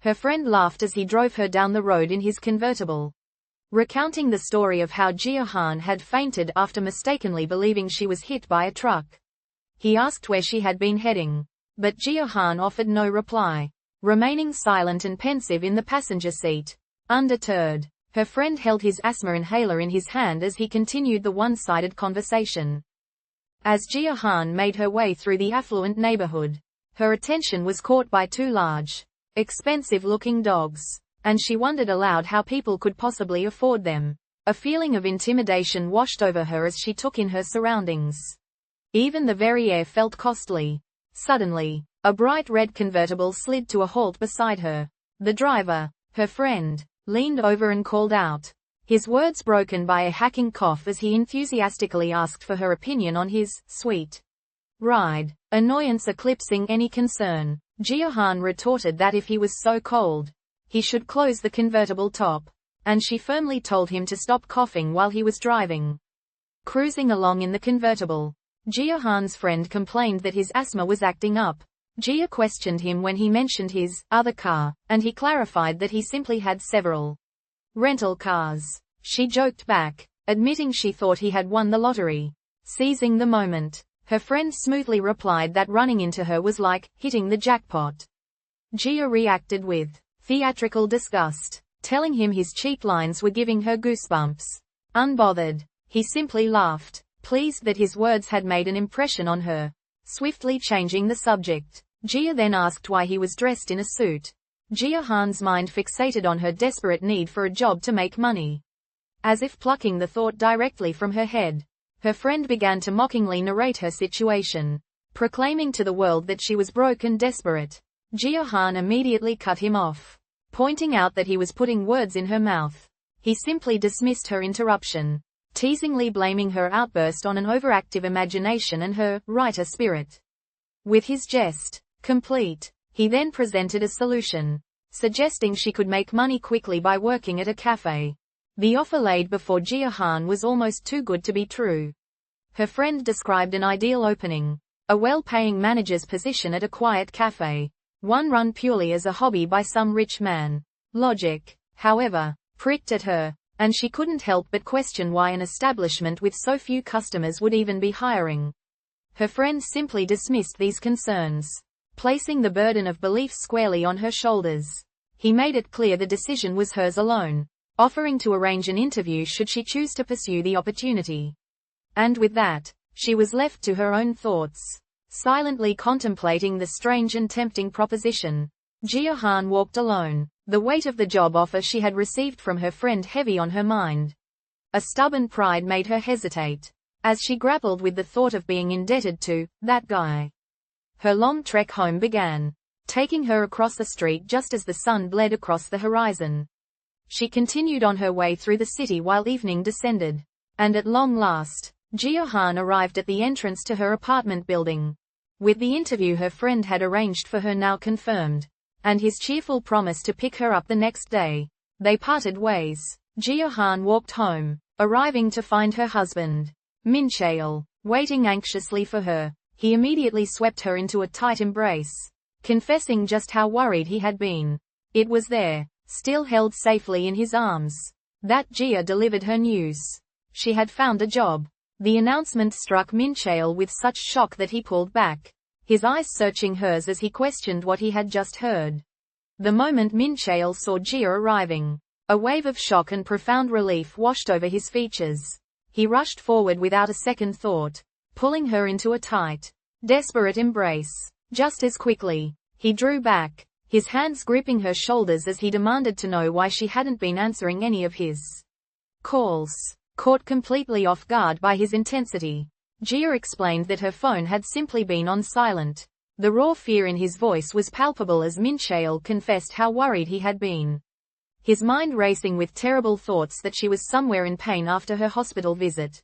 Her friend laughed as he drove her down the road in his convertible. Recounting the story of how Jia had fainted after mistakenly believing she was hit by a truck. He asked where she had been heading, but Jia offered no reply, remaining silent and pensive in the passenger seat. Undeterred, her friend held his asthma inhaler in his hand as he continued the one-sided conversation. As Jia made her way through the affluent neighborhood, her attention was caught by two large, expensive-looking dogs, and she wondered aloud how people could possibly afford them. A feeling of intimidation washed over her as she took in her surroundings. Even the very air felt costly. Suddenly, a bright red convertible slid to a halt beside her. The driver, her friend, leaned over and called out, his words broken by a hacking cough as he enthusiastically asked for her opinion on his sweet ride, annoyance eclipsing any concern. Jia retorted that if he was so cold, he should close the convertible top, and she firmly told him to stop coughing while he was driving. Cruising along in the convertible, Jia friend complained that his asthma was acting up. Jia questioned him when he mentioned his other car, and he clarified that he simply had several rental cars. She joked back, admitting she thought he had won the lottery. Seizing the moment, her friend smoothly replied that running into her was like hitting the jackpot. Jia reacted with theatrical disgust, telling him his cheap lines were giving her goosebumps. Unbothered, he simply laughed, pleased that his words had made an impression on her. Swiftly changing the subject, Jia then asked why he was dressed in a suit. Jia's mind fixated on her desperate need for a job to make money. As if plucking the thought directly from her head, her friend began to mockingly narrate her situation, proclaiming to the world that she was broke and desperate. Jia immediately cut him off, pointing out that he was putting words in her mouth. He simply dismissed her interruption, teasingly blaming her outburst on an overactive imagination and her writer spirit. With his jest complete, he then presented a solution, suggesting she could make money quickly by working at a cafe. The offer laid before Jia was almost too good to be true. Her friend described an ideal opening, a well-paying manager's position at a quiet cafe, one run purely as a hobby by some rich man. Logic, however, pricked at her, and she couldn't help but question why an establishment with so few customers would even be hiring. Her friend simply dismissed these concerns, placing the burden of belief squarely on her shoulders. He made it clear the decision was hers alone, offering to arrange an interview should she choose to pursue the opportunity. And with that, she was left to her own thoughts, silently contemplating the strange and tempting proposition. Jia walked alone, the weight of the job offer she had received from her friend heavy on her mind. A stubborn pride made her hesitate, as she grappled with the thought of being indebted to that guy. Her long trek home began, taking her across the street just as the sun bled across the horizon. She continued on her way through the city while evening descended, and at long last, Jia arrived at the entrance to her apartment building. With the interview her friend had arranged for her now confirmed, and his cheerful promise to pick her up the next day, they parted ways. Jia walked home, arriving to find her husband, Mincheol, waiting anxiously for her. He immediately swept her into a tight embrace, confessing just how worried he had been. It was there, still held safely in his arms, that Jia delivered her news. She had found a job. The announcement struck Mincheol with such shock that he pulled back, his eyes searching hers as he questioned what he had just heard. The moment Mincheol saw Jia arriving, a wave of shock and profound relief washed over his features. He rushed forward without a second thought, pulling her into a tight, desperate embrace. Just as quickly, he drew back, his hands gripping her shoulders as he demanded to know why she hadn't been answering any of his calls. Caught completely off guard by his intensity, Jia explained that her phone had simply been on silent. The raw fear in his voice was palpable as Mincheol confessed how worried he had been, his mind racing with terrible thoughts that she was somewhere in pain after her hospital visit.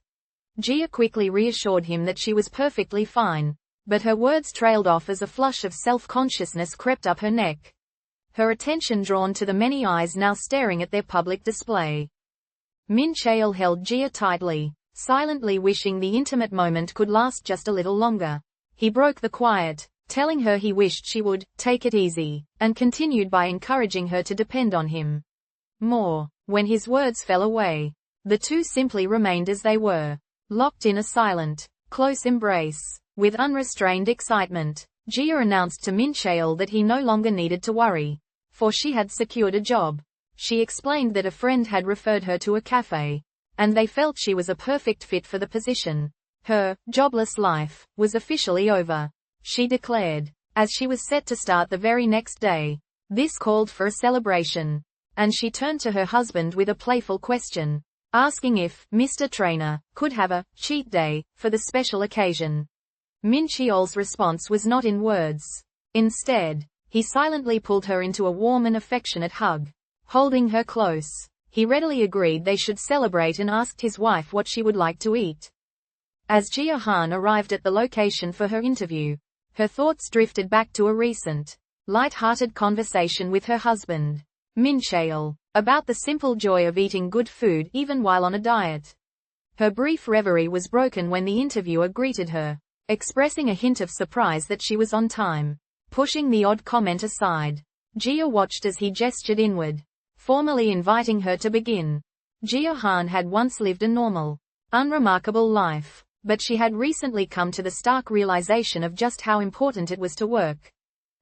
Jia quickly reassured him that she was perfectly fine, but her words trailed off as a flush of self-consciousness crept up her neck, her attention drawn to the many eyes now staring at their public display. Mincheol held Jia tightly, silently wishing the intimate moment could last just a little longer. He broke the quiet, telling her he wished she would take it easy, and continued by encouraging her to depend on him more. When his words fell away, the two simply remained as they were, locked in a silent, close embrace. With unrestrained excitement, Jia announced to Mincheol that he no longer needed to worry, for she had secured a job. She explained that a friend had referred her to a cafe, and they felt she was a perfect fit for the position. Her jobless life was officially over, she declared, as she was set to start the very next day. This called for a celebration, and she turned to her husband with a playful question, asking if Mr. Trainer could have a cheat day for the special occasion. Mincheol's response was not in words. Instead, he silently pulled her into a warm and affectionate hug. Holding her close, he readily agreed they should celebrate and asked his wife what she would like to eat. As Jia Han arrived at the location for her interview, her thoughts drifted back to a recent, light-hearted conversation with her husband, Mincheol, about the simple joy of eating good food even while on a diet. Her brief reverie was broken when the interviewer greeted her, expressing a hint of surprise that she was on time. Pushing the odd comment aside, Jia watched as he gestured inward, formally inviting her to begin. Jia Han had once lived a normal, unremarkable life, but she had recently come to the stark realization of just how important it was to work.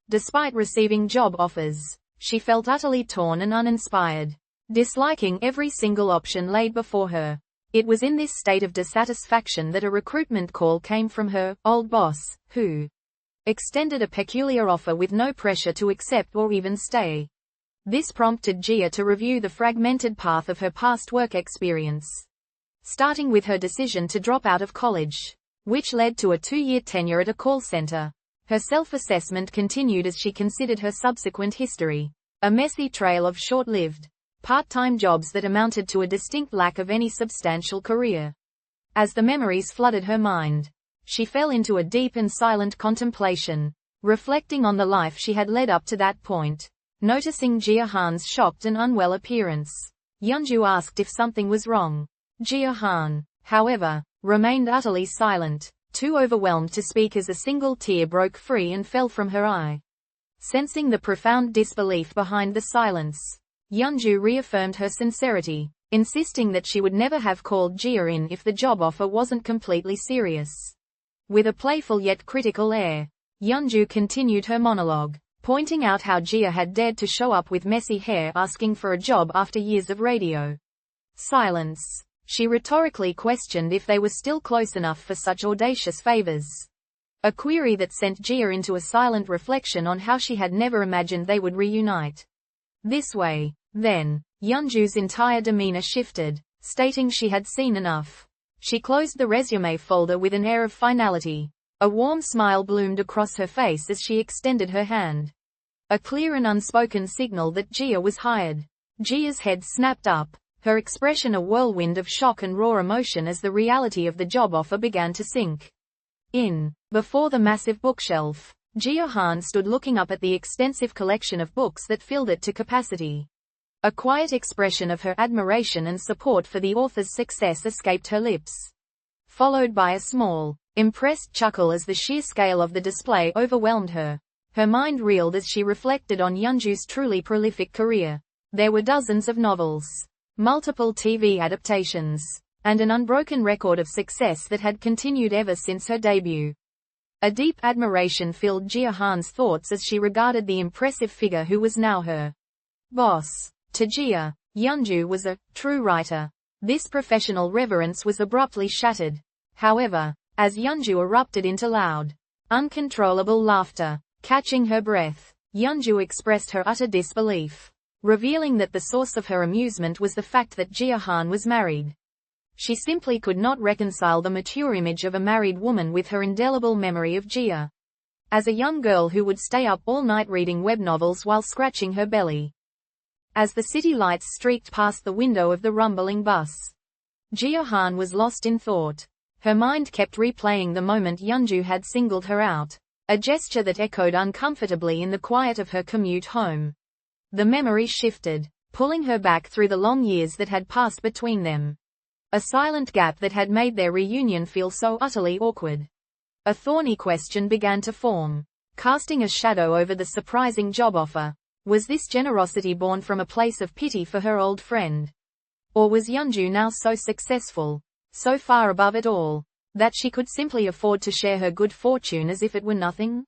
Despite receiving job offers, she felt utterly torn and uninspired, disliking every single option laid before her. It was in this state of dissatisfaction that a recruitment call came from her old boss, who extended a peculiar offer with no pressure to accept or even stay. This prompted Jia to review the fragmented path of her past work experience, starting with her decision to drop out of college, which led to a 2-year tenure at a call center. Her self-assessment continued as she considered her subsequent history, a messy trail of short-lived, part-time jobs that amounted to a distinct lack of any substantial career. As the memories flooded her mind, she fell into a deep and silent contemplation, reflecting on the life she had led up to that point. Noticing Jia Han's shocked and unwell appearance, Yeonju asked if something was wrong. Jia Han, however, remained utterly silent, too overwhelmed to speak as a single tear broke free and fell from her eye. Sensing the profound disbelief behind the silence, Yeonju reaffirmed her sincerity, insisting that she would never have called Jia in if the job offer wasn't completely serious. With a playful yet critical air, Yeonju continued her monologue, pointing out how Jia had dared to show up with messy hair asking for a job after years of radio silence. She rhetorically questioned if they were still close enough for such audacious favors. A query that sent Jia into a silent reflection on how she had never imagined they would reunite. This way, then, Yeonju's entire demeanor shifted, stating she had seen enough. She closed the resume folder with an air of finality. A warm smile bloomed across her face as she extended her hand. A clear and unspoken signal that Jia was hired. Jia's head snapped up, her expression a whirlwind of shock and raw emotion as the reality of the job offer began to sink in. Before the massive bookshelf, Jia Han stood looking up at the extensive collection of books that filled it to capacity. A quiet expression of her admiration and support for the author's success escaped her lips, followed by a small, impressed chuckle as the sheer scale of the display overwhelmed her. Her mind reeled as she reflected on Yeonju's truly prolific career. There were dozens of novels, multiple TV adaptations, and an unbroken record of success that had continued ever since her debut. A deep admiration filled Jia Han's thoughts as she regarded the impressive figure who was now her boss. To Jia, Yeonju was a true writer. This professional reverence was abruptly shattered. However, as Yeonju erupted into loud, uncontrollable laughter, catching her breath, Yeonju expressed her utter disbelief, revealing that the source of her amusement was the fact that Jia Han was married. She simply could not reconcile the mature image of a married woman with her indelible memory of Jia as a young girl who would stay up all night reading web novels while scratching her belly. As the city lights streaked past the window of the rumbling bus, Jia Han was lost in thought. Her mind kept replaying the moment Yeonju had singled her out, a gesture that echoed uncomfortably in the quiet of her commute home. The memory shifted, pulling her back through the long years that had passed between them. A silent gap that had made their reunion feel so utterly awkward. A thorny question began to form. casting a shadow over the surprising job offer. Was this generosity born from a place of pity for her old friend? Or was Yeonju now so successful, so far above it all, that she could simply afford to share her good fortune as if it were nothing?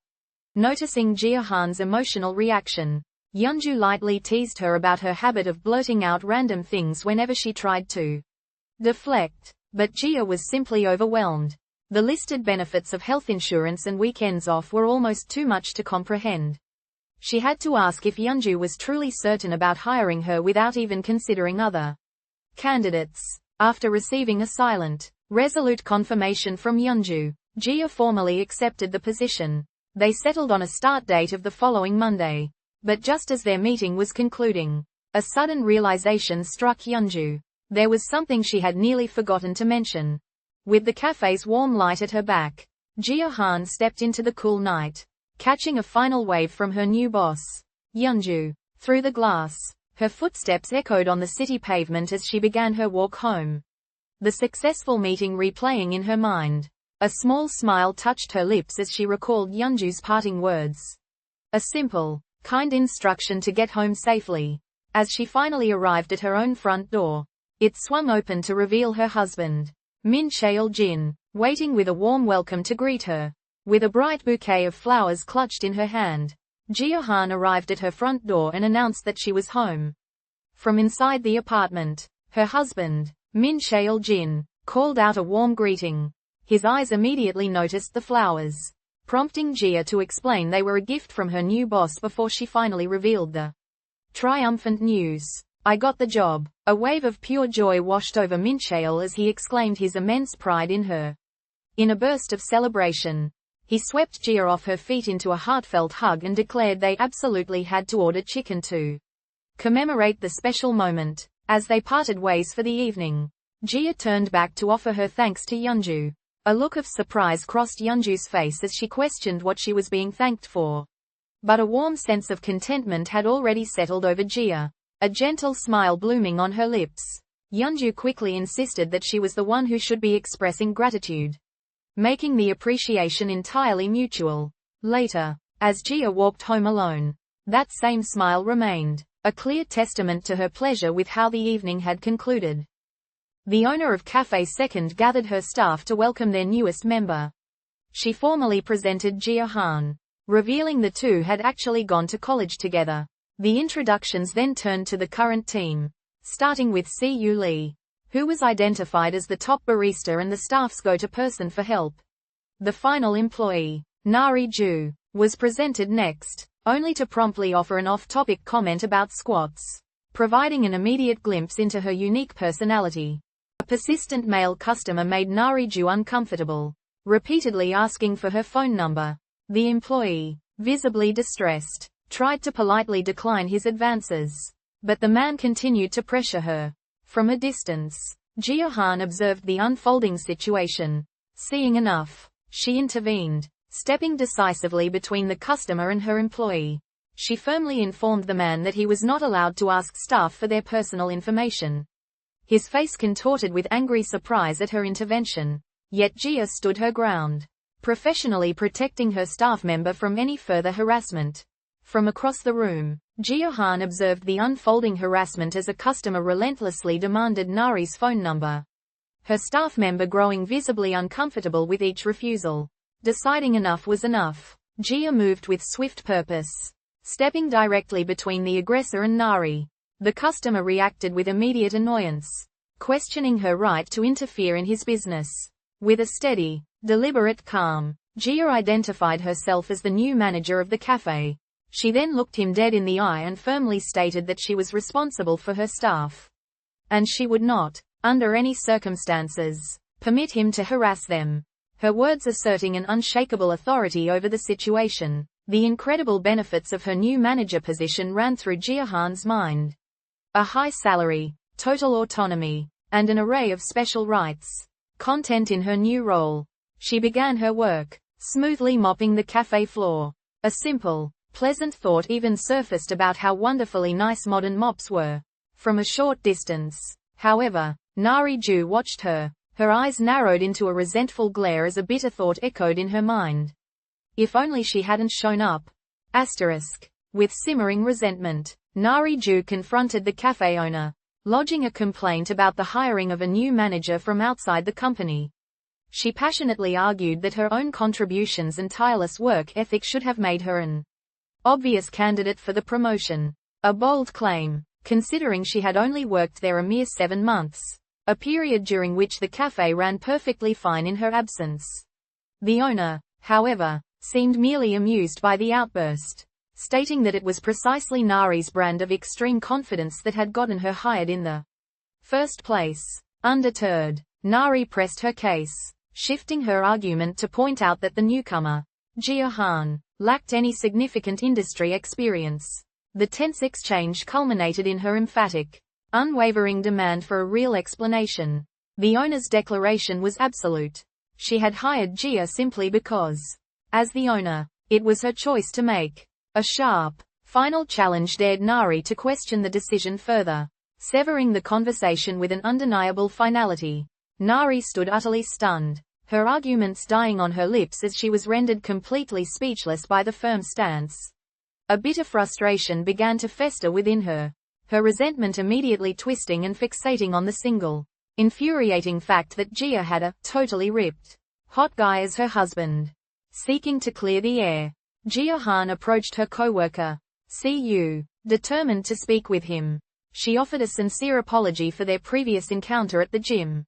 Noticing Jia Han's emotional reaction, Yeonju lightly teased her about her habit of blurting out random things whenever she tried to deflect. But Jia was simply overwhelmed. The listed benefits of health insurance and weekends off were almost too much to comprehend. She had to ask if Yeonju was truly certain about hiring her without even considering other candidates. After receiving a silent, resolute confirmation from Yeonju, Jia formally accepted the position. They settled on a start date of the following Monday. But just as their meeting was concluding, a sudden realization struck Yeonju. There was something she had nearly forgotten to mention. With the cafe's warm light at her back, Jia Han stepped into the cool night, catching a final wave from her new boss, Yeonju. Through the glass, her footsteps echoed on the city pavement as she began her walk home. The successful meeting replaying in her mind. A small smile touched her lips as she recalled Yeonju's parting words. A simple, kind instruction to get home safely. As she finally arrived at her own front door, it swung open to reveal her husband, Mincheol, waiting with a warm welcome to greet her. With a bright bouquet of flowers clutched in her hand, Jia Han arrived at her front door and announced that she was home. From inside the apartment, her husband, Mincheol, called out a warm greeting. His eyes immediately noticed the flowers, prompting Jia to explain they were a gift from her new boss before she finally revealed the triumphant news. I got the job. A wave of pure joy washed over Mincheol as he exclaimed his immense pride in her. In a burst of celebration, he swept Jia off her feet into a heartfelt hug and declared they absolutely had to order chicken to commemorate the special moment. As they parted ways for the evening, Jia turned back to offer her thanks to Yeonju. A look of surprise crossed Yeonju's face as she questioned what she was being thanked for. But a warm sense of contentment had already settled over Jia, a gentle smile blooming on her lips. Yeonju quickly insisted that she was the one who should be expressing gratitude, making the appreciation entirely mutual. Later, as Jia walked home alone, that same smile remained, a clear testament to her pleasure with how the evening had concluded. The owner of Cafe Second gathered her staff to welcome their newest member. She formally presented Jia Han, revealing the two had actually gone to college together. The introductions then turned to the current team, starting with Siyu Lee, who was identified as the top barista and the staff's go-to person for help. The final employee, Nari Ju, was presented next, only to promptly offer an off-topic comment about squats, providing an immediate glimpse into her unique personality. A persistent male customer made Nari Ju uncomfortable, repeatedly asking for her phone number. The employee, visibly distressed, tried to politely decline his advances, but the man continued to pressure her. From a distance, Jia Han observed the unfolding situation. Seeing enough, she intervened, stepping decisively between the customer and her employee. She firmly informed the man that he was not allowed to ask staff for their personal information. His face contorted with angry surprise at her intervention, yet Jia stood her ground, professionally protecting her staff member from any further harassment. From across the room, Jia Han observed the unfolding harassment as a customer relentlessly demanded Nari's phone number, her staff member growing visibly uncomfortable with each refusal. Deciding enough was enough, Jia moved with swift purpose, stepping directly between the aggressor and Nari. The customer reacted with immediate annoyance, questioning her right to interfere in his business. With a steady, deliberate calm, Jia identified herself as the new manager of the cafe. She then looked him dead in the eye and firmly stated that she was responsible for her staff, and she would not, under any circumstances, permit him to harass them. Her words asserting an unshakable authority over the situation. The incredible benefits of her new manager position ran through Jia Han's mind. A high salary, total autonomy, and an array of special rights. Content in her new role. She began her work, smoothly mopping the cafe floor. A simple, pleasant thought even surfaced about how wonderfully nice modern mops were. From a short distance, however, Nari Ju watched her. Her eyes narrowed into a resentful glare as a bitter thought echoed in her mind. If only she hadn't shown up. Asterisk. With simmering resentment, Nari-ju confronted the cafe owner, lodging a complaint about the hiring of a new manager from outside the company. She passionately argued that her own contributions and tireless work ethic should have made her an obvious candidate for the promotion. A bold claim, considering she had only worked there a mere 7 months, a period during which the cafe ran perfectly fine in her absence. The owner, however, seemed merely amused by the outburst, stating that it was precisely Nari's brand of extreme confidence that had gotten her hired in the first place. Undeterred, Nari pressed her case, shifting her argument to point out that the newcomer, Jia Han, lacked any significant industry experience. The tense exchange culminated in her emphatic, unwavering demand for a real explanation. The owner's declaration was absolute. She had hired Jia simply because, as the owner, it was her choice to make. A sharp, final challenge dared Nari to question the decision further, severing the conversation with an undeniable finality. Nari stood utterly stunned, her arguments dying on her lips as she was rendered completely speechless by the firm stance. A bitter frustration began to fester within her, her resentment immediately twisting and fixating on the single, infuriating fact that Jia had a totally ripped, hot guy as her husband. Seeking to clear the air, Jia Han approached her co-worker, Cu, determined to speak with him. She offered a sincere apology for their previous encounter at the gym,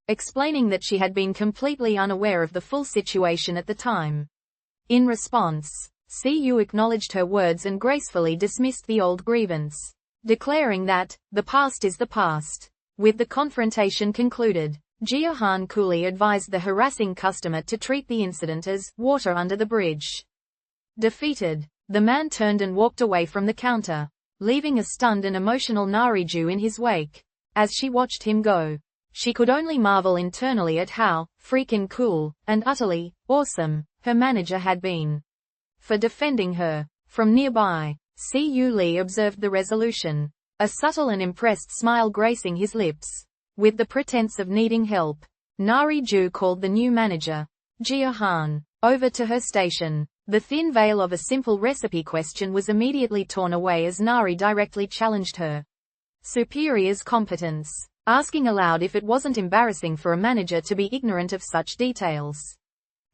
explaining that she had been completely unaware of the full situation at the time. In response, Cu acknowledged her words and gracefully dismissed the old grievance, declaring that, the past is the past. With the confrontation concluded, Jia Han coolly advised the harassing customer to treat the incident as water under the bridge. Defeated, the man turned and walked away from the counter, leaving a stunned and emotional Nari-ju in his wake. As she watched him go, she could only marvel internally at how freaking cool and utterly awesome her manager had been. For defending her. From nearby, Cu Lee observed the resolution, a subtle and impressed smile gracing his lips. With the pretense of needing help, Nari-ju called the new manager, Jia Han, over to her station. The thin veil of a simple recipe question was immediately torn away as Nari directly challenged her superior's competence, asking aloud if it wasn't embarrassing for a manager to be ignorant of such details.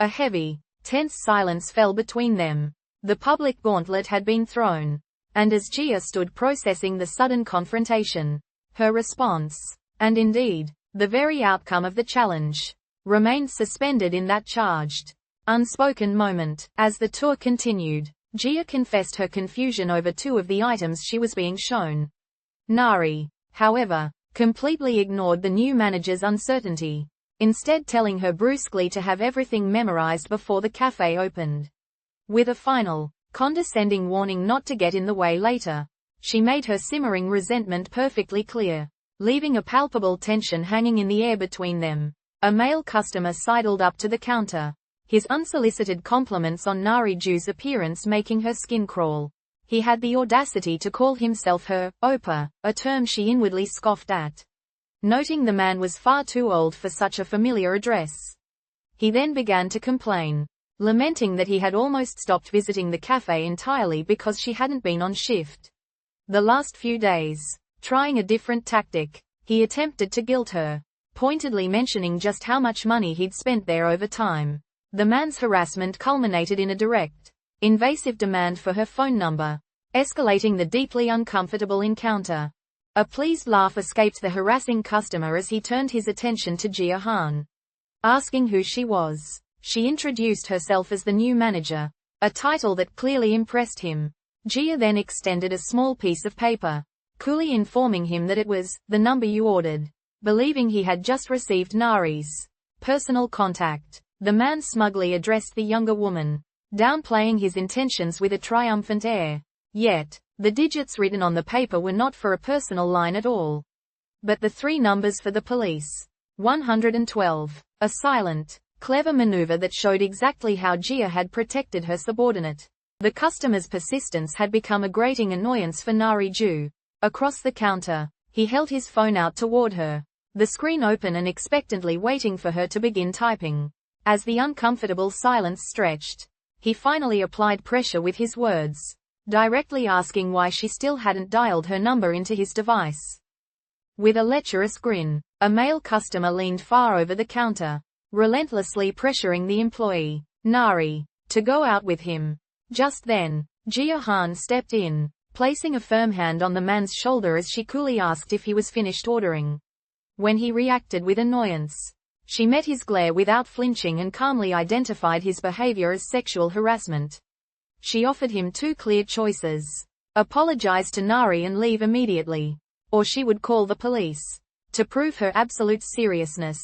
A heavy, tense silence fell between them. The public gauntlet had been thrown, and as Jia stood processing the sudden confrontation, her response, and indeed, the very outcome of the challenge, remained suspended in that charged, unspoken moment. As the tour continued, Jia confessed her confusion over 2 of the items she was being shown. Nari, however, completely ignored the new manager's uncertainty, instead telling her brusquely to have everything memorized before the cafe opened. With a final, condescending warning not to get in the way later, she made her simmering resentment perfectly clear, leaving a palpable tension hanging in the air between them. A male customer sidled up to the counter, his unsolicited compliments on Nari-ju's appearance making her skin crawl. He had the audacity to call himself her oppa, a term she inwardly scoffed at, noting the man was far too old for such a familiar address. He then began to complain, lamenting that he had almost stopped visiting the cafe entirely because she hadn't been on shift the last few days. Trying a different tactic, he attempted to guilt her, pointedly mentioning just how much money he'd spent there over time. The man's harassment culminated in a direct, invasive demand for her phone number, escalating the deeply uncomfortable encounter. A pleased laugh escaped the harassing customer as he turned his attention to Jia Han. Asking who she was, she introduced herself as the new manager, a title that clearly impressed him. Jia then extended a small piece of paper, coolly informing him that it was the number you ordered. Believing he had just received Nari's personal contact, the man smugly addressed the younger woman, downplaying his intentions with a triumphant air. Yet, the digits written on the paper were not for a personal line at all, but the 3 numbers for the police. 112. A silent, clever maneuver that showed exactly how Jia had protected her subordinate. The customer's persistence had become a grating annoyance for Nari-ju. Across the counter, he held his phone out toward her, the screen open and expectantly waiting for her to begin typing. As the uncomfortable silence stretched, He finally applied pressure with his words, directly asking why she still hadn't dialed her number into his device. With a lecherous grin, a male customer leaned far over the counter, relentlessly pressuring the employee, Nari, to go out with him. Just then, Jia Han stepped in, placing a firm hand on the man's shoulder as she coolly asked if he was finished ordering. When he reacted with annoyance, she met his glare without flinching and calmly identified his behavior as sexual harassment. She offered him two clear choices: apologize to Nari and leave immediately, or she would call the police. To prove her absolute seriousness,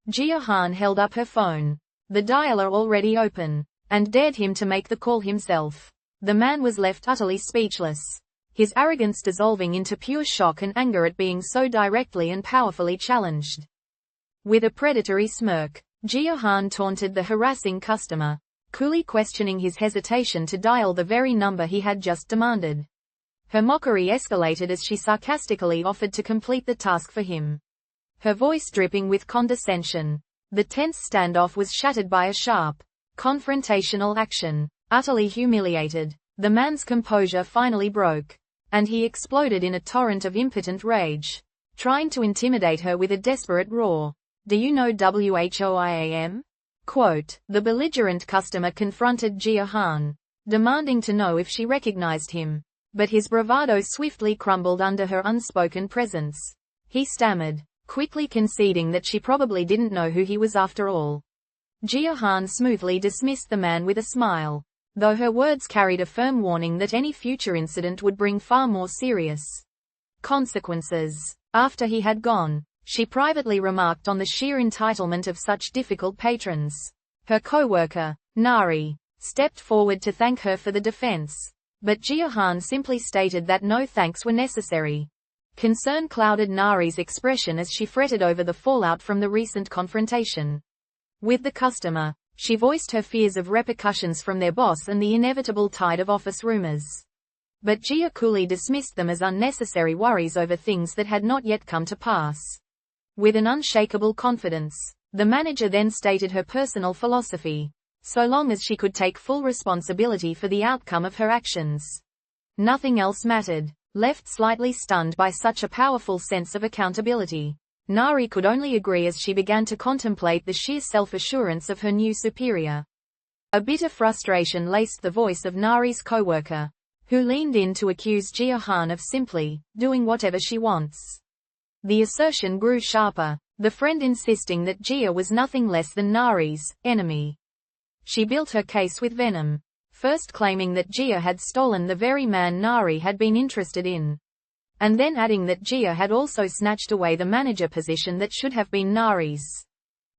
Jia Han held up her phone, the dialer already open, and dared him to make the call himself. The man was left utterly speechless, his arrogance dissolving into pure shock and anger at being so directly and powerfully challenged. With a predatory smirk, Jia Han taunted the harassing customer, coolly questioning his hesitation to dial the very number he had just demanded. Her mockery escalated as she sarcastically offered to complete the task for him, her voice dripping with condescension. The tense standoff was shattered by a sharp, confrontational action. Utterly humiliated, the man's composure finally broke, and he exploded in a torrent of impotent rage, trying to intimidate her with a desperate roar. "Do you know WHOIAM?" Quote, the belligerent customer confronted Jia Han, demanding to know if she recognized him, but his bravado swiftly crumbled under her unspoken presence. He stammered, quickly conceding that she probably didn't know who he was after all. Jia Han smoothly dismissed the man with a smile, though her words carried a firm warning that any future incident would bring far more serious consequences. After he had gone, she privately remarked on the sheer entitlement of such difficult patrons. Her co-worker, Nari, stepped forward to thank her for the defense, but Jia Han simply stated that no thanks were necessary. Concern clouded Nari's expression as she fretted over the fallout from the recent confrontation with the customer. She voiced her fears of repercussions from their boss and the inevitable tide of office rumors. But Jia coolly dismissed them as unnecessary worries over things that had not yet come to pass. With an unshakable confidence, the manager then stated her personal philosophy: so long as she could take full responsibility for the outcome of her actions, nothing else mattered. Left slightly stunned by such a powerful sense of accountability, Nari could only agree as she began to contemplate the sheer self-assurance of her new superior. A bitter frustration laced the voice of Nari's co-worker, who leaned in to accuse Jia Han of simply doing whatever she wants. The assertion grew sharper, the friend insisting that Jia was nothing less than Nari's enemy. She built her case with venom, first claiming that Jia had stolen the very man Nari had been interested in, and then adding that Jia had also snatched away the manager position that should have been Nari's.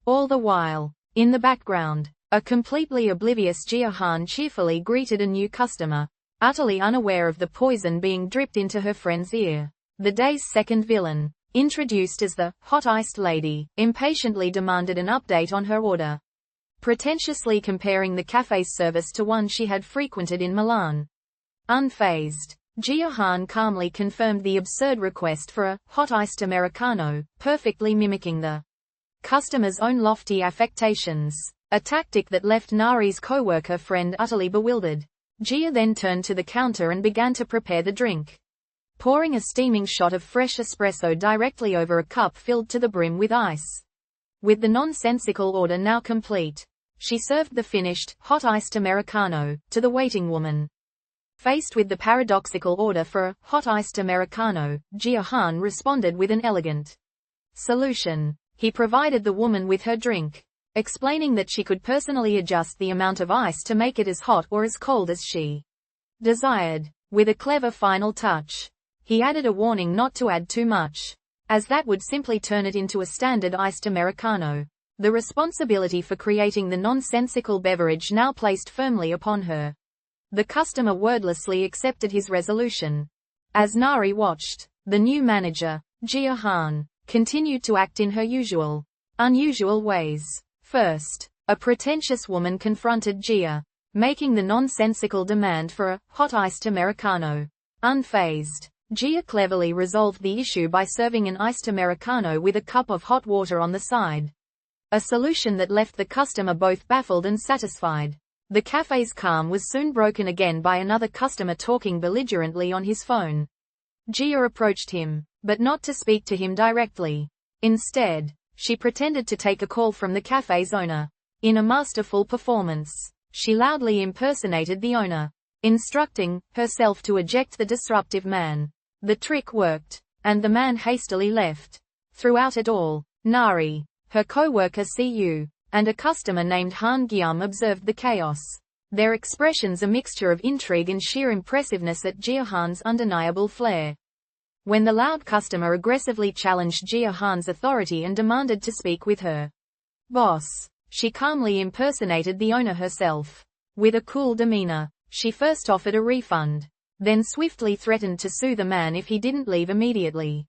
All the while, in the background, a completely oblivious Jia Han cheerfully greeted a new customer, utterly unaware of the poison being dripped into her friend's ear. The day's second villain, introduced as the hot-iced lady, impatiently demanded an update on her order, pretentiously comparing the cafe's service to one she had frequented in Milan. Unfazed, Jia Han calmly confirmed the absurd request for a hot-iced Americano, perfectly mimicking the customer's own lofty affectations, a tactic that left Nari's co-worker friend utterly bewildered. Jia then turned to the counter and began to prepare the drink, pouring a steaming shot of fresh espresso directly over a cup filled to the brim with ice. With the nonsensical order now complete, she served the finished, hot-iced Americano to the waiting woman. Faced with the paradoxical order for a hot-iced Americano, Jia Han responded with an elegant solution. He provided the woman with her drink, explaining that she could personally adjust the amount of ice to make it as hot or as cold as she desired. With a clever final touch, he added a warning not to add too much, as that would simply turn it into a standard iced Americano. The responsibility for creating the nonsensical beverage now placed firmly upon her. The customer wordlessly accepted his resolution. As Nari watched, the new manager, Jia Han, continued to act in her unusual ways. First, a pretentious woman confronted Jia, making the nonsensical demand for a hot iced Americano. Unfazed, Jia cleverly resolved the issue by serving an iced Americano with a cup of hot water on the side. A solution that left the customer both baffled and satisfied. The cafe's calm was soon broken again by another customer talking belligerently on his phone. Jia approached him, but not to speak to him directly. Instead, she pretended to take a call from the cafe's owner. In a masterful performance, she loudly impersonated the owner, instructing herself to eject the disruptive man. The trick worked, and the man hastily left. Throughout it all, Nari, her co-worker Cu, and a customer named Han Gyum observed the chaos. Their expressions a mixture of intrigue and sheer impressiveness at Jia Han's undeniable flair. When the loud customer aggressively challenged Jia Han's authority and demanded to speak with her boss, she calmly impersonated the owner herself. With a cool demeanor, she first offered a refund, then swiftly threatened to sue the man if he didn't leave immediately.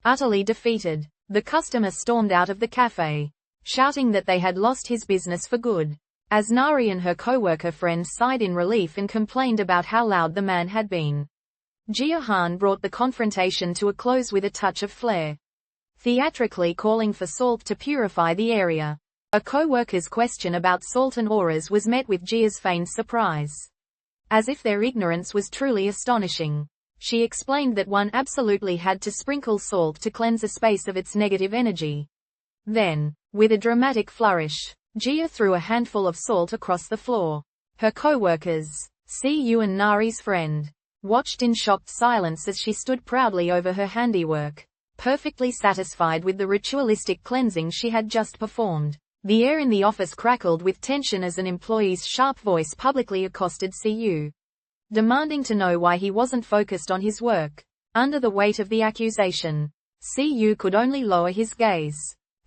Utterly defeated, the customer stormed out of the cafe, shouting that they had lost his business for good. As Nari and her co-worker friend sighed in relief and complained about how loud the man had been, Jia Han brought the confrontation to a close with a touch of flair, theatrically calling for salt to purify the area. A co-worker's question about salt and auras was met with Jia's feigned surprise. As if their ignorance was truly astonishing, she explained that one absolutely had to sprinkle salt to cleanse a space of its negative energy. Then, with a dramatic flourish, Jia threw a handful of salt across the floor. Her co-workers, Cu and Nari's friend, watched in shocked silence as she stood proudly over her handiwork, perfectly satisfied with the ritualistic cleansing she had just performed. The air in the office crackled with tension as an employee's sharp voice publicly accosted Cu, demanding to know why he wasn't focused on his work. Under the weight of the accusation, Cu could only lower his gaze,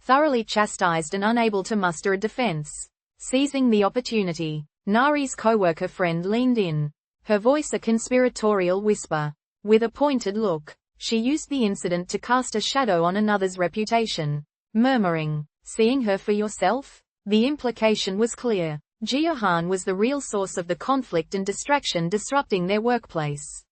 thoroughly chastised and unable to muster a defense. Seizing the opportunity, Nari's co-worker friend leaned in, her voice a conspiratorial whisper. With a pointed look, she used the incident to cast a shadow on another's reputation, murmuring, "Seeing her for yourself?" The implication was clear. Jia Han was the real source of the conflict and distraction disrupting their workplace.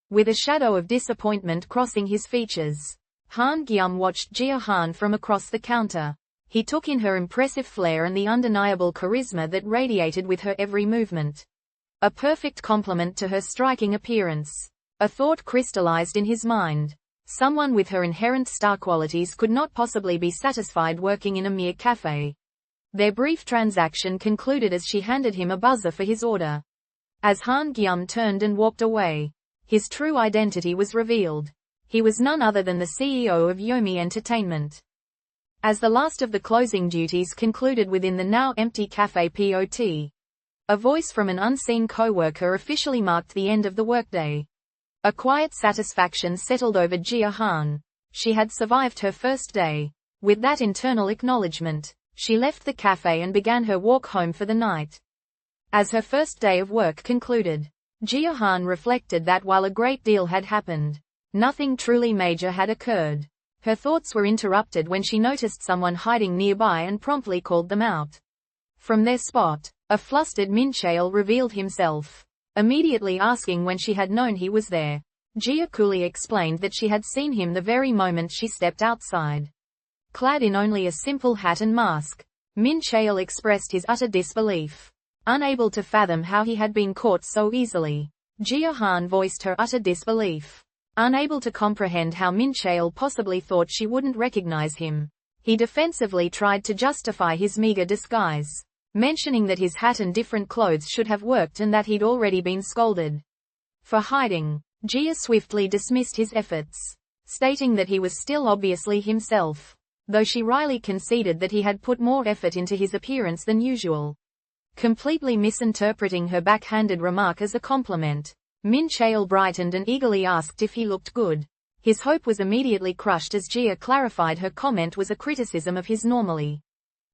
With a shadow of disappointment crossing his features, Han Gyum watched Jia Han from across the counter. He took in her impressive flair and the undeniable charisma that radiated with her every movement. A perfect complement to her striking appearance. A thought crystallized in his mind. Someone with her inherent star qualities could not possibly be satisfied working in a mere cafe. Their brief transaction concluded as she handed him a buzzer for his order. As Han Gyum turned and walked away, his true identity was revealed. He was none other than the CEO of Yomi Entertainment. As the last of the closing duties concluded within the now empty cafe POT, a voice from an unseen co-worker officially marked the end of the workday. A quiet satisfaction settled over Jia Han. She had survived her first day. With that internal acknowledgement, she left the cafe and began her walk home for the night. As her first day of work concluded, Jia Han reflected that while a great deal had happened, nothing truly major had occurred. Her thoughts were interrupted when she noticed someone hiding nearby and promptly called them out. From their spot, a flustered Mincheol revealed himself. Immediately asking when she had known he was there, Jia coolly explained that she had seen him the very moment she stepped outside. Clad in only a simple hat and mask, Mincheol expressed his utter disbelief. Unable to fathom how he had been caught so easily, Jia Han voiced her utter disbelief. Unable to comprehend how Mincheol possibly thought she wouldn't recognize him, he defensively tried to justify his meager disguise, mentioning that his hat and different clothes should have worked and that he'd already been scolded for hiding. Jia swiftly dismissed his efforts, stating that he was still obviously himself, though she wryly conceded that he had put more effort into his appearance than usual. Completely misinterpreting her backhanded remark as a compliment, Mincheol brightened and eagerly asked if he looked good. His hope was immediately crushed as Jia clarified her comment was a criticism of his normally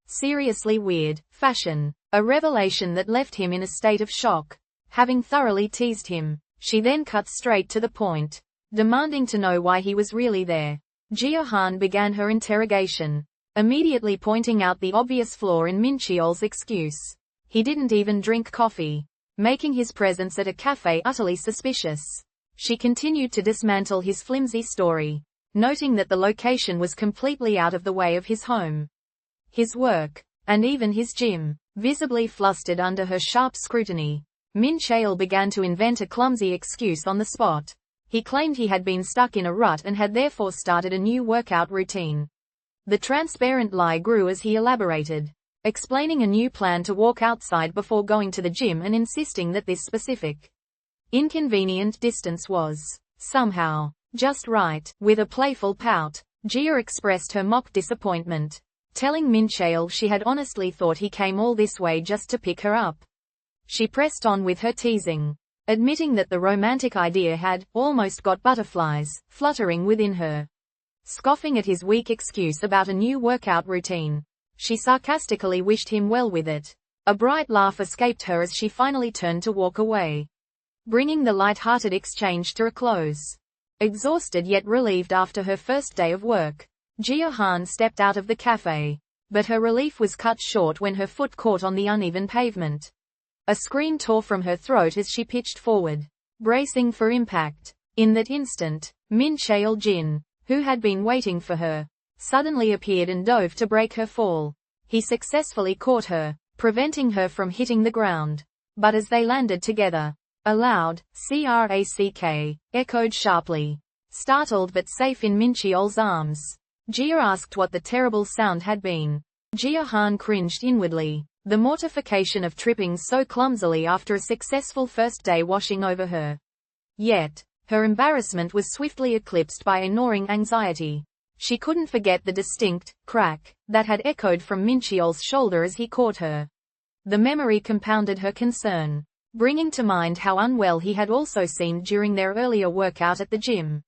seriously weird fashion, a revelation that left him in a state of shock. Having thoroughly teased him, she then cut straight to the point, demanding to know why he was really there. Jia Han began her interrogation, immediately pointing out the obvious flaw in Mincheol's excuse. He didn't even drink coffee, making his presence at a cafe utterly suspicious. She continued to dismantle his flimsy story, noting that the location was completely out of the way of his home, his work, and even his gym. visibly flustered under her sharp scrutiny. Mincheol began to invent a clumsy excuse on the spot. He claimed he had been stuck in a rut and had therefore started a new workout routine. The transparent lie grew as he elaborated, explaining a new plan to walk outside before going to the gym and insisting that this specific, inconvenient distance was, somehow, just right. With a playful pout, Jia expressed her mock disappointment, telling Mincheol she had honestly thought he came all this way just to pick her up. She pressed on with her teasing, admitting that the romantic idea had almost got butterflies fluttering within her. Scoffing at his weak excuse about a new workout routine, she sarcastically wished him well with it. A bright laugh escaped her as she finally turned to walk away, bringing the light-hearted exchange to a close. Exhausted yet relieved after her first day of work, Jia Han stepped out of the cafe, but her relief was cut short when her foot caught on the uneven pavement. A scream tore from her throat as she pitched forward, bracing for impact. In that instant, Mincheol Jin, who had been waiting for her, suddenly appeared and dove to break her fall. He successfully caught her, preventing her from hitting the ground. But as they landed together, a loud "crack" echoed sharply. Startled but safe in Mincheol's arms, Jia asked what the terrible sound had been. Jia Han cringed inwardly, the mortification of tripping so clumsily after a successful first day washing over her. Yet, her embarrassment was swiftly eclipsed by a gnawing anxiety. She couldn't forget the distinct crack that had echoed from Mincheol's shoulder as he caught her. The memory compounded her concern, bringing to mind how unwell he had also seemed during their earlier workout at the gym.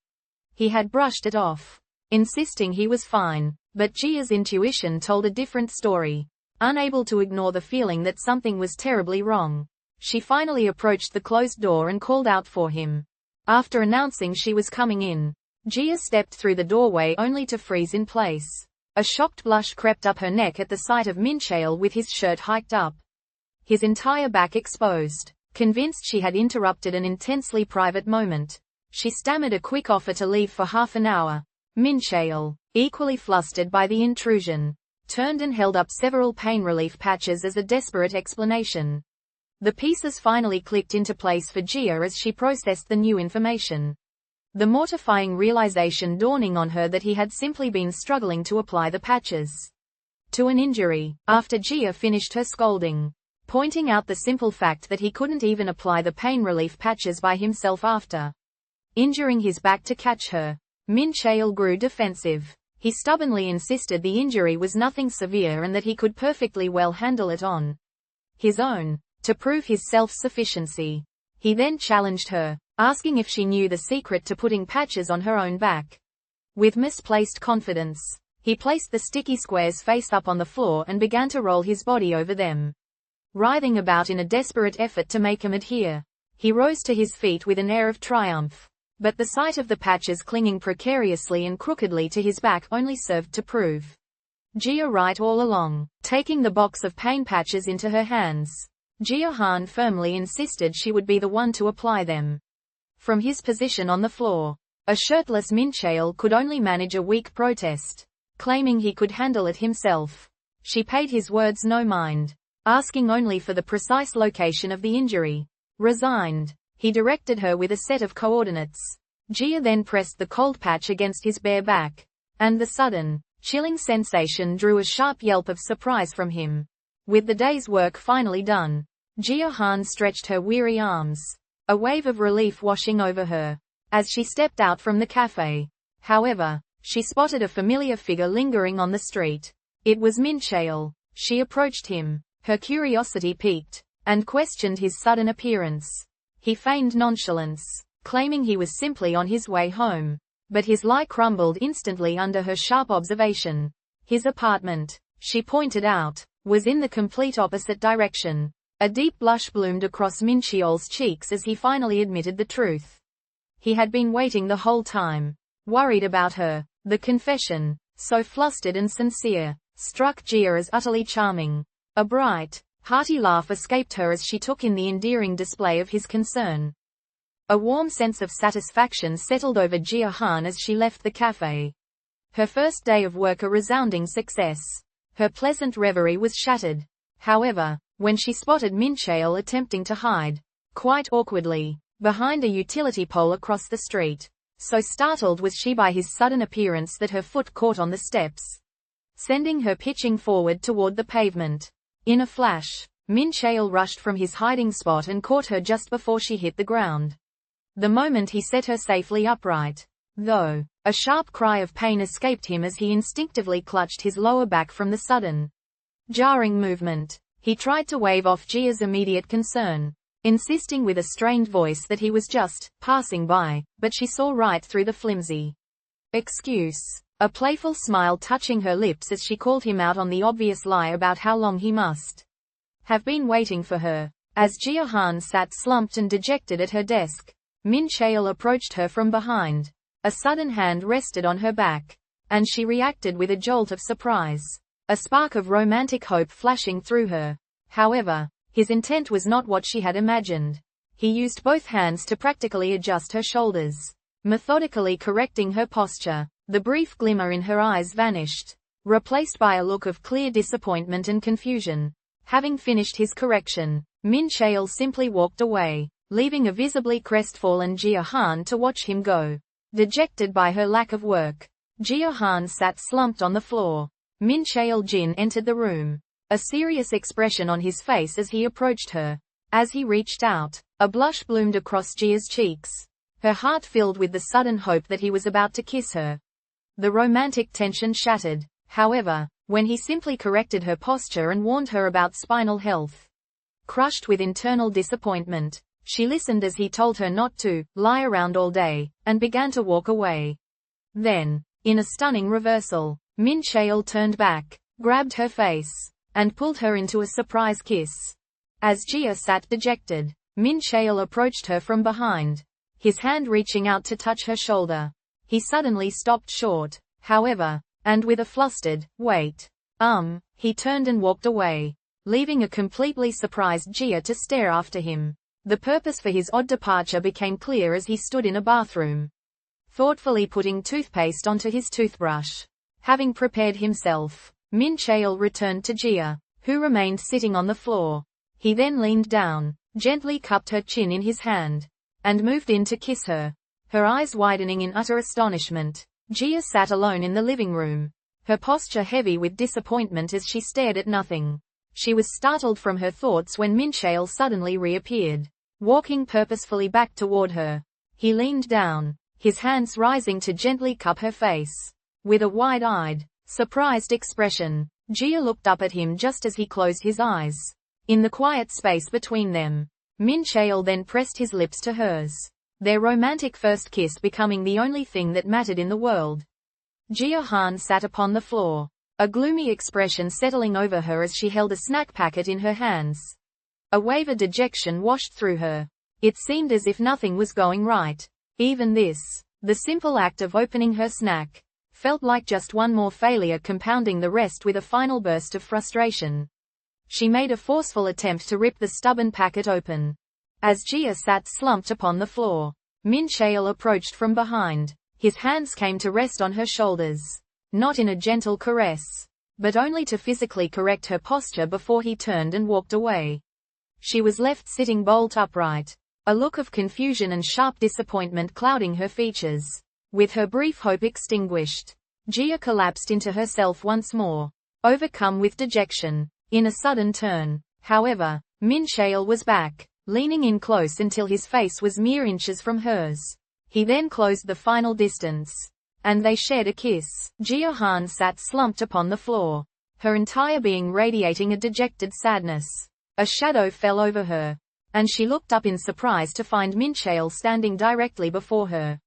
He had brushed it off, insisting he was fine, but Jia's intuition told a different story. Unable to ignore the feeling that something was terribly wrong, she finally approached the closed door and called out for him. After announcing she was coming in, Jia stepped through the doorway only to freeze in place. A shocked blush crept up her neck at the sight of Mincheol with his shirt hiked up, his entire back exposed. Convinced she had interrupted an intensely private moment, she stammered a quick offer to leave for half an hour. Mincheol, equally flustered by the intrusion, turned and held up several pain relief patches as a desperate explanation. The pieces finally clicked into place for Jia as she processed the new information, the mortifying realization dawning on her that he had simply been struggling to apply the patches to an injury. After Jia finished her scolding, pointing out the simple fact that he couldn't even apply the pain relief patches by himself after injuring his back to catch her, Mincheol grew defensive. He stubbornly insisted the injury was nothing severe and that he could perfectly well handle it on his own. To prove his self-sufficiency, he then challenged her, asking if she knew the secret to putting patches on her own back. With misplaced confidence, he placed the sticky squares face up on the floor and began to roll his body over them, writhing about in a desperate effort to make him adhere. He rose to his feet with an air of triumph, but the sight of the patches clinging precariously and crookedly to his back only served to prove Jia right all along. Taking the box of pain patches into her hands, Jia Han firmly insisted she would be the one to apply them. From his position on the floor, a shirtless Mincheol could only manage a weak protest, claiming he could handle it himself. She paid his words no mind, asking only for the precise location of the injury. Resigned, he directed her with a set of coordinates. Jia then pressed the cold patch against his bare back, and the sudden, chilling sensation drew a sharp yelp of surprise from him. With the day's work finally done, Jia Han stretched her weary arms, a wave of relief washing over her, as she stepped out from the cafe. However, she spotted a familiar figure lingering on the street. It was Mincheol. She approached him, her curiosity piqued, and questioned his sudden appearance. He feigned nonchalance, claiming he was simply on his way home, but his lie crumbled instantly under her sharp observation. His apartment, she pointed out, was in the complete opposite direction. A deep blush bloomed across Mincheol's cheeks as he finally admitted the truth. He had been waiting the whole time, worried about her. The confession, so flustered and sincere, struck Jia as utterly charming. A bright, hearty laugh escaped her as she took in the endearing display of his concern. A warm sense of satisfaction settled over Jia Han as she left the cafe. Her first day of work a resounding success. Her pleasant reverie was shattered. However, when she spotted Mincheol attempting to hide, quite awkwardly, behind a utility pole across the street. So startled was she by his sudden appearance that her foot caught on the steps, sending her pitching forward toward the pavement. In a flash, Mincheol rushed from his hiding spot and caught her just before she hit the ground. The moment he set her safely upright, though, a sharp cry of pain escaped him as he instinctively clutched his lower back from the sudden, jarring movement. He tried to wave off Jia's immediate concern, insisting with a strained voice that he was just passing by, but she saw right through the flimsy excuse, a playful smile touching her lips as she called him out on the obvious lie about how long he must have been waiting for her. As Jia Han sat slumped and dejected at her desk, Mincheol approached her from behind. A sudden hand rested on her back, and she reacted with a jolt of surprise, a spark of romantic hope flashing through her. However, his intent was not what she had imagined. He used both hands to practically adjust her shoulders, methodically correcting her posture. The brief glimmer in her eyes vanished, replaced by a look of clear disappointment and confusion. Having finished his correction, Mincheol simply walked away, leaving a visibly crestfallen Jia Han to watch him go. Dejected by her lack of work, Jia Han sat slumped on the floor. Mincheol Jin entered the room, a serious expression on his face as he approached her. As he reached out, a blush bloomed across Jia's cheeks, her heart filled with the sudden hope that he was about to kiss her. The romantic tension shattered, however, when he simply corrected her posture and warned her about spinal health. Crushed with internal disappointment, she listened as he told her not to lie around all day, and began to walk away. Then, in a stunning reversal, Mincheol turned back, grabbed her face, and pulled her into a surprise kiss. As Jia sat dejected, Mincheol approached her from behind, his hand reaching out to touch her shoulder. He suddenly stopped short, however, and with a flustered, "Wait." He turned and walked away, leaving a completely surprised Jia to stare after him. The purpose for his odd departure became clear as he stood in a bathroom, thoughtfully putting toothpaste onto his toothbrush. Having prepared himself, Mincheol returned to Jia, who remained sitting on the floor. He then leaned down, gently cupped her chin in his hand, and moved in to kiss her, her eyes widening in utter astonishment. Jia sat alone in the living room, her posture heavy with disappointment as she stared at nothing. She was startled from her thoughts when Mincheol suddenly reappeared, walking purposefully back toward her. He leaned down, his hands rising to gently cup her face. With a wide-eyed, surprised expression, Jia looked up at him just as he closed his eyes. In the quiet space between them, Mincheol then pressed his lips to hers, their romantic first kiss becoming the only thing that mattered in the world. Jia Han sat upon the floor, a gloomy expression settling over her as she held a snack packet in her hands. A wave of dejection washed through her. It seemed as if nothing was going right. Even this, the simple act of opening her snack, felt like just one more failure, compounding the rest with a final burst of frustration. She made a forceful attempt to rip the stubborn packet open. As Jia sat slumped upon the floor, Mincheol approached from behind. His hands came to rest on her shoulders, not in a gentle caress, but only to physically correct her posture before he turned and walked away. She was left sitting bolt upright, a look of confusion and sharp disappointment clouding her features. With her brief hope extinguished, Jia collapsed into herself once more, overcome with dejection. In a sudden turn, however, Mincheol was back, leaning in close until his face was mere inches from hers. He then closed the final distance, and they shared a kiss. Jia Han sat slumped upon the floor, her entire being radiating a dejected sadness. A shadow fell over her, and she looked up in surprise to find Mincheol standing directly before her.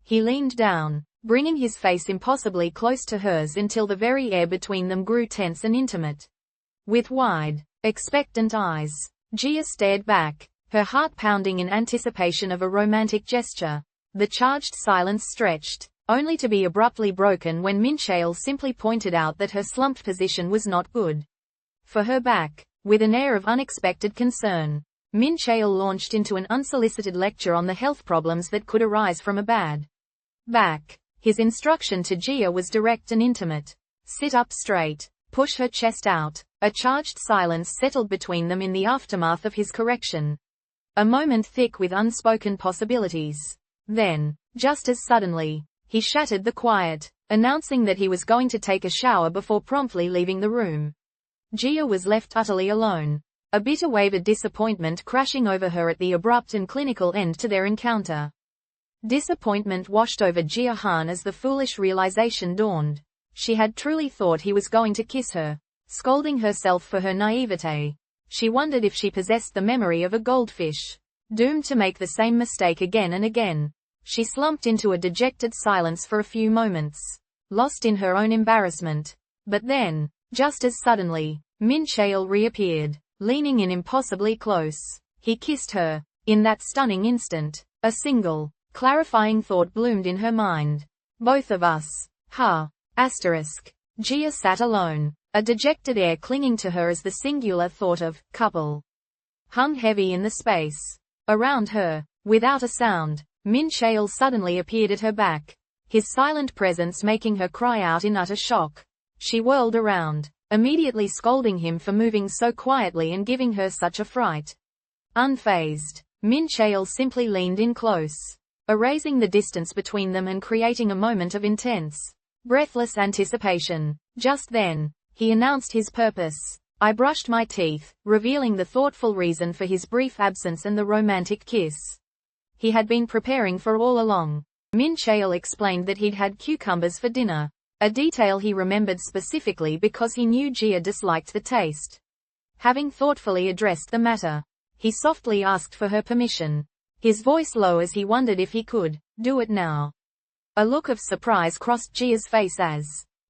He leaned down, bringing his face impossibly close to hers until the very air between them grew tense and intimate. With wide, expectant eyes, Jia stared back, her heart pounding in anticipation of a romantic gesture. The charged silence stretched, only to be abruptly broken when Mincheol simply pointed out that her slumped position was not good for her back. With an air of unexpected concern, Mincheol launched into an unsolicited lecture on the health problems that could arise from a bad back. His instruction to Jia was direct and intimate. Sit up straight, push her chest out, A charged silence settled between them in the aftermath of his correction. A moment thick with unspoken possibilities. Then, just as suddenly, he shattered the quiet, announcing that he was going to take a shower before promptly leaving the room. Jia was left utterly alone, a bitter wave of disappointment crashing over her at the abrupt and clinical end to their encounter. Disappointment washed over Jia Han as the foolish realization dawned. She had truly thought he was going to kiss her, scolding herself for her naivete. She wondered if she possessed the memory of a goldfish, doomed to make the same mistake again and again. She slumped into a dejected silence for a few moments, lost in her own embarrassment. But then, just as suddenly, Mincheol reappeared, leaning in impossibly close. He kissed her. In that stunning instant, a single, clarifying thought bloomed in her mind. Both of us. Ha. Asterisk. Jia sat alone, a dejected air clinging to her as the singular thought of couple hung heavy in the space around her. Without a sound, Mincheol suddenly appeared at her back, his silent presence making her cry out in utter shock. She whirled around, immediately scolding him for moving so quietly and giving her such a fright. Unfazed, Mincheol simply leaned in close, erasing the distance between them and creating a moment of intense, breathless anticipation. Just then, he announced his purpose. I brushed my teeth, revealing the thoughtful reason for his brief absence and the romantic kiss he had been preparing for all along. Mincheol explained that he'd had cucumbers for dinner, a detail he remembered specifically because he knew Jia disliked the taste. Having thoughtfully addressed the matter, he softly asked for her permission, his voice low as he wondered if he could do it now. A look of surprise crossed Jia's face as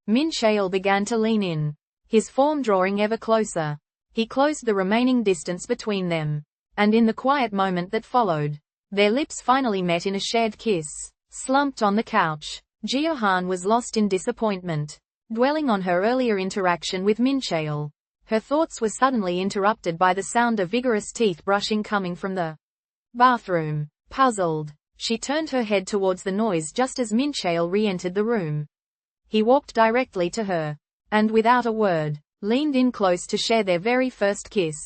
Mincheol began to lean in, his form drawing ever closer. He closed the remaining distance between them, and in the quiet moment that followed, their lips finally met in a shared kiss. Slumped on the couch, Jia Han was lost in disappointment, dwelling on her earlier interaction with Mincheol. Her thoughts were suddenly interrupted by the sound of vigorous teeth brushing coming from the bathroom. Puzzled, she turned her head towards the noise just as Mincheol re-entered the room. He walked directly to her, and without a word, leaned in close to share their very first kiss.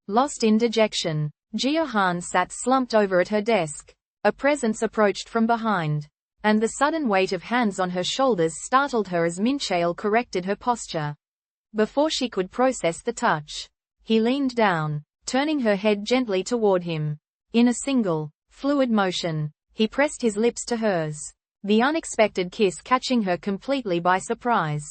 Lost in dejection, Jia Han sat slumped over at her desk. A presence approached from behind, and the sudden weight of hands on her shoulders startled her as Mincheol corrected her posture. Before she could process the touch, he leaned down, turning her head gently toward him. In a single, fluid motion, he pressed his lips to hers, the unexpected kiss catching her completely by surprise.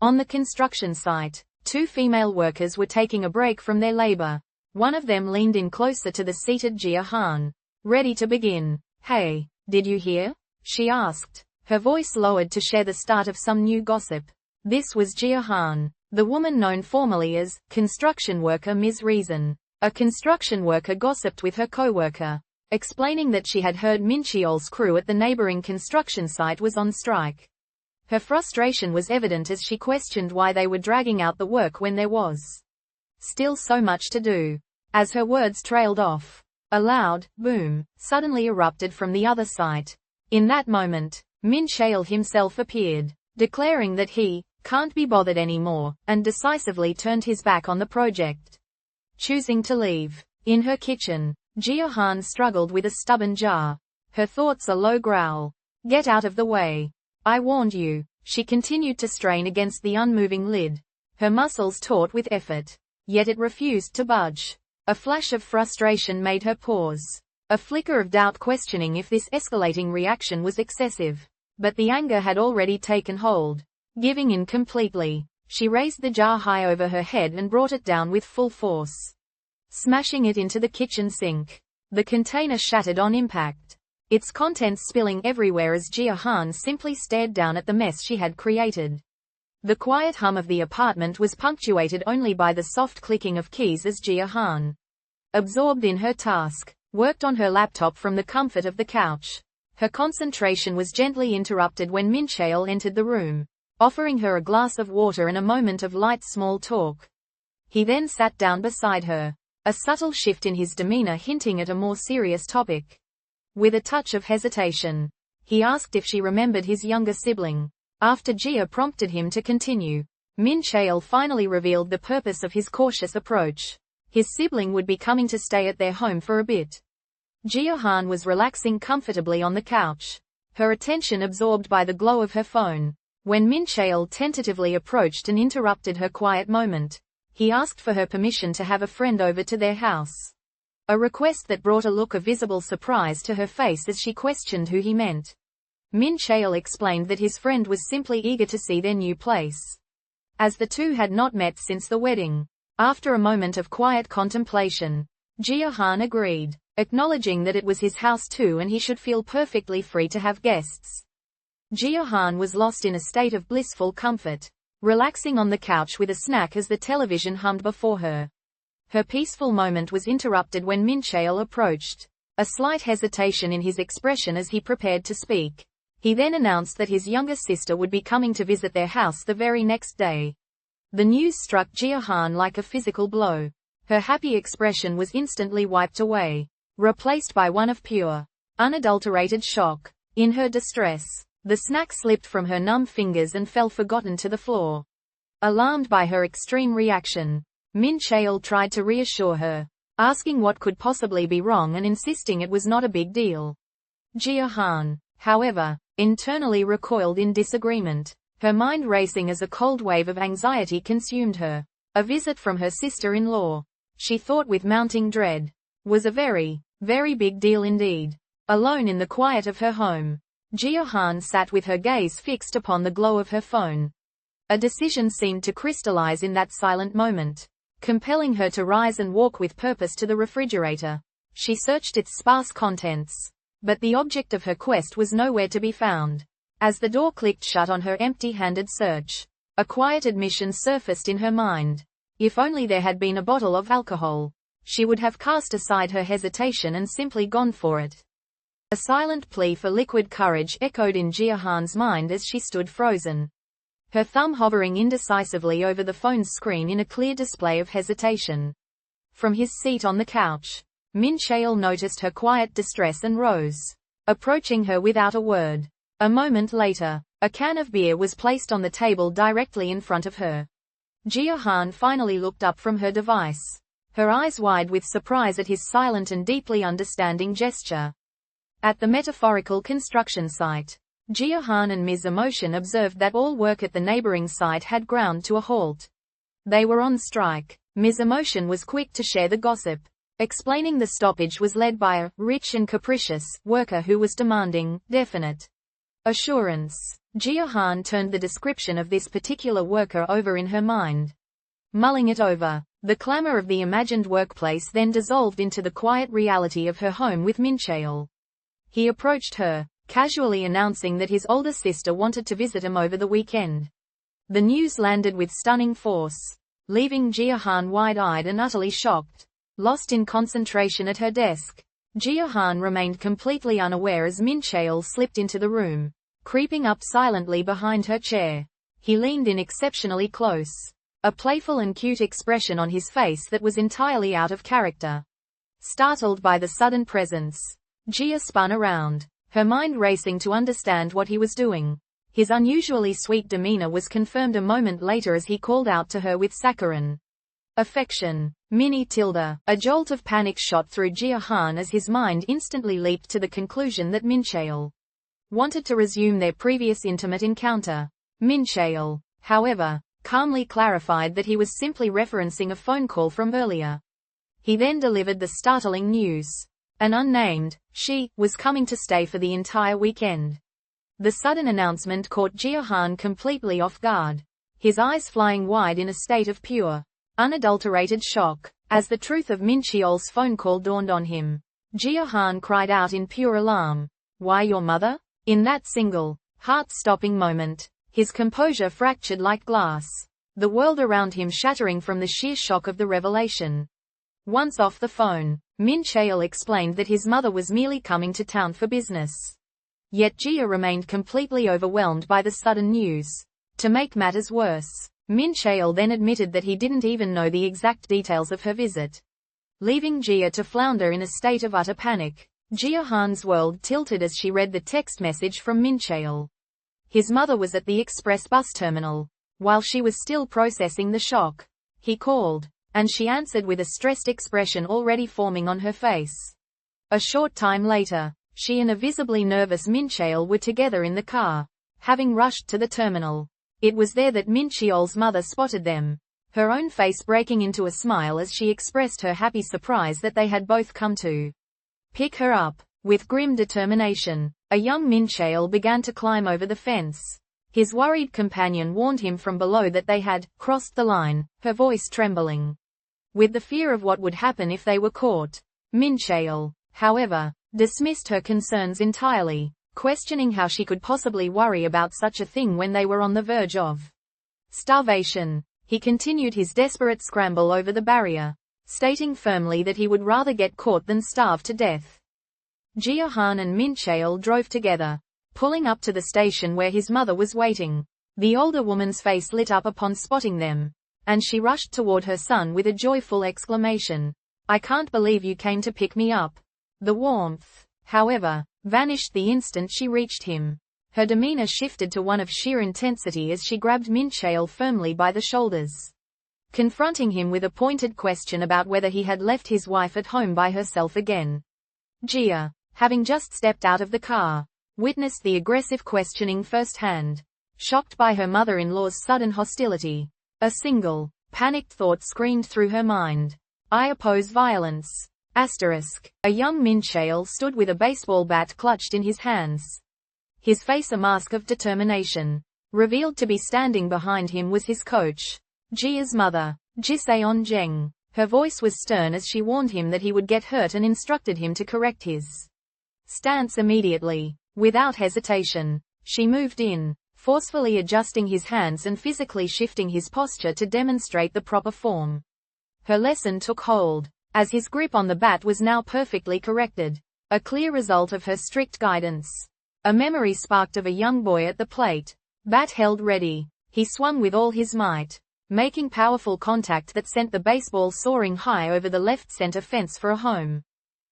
On the construction site, two female workers were taking a break from their labor. One of them leaned in closer to the seated Jia Han, ready to begin. Hey, did you hear? She asked, her voice lowered to share the start of some new gossip. This was Jia Han, the woman known formally as construction worker Ms. Reason. A construction worker gossiped with her co-worker, explaining that she had heard Mincheol's crew at the neighboring construction site was on strike. Her frustration was evident as she questioned why they were dragging out the work when there was still so much to do. As her words trailed off, a loud boom suddenly erupted from the other site. In that moment, Mincheol himself appeared, declaring that he can't be bothered anymore, and decisively turned his back on the project, choosing to leave. In her kitchen, Jia Han struggled with a stubborn jar, her thoughts a low growl. Get out of the way. I warned you. She continued to strain against the unmoving lid, her muscles taut with effort, yet it refused to budge. A flash of frustration made her pause, a flicker of doubt questioning if this escalating reaction was excessive. But the anger had already taken hold. Giving in completely, she raised the jar high over her head and brought it down with full force, smashing it into the kitchen sink. The container shattered on impact, its contents spilling everywhere as Jia Han simply stared down at the mess she had created. The quiet hum of the apartment was punctuated only by the soft clicking of keys as Jia Han, absorbed in her task, worked on her laptop from the comfort of the couch. Her concentration was gently interrupted when Mincheol entered the room, offering her a glass of water and a moment of light small talk. He then sat down beside her, a subtle shift in his demeanor hinting at a more serious topic. With a touch of hesitation, he asked if she remembered his younger sibling. After Jia prompted him to continue, Mincheol finally revealed the purpose of his cautious approach. His sibling would be coming to stay at their home for a bit. Jia was relaxing comfortably on the couch, her attention absorbed by the glow of her phone. When Mincheol tentatively approached and interrupted her quiet moment, he asked for her permission to have a friend over to their house. A request that brought a look of visible surprise to her face as she questioned who he meant. Mincheol explained that his friend was simply eager to see their new place, as the two had not met since the wedding. After a moment of quiet contemplation, Jia agreed, acknowledging that it was his house too and he should feel perfectly free to have guests. Jia was lost in a state of blissful comfort, relaxing on the couch with a snack as the television hummed before her. Her peaceful moment was interrupted when Mincheol approached, a slight hesitation in his expression as he prepared to speak. He then announced that his younger sister would be coming to visit their house the very next day. The news struck Jia like a physical blow. Her happy expression was instantly wiped away, replaced by one of pure, unadulterated shock. In her distress, the snack slipped from her numb fingers and fell forgotten to the floor. Alarmed by her extreme reaction, Mincheol tried to reassure her, asking what could possibly be wrong and insisting it was not a big deal. Jia, however, internally recoiled in disagreement, her mind racing as a cold wave of anxiety consumed her. A visit from her sister-in-law, she thought with mounting dread, was a very, very big deal indeed. Alone in the quiet of her home, Jia sat with her gaze fixed upon the glow of her phone. A decision seemed to crystallize in that silent moment, compelling her to rise and walk with purpose to the refrigerator. She searched its sparse contents, but the object of her quest was nowhere to be found. As the door clicked shut on her empty-handed search, a quiet admission surfaced in her mind. If only there had been a bottle of alcohol, she would have cast aside her hesitation and simply gone for it. A silent plea for liquid courage echoed in Jia mind as she stood frozen, her thumb hovering indecisively over the phone's screen in a clear display of hesitation. From his seat on the couch, Mincheol noticed her quiet distress and rose, approaching her without a word. A moment later, a can of beer was placed on the table directly in front of her. Jia finally looked up from her device, her eyes wide with surprise at his silent and deeply understanding gesture. At the metaphorical construction site, Jia and Ms. Emotion observed that all work at the neighboring site had ground to a halt. They were on strike. Ms. Emotion was quick to share the gossip, explaining the stoppage was led by a rich and capricious worker who was demanding definite assurance. Jia turned the description of this particular worker over in her mind, mulling it over. The clamor of the imagined workplace then dissolved into the quiet reality of her home with Mincheol. He approached her, casually announcing that his older sister wanted to visit him over the weekend. The news landed with stunning force, leaving Jia wide-eyed and utterly shocked. Lost in concentration at her desk, Jia remained completely unaware as Mincheol slipped into the room, creeping up silently behind her chair. He leaned in exceptionally close, a playful and cute expression on his face that was entirely out of character. Startled by the sudden presence, Jia spun around, her mind racing to understand what he was doing. His unusually sweet demeanor was confirmed a moment later as he called out to her with saccharine affection, "Minnie Tilda." A jolt of panic shot through Jia as his mind instantly leaped to the conclusion that Mincheol wanted to resume their previous intimate encounter. Mincheol, however, calmly clarified that he was simply referencing a phone call from earlier. He then delivered the startling news. An unnamed she was coming to stay for the entire weekend. The sudden announcement caught Jia completely off guard, his eyes flying wide in a state of pure, unadulterated shock. As the truth of Mincheol's phone call dawned on him, Jia cried out in pure alarm, "Why, your mother?" In that single, heart-stopping moment, his composure fractured like glass, the world around him shattering from the sheer shock of the revelation. Once off the phone, Mincheol explained that his mother was merely coming to town for business. Yet Jia remained completely overwhelmed by the sudden news. To make matters worse, Mincheol then admitted that he didn't even know the exact details of her visit, leaving Jia to flounder in a state of utter panic. Jia's world tilted as she read the text message from Mincheol. His mother was at the express bus terminal, While she was still processing the shock, he called, and she answered with a stressed expression already forming on her face. A short time later, she and a visibly nervous Mincheol were together in the car, having rushed to the terminal. It was there that Mincheol's mother spotted them, her own face breaking into a smile as she expressed her happy surprise that they had both come to pick her up. With grim determination, a young Mincheol began to climb over the fence. His worried companion warned him from below that they had crossed the line, her voice trembling with the fear of what would happen if they were caught. Mincheol, however, dismissed her concerns entirely, questioning how she could possibly worry about such a thing when they were on the verge of starvation. He continued his desperate scramble over the barrier, stating firmly that he would rather get caught than starve to death. Jia and Mincheol drove together, pulling up to the station where his mother was waiting. The older woman's face lit up upon spotting them, and she rushed toward her son with a joyful exclamation. "I can't believe you came to pick me up." The warmth, however, vanished the instant she reached him. Her demeanor shifted to one of sheer intensity as she grabbed Mincheol firmly by the shoulders, confronting him with a pointed question about whether he had left his wife at home by herself again. Jia, having just stepped out of the car, witnessed the aggressive questioning firsthand. Shocked by her mother-in-law's sudden hostility, a single, panicked thought screamed through her mind. "I oppose violence." A young Mincheol stood with a baseball bat clutched in his hands, his face a mask of determination. Revealed to be standing behind him was his coach, Jia's mother, Jia. Her voice was stern as she warned him that he would get hurt and instructed him to correct his stance immediately. Without hesitation, she moved in, forcefully adjusting his hands and physically shifting his posture to demonstrate the proper form. Her lesson took hold, as his grip on the bat was now perfectly corrected, a clear result of her strict guidance. A memory sparked of a young boy at the plate, bat held ready. He swung with all his might, making powerful contact that sent the baseball soaring high over the left center fence for a home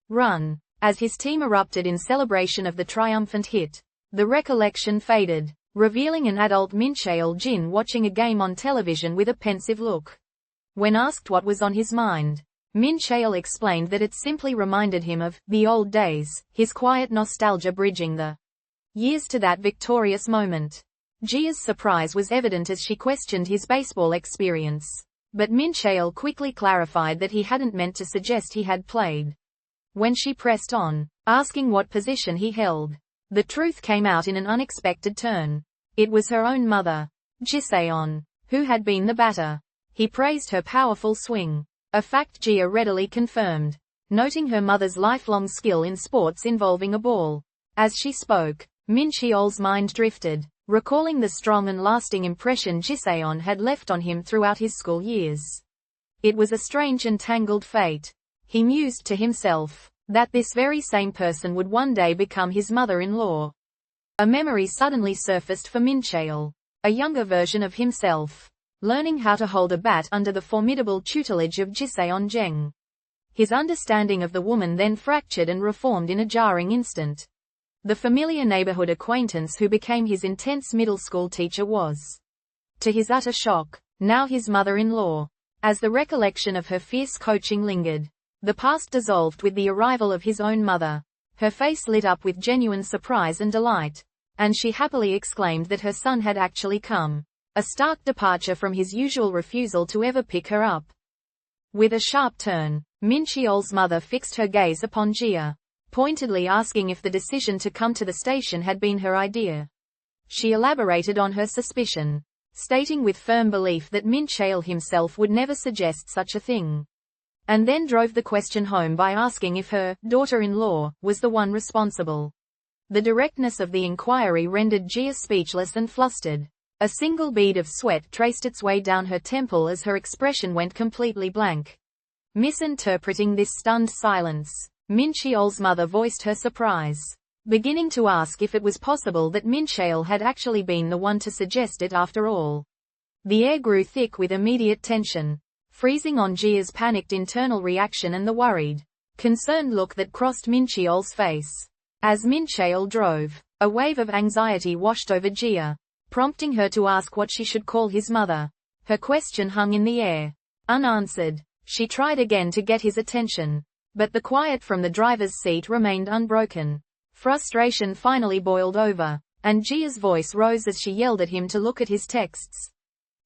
run. As his team erupted in celebration of the triumphant hit, the recollection faded, revealing an adult Mincheol Jin watching a game on television with a pensive look. When asked what was on his mind, Mincheol explained that it simply reminded him of the old days, his quiet nostalgia bridging the years to that victorious moment. Jia's surprise was evident as she questioned his baseball experience, but Mincheol quickly clarified that he hadn't meant to suggest he had played. When she pressed on, asking what position he held, the truth came out in an unexpected turn. It was her own mother, Jia, who had been the batter. He praised her powerful swing, a fact Jia readily confirmed, noting her mother's lifelong skill in sports involving a ball. As she spoke, Mincheol's mind drifted, recalling the strong and lasting impression Jia had left on him throughout his school years. It was a strange and tangled fate, he mused to himself, that this very same person would one day become his mother-in-law. A memory suddenly surfaced for Mincheol, a younger version of himself, learning how to hold a bat under the formidable tutelage of Jia. His understanding of the woman then fractured and reformed in a jarring instant. The familiar neighborhood acquaintance who became his intense middle school teacher was, to his utter shock, now his mother-in-law. As the recollection of her fierce coaching lingered, the past dissolved with the arrival of his own mother. Her face lit up with genuine surprise and delight, and she happily exclaimed that her son had actually come, a stark departure from his usual refusal to ever pick her up. With a sharp turn, Mincheol's mother fixed her gaze upon Jia, pointedly asking if the decision to come to the station had been her idea. She elaborated on her suspicion, stating with firm belief that Mincheol himself would never suggest such a thing, and then drove the question home by asking if her daughter-in-law was the one responsible. The directness of the inquiry rendered Jia speechless and flustered. A single bead of sweat traced its way down her temple as her expression went completely blank. Misinterpreting this stunned silence, Mincheol's mother voiced her surprise, beginning to ask if it was possible that Mincheol had actually been the one to suggest it after all. The air grew thick with immediate tension, freezing on Jia's panicked internal reaction and the worried, concerned look that crossed Mincheol's face. As Mincheol drove, a wave of anxiety washed over Jia. prompting her to ask what she should call his mother. Her question hung in the air, unanswered. She tried again to get his attention, but the quiet from the driver's seat remained unbroken. Frustration finally boiled over, and Jia's voice rose as she yelled at him to look at his texts.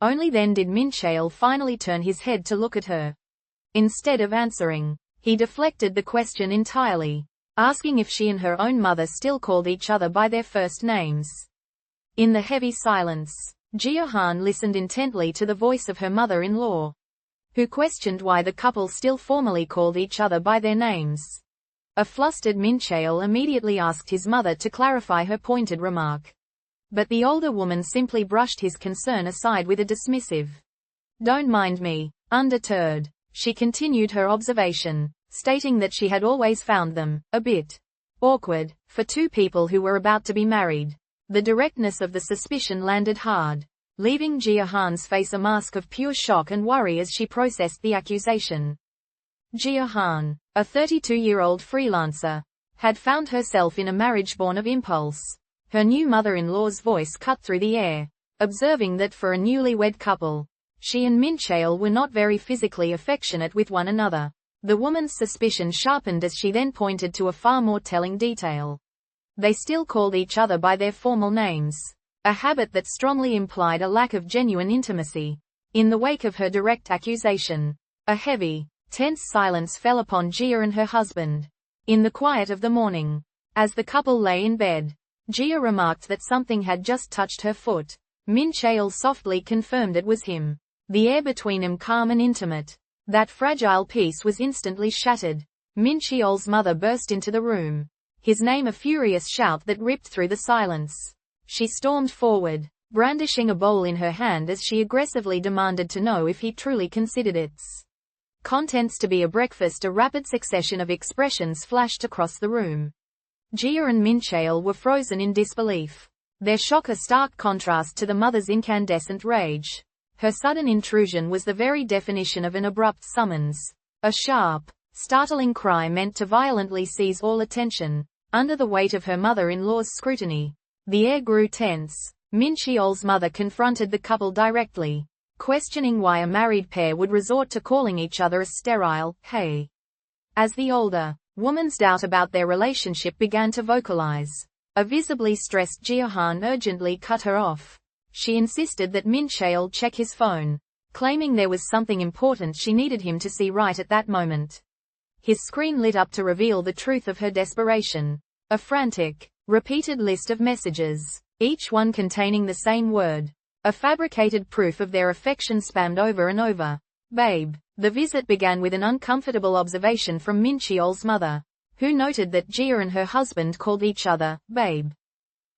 Only then did Mincheol finally turn his head to look at her. Instead of answering, he deflected the question entirely, asking if she and her own mother still called each other by their first names. In the heavy silence, Jia Han listened intently to the voice of her mother-in-law, who questioned why the couple still formally called each other by their names. A flustered Mincheol immediately asked his mother to clarify her pointed remark. But the older woman simply brushed his concern aside with a dismissive, "Don't mind me." Undeterred, she continued her observation, stating that she had always found them a bit awkward for two people who were about to be married. The directness of the suspicion landed hard, leaving Jia Han's face a mask of pure shock and worry as she processed the accusation. Jia Han, a 32-year-old freelancer, had found herself in a marriage born of impulse. Her new mother-in-law's voice cut through the air, observing that for a newlywed couple, she and Mincheol were not very physically affectionate with one another. The woman's suspicion sharpened as she then pointed to a far more telling detail. They still called each other by their formal names, a habit that strongly implied a lack of genuine intimacy. In the wake of her direct accusation, a heavy, tense silence fell upon Jia and her husband. In the quiet of the morning, as the couple lay in bed, Jia remarked that something had just touched her foot. Mincheol softly confirmed it was him. The air between them calm and intimate. That fragile peace was instantly shattered. Mincheol's mother burst into the room, his name a furious shout that ripped through the silence. She stormed forward, brandishing a bowl in her hand as she aggressively demanded to know if he truly considered its contents to be a breakfast. A rapid succession of expressions flashed across the room. Jia and Mincheol were frozen in disbelief, their shock a stark contrast to the mother's incandescent rage. Her sudden intrusion was the very definition of an abrupt summons, a sharp, startling cry meant to violently seize all attention. Under the weight of her mother-in-law's scrutiny, the air grew tense. Mincheol's mother confronted the couple directly, questioning why a married pair would resort to calling each other a sterile hey. As the older woman's doubt about their relationship began to vocalize, a visibly stressed Jia Han urgently cut her off. She insisted that Mincheol check his phone, claiming there was something important she needed him to see right at that moment. His screen lit up to reveal the truth of her desperation. A frantic, repeated list of messages, each one containing the same word. A fabricated proof of their affection spammed over and over. "Babe." The visit began with an uncomfortable observation from Mincheol's mother, who noted that Jia and her husband called each other babe.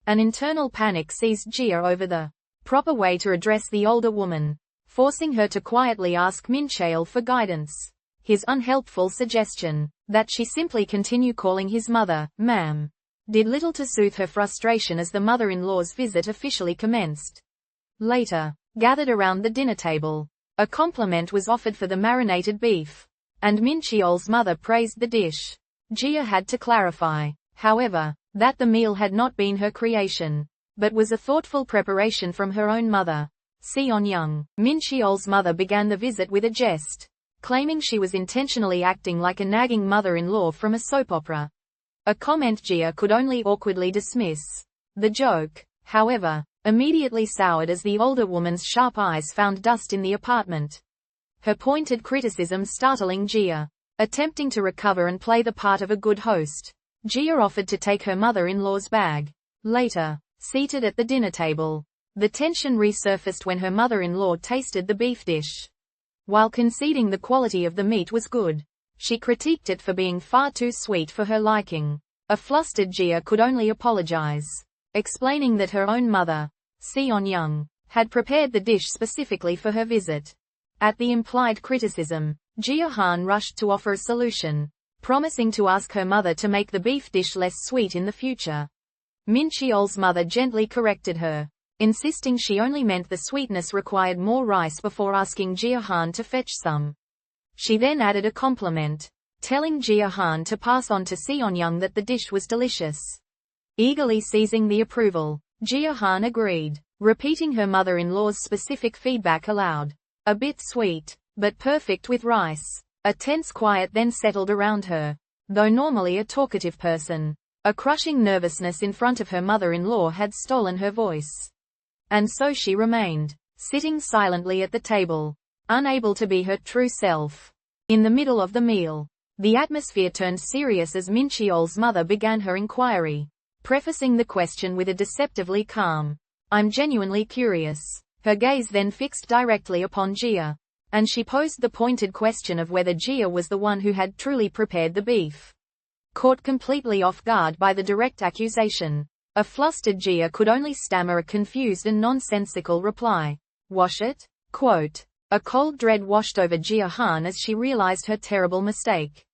An internal panic seized Jia over the proper way to address the older woman, forcing her to quietly ask Mincheol for guidance. His unhelpful suggestion, that she simply continue calling his mother, ma'am, did little to soothe her frustration as the mother-in-law's visit officially commenced. Later, gathered around the dinner table, a compliment was offered for the marinated beef, and Mincheol's mother praised the dish. Jia had to clarify, however, that the meal had not been her creation, but was a thoughtful preparation from her own mother, Seon-young. Mincheol's mother began the visit with a jest, claiming she was intentionally acting like a nagging mother-in-law from a soap opera. A comment Jia could only awkwardly dismiss. The joke, however, immediately soured as the older woman's sharp eyes found dust in the apartment. Her pointed criticism startling Jia. Attempting to recover and play the part of a good host, Jia offered to take her mother-in-law's bag. Later, seated at the dinner table, the tension resurfaced when her mother-in-law tasted the beef dish. While conceding the quality of the meat was good, she critiqued it for being far too sweet for her liking. A flustered Jia could only apologize, explaining that her own mother, Seon-young, had prepared the dish specifically for her visit. At the implied criticism, Jia Han rushed to offer a solution, promising to ask her mother to make the beef dish less sweet in the future. Mincheol's mother gently corrected her, insisting she only meant the sweetness required more rice before asking Jia Han to fetch some. She then added a compliment, telling Jia Han to pass on to Seon-young that the dish was delicious. Eagerly seizing the approval, Jia Han agreed, repeating her mother-in-law's specific feedback aloud. A bit sweet, but perfect with rice. A tense quiet then settled around her. Though normally a talkative person, a crushing nervousness in front of her mother-in-law had stolen her voice. And so she remained, sitting silently at the table, unable to be her true self. In the middle of the meal, the atmosphere turned serious as Mincheol's mother began her inquiry, prefacing the question with a deceptively calm, "I'm genuinely curious." Her gaze then fixed directly upon Jia, and she posed the pointed question of whether Jia was the one who had truly prepared the beef. Caught completely off guard by the direct accusation, a flustered Jia could only stammer a confused and nonsensical reply. "Wash it?" Quote. A cold dread washed over Jia Han as she realized her terrible mistake.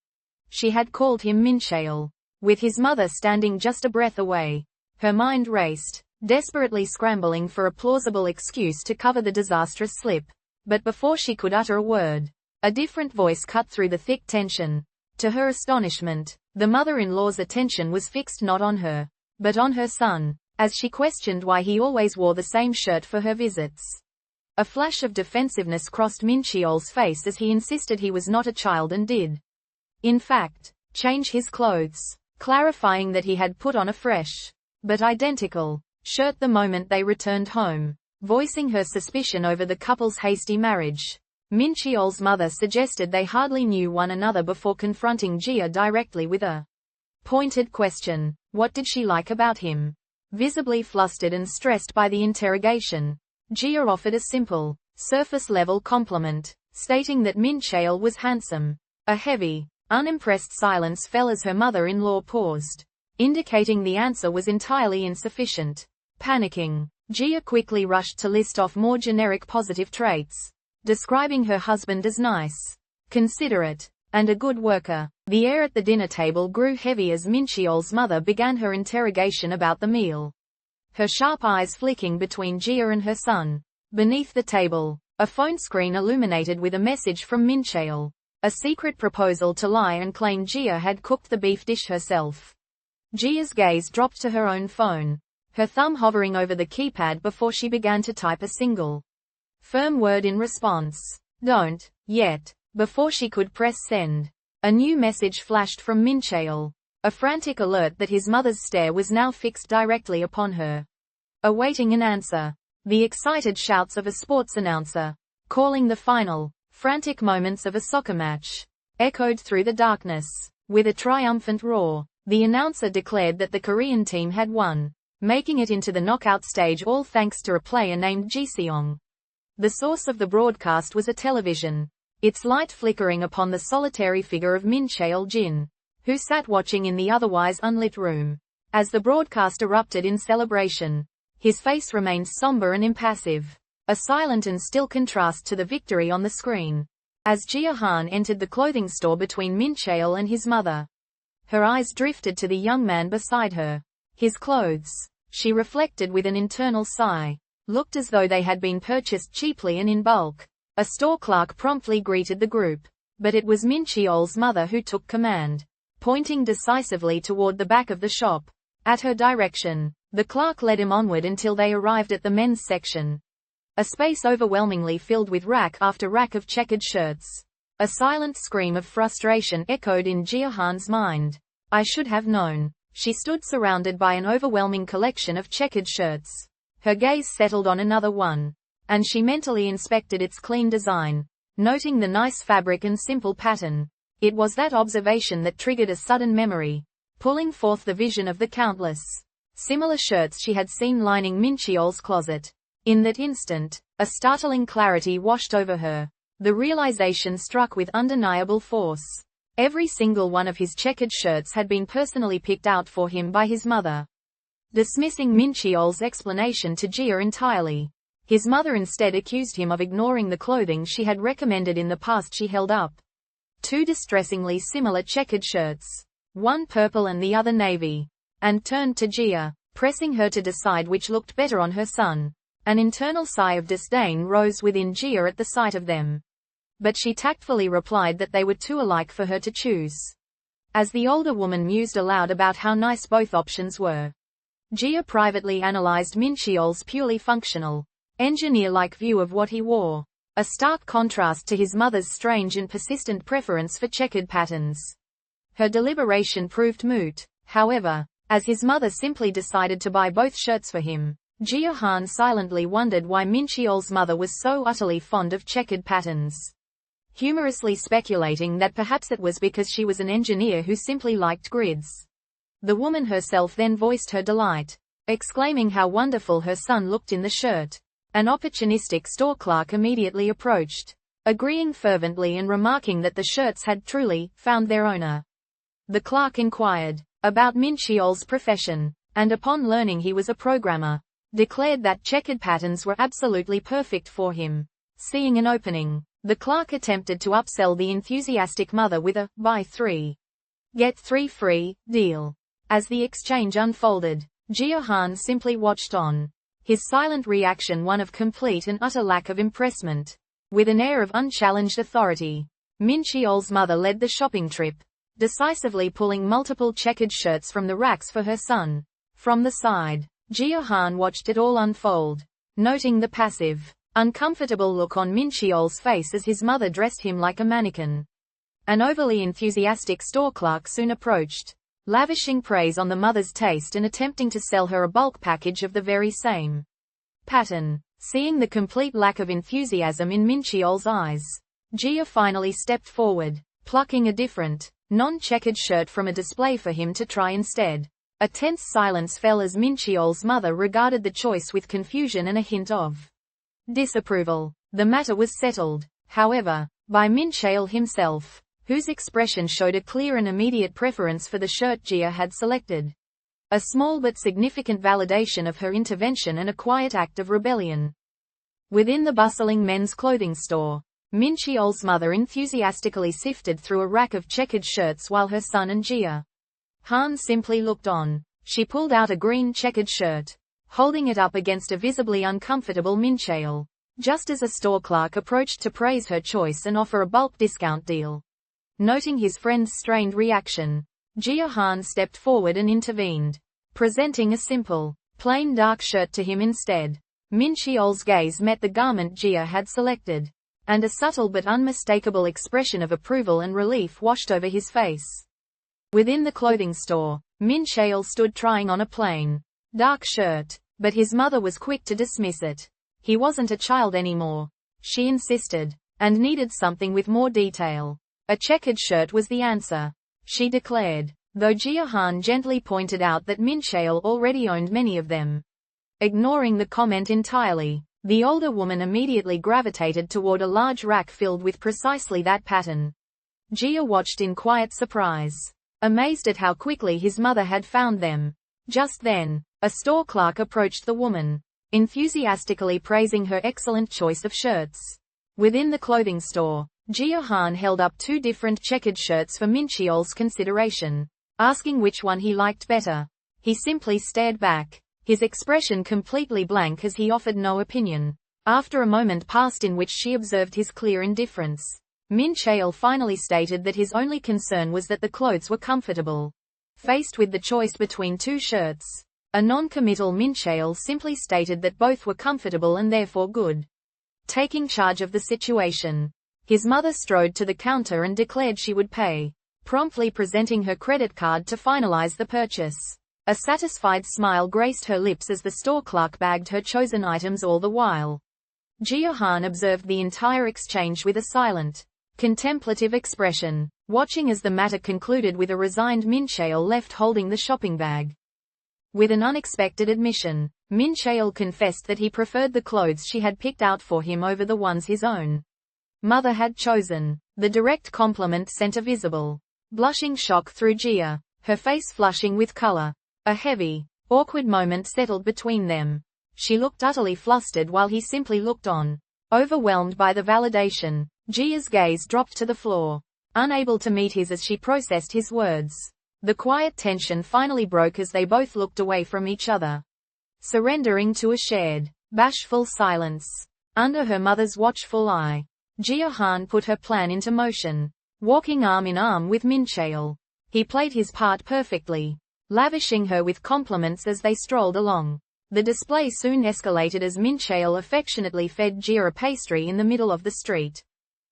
She had called him Mincheol, with his mother standing just a breath away. Her mind raced, desperately scrambling for a plausible excuse to cover the disastrous slip. But before she could utter a word, a different voice cut through the thick tension. To her astonishment, the mother-in-law's attention was fixed not on her, but on her son, as she questioned why he always wore the same shirt for her visits. A flash of defensiveness crossed Mincheol's face as he insisted he was not a child and did, in fact, change his clothes, clarifying that he had put on a fresh, but identical, shirt the moment they returned home, voicing her suspicion over the couple's hasty marriage. Mincheol's mother suggested they hardly knew one another before confronting Jia directly with a pointed question. What did she like about him? Visibly flustered and stressed by the interrogation, Jia offered a simple, surface-level compliment, stating that Mincheol was handsome. A heavy, unimpressed silence fell as her mother-in-law paused, indicating the answer was entirely insufficient. Panicking, Jia quickly rushed to list off more generic positive traits, describing her husband as nice, considerate, and a good worker. The air at the dinner table grew heavy as Mincheol's mother began her interrogation about the meal, her sharp eyes flicking between Jia and her son. Beneath the table, a phone screen illuminated with a message from Mincheol, a secret proposal to lie and claim Jia had cooked the beef dish herself. Jia's gaze dropped to her own phone, her thumb hovering over the keypad before she began to type a single, firm word in response. "Don't, yet." Before she could press send, a new message flashed from Mincheol, a frantic alert that his mother's stare was now fixed directly upon her, awaiting an answer. The excited shouts of a sports announcer, calling the final, frantic moments of a soccer match, echoed through the darkness. With a triumphant roar, the announcer declared that the Korean team had won, making it into the knockout stage all thanks to a player named Ji-seong. The source of the broadcast was a television, its light flickering upon the solitary figure of Mincheol Jin, who sat watching in the otherwise unlit room. As the broadcast erupted in celebration, his face remained somber and impassive, a silent and still contrast to the victory on the screen. As Jia Han entered the clothing store between Mincheol and his mother, her eyes drifted to the young man beside her. His clothes, she reflected with an internal sigh, looked as though they had been purchased cheaply and in bulk. A store clerk promptly greeted the group, but it was Mincheol's mother who took command, pointing decisively toward the back of the shop. At her direction, the clerk led him onward until they arrived at the men's section, a space overwhelmingly filled with rack after rack of checkered shirts. A silent scream of frustration echoed in Jia Han's mind. "I should have known." She stood surrounded by an overwhelming collection of checkered shirts. Her gaze settled on another one, and she mentally inspected its clean design, noting the nice fabric and simple pattern. It was that observation that triggered a sudden memory, pulling forth the vision of the countless, similar shirts she had seen lining Mincheol's closet. In that instant, a startling clarity washed over her. The realization struck with undeniable force. Every single one of his checkered shirts had been personally picked out for him by his mother. Dismissing Mincheol's explanation to Jia entirely, his mother instead accused him of ignoring the clothing she had recommended in the past. She held up two distressingly similar checkered shirts, one purple and the other navy, and turned to Jia, pressing her to decide which looked better on her son. An internal sigh of disdain rose within Jia at the sight of them, but she tactfully replied that they were too alike for her to choose. As the older woman mused aloud about how nice both options were, Jia privately analyzed Mincheol's purely functional, engineer-like view of what he wore, a stark contrast to his mother's strange and persistent preference for checkered patterns. Her deliberation proved moot, however, as his mother simply decided to buy both shirts for him. Jia Han silently wondered why Mincheol's mother was so utterly fond of checkered patterns, humorously speculating that perhaps it was because she was an engineer who simply liked grids. The woman herself then voiced her delight, exclaiming how wonderful her son looked in the shirt. An opportunistic store clerk immediately approached, agreeing fervently and remarking that the shirts had truly found their owner. The clerk inquired about Mincheol's profession, and upon learning he was a programmer, declared that checkered patterns were absolutely perfect for him. Seeing an opening, the clerk attempted to upsell the enthusiastic mother with a buy 3, get 3 free deal. As the exchange unfolded, Jia Han simply watched on, his silent reaction one of complete and utter lack of impressment. With an air of unchallenged authority, Mincheol's mother led the shopping trip, decisively pulling multiple checkered shirts from the racks for her son. From the side, Jia Han watched it all unfold, noting the passive, uncomfortable look on Mincheol's face as his mother dressed him like a mannequin. An overly enthusiastic store clerk soon approached, lavishing praise on the mother's taste and attempting to sell her a bulk package of the very same pattern. Seeing the complete lack of enthusiasm in Mincheol's eyes, Jia finally stepped forward, plucking a different, non-checkered shirt from a display for him to try instead. A tense silence fell as Mincheol's mother regarded the choice with confusion and a hint of disapproval. The matter was settled, however, by Mincheol himself, whose expression showed a clear and immediate preference for the shirt Jia had selected. A small but significant validation of her intervention and a quiet act of rebellion. Within the bustling men's clothing store, Mincheol's mother enthusiastically sifted through a rack of checkered shirts while her son and Jia Han simply looked on. She pulled out a green checkered shirt, holding it up against a visibly uncomfortable Mincheol, just as a store clerk approached to praise her choice and offer a bulk discount deal. Noting his friend's strained reaction, Jia Han stepped forward and intervened, presenting a simple, plain dark shirt to him instead. Mincheol's gaze met the garment Jia had selected, and a subtle but unmistakable expression of approval and relief washed over his face. Within the clothing store, Mincheol stood trying on a plain, dark shirt, but his mother was quick to dismiss it. He wasn't a child anymore, she insisted, and needed something with more detail. A checkered shirt was the answer, she declared, though Jia Han gently pointed out that Mincheol already owned many of them. Ignoring the comment entirely, the older woman immediately gravitated toward a large rack filled with precisely that pattern. Jia watched in quiet surprise, amazed at how quickly his mother had found them. Just then, a store clerk approached the woman, enthusiastically praising her excellent choice of shirts. Within the clothing store, Jia Han held up 2 different checkered shirts for Mincheol's consideration, asking which one he liked better. He simply stared back, his expression completely blank as he offered no opinion. After a moment passed in which she observed his clear indifference, Mincheol finally stated that his only concern was that the clothes were comfortable. Faced with the choice between 2 shirts, a non-committal Mincheol simply stated that both were comfortable and therefore good. Taking charge of the situation, his mother strode to the counter and declared she would pay, promptly presenting her credit card to finalize the purchase. A satisfied smile graced her lips as the store clerk bagged her chosen items all the while. Jia Han observed the entire exchange with a silent, contemplative expression, watching as the matter concluded with a resigned Mincheol left holding the shopping bag. With an unexpected admission, Mincheol confessed that he preferred the clothes she had picked out for him over the ones his own mother had chosen. The direct compliment sent a visible, blushing shock through Jia, her face flushing with color. A heavy, awkward moment settled between them. She looked utterly flustered while he simply looked on. Overwhelmed by the validation, Jia's gaze dropped to the floor, unable to meet his as she processed his words. The quiet tension finally broke as they both looked away from each other, surrendering to a shared, bashful silence. Under her mother's watchful eye, Jia Han put her plan into motion, walking arm in arm with Mincheol. He played his part perfectly, lavishing her with compliments as they strolled along. The display soon escalated as Mincheol affectionately fed Jia a pastry in the middle of the street.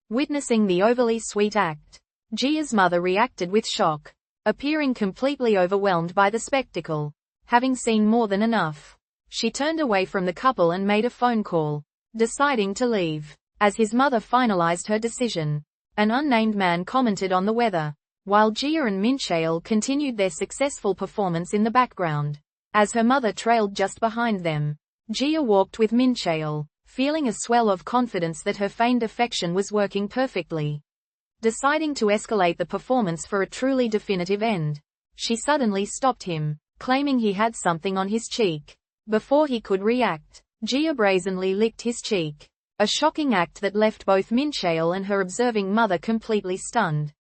Witnessing the overly sweet act, Jia's mother reacted with shock, appearing completely overwhelmed by the spectacle. Having seen more than enough, she turned away from the couple and made a phone call, deciding to leave. As his mother finalized her decision, an unnamed man commented on the weather, while Jia and Mincheol continued their successful performance in the background. As her mother trailed just behind them, Jia walked with Mincheol, feeling a swell of confidence that her feigned affection was working perfectly. Deciding to escalate the performance for a truly definitive end, she suddenly stopped him, claiming he had something on his cheek. Before he could react, Jia brazenly licked his cheek, a shocking act that left both Mincheol and her observing mother completely stunned.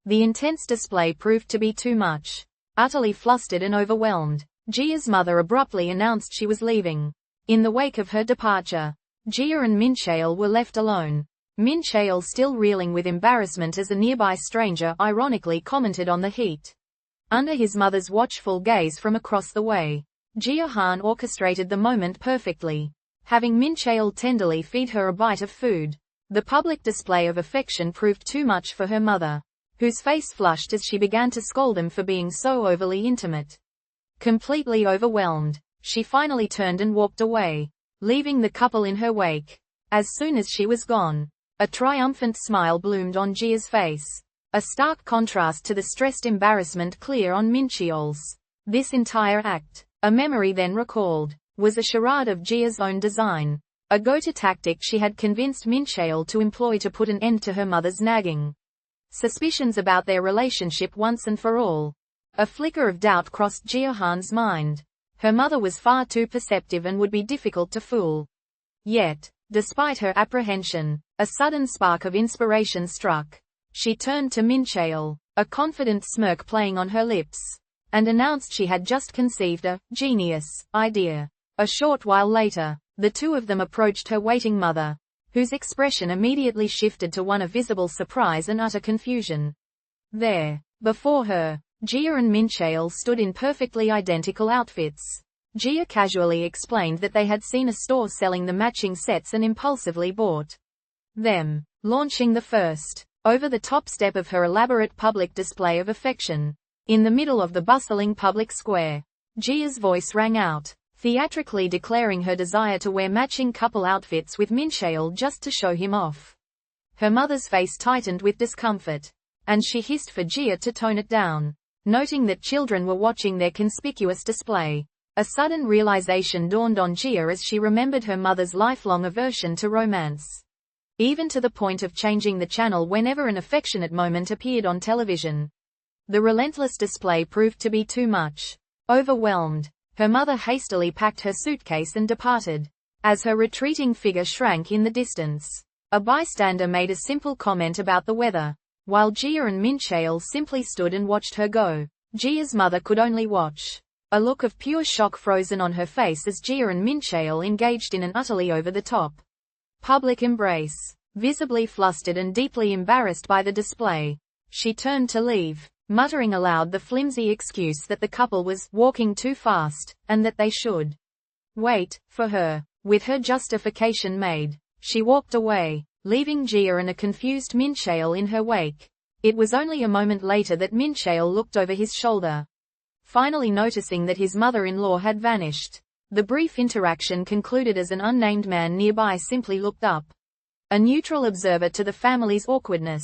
The intense display proved to be too much. Utterly flustered and overwhelmed, Jia's mother abruptly announced she was leaving. In the wake of her departure, Jia and Mincheol were left alone. Mincheol, still reeling with embarrassment as a nearby stranger ironically commented on the heat. Under his mother's watchful gaze from across the way, Jia orchestrated the moment perfectly, having Mincheol tenderly feed her a bite of food. The public display of affection proved too much for her mother, whose face flushed as she began to scold them for being so overly intimate. Completely overwhelmed, she finally turned and walked away, leaving the couple in her wake. As soon as she was gone, a triumphant smile bloomed on Jia's face, a stark contrast to the stressed embarrassment clear on Mincheol's. This entire act, a memory then recalled, was a charade of Jia's own design, a go-to tactic she had convinced Mincheol to employ to put an end to her mother's nagging suspicions about their relationship once and for all. A flicker of doubt crossed Jia mind. Her mother was far too perceptive and would be difficult to fool. Yet, despite her apprehension, a sudden spark of inspiration struck. She turned to Mincheol, a confident smirk playing on her lips, and announced she had just conceived a genius idea. A short while later, the two of them approached her waiting mother, whose expression immediately shifted to one of visible surprise and utter confusion. There, before her, Jia and Mincheol stood in perfectly identical outfits. Jia casually explained that they had seen a store selling the matching sets and impulsively bought them, launching the first, over-the-top step of her elaborate public display of affection. In the middle of the bustling public square, Jia's voice rang out, theatrically declaring her desire to wear matching couple outfits with Mincheol just to show him off. Her mother's face tightened with discomfort, and she hissed for Jia to tone it down. Noting that children were watching their conspicuous display, a sudden realization dawned on Jia as she remembered her mother's lifelong aversion to romance, even to the point of changing the channel whenever an affectionate moment appeared on television. The relentless display proved to be too much. Overwhelmed, her mother hastily packed her suitcase and departed. As her retreating figure shrank in the distance, a bystander made a simple comment about the weather, while Jia and Mincheol simply stood and watched her go. Jia's mother could only watch, a look of pure shock frozen on her face as Jia and Mincheol engaged in an utterly over-the-top public embrace. Visibly flustered and deeply embarrassed by the display, she turned to leave, muttering aloud the flimsy excuse that the couple was walking too fast, and that they should wait for her. With her justification made, she walked away, leaving Jia and a confused Mincheol in her wake. It was only a moment later that Mincheol looked over his shoulder, finally noticing that his mother-in-law had vanished. The brief interaction concluded as an unnamed man nearby simply looked up, a neutral observer to the family's awkwardness.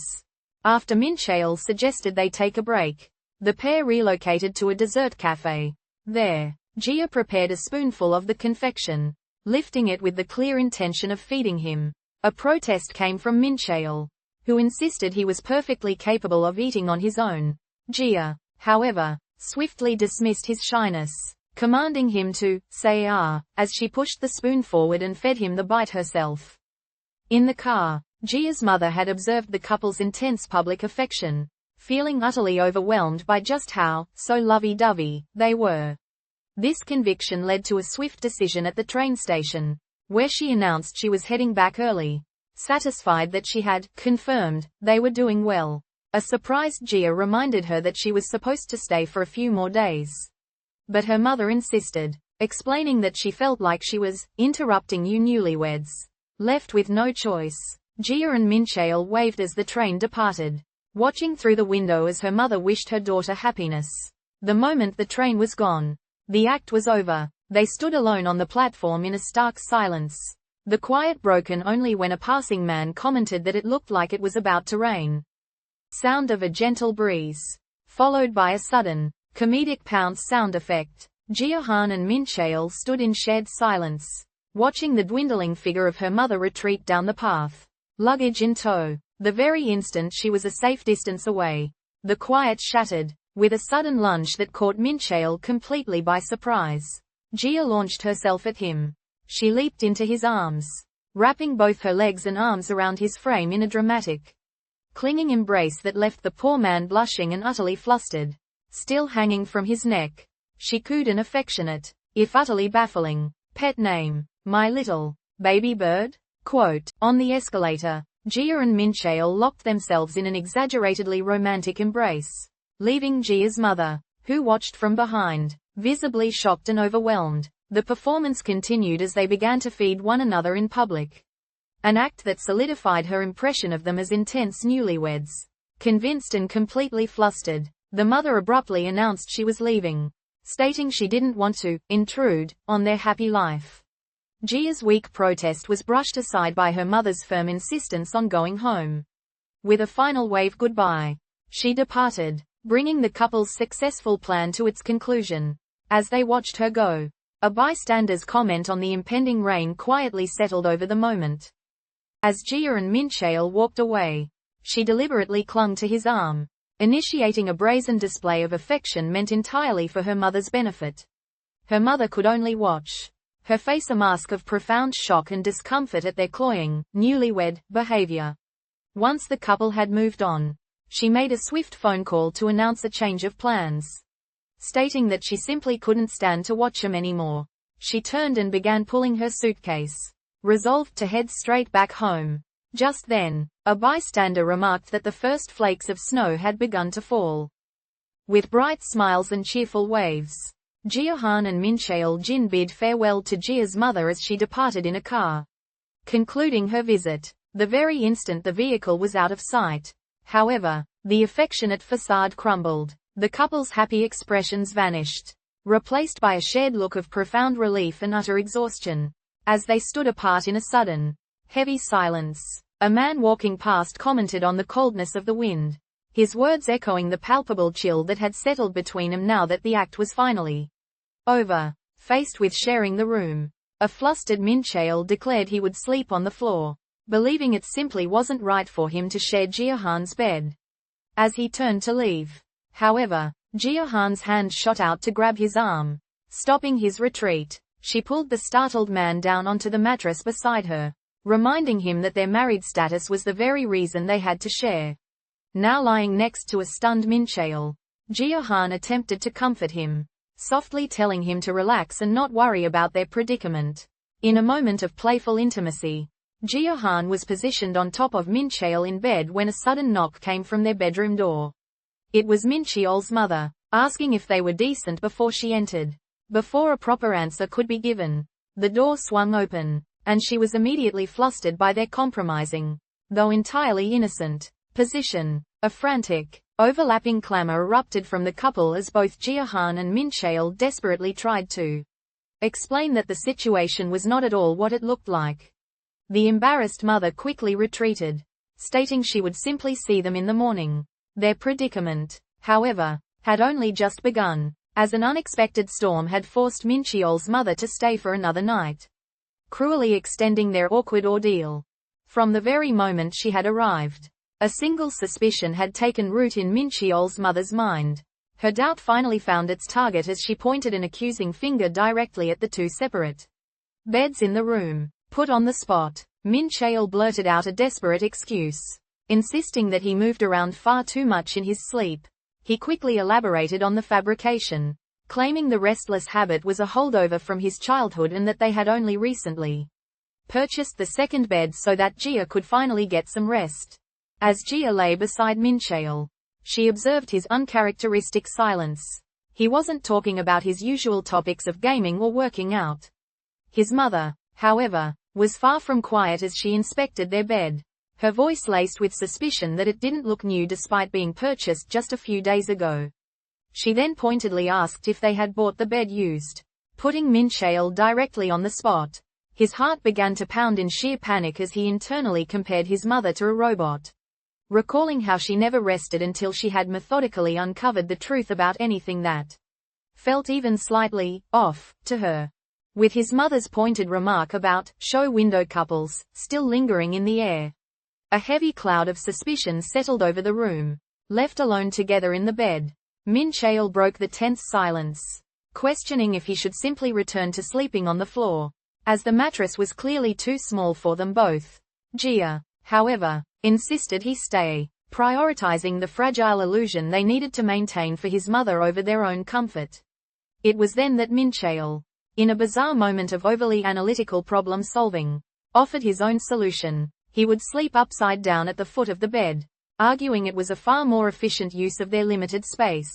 After Mincheol suggested they take a break, the pair relocated to a dessert cafe. There, Jia prepared a spoonful of the confection, lifting it with the clear intention of feeding him. A protest came from Mincheol, who insisted he was perfectly capable of eating on his own. Jia, however, swiftly dismissed his shyness, commanding him to say as she pushed the spoon forward and fed him the bite herself. In the car, Jia's mother had observed the couple's intense public affection, feeling utterly overwhelmed by just how so lovey-dovey they were. This conviction led to a swift decision at the train station, where she announced she was heading back early, satisfied that she had confirmed they were doing well. A surprised Jia reminded her that she was supposed to stay for a few more days. but her mother insisted, explaining that she felt like she was interrupting you newlyweds. Left with no choice, Jia and Mincheol waved as the train departed, watching through the window as her mother wished her daughter happiness. The moment the train was gone, the act was over. They stood alone on the platform in a stark silence. The quiet broken only when a passing man commented that it looked like it was about to rain. Sound of a gentle breeze, followed by a sudden, comedic pounce sound effect. Jia and Mincheol stood in shared silence, watching the dwindling figure of her mother retreat down the path, luggage in tow. The very instant she was a safe distance away, the quiet shattered. With a sudden lunge that caught Mincheol completely by surprise, Jia launched herself at him. She leaped into his arms, wrapping both her legs and arms around his frame in a dramatic, clinging embrace that left the poor man blushing and utterly flustered. Still hanging from his neck, she cooed an affectionate, if utterly baffling, pet name, "My little baby bird." Quote. On the escalator, Jia and Mincheol locked themselves in an exaggeratedly romantic embrace, leaving Jia's mother, who watched from behind, visibly shocked and overwhelmed. The performance continued as they began to feed one another in public, an act that solidified her impression of them as intense newlyweds. Convinced and completely flustered, the mother abruptly announced she was leaving, stating she didn't want to intrude on their happy life. Jia's weak protest was brushed aside by her mother's firm insistence on going home. With a final wave goodbye, she departed, bringing the couple's successful plan to its conclusion. As they watched her go, a bystander's comment on the impending rain quietly settled over the moment. As Jia and Mincheol walked away, she deliberately clung to his arm, initiating a brazen display of affection meant entirely for her mother's benefit. Her mother could only watch, her face a mask of profound shock and discomfort at their cloying, newlywed behavior. Once the couple had moved on, she made a swift phone call to announce a change of plans, stating that she simply couldn't stand to watch him anymore. She turned and began pulling her suitcase, resolved to head straight back home. Just then, a bystander remarked that the first flakes of snow had begun to fall. With bright smiles and cheerful waves, Jia and Mincheol Jin bid farewell to Jia's mother as she departed in a car, concluding her visit. The very instant the vehicle was out of sight, however, the affectionate facade crumbled. The couple's happy expressions vanished, replaced by a shared look of profound relief and utter exhaustion. As they stood apart in a sudden, heavy silence, a man walking past commented on the coldness of the wind, his words echoing the palpable chill that had settled between them now that the act was finally over. Faced with sharing the room, a flustered Mincheol declared he would sleep on the floor, believing it simply wasn't right for him to share Jia-han's bed. As he turned to leave, however, Jia-han's hand shot out to grab his arm, stopping his retreat. She pulled the startled man down onto the mattress beside her, reminding him that their married status was the very reason they had to share. Now lying next to a stunned Mincheol, Jia-han attempted to comfort him, softly telling him to relax and not worry about their predicament. In a moment of playful intimacy, Jia-han was positioned on top of Mincheol in bed when a sudden knock came from their bedroom door. It was Mincheol's mother, asking if they were decent before she entered. Before a proper answer could be given, the door swung open, and she was immediately flustered by their compromising, though entirely innocent, position. A frantic, overlapping clamor erupted from the couple as both Jia and Mincheol desperately tried to explain that the situation was not at all what it looked like. The embarrassed mother quickly retreated, stating she would simply see them in the morning. Their predicament, however, had only just begun, as an unexpected storm had forced Mincheol's mother to stay for another night, cruelly extending their awkward ordeal. From the very moment she had arrived, a single suspicion had taken root in Mincheol's mother's mind. Her doubt finally found its target as she pointed an accusing finger directly at the two separate beds in the room. Put on the spot, Mincheol blurted out a desperate excuse, insisting that he moved around far too much in his sleep. He quickly elaborated on the fabrication, claiming the restless habit was a holdover from his childhood and that they had only recently purchased the second bed so that Jia could finally get some rest. As Jia lay beside Mincheol, she observed his uncharacteristic silence. He wasn't talking about his usual topics of gaming or working out. His mother, however, was far from quiet as she inspected their bed, her voice laced with suspicion that it didn't look new despite being purchased just a few days ago. She then pointedly asked if they had bought the bed used, putting Mincheol directly on the spot. His heart began to pound in sheer panic as he internally compared his mother to a robot, recalling how she never rested until she had methodically uncovered the truth about anything that felt even slightly off to her. With his mother's pointed remark about show window couples still lingering in the air, a heavy cloud of suspicion settled over the room. Left alone together in the bed, Mincheol broke the tense silence, questioning if he should simply return to sleeping on the floor, as the mattress was clearly too small for them both. Jia, however, insisted he stay, prioritizing the fragile illusion they needed to maintain for his mother over their own comfort. It was then that Mincheol, in a bizarre moment of overly analytical problem-solving, offered his own solution. He would sleep upside down at the foot of the bed, arguing it was a far more efficient use of their limited space.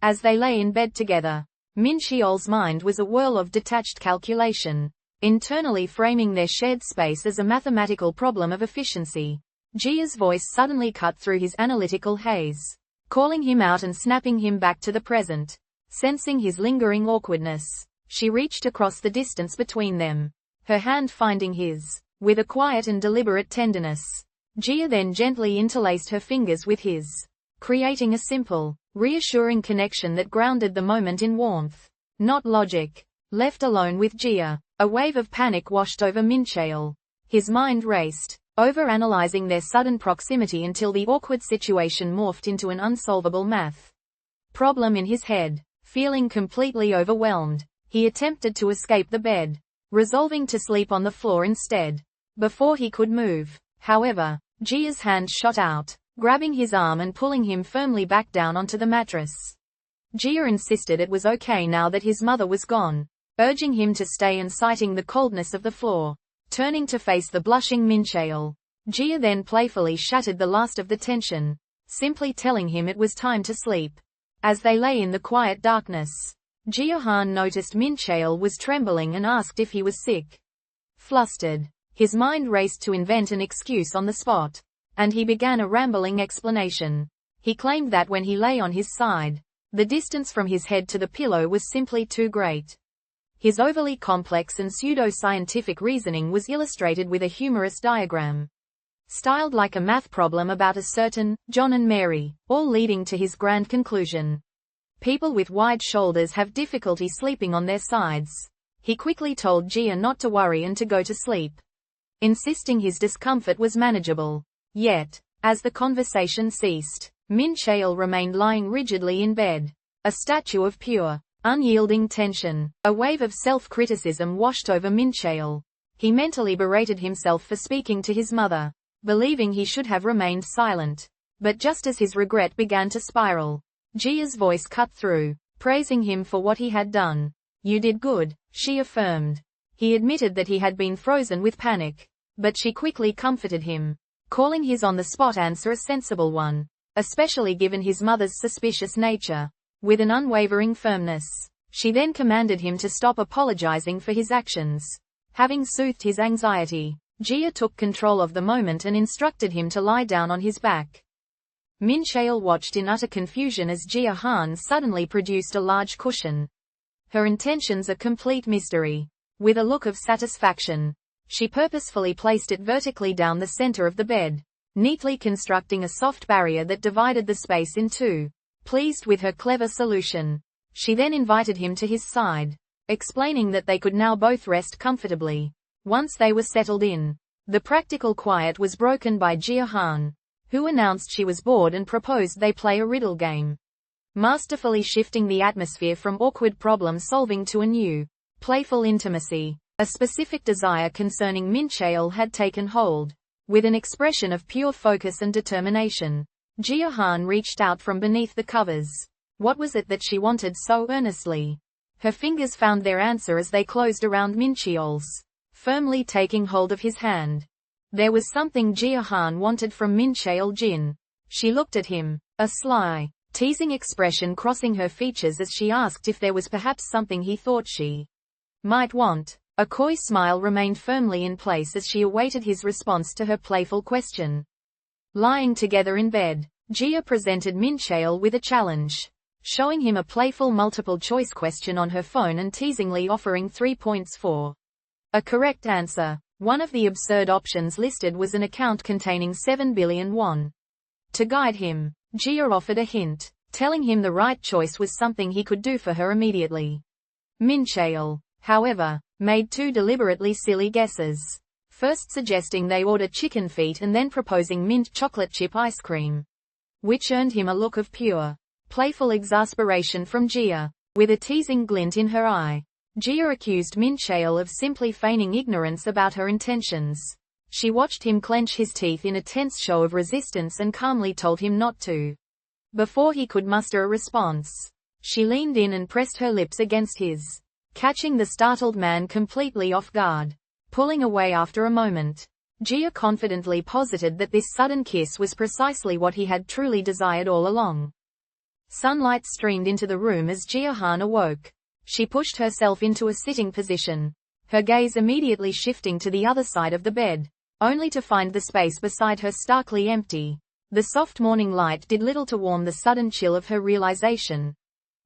As they lay in bed together, Mincheol's mind was a whirl of detached calculation, internally framing their shared space as a mathematical problem of efficiency. Jia's voice suddenly cut through his analytical haze, calling him out and snapping him back to the present. Sensing his lingering awkwardness, she reached across the distance between them, her hand finding his, with a quiet and deliberate tenderness. Jia then gently interlaced her fingers with his, creating a simple, reassuring connection that grounded the moment in warmth, not logic. Left alone with Jia, a wave of panic washed over Mincheol. His mind raced, overanalyzing their sudden proximity until the awkward situation morphed into an unsolvable math problem in his head. Feeling completely overwhelmed, he attempted to escape the bed, resolving to sleep on the floor instead. Before he could move, however, Jia's hand shot out, grabbing his arm and pulling him firmly back down onto the mattress. Jia insisted it was okay now that his mother was gone, urging him to stay and citing the coldness of the floor. Turning to face the blushing Mincheol, Jia then playfully shattered the last of the tension, simply telling him it was time to sleep. As they lay in the quiet darkness, Jia noticed Mincheol was trembling and asked if he was sick. Flustered, his mind raced to invent an excuse on the spot, and he began a rambling explanation. He claimed that when he lay on his side, the distance from his head to the pillow was simply too great. His overly complex and pseudo-scientific reasoning was illustrated with a humorous diagram, styled like a math problem about a certain John and Mary, all leading to his grand conclusion. People with wide shoulders have difficulty sleeping on their sides. He quickly told Jia not to worry and to go to sleep, insisting his discomfort was manageable. Yet, as the conversation ceased, Mincheol remained lying rigidly in bed, a statue of pure, unyielding tension. A wave of self-criticism washed over Mincheol. He mentally berated himself for speaking to his mother, believing he should have remained silent. But just as his regret began to spiral, Jia's voice cut through, praising him for what he had done. You did good, she affirmed. He admitted that he had been frozen with panic, but she quickly comforted him, calling his on-the-spot answer a sensible one, especially given his mother's suspicious nature. With an unwavering firmness, she then commanded him to stop apologizing for his actions. Having soothed his anxiety, Jia took control of the moment and instructed him to lie down on his back. Mincheol watched in utter confusion as Jia suddenly produced a large cushion. Her intentions a complete mystery. With a look of satisfaction, she purposefully placed it vertically down the center of the bed, neatly constructing a soft barrier that divided the space in two. Pleased with her clever solution, she then invited him to his side, explaining that they could now both rest comfortably. Once they were settled in, the practical quiet was broken by Jia, who announced she was bored and proposed they play a riddle game, masterfully shifting the atmosphere from awkward problem-solving to a new, playful intimacy. A specific desire concerning Mincheol had taken hold. With an expression of pure focus and determination, Jia reached out from beneath the covers. What was it that she wanted so earnestly? Her fingers found their answer as they closed around Mincheol's, firmly taking hold of his hand. There was something Jia wanted from Mincheol Jin. She looked at him, a sly, teasing expression crossing her features as she asked if there was perhaps something he thought she might want. A coy smile remained firmly in place as she awaited his response to her playful question. Lying together in bed, Jia presented Mincheol with a challenge, showing him a playful multiple-choice question on her phone and teasingly offering 3 points for a correct answer. One of the absurd options listed was an account containing 7 billion won. To guide him, Jia offered a hint, telling him the right choice was something he could do for her immediately. Mincheol, however, made 2 deliberately silly guesses, first suggesting they order chicken feet and then proposing mint chocolate chip ice cream, which earned him a look of pure, playful exasperation from Jia. With a teasing glint in her eye, Jia accused Mincheol of simply feigning ignorance about her intentions. She watched him clench his teeth in a tense show of resistance and calmly told him not to. Before he could muster a response, she leaned in and pressed her lips against his, catching the startled man completely off guard. Pulling away after a moment, Jia confidently posited that this sudden kiss was precisely what he had truly desired all along. Sunlight streamed into the room as Jia Han awoke. She pushed herself into a sitting position, her gaze immediately shifting to the other side of the bed, only to find the space beside her starkly empty. The soft morning light did little to warm the sudden chill of her realization.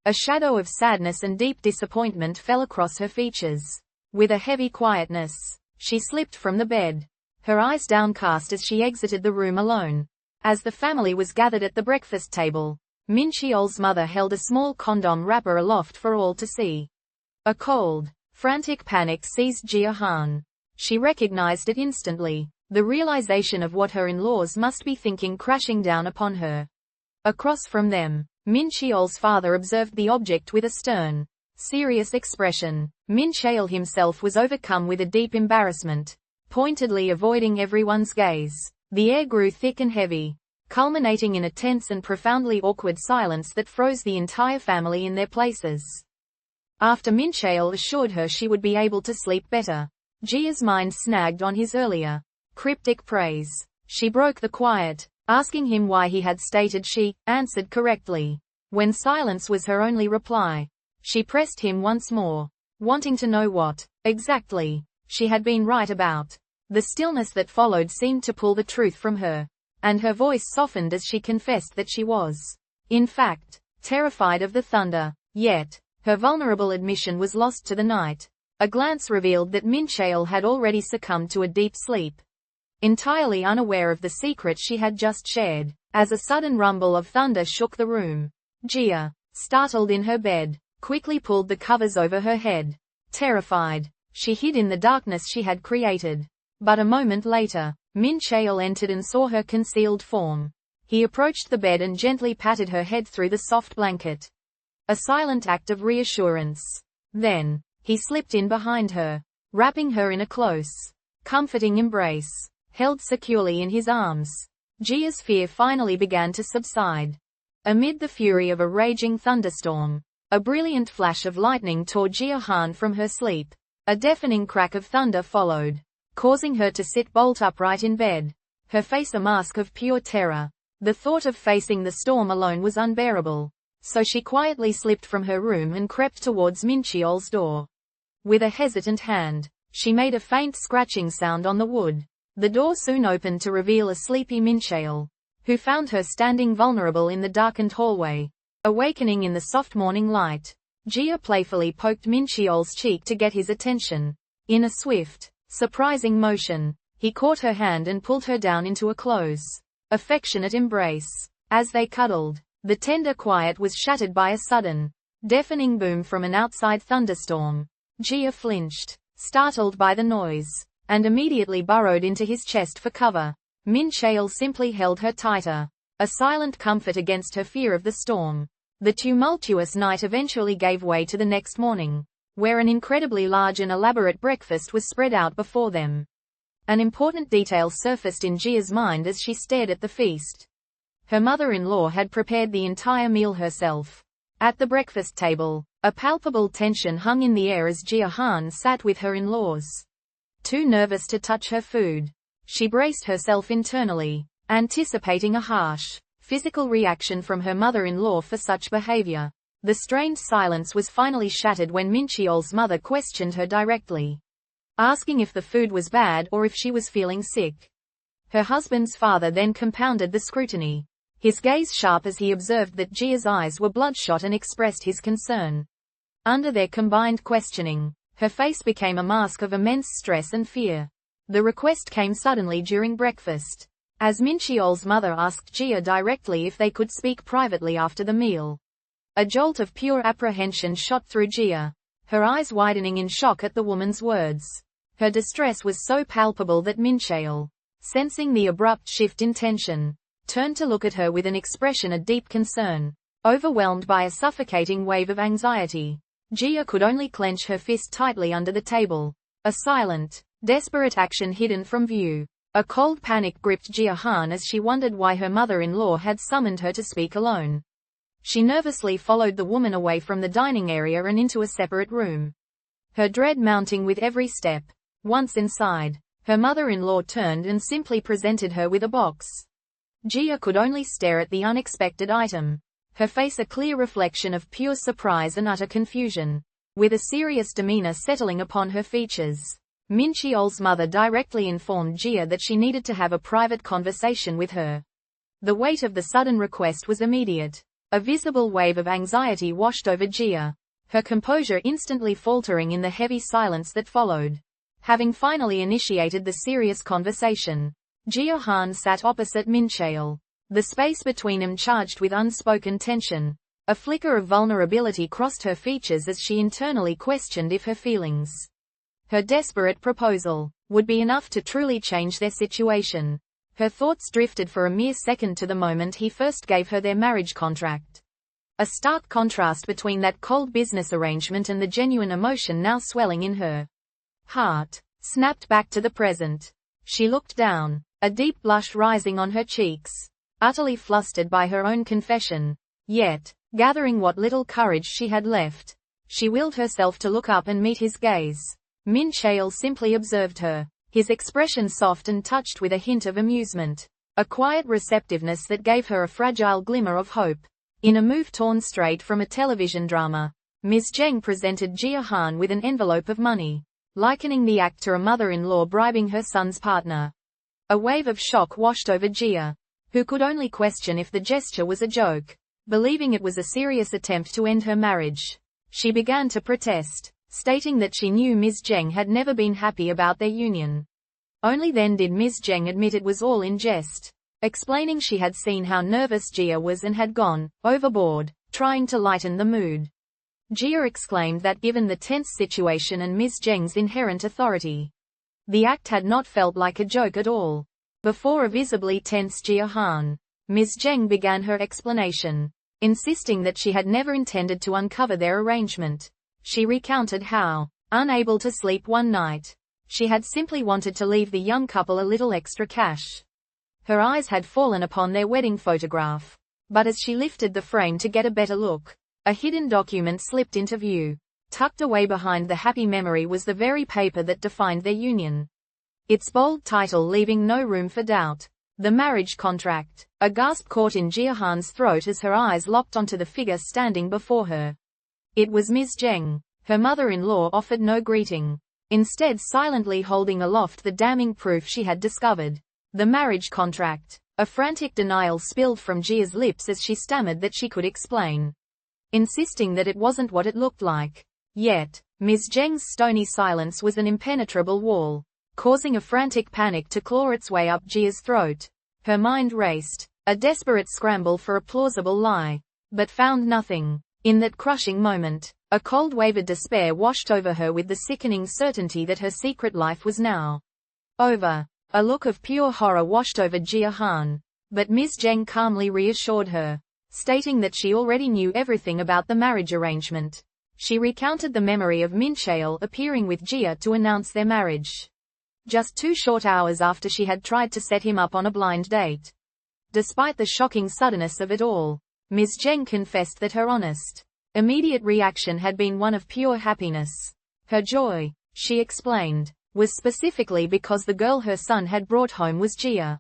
A shadow of sadness and deep disappointment fell across her features. With a heavy quietness, she slipped from the bed, her eyes downcast as she exited the room alone. As the family was gathered at the breakfast table, Mincheol's mother held a small condom wrapper aloft for all to see. A cold, frantic panic seized Jia Han. She recognized it instantly, the realization of what her in-laws must be thinking crashing down upon her. Across from them, Mincheol's father observed the object with a stern, serious expression. Mincheol himself was overcome with a deep embarrassment, pointedly avoiding everyone's gaze. The air grew thick and heavy, culminating in a tense and profoundly awkward silence that froze the entire family in their places. After Mincheol assured her she would be able to sleep better, Jia's mind snagged on his earlier, cryptic praise. She broke the quiet, asking him why he had stated she answered correctly, when silence was her only reply. She pressed him once more, wanting to know what, exactly, she had been right about. The stillness that followed seemed to pull the truth from her, and her voice softened as she confessed that she was, in fact, terrified of the thunder. Yet, her vulnerable admission was lost to the night. A glance revealed that Mincheol had already succumbed to a deep sleep, entirely unaware of the secret she had just shared. As a sudden rumble of thunder shook the room, Jia, startled in her bed, quickly pulled the covers over her head. Terrified, she hid in the darkness she had created. But a moment later, Mincheol entered and saw her concealed form. He approached the bed and gently patted her head through the soft blanket. A silent act of reassurance. Then, he slipped in behind her, wrapping her in a close, comforting embrace, held securely in his arms. Jia's fear finally began to subside. Amid the fury of a raging thunderstorm, a brilliant flash of lightning tore Jia Han from her sleep. A deafening crack of thunder followed, causing her to sit bolt upright in bed, her face a mask of pure terror. The thought of facing the storm alone was unbearable, so she quietly slipped from her room and crept towards Mincheol's door. With a hesitant hand, she made a faint scratching sound on the wood. The door soon opened to reveal a sleepy Mincheol, who found her standing vulnerable in the darkened hallway. Awakening in the soft morning light, Jia playfully poked Mincheol's cheek to get his attention. In a swift, surprising motion, he caught her hand and pulled her down into a close, affectionate embrace. As they cuddled, the tender quiet was shattered by a sudden, deafening boom from an outside thunderstorm. Jia flinched, startled by the noise, and immediately burrowed into his chest for cover. Mincheol simply held her tighter, a silent comfort against her fear of the storm. The tumultuous night eventually gave way to the next morning, where an incredibly large and elaborate breakfast was spread out before them. An important detail surfaced in Jia's mind as she stared at the feast. Her mother-in-law had prepared the entire meal herself. At the breakfast table, a palpable tension hung in the air as Jia Han sat with her in-laws. Too nervous to touch her food, she braced herself internally, anticipating a harsh, physical reaction from her mother-in-law for such behavior. The strained silence was finally shattered when Mincheol's mother questioned her directly, asking if the food was bad or if she was feeling sick. Her husband's father then compounded the scrutiny, his gaze sharp as he observed that Jia's eyes were bloodshot and expressed his concern. Under their combined questioning, her face became a mask of immense stress and fear. The request came suddenly during breakfast, as Mincheol's mother asked Jia directly if they could speak privately after the meal. A jolt of pure apprehension shot through Jia, her eyes widening in shock at the woman's words. Her distress was so palpable that Mincheol, sensing the abrupt shift in tension, turned to look at her with an expression of deep concern. Overwhelmed by a suffocating wave of anxiety, Jia could only clench her fist tightly under the table. A silent, desperate action hidden from view. A cold panic gripped Jia Han as she wondered why her mother-in-law had summoned her to speak alone. She nervously followed the woman away from the dining area and into a separate room, her dread mounting with every step. Once inside, her mother-in-law turned and simply presented her with a box. Jia could only stare at the unexpected item, her face a clear reflection of pure surprise and utter confusion, with a serious demeanor settling upon her features. Mincheol's mother directly informed Jia that she needed to have a private conversation with her. The weight of the sudden request was immediate. A visible wave of anxiety washed over Jia, her composure instantly faltering in the heavy silence that followed. Having finally initiated the serious conversation, Jia Han sat opposite Mincheol, the space between them charged with unspoken tension. A flicker of vulnerability crossed her features as she internally questioned if her feelings, her desperate proposal, would be enough to truly change their situation. Her thoughts drifted for a mere second to the moment he first gave her their marriage contract. A stark contrast between that cold business arrangement and the genuine emotion now swelling in her heart, snapped back to the present. She looked down, a deep blush rising on her cheeks, utterly flustered by her own confession. Yet, gathering what little courage she had left, she willed herself to look up and meet his gaze. Mincheol simply observed her, his expression soft and touched with a hint of amusement, a quiet receptiveness that gave her a fragile glimmer of hope. In a move torn straight from a television drama, Ms. Zheng presented Jia Han with an envelope of money, likening the act to a mother-in-law bribing her son's partner. A wave of shock washed over Jia, who could only question if the gesture was a joke. Believing it was a serious attempt to end her marriage, she began to protest, stating that she knew Ms. Zheng had never been happy about their union. Only then did Ms. Zheng admit it was all in jest, explaining she had seen how nervous Jia was and had gone overboard, trying to lighten the mood. Jia exclaimed that given the tense situation and Ms. Zheng's inherent authority, the act had not felt like a joke at all. Before a visibly tense Jia Han, Ms. Zheng began her explanation, insisting that she had never intended to uncover their arrangement. She recounted how, unable to sleep one night, she had simply wanted to leave the young couple a little extra cash. Her eyes had fallen upon their wedding photograph, but as she lifted the frame to get a better look, a hidden document slipped into view. Tucked away behind the happy memory was the very paper that defined their union, its bold title leaving no room for doubt. The marriage contract. A gasp caught in Jia Han's throat as her eyes locked onto the figure standing before her. It was Ms. Zheng. Her mother-in-law offered no greeting, instead silently holding aloft the damning proof she had discovered. The marriage contract. A frantic denial spilled from Jia's lips as she stammered that she could explain, insisting that it wasn't what it looked like. Yet, Ms. Zheng's stony silence was an impenetrable wall, causing a frantic panic to claw its way up Jia's throat. Her mind raced, a desperate scramble for a plausible lie, but found nothing. In that crushing moment, a cold wave of despair washed over her with the sickening certainty that her secret life was now over. A look of pure horror washed over Jia Han, but Ms. Zheng calmly reassured her, stating that she already knew everything about the marriage arrangement. She recounted the memory of Mincheol appearing with Jia to announce their marriage, just 2 short hours after she had tried to set him up on a blind date. Despite the shocking suddenness of it all, Ms. Zheng confessed that her honest, immediate reaction had been one of pure happiness. Her joy, she explained, was specifically because the girl her son had brought home was Jia.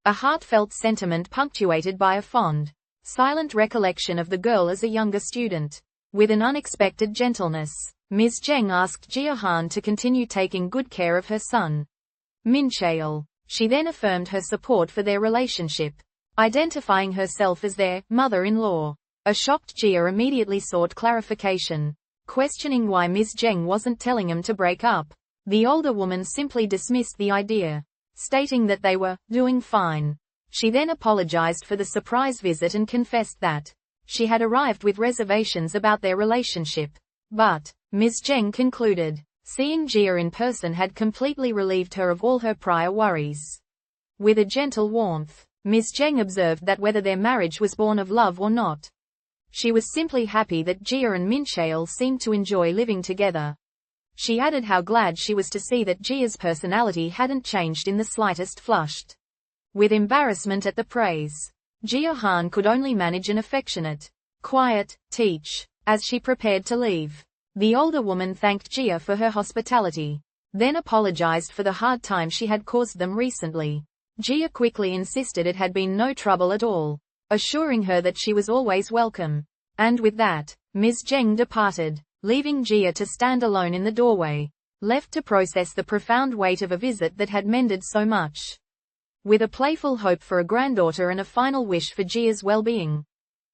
A heartfelt sentiment punctuated by a fond, silent recollection of the girl as a younger student. With an unexpected gentleness, Ms. Zheng asked Jia to continue taking good care of her son, Mincheol. She then affirmed her support for their relationship, identifying herself as their mother-in-law. A shocked Jia immediately sought clarification, questioning why Ms. Zheng wasn't telling him to break up. The older woman simply dismissed the idea, stating that they were doing fine. She then apologized for the surprise visit and confessed that she had arrived with reservations about their relationship. But Ms. Zheng concluded, seeing Jia in person had completely relieved her of all her prior worries. With a gentle warmth, Ms. Zheng observed that whether their marriage was born of love or not, she was simply happy that Jia and Mincheol seemed to enjoy living together. She added how glad she was to see that Jia's personality hadn't changed in the slightest. Flushed with embarrassment at the praise, Jia could only manage an affectionate, quiet, teach, as she prepared to leave. The older woman thanked Jia for her hospitality, then apologized for the hard time she had caused them recently. Jia quickly insisted it had been no trouble at all, assuring her that she was always welcome. And with that, Ms. Zheng departed, leaving Jia to stand alone in the doorway, left to process the profound weight of a visit that had mended so much. With a playful hope for a granddaughter and a final wish for Jia's well-being,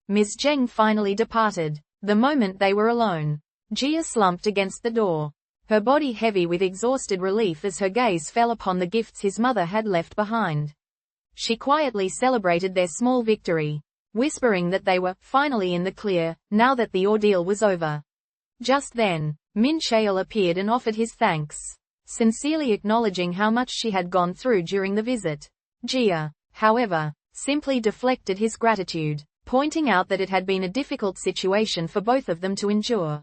Ms. Zheng finally departed. The moment they were alone, Jia slumped against the door, her body heavy with exhausted relief as her gaze fell upon the gifts his mother had left behind. She quietly celebrated their small victory, whispering that they were finally in the clear, now that the ordeal was over. Just then, Mincheol appeared and offered his thanks, sincerely acknowledging how much she had gone through during the visit. Jia, however, simply deflected his gratitude, pointing out that it had been a difficult situation for both of them to endure.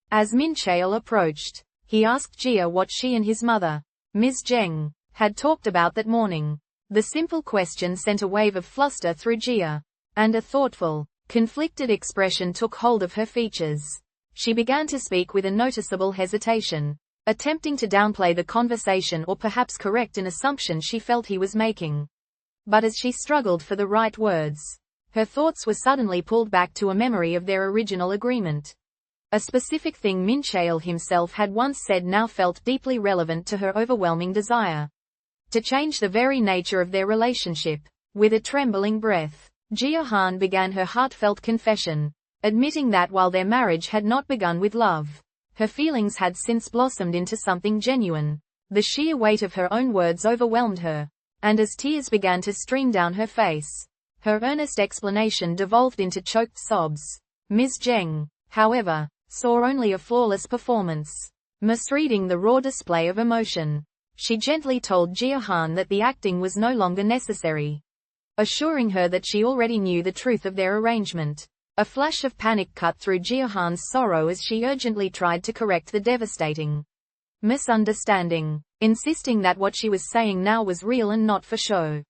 As Mincheol approached, he asked Jia what she and his mother, Ms. Zheng, had talked about that morning. The simple question sent a wave of fluster through Jia, and a thoughtful, conflicted expression took hold of her features. She began to speak with a noticeable hesitation, attempting to downplay the conversation or perhaps correct an assumption she felt he was making. But as she struggled for the right words, her thoughts were suddenly pulled back to a memory of their original agreement. A specific thing Mincheol himself had once said now felt deeply relevant to her overwhelming desire to change the very nature of their relationship. With a trembling breath, Jia began her heartfelt confession, admitting that while their marriage had not begun with love, her feelings had since blossomed into something genuine. The sheer weight of her own words overwhelmed her, and as tears began to stream down her face, her earnest explanation devolved into choked sobs. Ms. Zheng, however, saw only a flawless performance, misreading the raw display of emotion. She gently told Jia that the acting was no longer necessary, assuring her that she already knew the truth of their arrangement. A flash of panic cut through Jia sorrow as she urgently tried to correct the devastating misunderstanding, insisting that what she was saying now was real and not for show.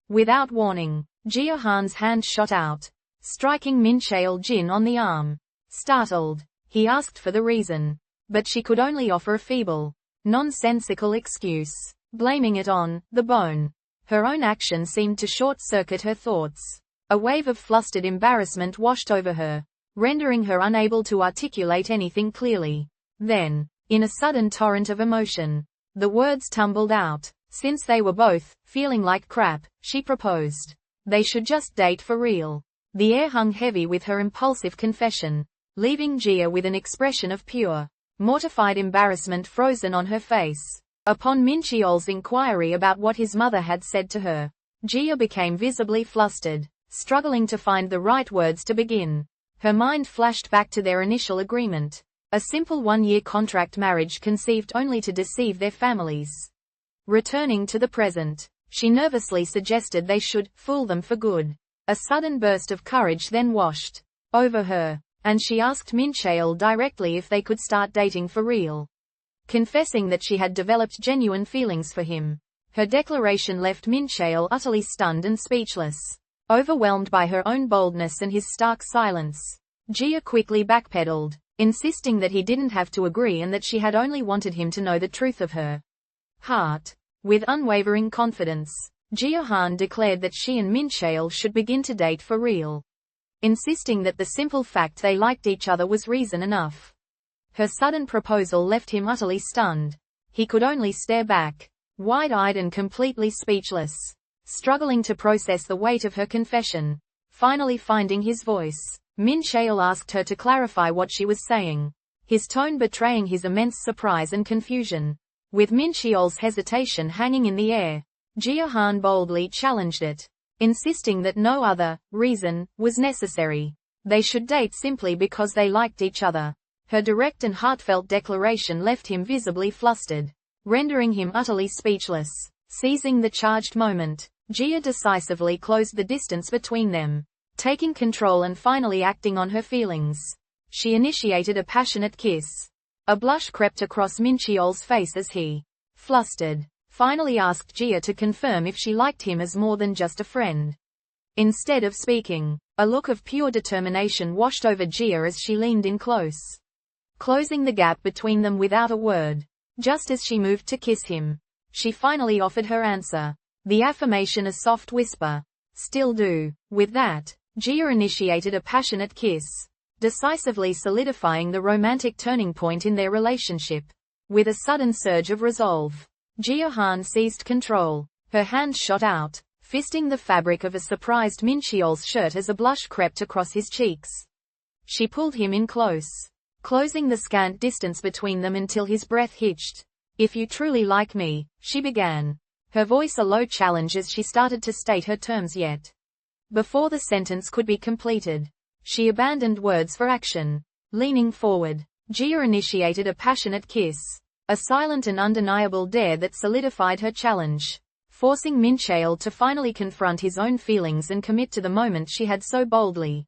Without warning, Jia hand shot out, striking Mincheol Jin on the arm. Startled, he asked for the reason, but she could only offer a feeble, nonsensical excuse, blaming it on the bone. Her own action seemed to short-circuit her thoughts. A wave of flustered embarrassment washed over her, rendering her unable to articulate anything clearly. Then, in a sudden torrent of emotion, the words tumbled out. Since they were both feeling like crap, she proposed they should just date for real. The air hung heavy with her impulsive confession, leaving Jia with an expression of pure, mortified embarrassment frozen on her face. Upon Mincheol's inquiry about what his mother had said to her, Jia became visibly flustered, struggling to find the right words to begin. Her mind flashed back to their initial agreement, a simple one-year contract marriage conceived only to deceive their families. Returning to the present, she nervously suggested they should fool them for good. A sudden burst of courage then washed over her, and she asked Mincheol directly if they could start dating for real, confessing that she had developed genuine feelings for him. Her declaration left Mincheol utterly stunned and speechless, overwhelmed by her own boldness and his stark silence. Jia quickly backpedaled, insisting that he didn't have to agree and that she had only wanted him to know the truth of her heart. With unwavering confidence, Jia declared that she and Mincheol should begin to date for real, insisting that the simple fact they liked each other was reason enough. Her sudden proposal left him utterly stunned. He could only stare back, wide-eyed and completely speechless, struggling to process the weight of her confession. Finally finding his voice, Mincheol asked her to clarify what she was saying, his tone betraying his immense surprise and confusion. With Mincheol's hesitation hanging in the air, Jia boldly challenged it, insisting that no other reason was necessary. They should date simply because they liked each other. Her direct and heartfelt declaration left him visibly flustered, rendering him utterly speechless. Seizing the charged moment, Jia decisively closed the distance between them, taking control and finally acting on her feelings. She initiated a passionate kiss. A blush crept across Mincheol's face as he, flustered, finally asked Jia to confirm if she liked him as more than just a friend. Instead of speaking, a look of pure determination washed over Jia as she leaned in close, closing the gap between them without a word. Just as she moved to kiss him, she finally offered her answer, the affirmation a soft whisper, "Still do." With that, Jia initiated a passionate kiss, decisively solidifying the romantic turning point in their relationship. With a sudden surge of resolve, Jia seized control. Her hand shot out, fisting the fabric of a surprised Mincheol's shirt as a blush crept across his cheeks. She pulled him in close, closing the scant distance between them until his breath hitched. "If you truly like me," she began, her voice a low challenge as she started to state her terms. Yet, before the sentence could be completed, she abandoned words for action. Leaning forward, Jia initiated a passionate kiss, a silent and undeniable dare that solidified her challenge, forcing Mincheol to finally confront his own feelings and commit to the moment she had so boldly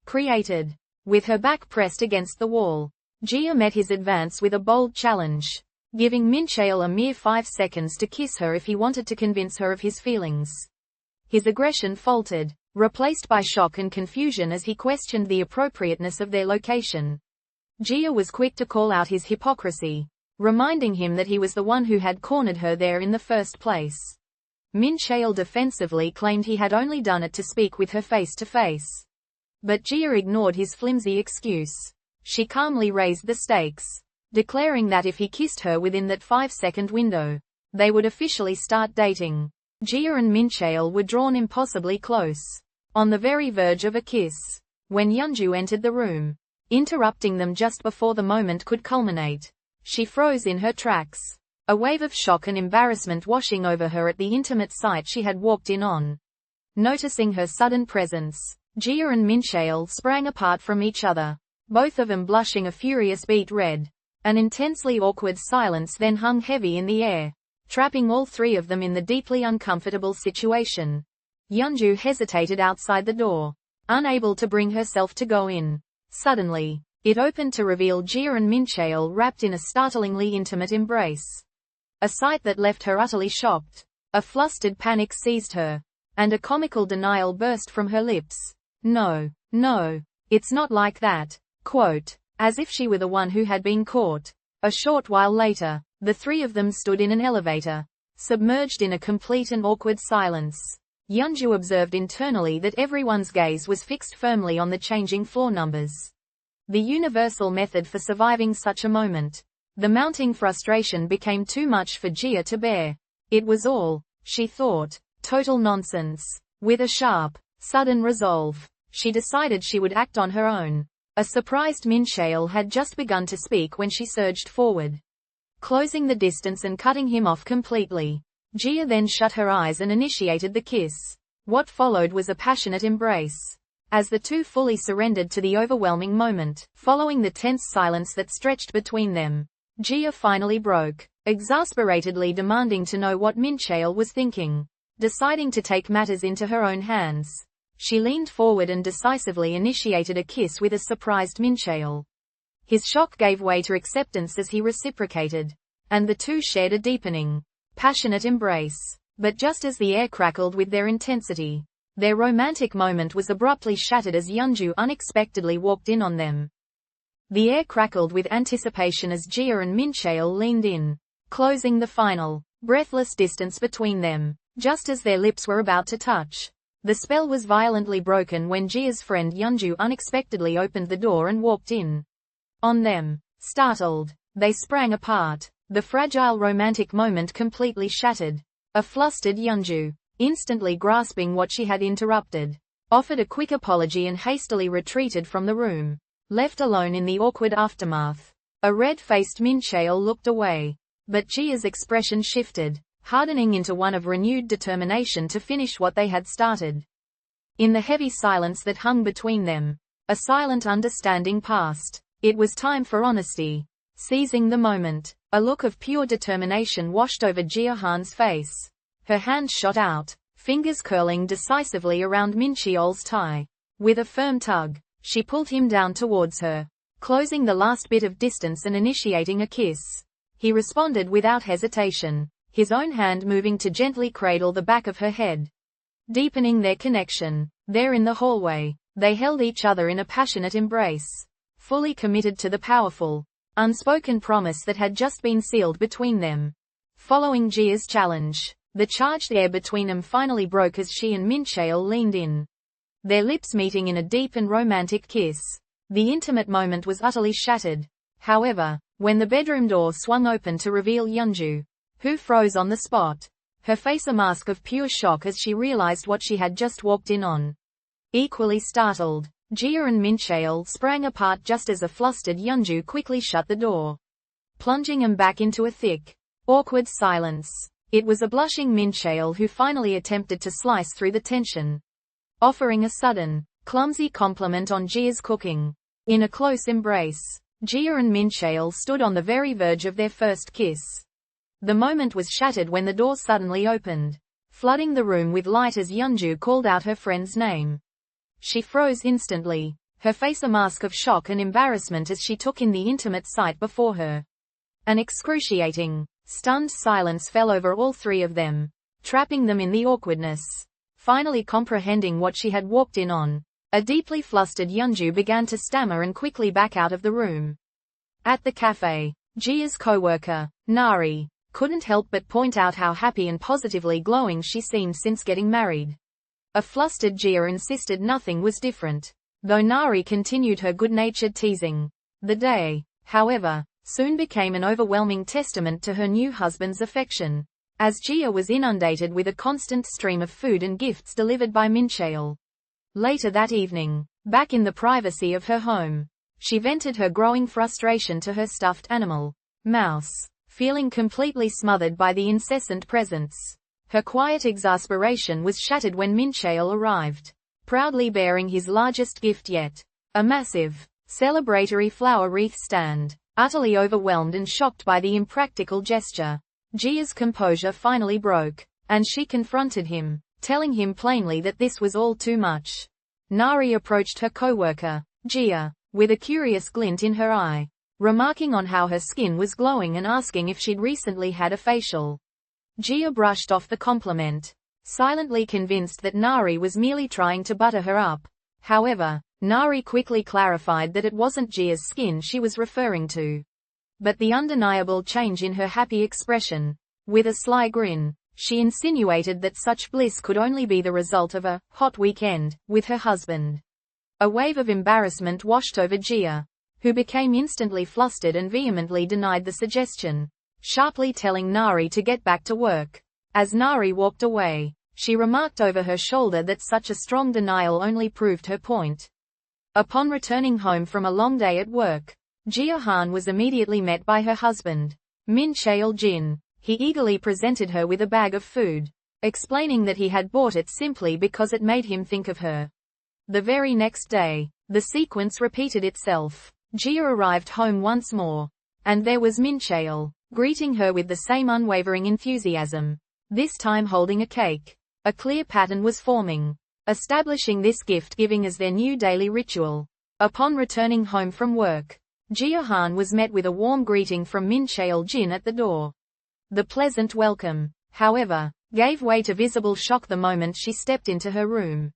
created. With her back pressed against the wall, Jia met his advance with a bold challenge, giving Mincheol a mere 5 seconds to kiss her if he wanted to convince her of his feelings. His aggression faltered, replaced by shock and confusion as he questioned the appropriateness of their location. Jia was quick to call out his hypocrisy, reminding him that he was the one who had cornered her there in the first place. Mincheol defensively claimed he had only done it to speak with her face to face. But Jia ignored his flimsy excuse. She calmly raised the stakes, declaring that if he kissed her within that 5-second window, they would officially start dating. Jia and Mincheol were drawn impossibly close, on the very verge of a kiss, when Yeonju entered the room, interrupting them just before the moment could culminate. She froze in her tracks, a wave of shock and embarrassment washing over her at the intimate sight she had walked in on. Noticing her sudden presence, Jia and Mincheol sprang apart from each other, both of them blushing a furious beet red. An intensely awkward silence then hung heavy in the air, trapping all three of them in the deeply uncomfortable situation. Yeonju hesitated outside the door, unable to bring herself to go in. Suddenly, it opened to reveal Jia and Mincheol wrapped in a startlingly intimate embrace. A sight that left her utterly shocked. A flustered panic seized her, and a comical denial burst from her lips. "No, no, it's not like that." Quote, as if she were the one who had been caught. A short while later, the three of them stood in an elevator, submerged in a complete and awkward silence. Yeonju observed internally that everyone's gaze was fixed firmly on the changing floor numbers. The universal method for surviving such a moment. The mounting frustration became too much for Jia to bear. It was all, she thought, total nonsense. With a sharp, sudden resolve, she decided she would act on her own. A surprised Mincheol had just begun to speak when she surged forward, closing the distance and cutting him off completely. Jia then shut her eyes and initiated the kiss. What followed was a passionate embrace. As the two fully surrendered to the overwhelming moment, following the tense silence that stretched between them, Jia finally broke, exasperatedly demanding to know what Mincheol was thinking. Deciding to take matters into her own hands, she leaned forward and decisively initiated a kiss with a surprised Mincheol. His shock gave way to acceptance as he reciprocated, and the two shared a deepening, passionate embrace. But just as the air crackled with their intensity, their romantic moment was abruptly shattered as Yeonju unexpectedly walked in on them. The air crackled with anticipation as Jia and Mincheol leaned in, closing the final, breathless distance between them. just as their lips were about to touch. The spell was violently broken when Jia's friend Yeonju unexpectedly opened the door and walked in on them. Startled, they sprang apart, the fragile romantic moment completely shattered. A flustered Yeonju, instantly grasping what she had interrupted, offered a quick apology and hastily retreated from the room. Left alone in the awkward aftermath, a red-faced Mincheol looked away. But Jia's expression shifted, hardening into one of renewed determination to finish what they had started. In the heavy silence that hung between them, a silent understanding passed. It was time for honesty. Seizing the moment, a look of pure determination washed over Jia Han's face. Her hands shot out, fingers curling decisively around Mincheol's tie. With a firm tug, she pulled him down towards her, closing the last bit of distance and initiating a kiss. He responded without hesitation, his own hand moving to gently cradle the back of her head. Deepening their connection, there in the hallway, they held each other in a passionate embrace, fully committed to the powerful, unspoken promise that had just been sealed between them. Following Jia's challenge, the charged air between them finally broke as she and Mincheol leaned in, their lips meeting in a deep and romantic kiss. The intimate moment was utterly shattered, however, when the bedroom door swung open to reveal Yeonju, who froze on the spot, her face a mask of pure shock as she realized what she had just walked in on. Equally startled, Jia and Mincheol sprang apart just as a flustered Yeonju quickly shut the door, plunging him back into a thick, awkward silence. It was a blushing Mincheol who finally attempted to slice through the tension, offering a sudden, clumsy compliment on Jia's cooking. In a close embrace, Jia and Mincheol stood on the very verge of their first kiss. The moment was shattered when the door suddenly opened, flooding the room with light as Yeonju called out her friend's name. She froze instantly, her face a mask of shock and embarrassment as she took in the intimate sight before her. An excruciating, stunned silence fell over all three of them, trapping them in the awkwardness. Finally comprehending what she had walked in on, a deeply flustered Yeonju began to stammer and quickly back out of the room. At the cafe, Jia's co-worker, Nari, couldn't help but point out how happy and positively glowing she seemed since getting married. A flustered Jia insisted nothing was different, though Nari continued her good-natured teasing. The day, however, soon became an overwhelming testament to her new husband's affection, as Jia was inundated with a constant stream of food and gifts delivered by Mincheol. Later that evening, back in the privacy of her home, she vented her growing frustration to her stuffed animal, Mouse, feeling completely smothered by the incessant presence. Her quiet exasperation was shattered when Mincheol arrived, proudly bearing his largest gift yet, a massive, celebratory flower wreath stand. Utterly overwhelmed and shocked by the impractical gesture, Jia's composure finally broke, and she confronted him, telling him plainly that this was all too much. Nari approached her co-worker, Jia, with a curious glint in her eye, remarking on how her skin was glowing and asking if she'd recently had a facial. Jia brushed off the compliment, silently convinced that Nari was merely trying to butter her up. However, Nari quickly clarified that it wasn't Jia's skin she was referring to, but the undeniable change in her happy expression. With a sly grin, she insinuated that such bliss could only be the result of a hot weekend with her husband. A wave of embarrassment washed over Jia, who became instantly flustered and vehemently denied the suggestion, sharply telling Nari to get back to work. As Nari walked away, she remarked over her shoulder that such a strong denial only proved her point. Upon returning home from a long day at work, Jia Han was immediately met by her husband, Mincheol Jin. He eagerly presented her with a bag of food, explaining that he had bought it simply because it made him think of her. The very next day, the sequence repeated itself. Jia arrived home once more, and there was Mincheol, greeting her with the same unwavering enthusiasm, this time holding a cake. A clear pattern was forming, establishing this gift-giving as their new daily ritual. Upon returning home from work, Jia Han was met with a warm greeting from Mincheol Jin at the door. The pleasant welcome, however, gave way to visible shock the moment she stepped into her room.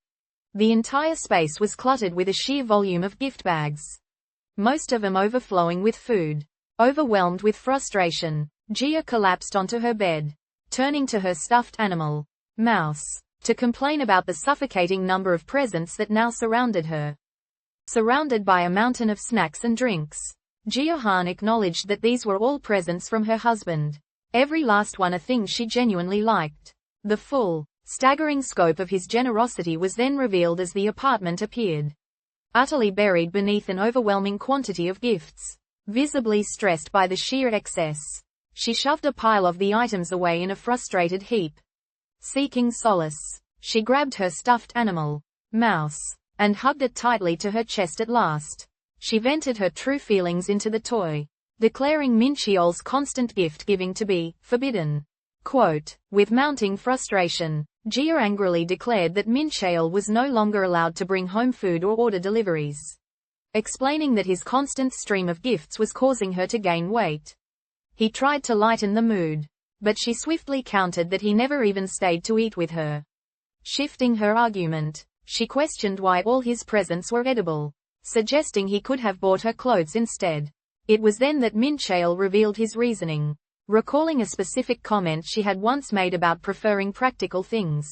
The entire space was cluttered with a sheer volume of gift bags, most of them overflowing with food. Overwhelmed with frustration, Jia collapsed onto her bed. Turning to her stuffed animal, mouse, to complain about the suffocating number of presents that now surrounded her. Surrounded by a mountain of snacks and drinks, Jia acknowledged that these were all presents from her husband. Every last one a thing she genuinely liked. The full, staggering scope of his generosity was then revealed as the apartment appeared. Utterly buried beneath an overwhelming quantity of gifts. Visibly stressed by the sheer excess, she shoved a pile of the items away in a frustrated heap. Seeking solace, she grabbed her stuffed animal, mouse, and hugged it tightly to her chest at last. She vented her true feelings into the toy, declaring Mincheol's constant gift-giving to be forbidden. Quote, with mounting frustration, Jia angrily declared that Mincheol was no longer allowed to bring home food or order deliveries, explaining that his constant stream of gifts was causing her to gain weight. He tried to lighten the mood, but she swiftly countered that he never even stayed to eat with her. Shifting her argument, she questioned why all his presents were edible, suggesting he could have bought her clothes instead. It was then that Mincheol revealed his reasoning, recalling a specific comment she had once made about preferring practical things,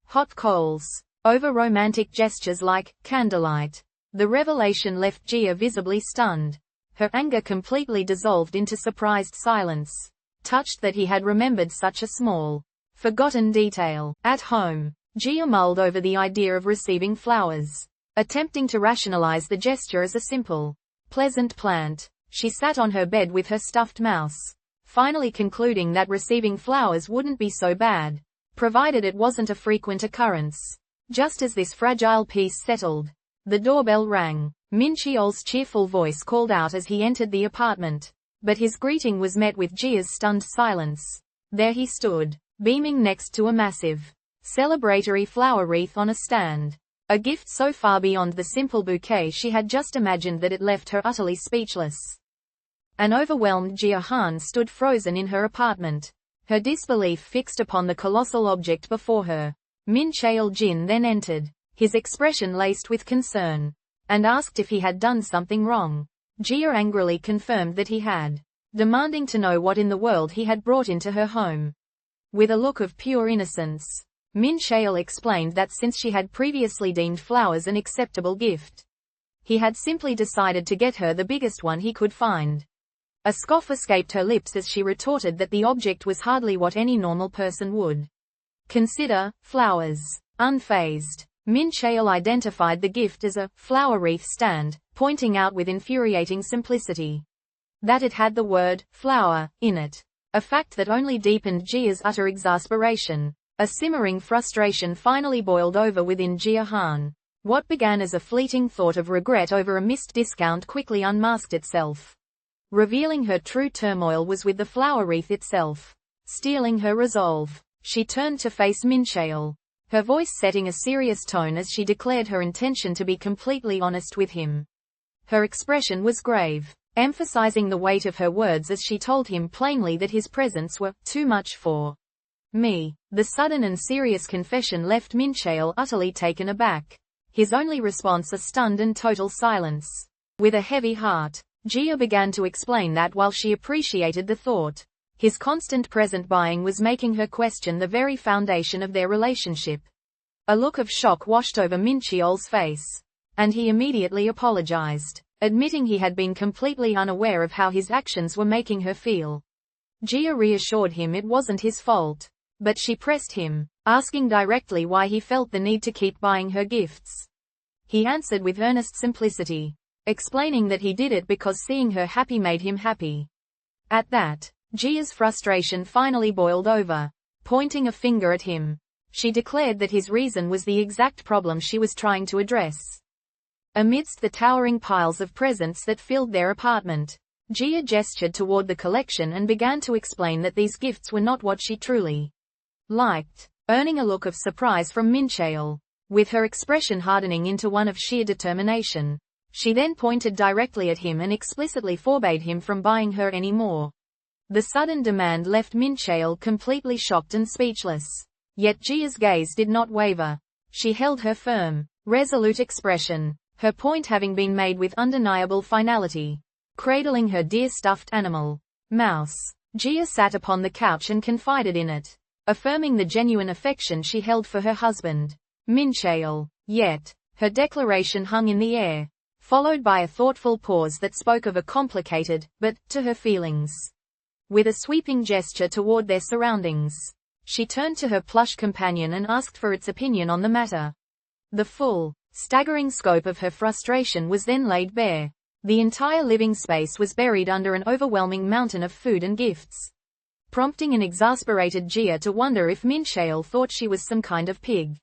hot coals, over romantic gestures like candlelight. The revelation left Jia visibly stunned. Her anger completely dissolved into surprised silence, touched that he had remembered such a small, forgotten detail. At home, Jia mulled over the idea of receiving flowers, attempting to rationalize the gesture as a simple, pleasant plant. She sat on her bed with her stuffed mouse, finally concluding that receiving flowers wouldn't be so bad, provided it wasn't a frequent occurrence. Just as this fragile peace settled, the doorbell rang. Mincheol's cheerful voice called out as he entered the apartment, but his greeting was met with Jia's stunned silence. There he stood, beaming next to a massive, celebratory flower wreath on a stand. A gift so far beyond the simple bouquet she had just imagined that it left her utterly speechless. An overwhelmed Jia stood frozen in her apartment, her disbelief fixed upon the colossal object before her. Mincheol Jin then entered, his expression laced with concern, and asked if he had done something wrong. Jia angrily confirmed that he had, demanding to know what in the world he had brought into her home. With a look of pure innocence, Mincheol explained that since she had previously deemed flowers an acceptable gift, he had simply decided to get her the biggest one he could find. A scoff escaped her lips as she retorted that the object was hardly what any normal person would consider flowers. Unfazed, Mincheol identified the gift as a flower wreath stand, pointing out with infuriating simplicity that it had the word flower in it, a fact that only deepened Jia's utter exasperation. A simmering frustration finally boiled over within Jia. What began as a fleeting thought of regret over a missed discount quickly unmasked itself. Revealing her true turmoil was with the flower wreath itself. Stealing her resolve, she turned to face Mincheol, her voice setting a serious tone as she declared her intention to be completely honest with him. Her expression was grave, emphasizing the weight of her words as she told him plainly that his presents were too much for me. The sudden and serious confession left Mincheol utterly taken aback, his only response a stunned and total silence. With a heavy heart, Jia began to explain that while she appreciated the thought, his constant present buying was making her question the very foundation of their relationship. A look of shock washed over Mincheol's face, and he immediately apologized, admitting he had been completely unaware of how his actions were making her feel. Jia reassured him it wasn't his fault, but she pressed him, asking directly why he felt the need to keep buying her gifts. He answered with earnest simplicity, explaining that he did it because seeing her happy made him happy. At that, Jia's frustration finally boiled over. Pointing a finger at him, she declared that his reason was the exact problem she was trying to address. Amidst the towering piles of presents that filled their apartment, Jia gestured toward the collection and began to explain that these gifts were not what she truly liked, earning a look of surprise from Mincheol. With her expression hardening into one of sheer determination, she then pointed directly at him and explicitly forbade him from buying her any more. The sudden demand left Mincheol completely shocked and speechless. Yet Jia's gaze did not waver. She held her firm, resolute expression, her point having been made with undeniable finality. Cradling her dear stuffed animal, mouse, Jia sat upon the couch and confided in it. affirming the genuine affection she held for her husband, Mincheol. Yet, her declaration hung in the air, followed by a thoughtful pause that spoke of a complicated, but, to her feelings. With a sweeping gesture toward their surroundings, she turned to her plush companion and asked for its opinion on the matter. The full, staggering scope of her frustration was then laid bare. The entire living space was buried under an overwhelming mountain of food and gifts, prompting an exasperated Jia to wonder if Mincheol thought she was some kind of pig.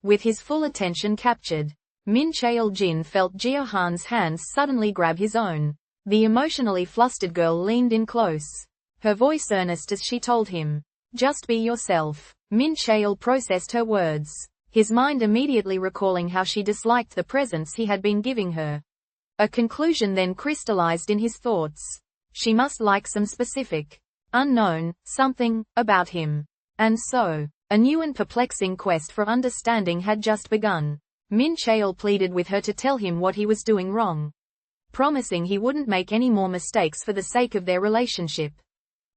With his full attention captured, Mincheol Jin felt Jia Han's hands suddenly grab his own. The emotionally flustered girl leaned in close, her voice earnest as she told him, "Just be yourself." Mincheol processed her words, his mind immediately recalling how she disliked the presents he had been giving her. A conclusion then crystallized in his thoughts. She must like some specific, unknown, something, about him. And so, a new and perplexing quest for understanding had just begun. Mincheol pleaded with her to tell him what he was doing wrong, promising he wouldn't make any more mistakes for the sake of their relationship.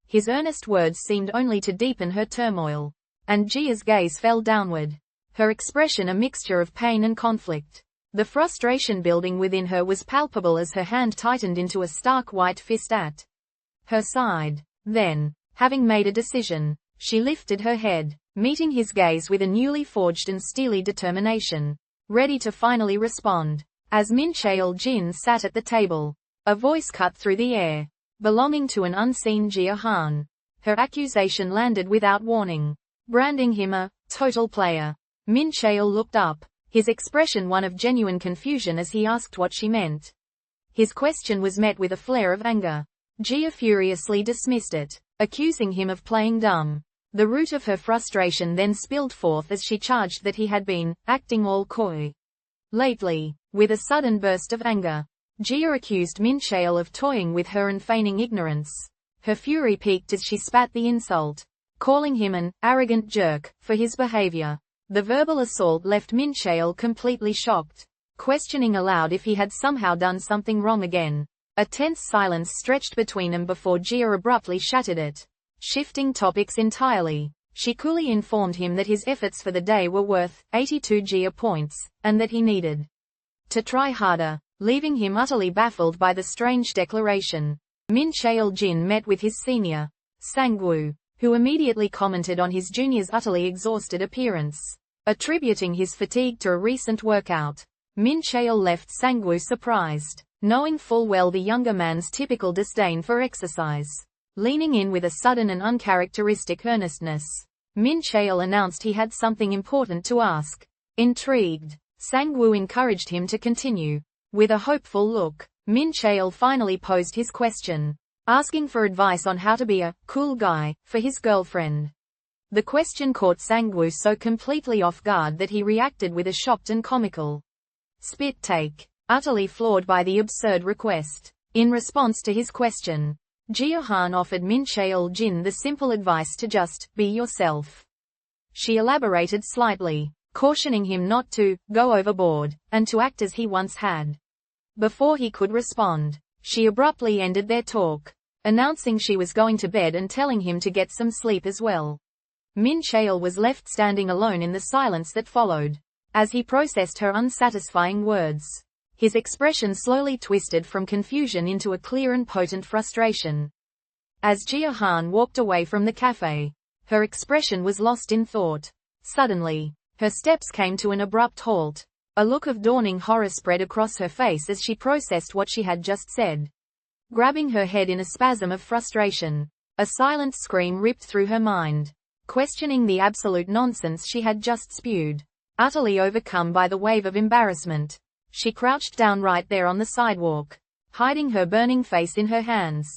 His earnest words seemed only to deepen her turmoil, and Jia's gaze fell downward, her expression a mixture of pain and conflict. The frustration building within her was palpable as her hand tightened into a stark white fist at her side. Then, having made a decision, she lifted her head, meeting his gaze with a newly forged and steely determination, ready to finally respond. As Mincheol Jin sat at the table, a voice cut through the air, belonging to an unseen Jia Han. Her accusation landed without warning, branding him a total player. Mincheol looked up, his expression one of genuine confusion as he asked what she meant. His question was met with a flare of anger. Jia furiously dismissed it, accusing him of playing dumb. The root of her frustration then spilled forth as she charged that he had been acting all coy lately. With a sudden burst of anger, Jia accused Mincheol of toying with her and feigning ignorance. Her fury peaked as she spat the insult, calling him an arrogant jerk for his behavior. The verbal assault left Mincheol completely shocked, questioning aloud if he had somehow done something wrong again. A tense silence stretched between them before Jia abruptly shattered it. Shifting topics entirely, she coolly informed him that his efforts for the day were worth 82 Jia points, and that he needed to try harder, leaving him utterly baffled by the strange declaration. Mincheol Jin met with his senior, Sangwoo, who immediately commented on his junior's utterly exhausted appearance, attributing his fatigue to a recent workout. Mincheol left Sangwoo surprised, knowing full well the younger man's typical disdain for exercise. Leaning in with a sudden and uncharacteristic earnestness, Mincheol announced he had something important to ask. Intrigued, Sangwoo encouraged him to continue. With a hopeful look, Mincheol finally posed his question, asking for advice on how to be a cool guy for his girlfriend. The question caught Sangwoo so completely off guard that he reacted with a shocked and comical spit take, utterly floored by the absurd request. In response to his question, Jia Han offered Mincheol Jin the simple advice to just be yourself. She elaborated slightly, cautioning him not to go overboard, and to act as he once had. Before he could respond, she abruptly ended their talk, announcing she was going to bed and telling him to get some sleep as well. Mincheol was left standing alone in the silence that followed. As he processed her unsatisfying words, his expression slowly twisted from confusion into a clear and potent frustration. As Jia Han walked away from the cafe, her expression was lost in thought. Suddenly, her steps came to an abrupt halt. A look of dawning horror spread across her face as she processed what she had just said. Grabbing her head in a spasm of frustration, a silent scream ripped through her mind, questioning the absolute nonsense she had just spewed. Utterly overcome by the wave of embarrassment, she crouched down right there on the sidewalk, hiding her burning face in her hands.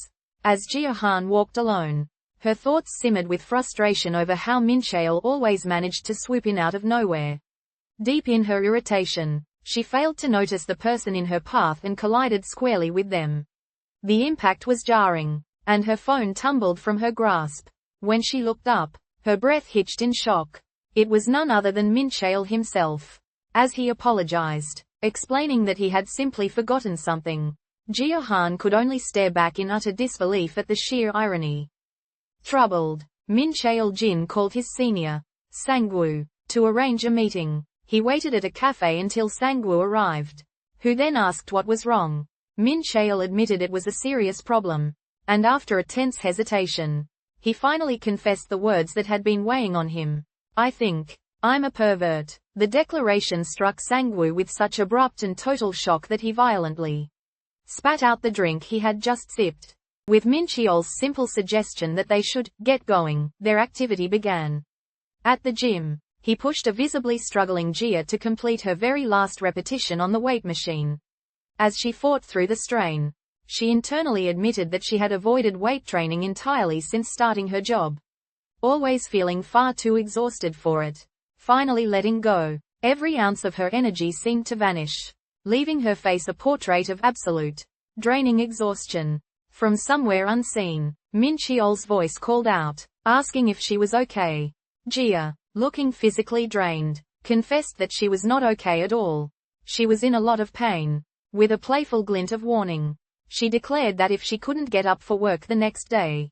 As Jia Han walked alone, her thoughts simmered with frustration over how Mincheol always managed to swoop in out of nowhere. Deep in her irritation, she failed to notice the person in her path and collided squarely with them. The impact was jarring, and her phone tumbled from her grasp. When she looked up, her breath hitched in shock. It was none other than Mincheol himself. As he apologized, explaining that he had simply forgotten something, Jia Han could only stare back in utter disbelief at the sheer irony. Troubled, Mincheol Jin called his senior, Sang-woo, to arrange a meeting. He waited at a cafe until Sang-woo arrived, who then asked what was wrong. Mincheol admitted it was a serious problem, and after a tense hesitation, he finally confessed the words that had been weighing on him. "I think I'm a pervert." The declaration struck Sang-woo with such abrupt and total shock that he violently spat out the drink he had just sipped. With Mincheol's simple suggestion that they should get going, their activity began. At the gym, he pushed a visibly struggling Jia to complete her very last repetition on the weight machine. As she fought through the strain, she internally admitted that she had avoided weight training entirely since starting her job, always feeling far too exhausted for it. Finally letting go, every ounce of her energy seemed to vanish, leaving her face a portrait of absolute, draining exhaustion. From somewhere unseen, Mincheol's voice called out, asking if she was okay. Jia, looking physically drained, confessed that she was not okay at all. She was in a lot of pain. With a playful glint of warning, she declared that if she couldn't get up for work the next day,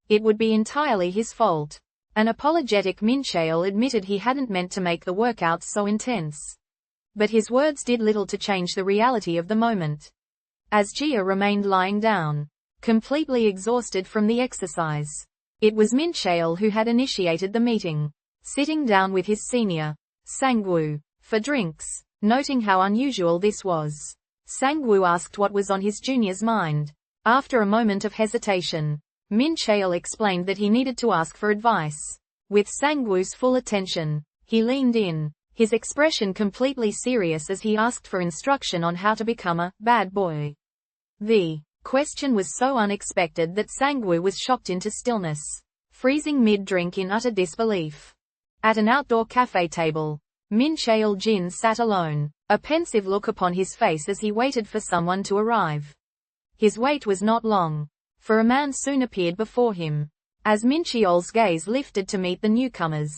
it would be entirely his fault. An apologetic Mincheol admitted he hadn't meant to make the workouts so intense, but his words did little to change the reality of the moment. As Jia remained lying down, completely exhausted from the exercise, it was Mincheol who had initiated the meeting. Sitting down with his senior, Sang-woo, for drinks, noting how unusual this was, Sang-woo asked what was on his junior's mind. After a moment of hesitation, Mincheol explained that he needed to ask for advice. With Sang-woo's full attention, he leaned in, his expression completely serious as he asked for instruction on how to become a bad boy. The question was so unexpected that Sang-woo was shocked into stillness, freezing mid-drink in utter disbelief. At an outdoor cafe table, Mincheol Jin sat alone, a pensive look upon his face as he waited for someone to arrive. His wait was not long, for a man soon appeared before him. As Mincheol's gaze lifted to meet the newcomers,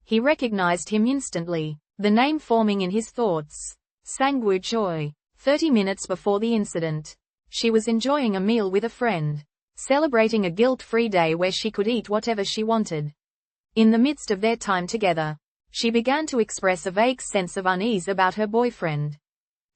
he recognized him instantly, the name forming in his thoughts. Sang-woo Choi. 30 minutes before the incident, she was enjoying a meal with a friend, celebrating a guilt-free day where she could eat whatever she wanted. In the midst of their time together, she began to express a vague sense of unease about her boyfriend,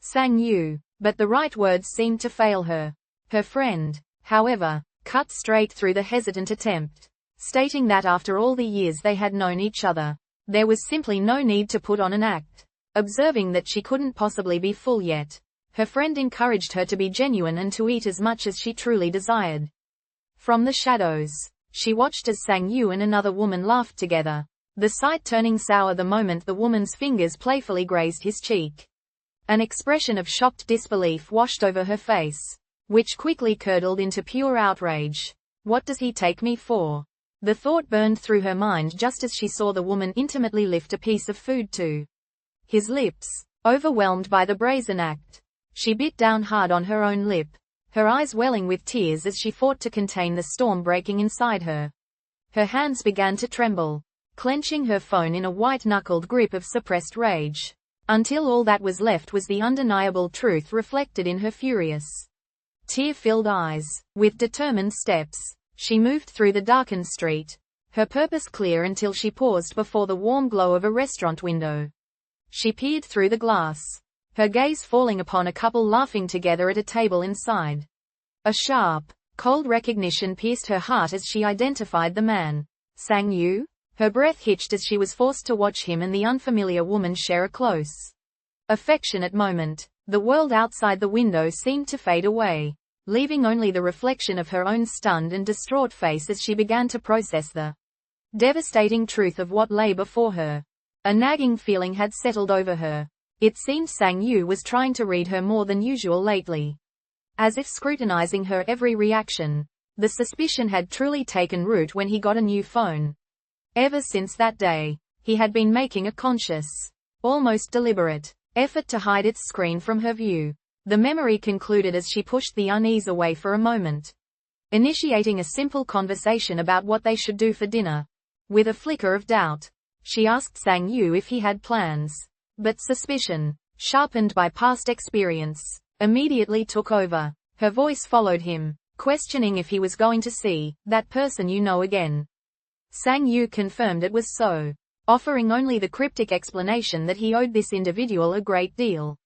Sang-woo, but the right words seemed to fail her. Her friend, however, cut straight through the hesitant attempt, stating that after all the years they had known each other, there was simply no need to put on an act. Observing that she couldn't possibly be full yet, her friend encouraged her to be genuine and to eat as much as she truly desired. From the shadows, she watched as Sang-woo and another woman laughed together, the sight turning sour the moment the woman's fingers playfully grazed his cheek. An expression of shocked disbelief washed over her face, which quickly curdled into pure outrage. What does he take me for? The thought burned through her mind just as she saw the woman intimately lift a piece of food to his lips. Overwhelmed by the brazen act, she bit down hard on her own lip, her eyes welling with tears as she fought to contain the storm breaking inside her. Her hands began to tremble, clenching her phone in a white-knuckled grip of suppressed rage, until all that was left was the undeniable truth reflected in her furious, tear-filled eyes. With determined steps, she moved through the darkened street, her purpose clear until she paused before the warm glow of a restaurant window. She peered through the glass, her gaze falling upon a couple laughing together at a table inside. A sharp, cold recognition pierced her heart as she identified the man. Sang-woo? Her breath hitched as she was forced to watch him and the unfamiliar woman share a close, affectionate moment. The world outside the window seemed to fade away, leaving only the reflection of her own stunned and distraught face as she began to process the devastating truth of what lay before her. A nagging feeling had settled over her. It seemed Sang-woo was trying to read her more than usual lately, as if scrutinizing her every reaction. The suspicion had truly taken root when he got a new phone. Ever since that day, he had been making a conscious, almost deliberate, effort to hide its screen from her view. The memory concluded as she pushed the unease away for a moment, initiating a simple conversation about what they should do for dinner. With a flicker of doubt, she asked Sang-woo if he had plans, but suspicion, sharpened by past experience, immediately took over. Her voice followed him, questioning if he was going to see that person you know again. Sang Yu confirmed it was so, offering only the cryptic explanation that he owed this individual a great deal.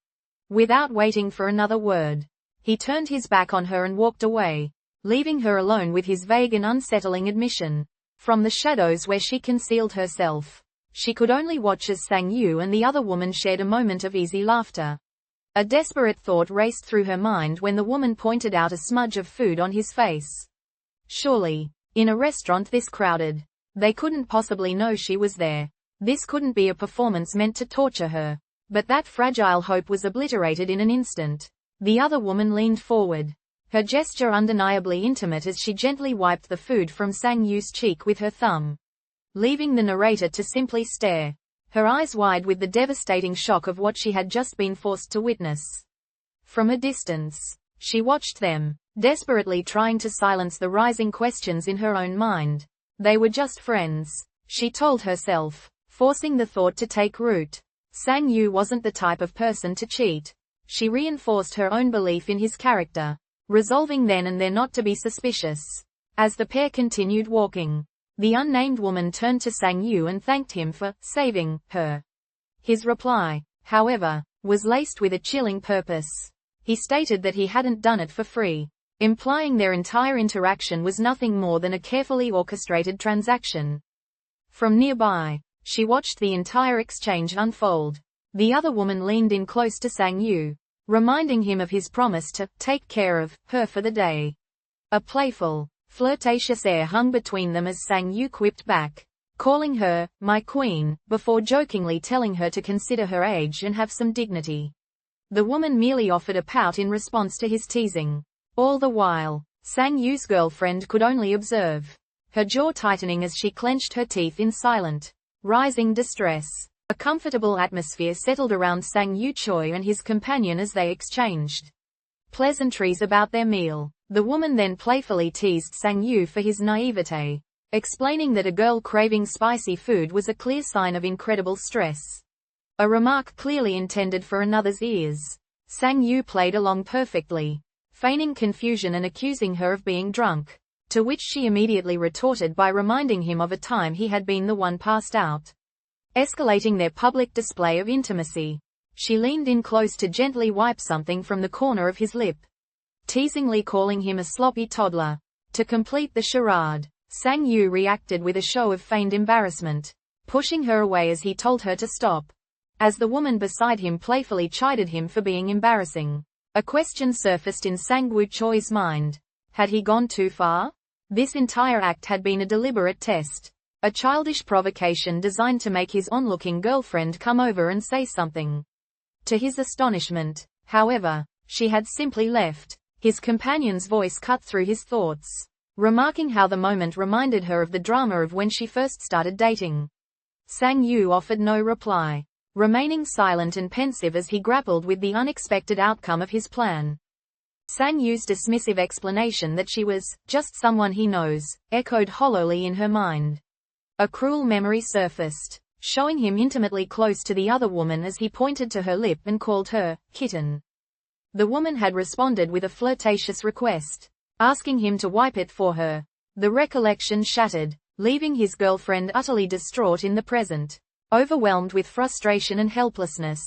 Without waiting for another word, he turned his back on her and walked away, leaving her alone with his vague and unsettling admission. From the shadows where she concealed herself, she could only watch as Sang Yu and the other woman shared a moment of easy laughter. A desperate thought raced through her mind when the woman pointed out a smudge of food on his face. Surely, in a restaurant this crowded, they couldn't possibly know she was there. This couldn't be a performance meant to torture her. But that fragile hope was obliterated in an instant. The other woman leaned forward, her gesture undeniably intimate as she gently wiped the food from Sang Yu's cheek with her thumb, leaving the narrator to simply stare, her eyes wide with the devastating shock of what she had just been forced to witness. From a distance, she watched them, desperately trying to silence the rising questions in her own mind. They were just friends, she told herself, forcing the thought to take root. Sang Yu wasn't the type of person to cheat. She reinforced her own belief in his character, resolving then and there not to be suspicious. As the pair continued walking, the unnamed woman turned to Sang Yu and thanked him for saving her. His reply, however, was laced with a chilling purpose. He stated that he hadn't done it for free, implying their entire interaction was nothing more than a carefully orchestrated transaction. From nearby, she watched the entire exchange unfold. The other woman leaned in close to Sang Yu, reminding him of his promise to take care of her for the day. A playful, flirtatious air hung between them as Sang Yu quipped back, calling her my queen, before jokingly telling her to consider her age and have some dignity. The woman merely offered a pout in response to his teasing. All the while, Sang Yu's girlfriend could only observe, her jaw tightening as she clenched her teeth in silent, rising distress. A comfortable atmosphere settled around Sang Mincheol and his companion as they exchanged pleasantries about their meal. The woman then playfully teased Sang Yu for his naivete, explaining that a girl craving spicy food was a clear sign of incredible stress. A remark clearly intended for another's ears. Sang Yu played along perfectly, feigning confusion and accusing her of being drunk, to which she immediately retorted by reminding him of a time he had been the one passed out. Escalating their public display of intimacy, she leaned in close to gently wipe something from the corner of his lip, teasingly calling him a sloppy toddler. To complete the charade, Sang Yu reacted with a show of feigned embarrassment, pushing her away as he told her to stop. As the woman beside him playfully chided him for being embarrassing, a question surfaced in Sang Mincheol's mind. Had he gone too far? This entire act had been a deliberate test. A childish provocation designed to make his onlooking girlfriend come over and say something. To his astonishment, however, she had simply left. His companion's voice cut through his thoughts, remarking how the moment reminded her of the drama of when she first started dating. Sang Yu offered no reply, remaining silent and pensive as he grappled with the unexpected outcome of his plan. Sang Yu's dismissive explanation that she was just someone he knows echoed hollowly in her mind. A cruel memory surfaced, showing him intimately close to the other woman as he pointed to her lip and called her kitten. The woman had responded with a flirtatious request, asking him to wipe it for her. The recollection shattered, leaving his girlfriend utterly distraught in the present. Overwhelmed with frustration and helplessness,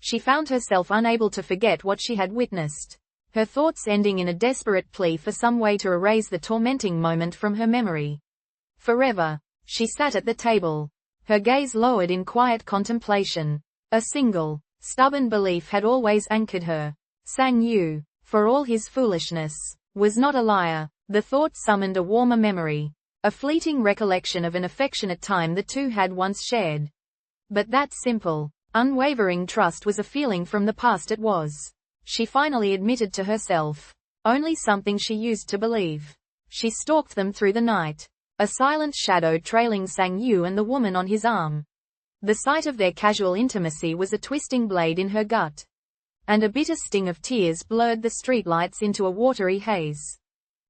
she found herself unable to forget what she had witnessed, her thoughts ending in a desperate plea for some way to erase the tormenting moment from her memory. Forever. She sat at the table, her gaze lowered in quiet contemplation. A single, stubborn belief had always anchored her. Sang Yu, for all his foolishness, was not a liar. The thought summoned a warmer memory, a fleeting recollection of an affectionate time the two had once shared. But that simple, unwavering trust was a feeling from the past. It was, she finally admitted to herself, only something she used to believe. She stalked them through the night, a silent shadow trailing Sang Yu and the woman on his arm. The sight of their casual intimacy was a twisting blade in her gut, and a bitter sting of tears blurred the streetlights into a watery haze.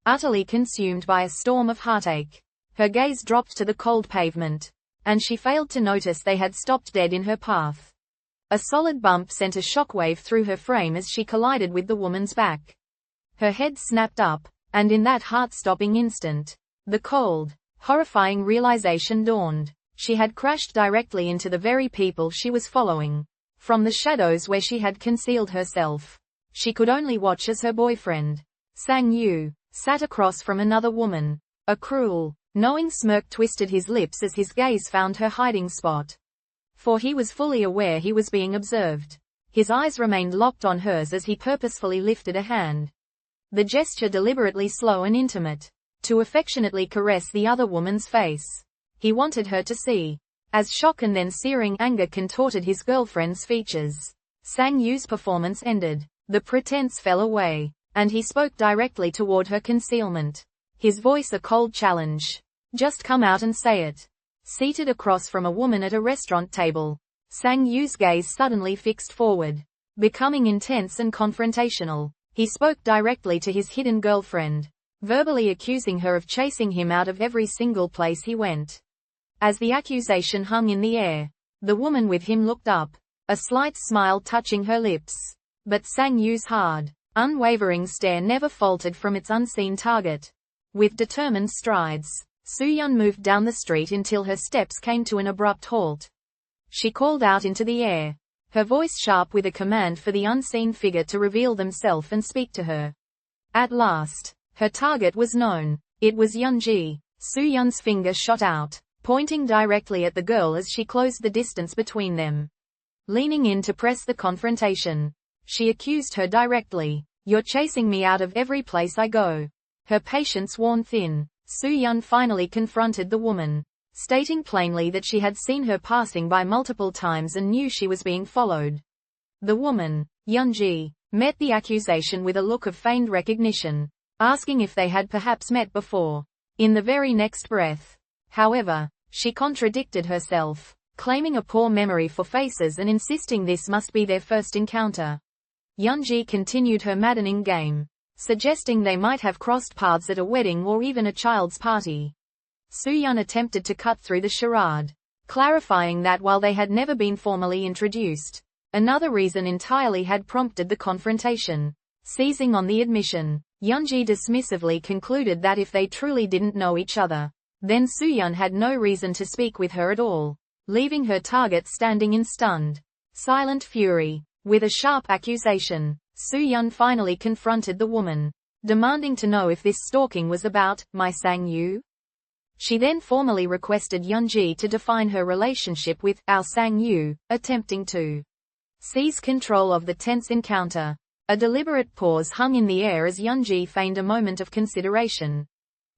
Utterly consumed by a storm of heartache, her gaze dropped to the cold pavement, and she failed to notice they had stopped dead in her path. A solid bump sent a shockwave through her frame as she collided with the woman's back. Her head snapped up, and in that heart-stopping instant, the cold, Horrifying realization dawned. She had crashed directly into the very people she was following. From the shadows where she had concealed herself, she could only watch as her boyfriend, Sang Yu, sat across from another woman. A cruel, knowing smirk twisted his lips as his gaze found her hiding spot. For he was fully aware he was being observed. His eyes remained locked on hers as he purposefully lifted a hand. The gesture deliberately slow and intimate, to affectionately caress the other woman's face. He wanted her to see. As shock and then searing anger contorted his girlfriend's features, Sang Yu's performance ended. The pretense fell away, and he spoke directly toward her concealment. His voice a cold challenge. Just come out and say it. Seated across from a woman at a restaurant table, Sang Yu's gaze suddenly fixed forward, becoming intense and confrontational. He spoke directly to his hidden girlfriend, verbally accusing her of chasing him out of every single place he went. As the accusation hung in the air, the woman with him looked up, a slight smile touching her lips. But Sang Yu's hard, unwavering stare never faltered from its unseen target. With determined strides, Soo-yeon moved down the street until her steps came to an abrupt halt. She called out into the air, her voice sharp with a command for the unseen figure to reveal themselves and speak to her. At last, her target was known. It was Yeonji. Soo-yeon's finger shot out, pointing directly at the girl as she closed the distance between them. Leaning in to press the confrontation, she accused her directly. You're chasing me out of every place I go. Her patience worn thin, Soo-yeon finally confronted the woman, stating plainly that she had seen her passing by multiple times and knew she was being followed. The woman, Yeonji, met the accusation with a look of feigned recognition, asking if they had perhaps met before. In the very next breath, however, she contradicted herself, claiming a poor memory for faces and insisting this must be their first encounter. Yeonji continued her maddening game, suggesting they might have crossed paths at a wedding or even a child's party. Soo-yeon attempted to cut through the charade, clarifying that while they had never been formally introduced, another reason entirely had prompted the confrontation. Seizing on the admission, Yeonji dismissively concluded that if they truly didn't know each other, then Soo-yeon had no reason to speak with her at all, leaving her target standing in stunned, silent fury. With a sharp accusation, Soo-yeon finally confronted the woman, demanding to know if this stalking was about my Sang Yu. She then formally requested Yeonji to define her relationship with our Sang Yu, attempting to seize control of the tense encounter. A deliberate pause hung in the air as Yeonji feigned a moment of consideration,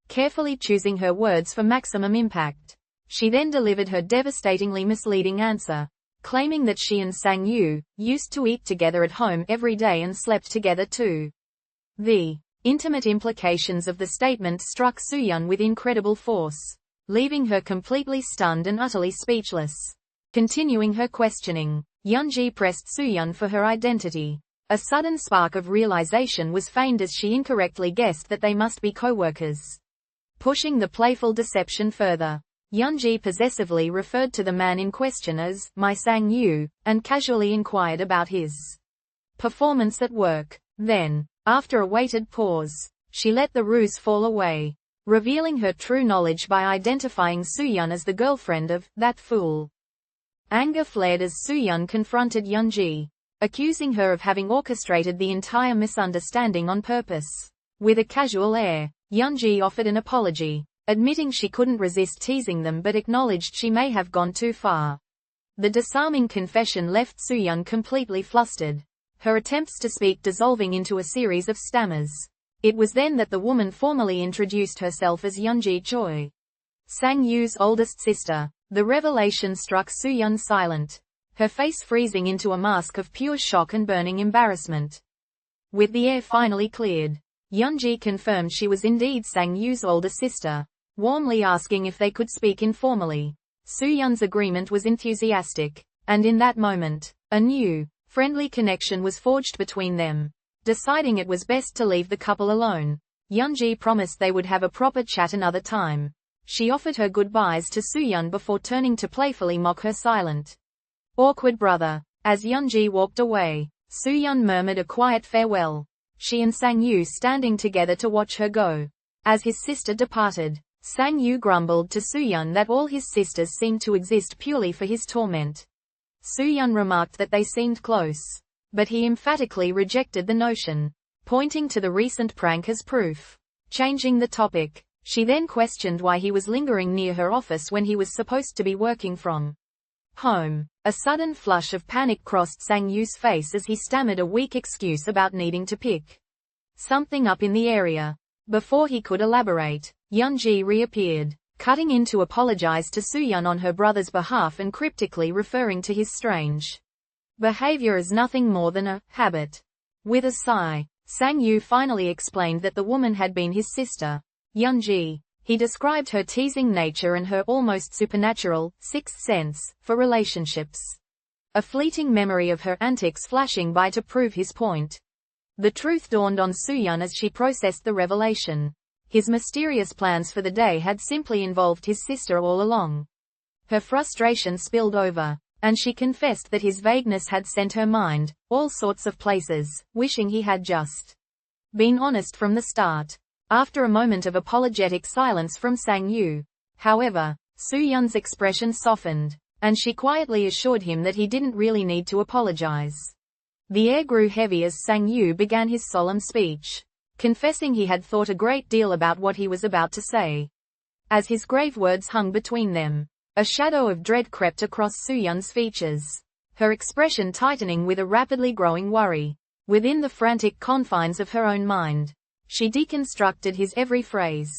carefully choosing her words for maximum impact. She then delivered her devastatingly misleading answer, claiming that she and Sang Yu used to eat together at home every day and slept together too. The intimate implications of the statement struck Soo-yeon with incredible force, leaving her completely stunned and utterly speechless. Continuing her questioning, Yeonji pressed Soo-yeon for her identity. A sudden spark of realization was feigned as she incorrectly guessed that they must be co-workers. Pushing the playful deception further, Yeonji possessively referred to the man in question as my Sang Yu, and casually inquired about his performance at work. Then, after a weighted pause, she let the ruse fall away, revealing her true knowledge by identifying Soo-yeon as the girlfriend of that fool. Anger flared as Soo-yeon confronted Yeonji, accusing her of having orchestrated the entire misunderstanding on purpose. With a casual air, Yeonji offered an apology, admitting she couldn't resist teasing them but acknowledged she may have gone too far. The disarming confession left Soo-yeon completely flustered, her attempts to speak dissolving into a series of stammers. It was then that the woman formally introduced herself as Yeonji Choi, Sang Yu's oldest sister. The revelation struck Soo-yeon silent, her face freezing into a mask of pure shock and burning embarrassment. With the air finally cleared, Yeonji confirmed she was indeed Sang Yu's older sister, warmly asking if they could speak informally. Soo-yeon's agreement was enthusiastic, and in that moment, a new, friendly connection was forged between them. Deciding it was best to leave the couple alone, Yeonji promised they would have a proper chat another time. She offered her goodbyes to Soo-yeon before turning to playfully mock her silent, awkward brother. As Yeonji walked away, Soo-yeon murmured a quiet farewell, she and Sang Yu standing together to watch her go. As his sister departed, Sang Yu grumbled to Soo-yun that all his sisters seemed to exist purely for his torment. Soo-yun remarked that they seemed close, but he emphatically rejected the notion, pointing to the recent prank as proof. Changing the topic, she then questioned why he was lingering near her office when he was supposed to be working from home. A sudden flush of panic crossed Sang Yu's face as he stammered a weak excuse about needing to pick something up in the area. Before he could elaborate, Yeonji reappeared, cutting in to apologize to Soo-yun on her brother's behalf and cryptically referring to his strange behavior as nothing more than a habit. With a sigh, Sang Yu finally explained that the woman had been his sister, Yeonji. He described her teasing nature and her almost supernatural, sixth sense, for relationships. A fleeting memory of her antics flashing by to prove his point. The truth dawned on Soo-yun as she processed the revelation. His mysterious plans for the day had simply involved his sister all along. Her frustration spilled over, and she confessed that his vagueness had sent her mind all sorts of places, wishing he had just been honest from the start. After a moment of apologetic silence from Sang Yu, however, Soo-yun's expression softened, and she quietly assured him that he didn't really need to apologize. The air grew heavy as Sang Yu began his solemn speech, confessing he had thought a great deal about what he was about to say. As his grave words hung between them, a shadow of dread crept across Soo-yun's features, her expression tightening with a rapidly growing worry. Within the frantic confines of her own mind, she deconstructed his every phrase,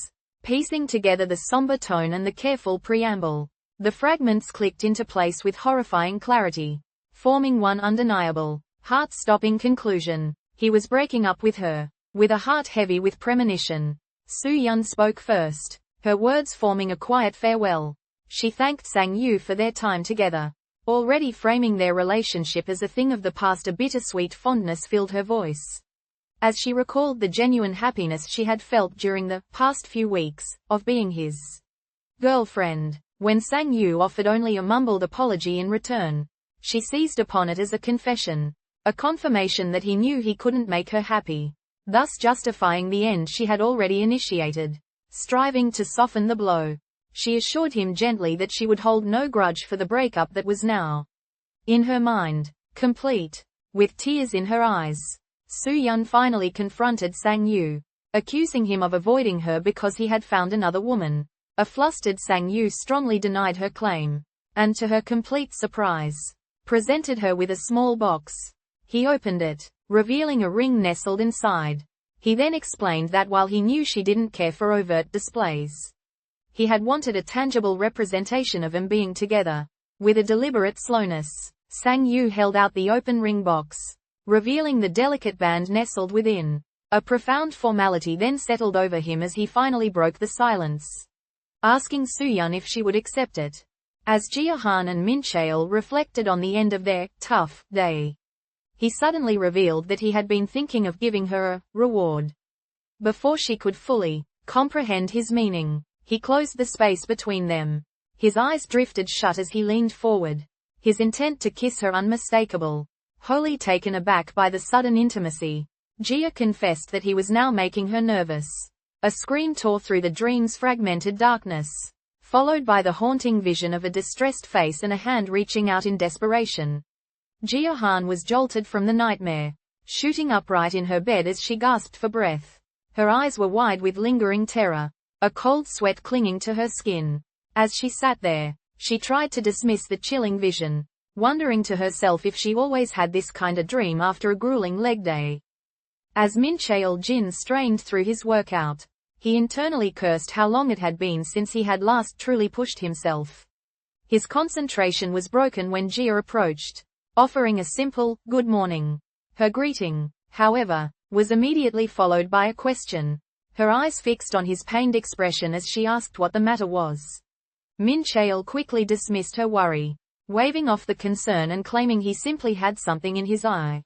piecing together the somber tone and the careful preamble. The fragments clicked into place with horrifying clarity, forming one undeniable, heart-stopping conclusion. He was breaking up with her. With a heart heavy with premonition, Soo-yun spoke first, her words forming a quiet farewell. She thanked Sang Yu for their time together. Already framing their relationship as a thing of the past, a bittersweet fondness filled her voice, as she recalled the genuine happiness she had felt during the past few weeks of being his girlfriend. When Sang Yu offered only a mumbled apology in return, she seized upon it as a confession, a confirmation that he knew he couldn't make her happy, thus justifying the end she had already initiated. Striving to soften the blow, she assured him gently that she would hold no grudge for the breakup that was now, in her mind, complete. With tears in her eyes, Soo-yun finally confronted Sang Yu, accusing him of avoiding her because he had found another woman. A flustered Sang Yu strongly denied her claim, and to her complete surprise, presented her with a small box. He opened it, revealing a ring nestled inside. He then explained that while he knew she didn't care for overt displays, he had wanted a tangible representation of them being together. With a deliberate slowness, Sang Yu held out the open ring box, revealing the delicate band nestled within. A profound formality then settled over him as he finally broke the silence, asking Soo-yun if she would accept it. As Jia and Mincheol reflected on the end of their tough day, he suddenly revealed that he had been thinking of giving her a reward. Before she could fully comprehend his meaning, he closed the space between them. His eyes drifted shut as he leaned forward, his intent to kiss her unmistakable. Wholly taken aback by the sudden intimacy, Jia confessed that he was now making her nervous. A scream tore through the dream's fragmented darkness, followed by the haunting vision of a distressed face and a hand reaching out in desperation. Jia was jolted from the nightmare, shooting upright in her bed as she gasped for breath. Her eyes were wide with lingering terror, a cold sweat clinging to her skin. As she sat there, she tried to dismiss the chilling vision, wondering to herself if she always had this kind of dream after a grueling leg day. As Mincheol Jin strained through his workout, he internally cursed how long it had been since he had last truly pushed himself. His concentration was broken when Jia approached, offering a simple, "Good morning." Her greeting, however, was immediately followed by a question, her eyes fixed on his pained expression as she asked what the matter was. Mincheol quickly dismissed her worry, waving off the concern and claiming he simply had something in his eye.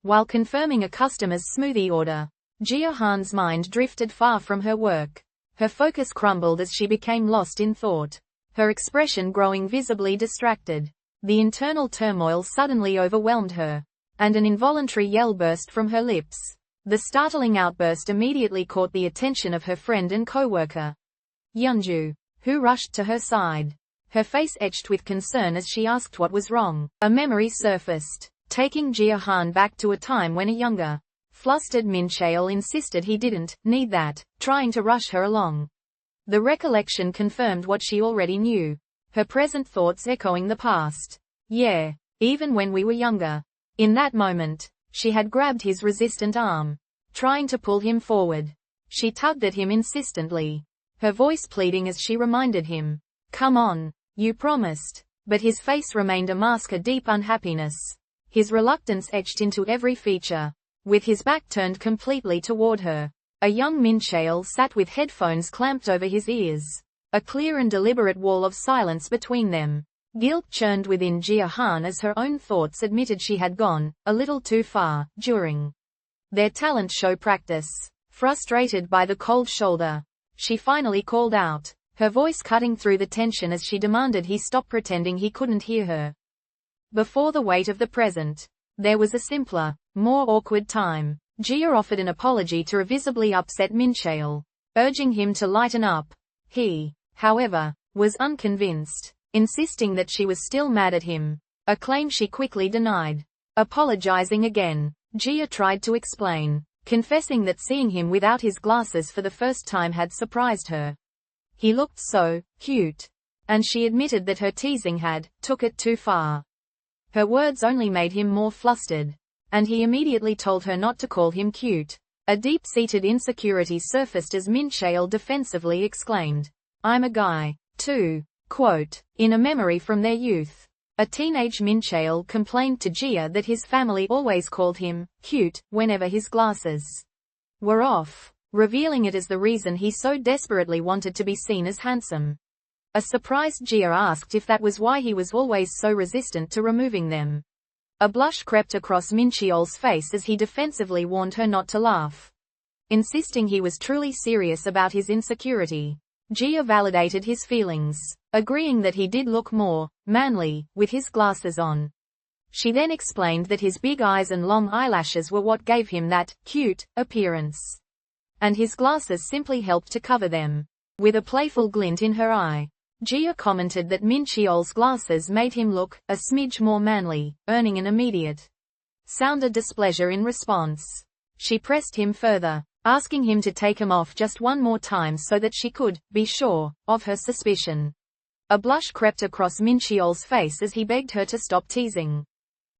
While confirming a customer's smoothie order, Jia mind drifted far from her work. Her focus crumbled as she became lost in thought, her expression growing visibly distracted. The internal turmoil suddenly overwhelmed her, and an involuntary yell burst from her lips. The startling outburst immediately caught the attention of her friend and co-worker. Yeonju, who rushed to her side. Her face etched with concern as she asked what was wrong. A memory surfaced, taking Jia back to a time when a younger, flustered Mincheol insisted he didn't need that, trying to rush her along. The recollection confirmed what she already knew, her present thoughts echoing the past. Yeah, even when we were younger. In that moment, she had grabbed his resistant arm, trying to pull him forward. She tugged at him insistently, her voice pleading as she reminded him, "Come on, you promised." But his face remained a mask of deep unhappiness. His reluctance etched into every feature. With his back turned completely toward her, a young Mincheol sat with headphones clamped over his ears, a clear and deliberate wall of silence between them. Guilt churned within Jia as her own thoughts admitted she had gone a little too far during their talent show practice. Frustrated by the cold shoulder, she finally called out, her voice cutting through the tension as she demanded he stop pretending he couldn't hear her. Before the weight of the present, there was a simpler, more awkward time. Jia offered an apology to a visibly upset Mincheol, urging him to lighten up. He, however, was unconvinced, insisting that she was still mad at him, a claim she quickly denied. Apologizing again, Jia tried to explain, confessing that seeing him without his glasses for the first time had surprised her. He looked so cute, and she admitted that her teasing had took it too far. Her words only made him more flustered, and he immediately told her not to call him cute. A deep-seated insecurity surfaced as Mincheol defensively exclaimed, "I'm a guy, too." Quote, in a memory from their youth, a teenage Mincheol complained to Jia that his family always called him cute whenever his glasses were off, revealing it as the reason he so desperately wanted to be seen as handsome. A surprised Jia asked if that was why he was always so resistant to removing them. A blush crept across Mincheol's face as he defensively warned her not to laugh, insisting he was truly serious about his insecurity. Jia validated his feelings, agreeing that he did look more manly with his glasses on. She then explained that his big eyes and long eyelashes were what gave him that cute appearance, and his glasses simply helped to cover them. With a playful glint in her eye, Jia commented that Mincheol's glasses made him look a smidge more manly, earning an immediate sound of displeasure in response. She pressed him further, asking him to take them off just one more time so that she could be sure of her suspicion. A blush crept across Mincheol's face as he begged her to stop teasing.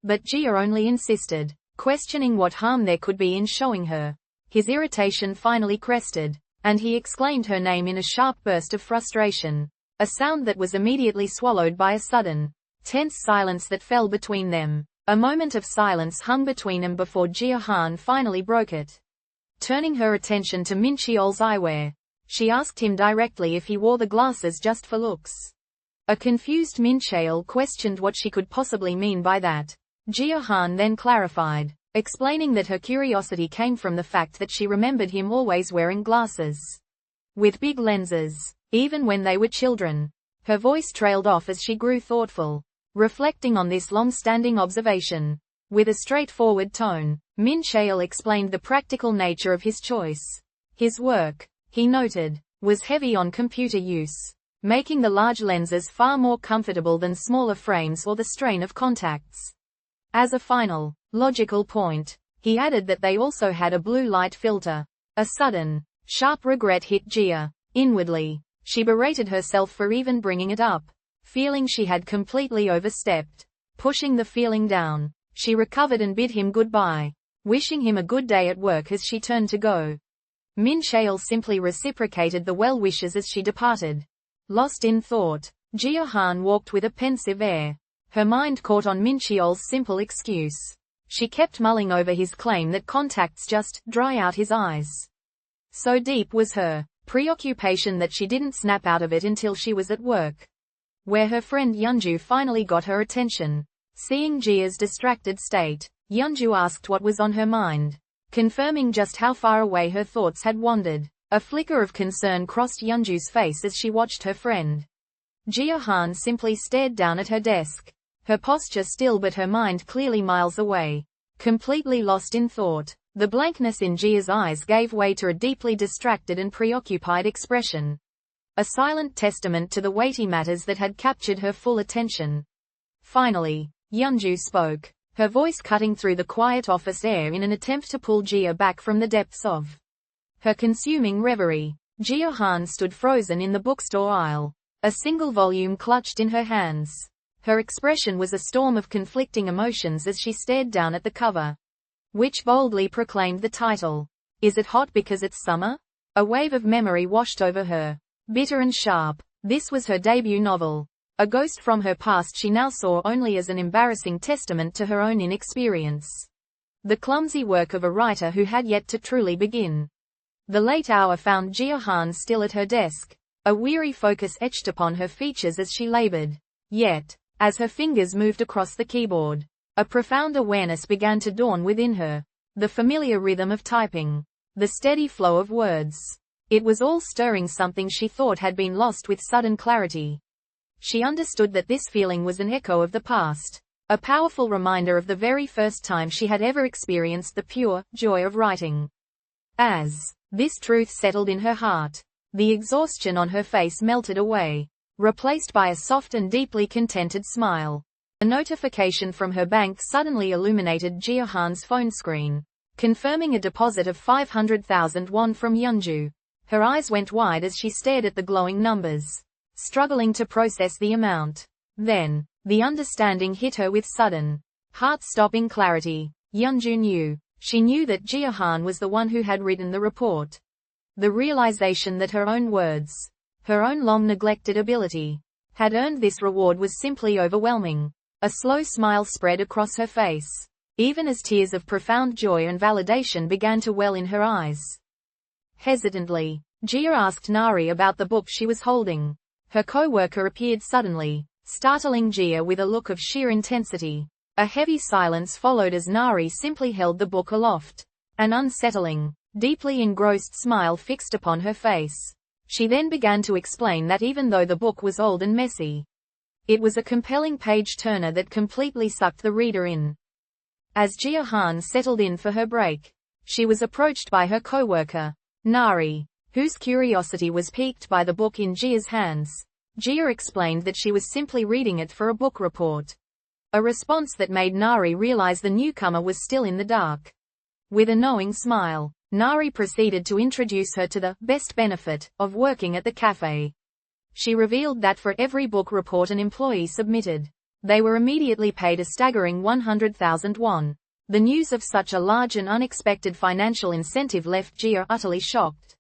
But Jia only insisted, questioning what harm there could be in showing her. His irritation finally crested, and he exclaimed her name in a sharp burst of frustration, a sound that was immediately swallowed by a sudden, tense silence that fell between them. A moment of silence hung between them before Jia finally broke it. Turning her attention to Mincheol's eyewear, she asked him directly if he wore the glasses just for looks. A confused Mincheol questioned what she could possibly mean by that. Jia then clarified, explaining that her curiosity came from the fact that she remembered him always wearing glasses with big lenses, even when they were children. Her voice trailed off as she grew thoughtful, reflecting on this long-standing observation. With a straightforward tone, Mincheol explained the practical nature of his choice. His work, he noted, was heavy on computer use, making the large lenses far more comfortable than smaller frames or the strain of contacts. As a final, logical point, he added that they also had a blue light filter. A sudden, sharp regret hit Jia. Inwardly, she berated herself for even bringing it up, feeling she had completely overstepped. Pushing the feeling down, she recovered and bid him goodbye, wishing him a good day at work as she turned to go. Mincheol simply reciprocated the well wishes as she departed. Lost in thought, Jia walked with a pensive air, her mind caught on Mincheol's simple excuse. She kept mulling over his claim that contacts just dry out his eyes. So deep was her preoccupation that she didn't snap out of it until she was at work, where her friend Yeonju finally got her attention. Seeing Jia's distracted state, Yeonju asked what was on her mind, confirming just how far away her thoughts had wandered. A flicker of concern crossed Yeonju's face as she watched her friend. Jia simply stared down at her desk, her posture still but her mind clearly miles away. Completely lost in thought, the blankness in Jia's eyes gave way to a deeply distracted and preoccupied expression. a silent testament to the weighty matters that had captured her full attention. Finally, Yeonju spoke, her voice cutting through the quiet office air in an attempt to pull Jia back from the depths of her consuming reverie. Jia Han stood frozen in the bookstore aisle, a single volume clutched in her hands. Her expression was a storm of conflicting emotions as she stared down at the cover, which boldly proclaimed the title, "Is It Hot Because It's Summer?" A wave of memory washed over her, bitter and sharp. This was her debut novel, a ghost from her past she now saw only as an embarrassing testament to her own inexperience, the clumsy work of a writer who had yet to truly begin. The late hour found Jia Han still at her desk, a weary focus etched upon her features as she labored. Yet, as her fingers moved across the keyboard, a profound awareness began to dawn within her. The familiar rhythm of typing, the steady flow of words. It was all stirring something she thought had been lost with sudden clarity. She understood that this feeling was an echo of the past, a powerful reminder of the very first time she had ever experienced the pure joy of writing. As this truth settled in her heart, the exhaustion on her face melted away, replaced by a soft and deeply contented smile. A notification from her bank suddenly illuminated Jia Han's phone screen, confirming a deposit of 500,000 won from Yeonju. Her eyes went wide as she stared at the glowing numbers, struggling to process the amount. Then, the understanding hit her with sudden, heart-stopping clarity. Yeonju knew. She knew that Jia Han was the one who had written the report. The realization that her own words, her own long-neglected ability, had earned this reward was simply overwhelming. A slow smile spread across her face, even as tears of profound joy and validation began to well in her eyes. Hesitantly, Jia asked Nari about the book she was holding. Her co-worker appeared suddenly, startling Jia with a look of sheer intensity. A heavy silence followed as Nari simply held the book aloft, an unsettling, deeply engrossed smile fixed upon her face. She then began to explain that even though the book was old and messy, it was a compelling page-turner that completely sucked the reader in. As Jia Han settled in for her break, she was approached by her co-worker, Nari, whose curiosity was piqued by the book in Jia's hands. Jia explained that she was simply reading it for a book report. A response that made Nari realize the newcomer was still in the dark. With a knowing smile, Nari proceeded to introduce her to the best benefit of working at the cafe. She revealed that for every book report an employee submitted, they were immediately paid a staggering 100,000 won. The news of such a large and unexpected financial incentive left Jia utterly shocked.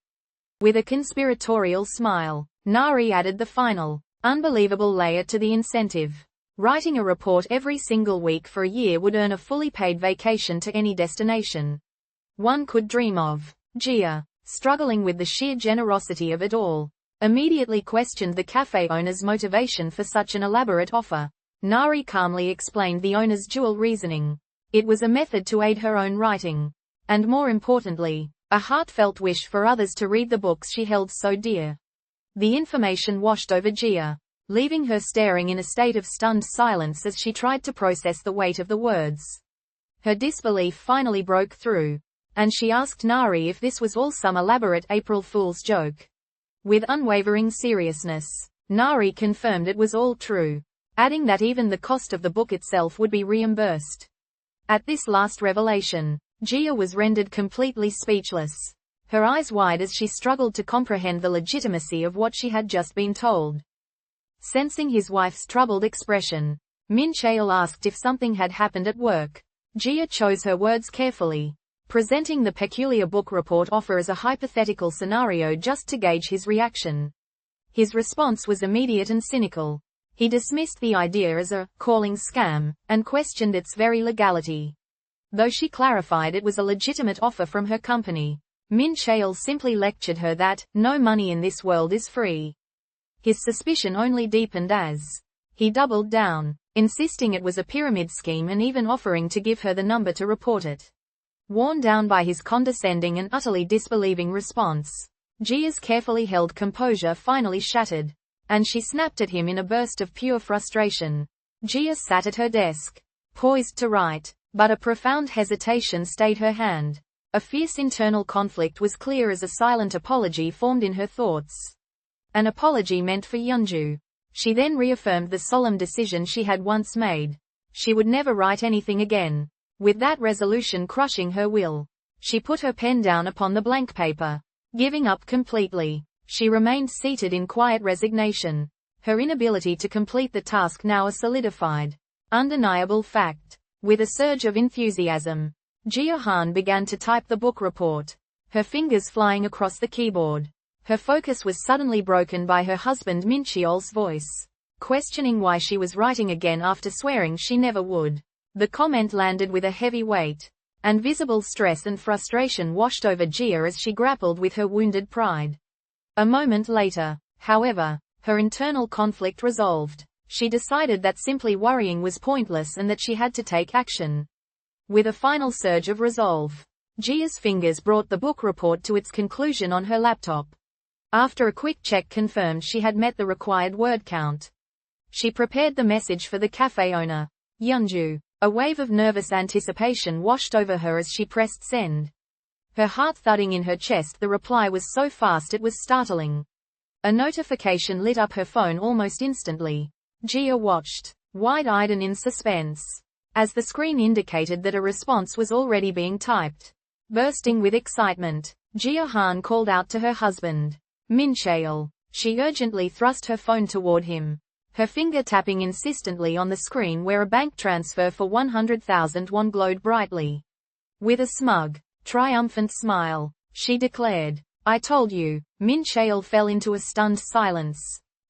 With a conspiratorial smile, Nari added the final, unbelievable layer to the incentive. Writing a report every single week for a year would earn a fully paid vacation to any destination one could dream of. Jia, struggling with the sheer generosity of it all, immediately questioned the cafe owner's motivation for such an elaborate offer. Nari calmly explained the owner's dual reasoning. It was a method to aid her own writing, and more importantly, a heartfelt wish for others to read the books she held so dear. The information washed over Jia, leaving her staring in a state of stunned silence as she tried to process the weight of the words. Her disbelief finally broke through, and she asked Nari if this was all some elaborate April Fool's joke. With unwavering seriousness, Nari confirmed it was all true, adding that even the cost of the book itself would be reimbursed. At this last revelation, Jia was rendered completely speechless, her eyes wide as she struggled to comprehend the legitimacy of what she had just been told. Sensing his wife's troubled expression, Mincheol asked if something had happened at work. Jia chose her words carefully, presenting the peculiar book report offer as a hypothetical scenario just to gauge his reaction. His response was immediate and cynical. He dismissed the idea as a calling scam, and questioned its very legality. Though she clarified it was a legitimate offer from her company, Mincheol simply lectured her that no money in this world is free. His suspicion only deepened as he doubled down, insisting it was a pyramid scheme and even offering to give her the number to report it. Worn down by his condescending and utterly disbelieving response, Jia's carefully held composure finally shattered, and she snapped at him in a burst of pure frustration. Jia sat at her desk, poised to write, but a profound hesitation stayed her hand. A fierce internal conflict was clear as a silent apology formed in her thoughts. An apology meant for Yeonju. She then reaffirmed the solemn decision she had once made. She would never write anything again. With that resolution crushing her will, she put her pen down upon the blank paper. Giving up completely, she remained seated in quiet resignation. Her inability to complete the task now a solidified, undeniable fact. With a surge of enthusiasm, Jia began to type the book report, her fingers flying across the keyboard. Her focus was suddenly broken by her husband Mincheol's voice, questioning why she was writing again after swearing she never would. The comment landed with a heavy weight, and visible stress and frustration washed over Jia as she grappled with her wounded pride. A moment later, however, her internal conflict resolved. She decided that simply worrying was pointless and that she had to take action. With a final surge of resolve, Jia's fingers brought the book report to its conclusion on her laptop. After a quick check confirmed she had met the required word count. She prepared the message for the cafe owner, Yeonju. A wave of nervous anticipation washed over her as she pressed send. Her heart thudding in her chest, the reply was so fast it was startling. A notification lit up her phone almost instantly. Jia watched, wide-eyed and in suspense, as the screen indicated that a response was already being typed. Bursting with excitement, Jia called out to her husband, Mincheol. She urgently thrust her phone toward him, her finger tapping insistently on the screen where a bank transfer for 100,000 won glowed brightly. With a smug, triumphant smile, she declared, "I told you." Mincheol fell into a stunned silence.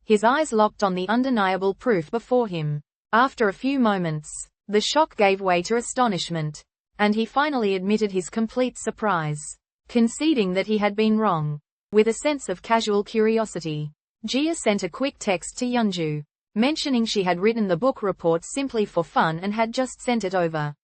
His eyes locked on the undeniable proof before him. After a few moments, the shock gave way to astonishment, and he finally admitted his complete surprise, conceding that he had been wrong. With a sense of casual curiosity, Jia sent a quick text to Yeonju, mentioning she had written the book report simply for fun and had just sent it over.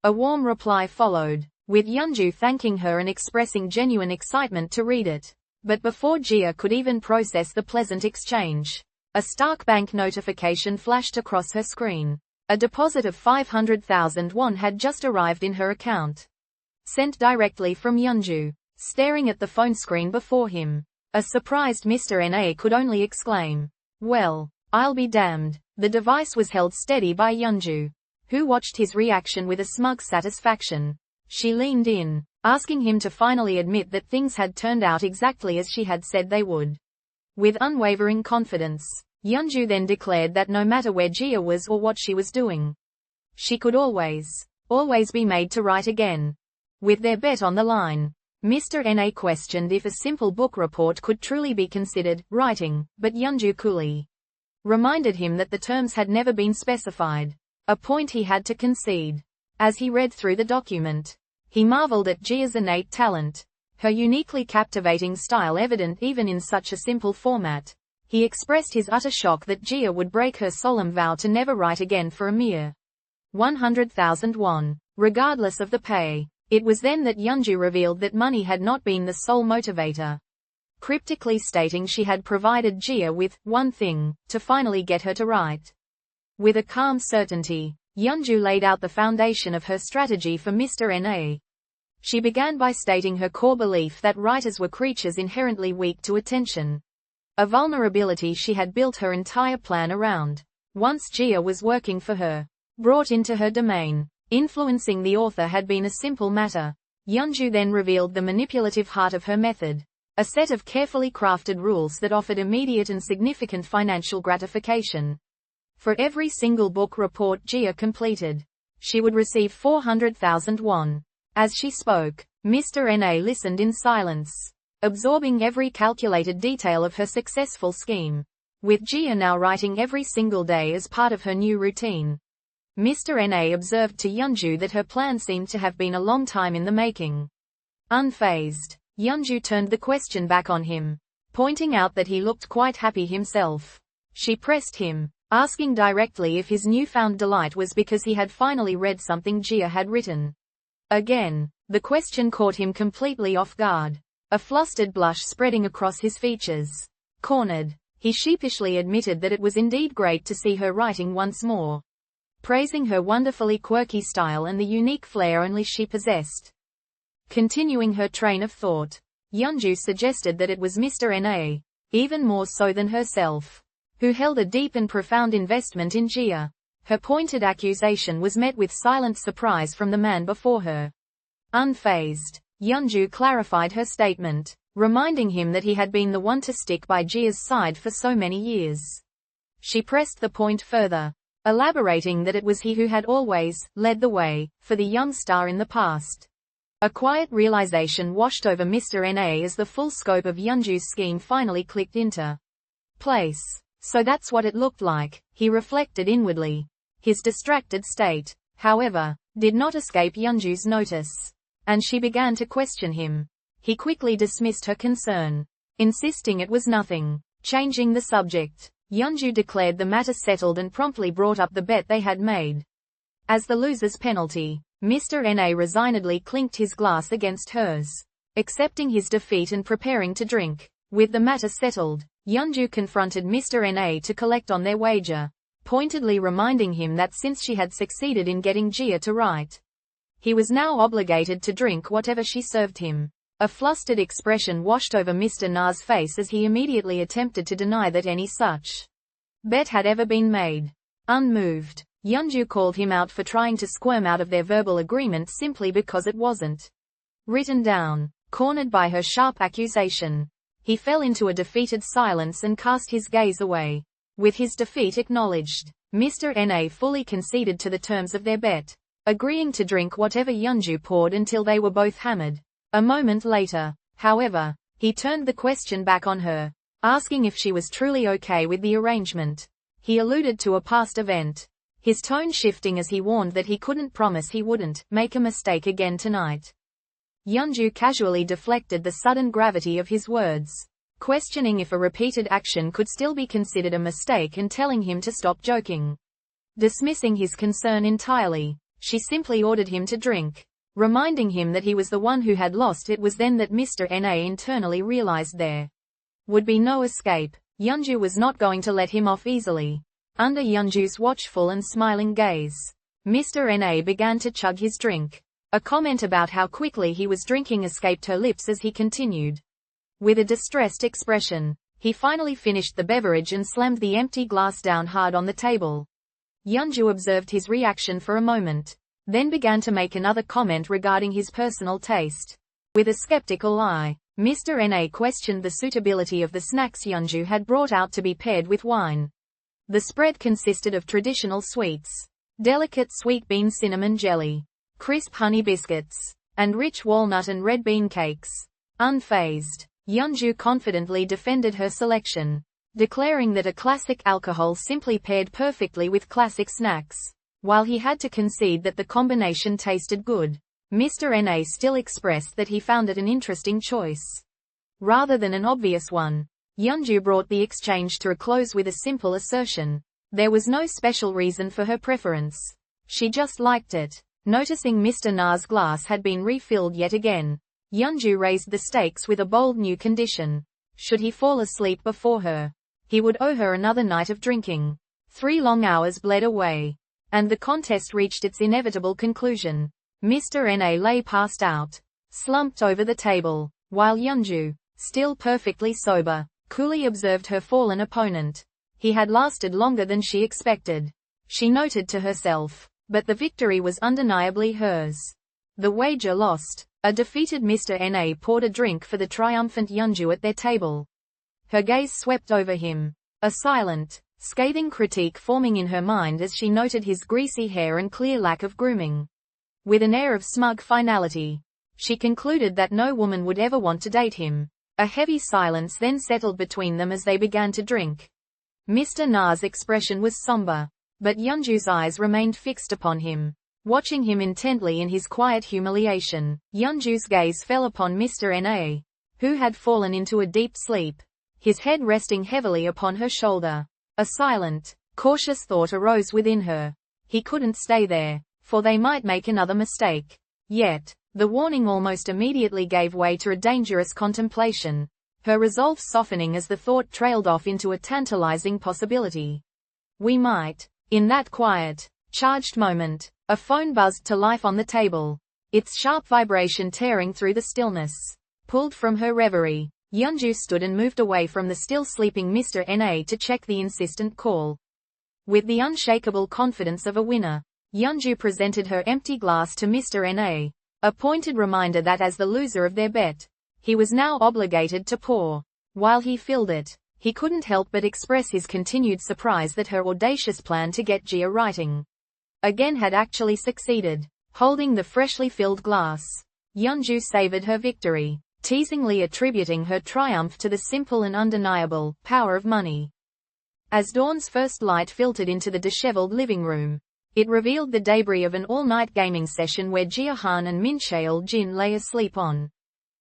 A warm reply followed, with Yeonju thanking her and expressing genuine excitement to read it. But before Jia could even process the pleasant exchange, a stark bank notification flashed across her screen. A deposit of 500,000 won had just arrived in her account. Sent directly from Yeonju. Staring at the phone screen before him, a surprised Mr. Na could only exclaim, "Well, I'll be damned." The device was held steady by Yeonju, who watched his reaction with a smug satisfaction. She leaned in, asking him to finally admit that things had turned out exactly as she had said they would. With unwavering confidence, Yeonju then declared that no matter where Jia was or what she was doing, she could always be made to write again. With their bet on the line, Mr. Na questioned if a simple book report could truly be considered writing, but Yeonju coolly reminded him that the terms had never been specified, a point he had to concede. As he read through the document, he marveled at Jia's innate talent, her uniquely captivating style evident even in such a simple format. He expressed his utter shock that Jia would break her solemn vow to never write again for a mere 100,000 won, regardless of the pay. It was then that Yeonju revealed that money had not been the sole motivator, cryptically stating she had provided Jia with one thing, to finally get her to write. With a calm certainty, Yeonju laid out the foundation of her strategy for Mr. Na. She began by stating her core belief that writers were creatures inherently weak to attention, a vulnerability she had built her entire plan around. Once Jia was working for her, brought into her domain, influencing the author had been a simple matter. Yeonju then revealed the manipulative heart of her method, a set of carefully crafted rules that offered immediate and significant financial gratification. For every single book report Jia completed, she would receive 400,000 won. As she spoke, Mr. Na listened in silence, absorbing every calculated detail of her successful scheme. With Jia now writing every single day as part of her new routine, Mr. Na observed to Yeonju that her plan seemed to have been a long time in the making. Unfazed, Yeonju turned the question back on him, pointing out that he looked quite happy himself. She pressed him, asking directly if his newfound delight was because he had finally read something Jia had written. Again, the question caught him completely off guard, a flustered blush spreading across his features. Cornered, he sheepishly admitted that it was indeed great to see her writing once more, praising her wonderfully quirky style and the unique flair only she possessed. Continuing her train of thought, Yeonju suggested that it was Mr. Na. even more so than herself, who held a deep and profound investment in Jia. Her pointed accusation was met with silent surprise from the man before her. Unfazed, Yeonju clarified her statement, reminding him that he had been the one to stick by Jia's side for so many years. She pressed the point further, elaborating that it was he who had always led the way for the young star in the past. A quiet realization washed over Mr. Na as the full scope of Yeonju's scheme finally clicked into place. So that's what it looked like, he reflected inwardly. His distracted state, however, did not escape Yeonju's notice, and she began to question him. He quickly dismissed her concern, insisting it was nothing. Changing the subject, Yeonju declared the matter settled and promptly brought up the bet they had made. As the loser's penalty, Mr. Na resignedly clinked his glass against hers, accepting his defeat and preparing to drink. With the matter settled, Yeonju confronted Mr. Na to collect on their wager, pointedly reminding him that since she had succeeded in getting Jia to right, he was now obligated to drink whatever she served him. A flustered expression washed over Mr. Na's face as he immediately attempted to deny that any such bet had ever been made. Unmoved, Yeonju called him out for trying to squirm out of their verbal agreement simply because it wasn't written down. Cornered by her sharp accusation, he fell into a defeated silence and cast his gaze away. With his defeat acknowledged, Mr. Na fully conceded to the terms of their bet, agreeing to drink whatever Yeonju poured until they were both hammered. A moment later, however, he turned the question back on her, asking if she was truly okay with the arrangement. He alluded to a past event, his tone shifting as he warned that he couldn't promise he wouldn't make a mistake again tonight. Yeonju casually deflected the sudden gravity of his words, questioning if a repeated action could still be considered a mistake and telling him to stop joking. Dismissing his concern entirely, she simply ordered him to drink, reminding him that he was the one who had lost. It was then that Mr. Na internally realized there would be no escape. Yeonju was not going to let him off easily. Under Yeonju's watchful and smiling gaze, Mr. Na began to chug his drink. A comment about how quickly he was drinking escaped her lips as he continued. With a distressed expression, he finally finished the beverage and slammed the empty glass down hard on the table. Yeonju observed his reaction for a moment, then began to make another comment regarding his personal taste. With a skeptical eye, Mr. Na questioned the suitability of the snacks Yeonju had brought out to be paired with wine. The spread consisted of traditional sweets, delicate sweet bean cinnamon jelly, crisp honey biscuits, and rich walnut and red bean cakes. Unfazed, Yeonju confidently defended her selection, declaring that a classic alcohol simply paired perfectly with classic snacks. While he had to concede that the combination tasted good, Mr. Na still expressed that he found it an interesting choice, rather than an obvious one. Yeonju brought the exchange to a close with a simple assertion. There was no special reason for her preference. She just liked it. Noticing Mr. Na's glass had been refilled yet again, Yeonju raised the stakes with a bold new condition. Should he fall asleep before her, he would owe her another night of drinking. 3 long hours bled away, and the contest reached its inevitable conclusion. Mr. Na lay passed out, slumped over the table, while Yeonju, still perfectly sober, coolly observed her fallen opponent. He had lasted longer than she expected, she noted to herself, but the victory was undeniably hers. The wager lost. A defeated Mr. Na poured a drink for the triumphant Yeonju at their table. Her gaze swept over him, a silent, scathing critique forming in her mind as she noted his greasy hair and clear lack of grooming. With an air of smug finality, she concluded that no woman would ever want to date him. A heavy silence then settled between them as they began to drink. Mr. Na's expression was somber, but Yeonju's eyes remained fixed upon him. Watching him intently in his quiet humiliation, Yeonju's gaze fell upon Mr. Na, who had fallen into a deep sleep, his head resting heavily upon her shoulder. A silent, cautious thought arose within her. He couldn't stay there, for they might make another mistake. Yet, the warning almost immediately gave way to a dangerous contemplation, her resolve softening as the thought trailed off into a tantalizing possibility. We might. In that quiet, charged moment, a phone buzzed to life on the table, its sharp vibration tearing through the stillness. Pulled from her reverie, Yeonju stood and moved away from the still sleeping Mr. Na to check the insistent call. With the unshakable confidence of a winner, Yeonju presented her empty glass to Mr. Na, a pointed reminder that as the loser of their bet, he was now obligated to pour. While he filled it, he couldn't help but express his continued surprise that her audacious plan to get Jia writing again had actually succeeded. Holding the freshly filled glass, Yeonju savored her victory, teasingly attributing her triumph to the simple and undeniable power of money. As dawn's first light filtered into the disheveled living room, it revealed the debris of an all-night gaming session where Jia and Mincheol Jin lay asleep on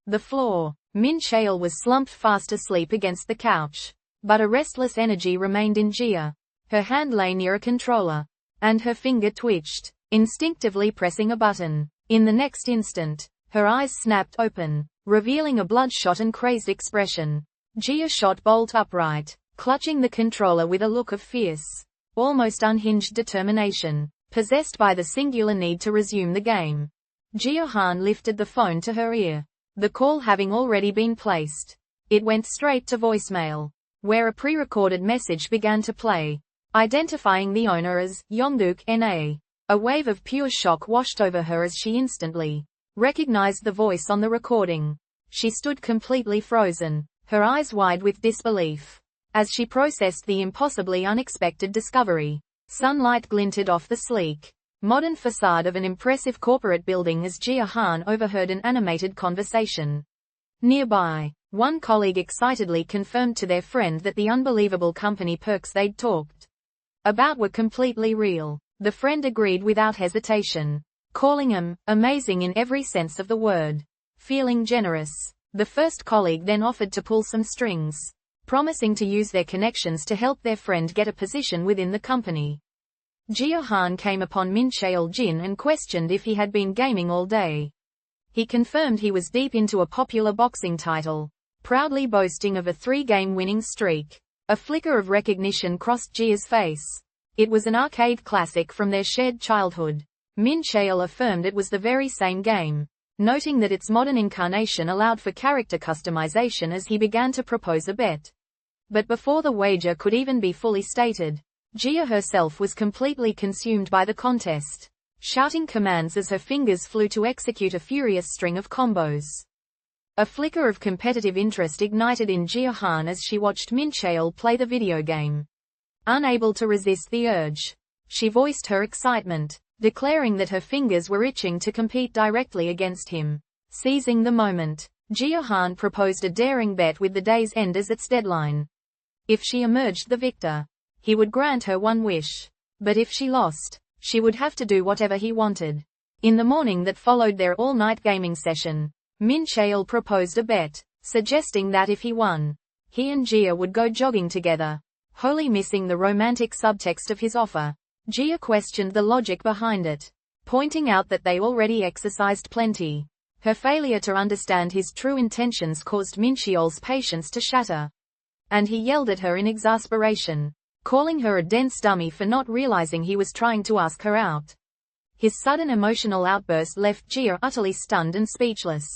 the floor. Mincheol was slumped fast asleep against the couch, but a restless energy remained in Jia. Her hand lay near a controller, and her finger twitched, instinctively pressing a button. In the next instant, her eyes snapped open, revealing a bloodshot and crazed expression. Jia shot bolt upright, clutching the controller with a look of fierce, almost unhinged determination, possessed by the singular need to resume the game. Jia lifted the phone to her ear, the call having already been placed. It went straight to voicemail, where a pre-recorded message began to play, identifying the owner as Yongduk Na. A wave of pure shock washed over her as she instantly recognized the voice on the recording. She stood completely frozen, her eyes wide with disbelief, as she processed the impossibly unexpected discovery. Sunlight glinted off the sleek, modern facade of an impressive corporate building as Jia overheard an animated conversation. Nearby, one colleague excitedly confirmed to their friend that the unbelievable company perks they'd talked about were completely real. The friend agreed without hesitation, calling them amazing in every sense of the word. Feeling generous, the first colleague then offered to pull some strings, promising to use their connections to help their friend get a position within the company. Jia came upon Mincheol Jin and questioned if he had been gaming all day. He confirmed he was deep into a popular boxing title, proudly boasting of a 3-game winning streak. A flicker of recognition crossed Jia's face. It was an arcade classic from their shared childhood. Mincheol affirmed it was the very same game, noting that its modern incarnation allowed for character customization as he began to propose a bet. But before the wager could even be fully stated, Jia herself was completely consumed by the contest, shouting commands as her fingers flew to execute a furious string of combos. A flicker of competitive interest ignited in Jia as she watched Mincheol play the video game. Unable to resist the urge, she voiced her excitement, declaring that her fingers were itching to compete directly against him. Seizing the moment, Jia proposed a daring bet with the day's end as its deadline. If she emerged the victor, he would grant her one wish. But if she lost, she would have to do whatever he wanted. In the morning that followed their all-night gaming session, Mincheol proposed a bet, suggesting that if he won, he and Jia would go jogging together. Wholly missing the romantic subtext of his offer, Jia questioned the logic behind it, pointing out that they already exercised plenty. Her failure to understand his true intentions caused Mincheol's patience to shatter, and he yelled at her in exasperation, calling her a dense dummy for not realizing he was trying to ask her out. His sudden emotional outburst left Jia utterly stunned and speechless.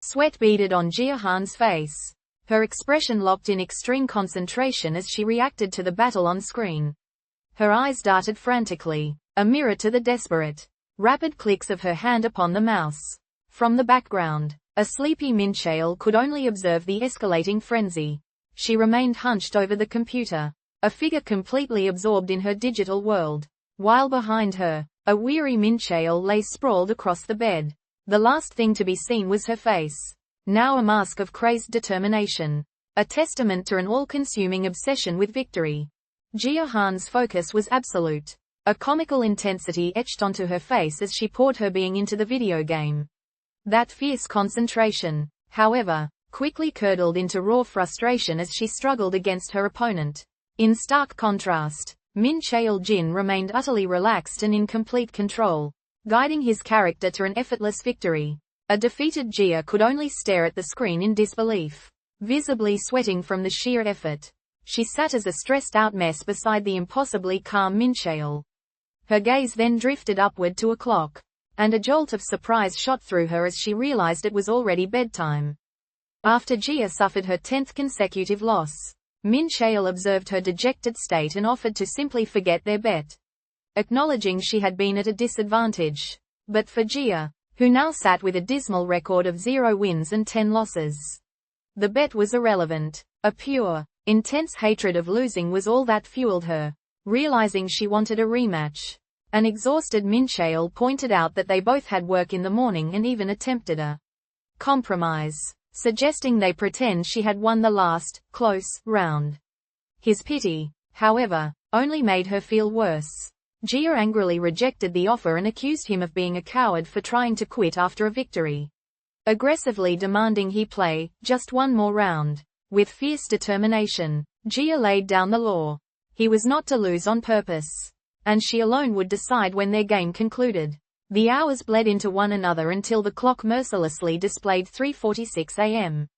Sweat beaded on Jia face. Her expression locked in extreme concentration as she reacted to the battle on screen. Her eyes darted frantically, a mirror to the desperate, rapid clicks of her hand upon the mouse. From the background, a sleepy Mincheol could only observe the escalating frenzy. She remained hunched over the computer, a figure completely absorbed in her digital world, while behind her, a weary Mincheol lay sprawled across the bed. The last thing to be seen was her face, now a mask of crazed determination, a testament to an all-consuming obsession with victory. Jia focus was absolute, a comical intensity etched onto her face as she poured her being into the video game. That fierce concentration, however, quickly curdled into raw frustration as she struggled against her opponent. In stark contrast, Mincheol Jin remained utterly relaxed and in complete control, guiding his character to an effortless victory. A defeated Jia could only stare at the screen in disbelief, visibly sweating from the sheer effort. She sat as a stressed-out mess beside the impossibly calm Mincheol. Her gaze then drifted upward to a clock, and a jolt of surprise shot through her as she realized it was already bedtime. After Jia suffered her 10th consecutive loss, Mincheol observed her dejected state and offered to simply forget their bet, acknowledging she had been at a disadvantage. But for Jia, who now sat with a dismal record of 0 wins and 10 losses, the bet was irrelevant. A pure, intense hatred of losing was all that fueled her. Realizing she wanted a rematch, an exhausted Mincheol pointed out that they both had work in the morning and even attempted a compromise, suggesting they pretend she had won the last, close, round. His pity, however, only made her feel worse. Jia angrily rejected the offer and accused him of being a coward for trying to quit after a victory, aggressively demanding he play just one more round. With fierce determination, Jia laid down the law. He was not to lose on purpose, and she alone would decide when their game concluded. The hours bled into one another until the clock mercilessly displayed 3:46 a.m.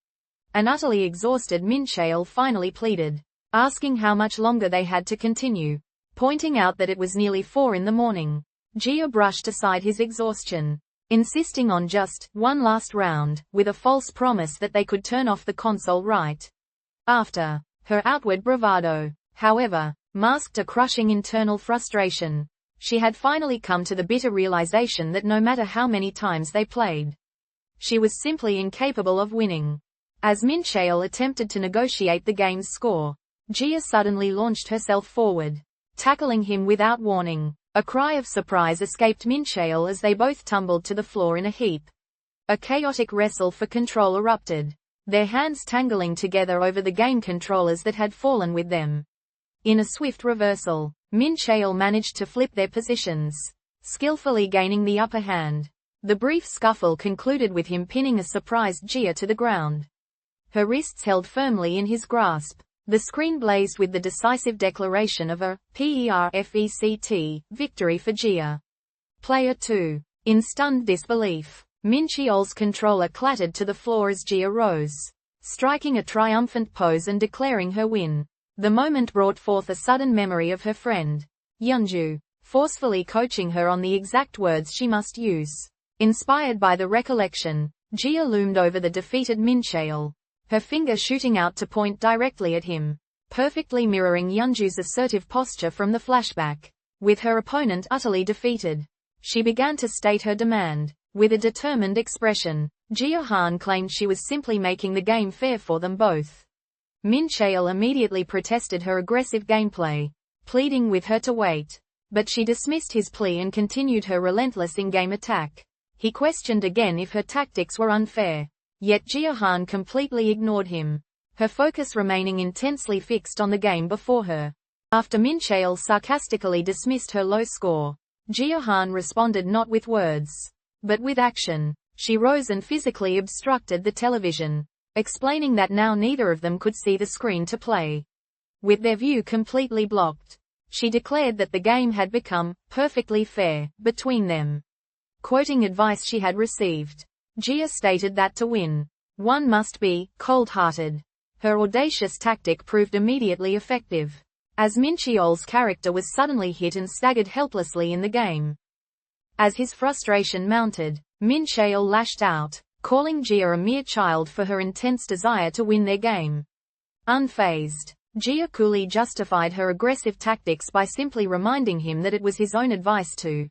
An utterly exhausted Mincheol finally pleaded, asking how much longer they had to continue, pointing out that it was nearly 4 in the morning. Jia brushed aside his exhaustion, insisting on just one last round, with a false promise that they could turn off the console right after. Her outward bravado, however, masked a crushing internal frustration. She had finally come to the bitter realization that no matter how many times they played, she was simply incapable of winning. As Mincheol attempted to negotiate the game's score, Jia suddenly launched herself forward, tackling him without warning. A cry of surprise escaped Mincheol as they both tumbled to the floor in a heap. A chaotic wrestle for control erupted, their hands tangling together over the game controllers that had fallen with them. In a swift reversal, Mincheol managed to flip their positions, skillfully gaining the upper hand. The brief scuffle concluded with him pinning a surprised Jia to the ground. Her wrists held firmly in his grasp. The screen blazed with the decisive declaration of a perfect victory for Jia. Player 2. In stunned disbelief, Mincheol's controller clattered to the floor as Jia rose, striking a triumphant pose and declaring her win. The moment brought forth a sudden memory of her friend, Yeonju, forcefully coaching her on the exact words she must use. Inspired by the recollection, Jia loomed over the defeated Mincheol, her finger shooting out to point directly at him, perfectly mirroring Yeonju's assertive posture from the flashback. With her opponent utterly defeated, she began to state her demand. With a determined expression, Jia Han claimed she was simply making the game fair for them both. Mincheol immediately protested her aggressive gameplay, pleading with her to wait. But she dismissed his plea and continued her relentless in-game attack. He questioned again if her tactics were unfair. Yet Jia Han completely ignored him, her focus remaining intensely fixed on the game before her. After Mincheol sarcastically dismissed her low score, Jia Han responded not with words, but with action. She rose and physically obstructed the television, explaining that now neither of them could see the screen to play. With their view completely blocked, she declared that the game had become perfectly fair between them. Quoting advice she had received, Jia stated that to win, one must be cold-hearted. Her audacious tactic proved immediately effective, as Mincheol's character was suddenly hit and staggered helplessly in the game. As his frustration mounted, Mincheol lashed out, calling Jia a mere child for her intense desire to win their game. Unfazed, Jia coolly justified her aggressive tactics by simply reminding him that it was his own advice to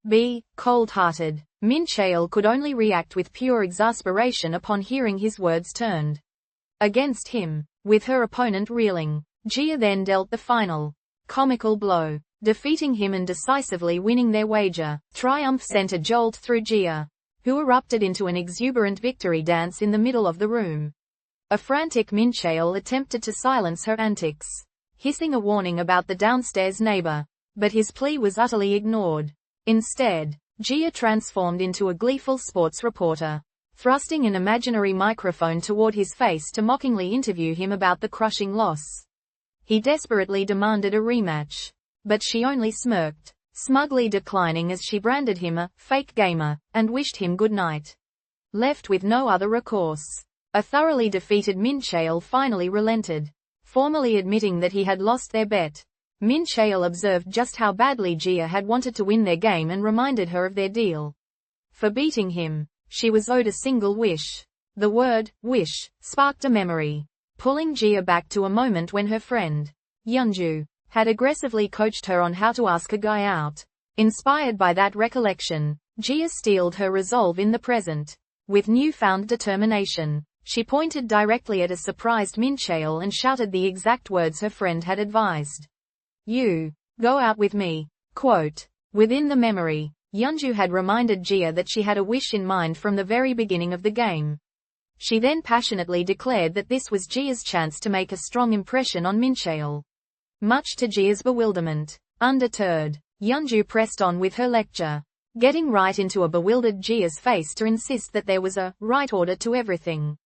be cold-hearted. Mincheol could only react with pure exasperation upon hearing his words turned against him. With her opponent reeling, Jia then dealt the final comical blow, defeating him and decisively winning their wager. Triumph sent a jolt through Jia, who erupted into an exuberant victory dance in the middle of the room. A frantic Mincheol attempted to silence her antics, hissing a warning about the downstairs neighbor, but his plea was utterly ignored. Instead, Jia transformed into a gleeful sports reporter, thrusting an imaginary microphone toward his face to mockingly interview him about the crushing loss. He desperately demanded a rematch, but she only smirked, smugly declining as she branded him a fake gamer, and wished him good night. Left with no other recourse, a thoroughly defeated Mincheol finally relented, formally admitting that he had lost their bet. Mincheol observed just how badly Jia had wanted to win their game and reminded her of their deal. For beating him, she was owed a single wish. The word, wish, sparked a memory, pulling Jia back to a moment when her friend, Yeonju, had aggressively coached her on how to ask a guy out. Inspired by that recollection, Jia steeled her resolve in the present. With newfound determination, she pointed directly at a surprised Mincheol and shouted the exact words her friend had advised. "You, go out with me." Quote. Within the memory, Yeonju had reminded Jia that she had a wish in mind from the very beginning of the game. She then passionately declared that this was Jia's chance to make a strong impression on Mincheol. Much to Jia's bewilderment, undeterred, Yeonju pressed on with her lecture, getting right into a bewildered Jia's face to insist that there was a right order to everything.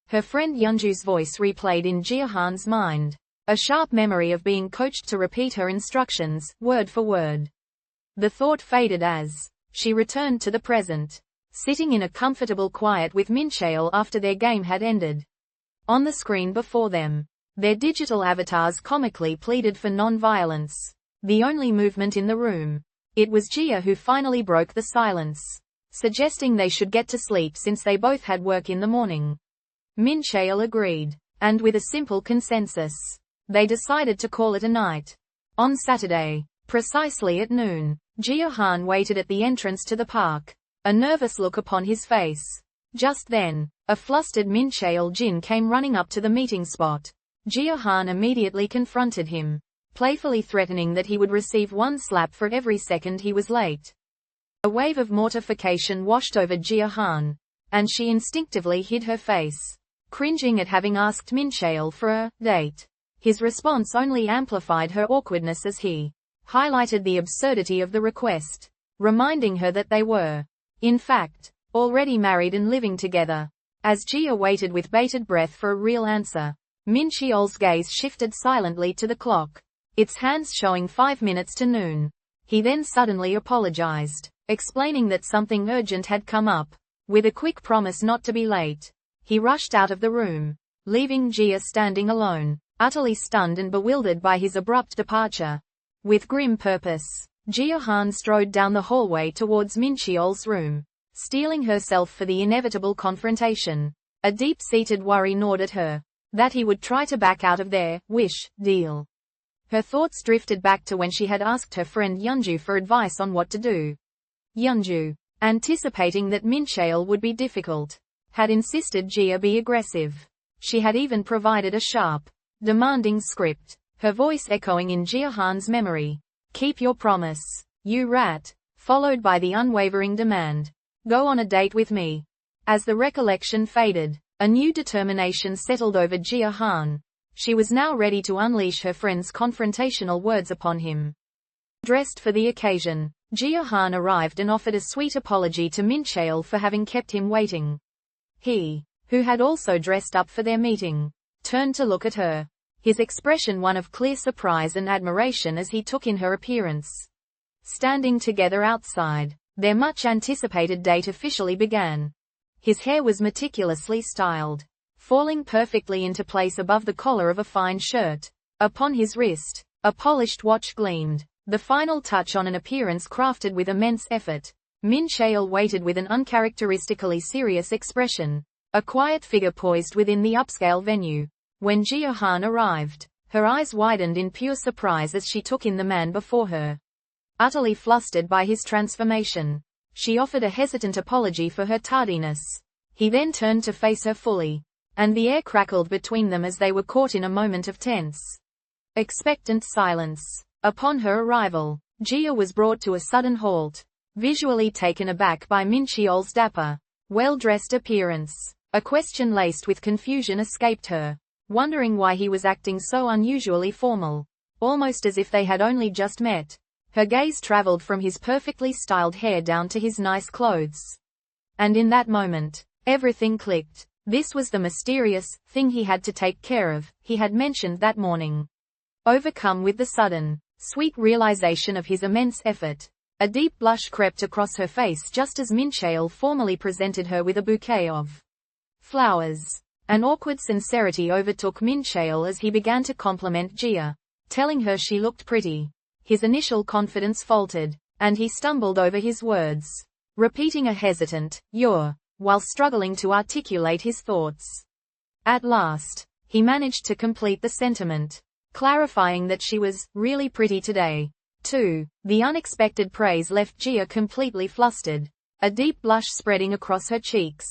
Her friend Yeonju's voice replayed in Jia Han's mind, a sharp memory of being coached to repeat her instructions, word for word. The thought faded as she returned to the present, sitting in a comfortable quiet with Mincheol after their game had ended. On the screen before them, their digital avatars comically pleaded for non-violence. The only movement in the room. It was Jia who finally broke the silence, suggesting they should get to sleep since they both had work in the morning. Mincheol agreed, and with a simple consensus, they decided to call it a night. On Saturday, precisely at noon, Jia Han waited at the entrance to the park, a nervous look upon his face. Just then, a flustered Mincheol Jin came running up to the meeting spot. Jia Han immediately confronted him, playfully threatening that he would receive one slap for every second he was late. A wave of mortification washed over Jia Han, and she instinctively hid her face, cringing at having asked Mincheol for a date. His response only amplified her awkwardness as he highlighted the absurdity of the request, reminding her that they were, in fact, already married and living together. As Jia waited with bated breath for a real answer, Mincheol's gaze shifted silently to the clock, its hands showing 5 minutes to noon. He then suddenly apologized, explaining that something urgent had come up. With a quick promise not to be late, he rushed out of the room, leaving Jia standing alone, utterly stunned and bewildered by his abrupt departure. With grim purpose, Jia Han strode down the hallway towards Mincheol's room, steeling herself for the inevitable confrontation. A deep-seated worry gnawed at her, that he would try to back out of their wish deal. Her thoughts drifted back to when she had asked her friend Yeonju for advice on what to do. Yeonju, anticipating that Mincheol would be difficult, had insisted Jia be aggressive. She had even provided a sharp, demanding script, her voice echoing in Jia Han's memory. "Keep your promise, you rat," followed by the unwavering demand, "Go on a date with me." As the recollection faded, a new determination settled over Jia Han. She was now ready to unleash her friend's confrontational words upon him. Dressed for the occasion, Jia Han arrived and offered a sweet apology to Mincheol for having kept him waiting. He, who had also dressed up for their meeting, turned to look at her, his expression one of clear surprise and admiration as he took in her appearance. Standing together outside, their much-anticipated date officially began. His hair was meticulously styled, falling perfectly into place above the collar of a fine shirt. Upon his wrist, a polished watch gleamed, the final touch on an appearance crafted with immense effort. Mincheol waited with an uncharacteristically serious expression, a quiet figure poised within the upscale venue. When Jia Han arrived, her eyes widened in pure surprise as she took in the man before her. Utterly flustered by his transformation, she offered a hesitant apology for her tardiness. He then turned to face her fully, and the air crackled between them as they were caught in a moment of tense, expectant silence. Upon her arrival, Jia was brought to a sudden halt, visually taken aback by Mincheol's dapper, well-dressed appearance. A question laced with confusion escaped her, wondering why he was acting so unusually formal, almost as if they had only just met. Her gaze traveled from his perfectly styled hair down to his nice clothes. And in that moment, everything clicked. This was the mysterious thing he had to take care of, he had mentioned that morning. Overcome with the sudden, sweet realization of his immense effort, a deep blush crept across her face just as Mincheol formally presented her with a bouquet of flowers. An awkward sincerity overtook Mincheol as he began to compliment Jia, telling her she looked pretty. His initial confidence faltered, and he stumbled over his words, repeating a hesitant, "You're while struggling to articulate his thoughts. At last, he managed to complete the sentiment, clarifying that she was really pretty today, too. The unexpected praise left Jia completely flustered, a deep blush spreading across her cheeks.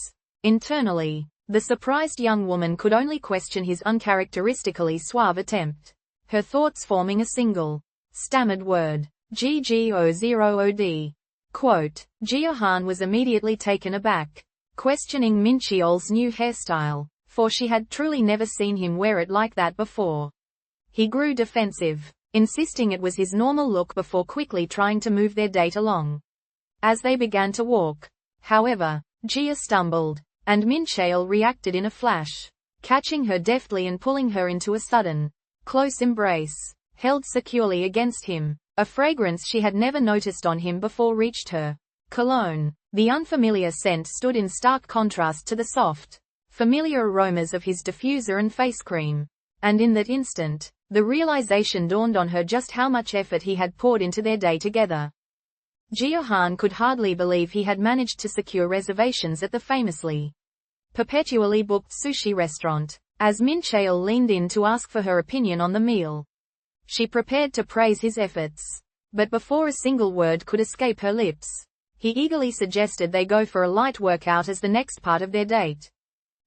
Internally, the surprised young woman could only question his uncharacteristically suave attempt, her thoughts forming a single, stammered word, GGO0OD. Quote, Jia Han was immediately taken aback, questioning Mincheol's new hairstyle, for she had truly never seen him wear it like that before. He grew defensive, insisting it was his normal look before quickly trying to move their date along. As they began to walk, however, Jia stumbled, and Mincheol reacted in a flash, catching her deftly and pulling her into a sudden, close embrace, held securely against him. A fragrance she had never noticed on him before reached her. Cologne. The unfamiliar scent stood in stark contrast to the soft, familiar aromas of his diffuser and face cream. And in that instant, the realization dawned on her just how much effort he had poured into their day together. Jia Han could hardly believe he had managed to secure reservations at the famously perpetually booked sushi restaurant. As Mincheol leaned in to ask for her opinion on the meal, she prepared to praise his efforts. But before a single word could escape her lips, he eagerly suggested they go for a light workout as the next part of their date.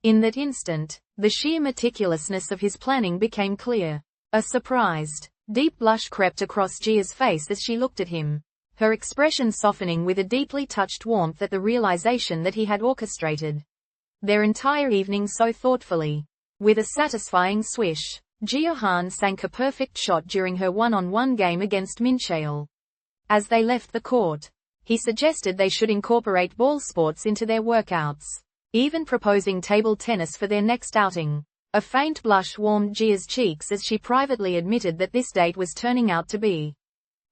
In that instant, the sheer meticulousness of his planning became clear. A surprised, deep blush crept across Jia's face as she looked at him, her expression softening with a deeply touched warmth at the realization that he had orchestrated their entire evening so thoughtfully. With a satisfying swish, Jia Han sank a perfect shot during her one-on-one game against Mincheol. As they left the court, he suggested they should incorporate ball sports into their workouts, even proposing table tennis for their next outing. A faint blush warmed Jia's cheeks as she privately admitted that this date was turning out to be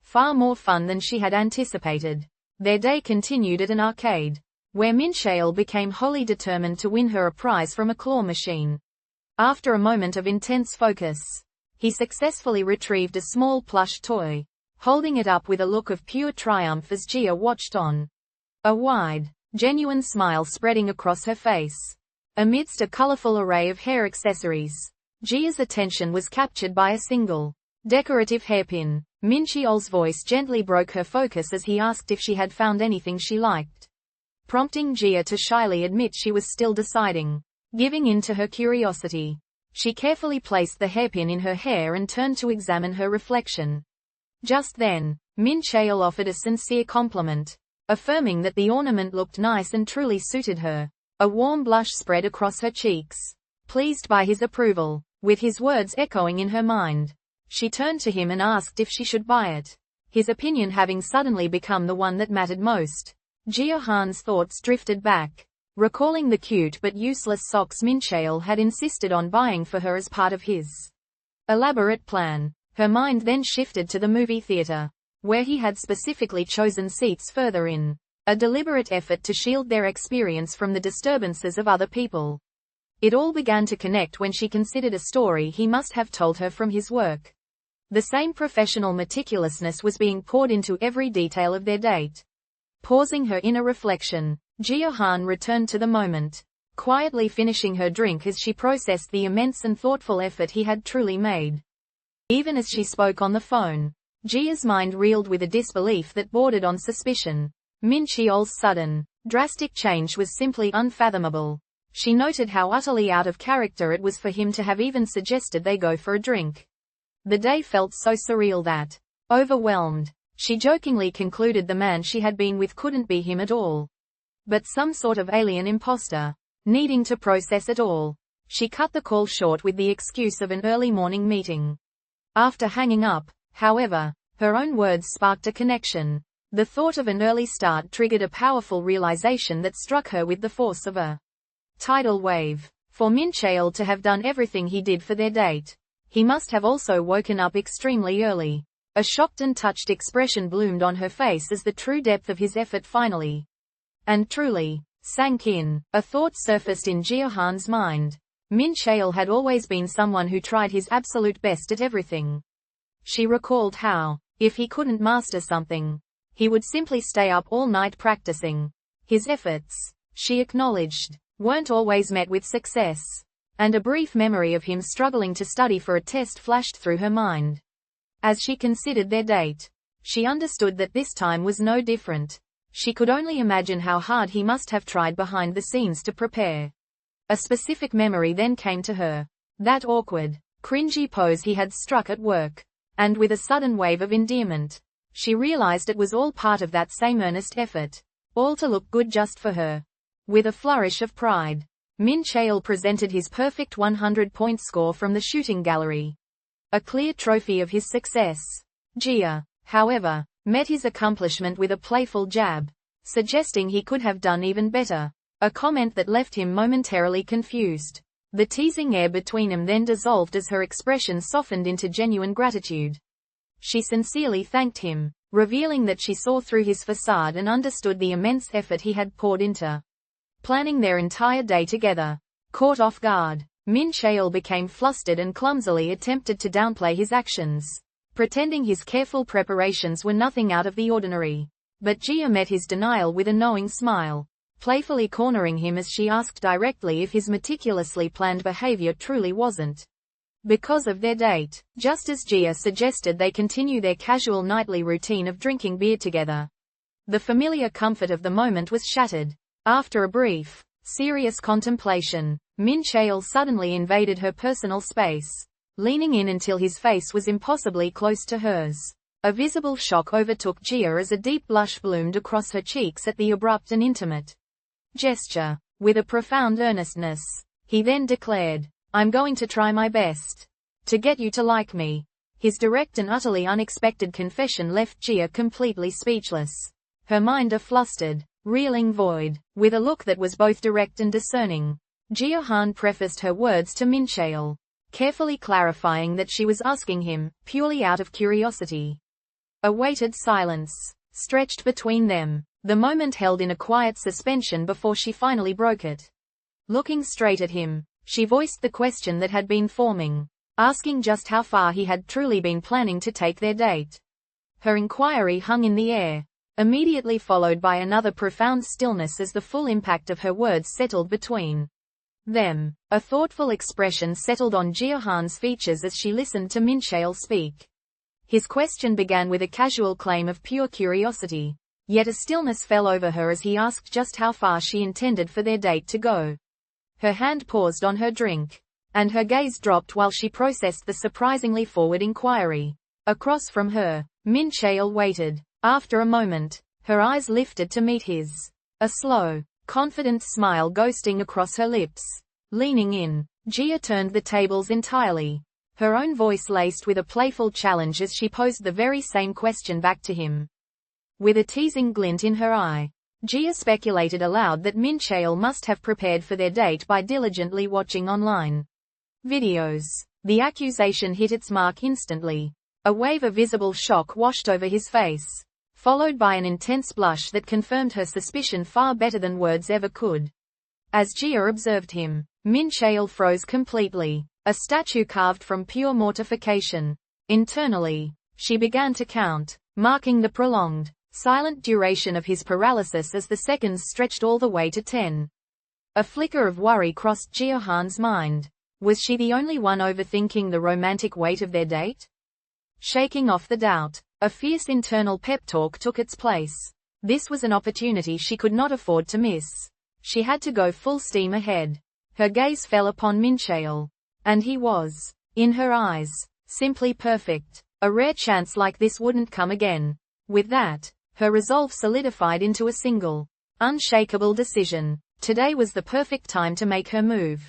far more fun than she had anticipated. Their day continued at an arcade, where Mincheol became wholly determined to win her a prize from a claw machine. After a moment of intense focus, he successfully retrieved a small plush toy, holding it up with a look of pure triumph as Jia watched on. A wide, genuine smile spreading across her face. Amidst a colorful array of hair accessories, Jia's attention was captured by a single, decorative hairpin. Mincheol's voice gently broke her focus as he asked if she had found anything she liked, prompting Jia to shyly admit she was still deciding. Giving in to her curiosity, she carefully placed the hairpin in her hair and turned to examine her reflection. Just then, Mincheol offered a sincere compliment, affirming that the ornament looked nice and truly suited her. A warm blush spread across her cheeks, pleased by his approval. With his words echoing in her mind, she turned to him and asked if she should buy it. His opinion having suddenly become the one that mattered most, Jia Han's thoughts drifted back, recalling the cute but useless socks Mincheol had insisted on buying for her as part of his elaborate plan. Her mind then shifted to the movie theater, where he had specifically chosen seats further in, a deliberate effort to shield their experience from the disturbances of other people. It all began to connect when she considered a story he must have told her from his work. The same professional meticulousness was being poured into every detail of their date. Pausing her inner reflection, Jia Han returned to the moment, quietly finishing her drink as she processed the immense and thoughtful effort he had truly made. Even as she spoke on the phone, Jia's mind reeled with a disbelief that bordered on suspicion. Mincheol's sudden, drastic change was simply unfathomable. She noted how utterly out of character it was for him to have even suggested they go for a drink. The day felt so surreal that, overwhelmed, she jokingly concluded the man she had been with couldn't be him at all, but some sort of alien imposter. Needing to process it all, she cut the call short with the excuse of an early morning meeting. After hanging up, however, her own words sparked a connection. The thought of an early start triggered a powerful realization that struck her with the force of a tidal wave. For Mincheol to have done everything he did for their date, he must have also woken up extremely early. A shocked and touched expression bloomed on her face as the true depth of his effort finally, and truly, sank in. A thought surfaced in Jia Han's mind. Mincheol had always been someone who tried his absolute best at everything. She recalled how, if he couldn't master something, he would simply stay up all night practicing. His efforts, she acknowledged, weren't always met with success. And a brief memory of him struggling to study for a test flashed through her mind. As she considered their date, she understood that this time was no different. She could only imagine how hard he must have tried behind the scenes to prepare. A specific memory then came to her. That awkward, cringy pose he had struck at work. And with a sudden wave of endearment, she realized it was all part of that same earnest effort. All to look good just for her. With a flourish of pride, Mincheol presented his perfect 100-point score from the shooting gallery. A clear trophy of his success. Jia, however, met his accomplishment with a playful jab, suggesting he could have done even better, a comment that left him momentarily confused. The teasing air between them then dissolved as her expression softened into genuine gratitude. She sincerely thanked him, revealing that she saw through his facade and understood the immense effort he had poured into planning their entire day together. Caught off guard, Mincheol became flustered and clumsily attempted to downplay his actions, pretending his careful preparations were nothing out of the ordinary. But Jia met his denial with a knowing smile, playfully cornering him as she asked directly if his meticulously planned behavior truly wasn't because of their date. Just as Jia suggested they continue their casual nightly routine of drinking beer together, the familiar comfort of the moment was shattered. After a brief, serious contemplation, Mincheol suddenly invaded her personal space, leaning in until his face was impossibly close to hers. A visible shock overtook Jia as a deep blush bloomed across her cheeks at the abrupt and intimate gesture. With a profound earnestness, he then declared, "I'm going to try my best to get you to like me." His direct and utterly unexpected confession left Jia completely speechless, her mind a flustered, reeling void. With a look that was both direct and discerning, Jia Han prefaced her words to Mincheol, carefully clarifying that she was asking him, purely out of curiosity. A weighted silence stretched between them, the moment held in a quiet suspension before she finally broke it. Looking straight at him, she voiced the question that had been forming, asking just how far he had truly been planning to take their date. Her inquiry hung in the air, immediately followed by another profound stillness as the full impact of her words settled between them. A thoughtful expression settled on Jia Han's features as she listened to Mincheol speak. His question began with a casual claim of pure curiosity, yet a stillness fell over her as he asked just how far she intended for their date to go. Her hand paused on her drink, and her gaze dropped while she processed the surprisingly forward inquiry. Across from her, Mincheol waited. After a moment, her eyes lifted to meet his, a slow, confident smile ghosting across her lips. Leaning in, Jia turned the tables entirely, her own voice laced with a playful challenge as she posed the very same question back to him. With a teasing glint in her eye, Jia speculated aloud that Mincheol must have prepared for their date by diligently watching online videos. The accusation hit its mark instantly. A wave of visible shock washed over his face, followed by an intense blush that confirmed her suspicion far better than words ever could. As Jia observed him, Mincheol froze completely, a statue carved from pure mortification. Internally, she began to count, marking the prolonged, silent duration of his paralysis as the seconds stretched all the way to 10. A flicker of worry crossed Jia Han's mind. Was she the only one overthinking the romantic weight of their date? Shaking off the doubt, a fierce internal pep talk took its place. This was an opportunity she could not afford to miss. She had to go full steam ahead. Her gaze fell upon Mincheol, and he was, in her eyes, simply perfect. A rare chance like this wouldn't come again. With that, her resolve solidified into a single, unshakable decision. Today was the perfect time to make her move.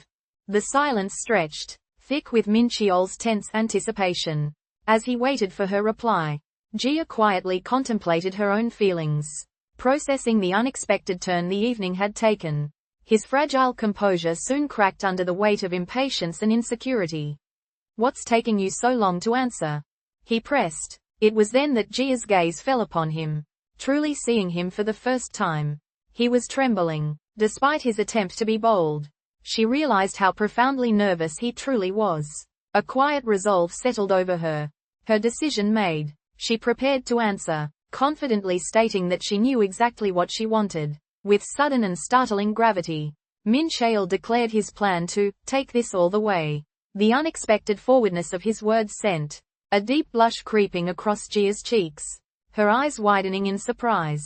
The silence stretched, thick with Mincheol's tense anticipation. As he waited for her reply, Jia quietly contemplated her own feelings, processing the unexpected turn the evening had taken. His fragile composure soon cracked under the weight of impatience and insecurity. "What's taking you so long to answer?" he pressed. It was then that Jia's gaze fell upon him, truly seeing him for the first time. He was trembling, despite his attempt to be bold. She realized how profoundly nervous he truly was. A quiet resolve settled over her. Her decision made, she prepared to answer, confidently stating that she knew exactly what she wanted. With sudden and startling gravity, Mincheol declared his plan to take this all the way. The unexpected forwardness of his words sent a deep blush creeping across Jia's cheeks, her eyes widening in surprise.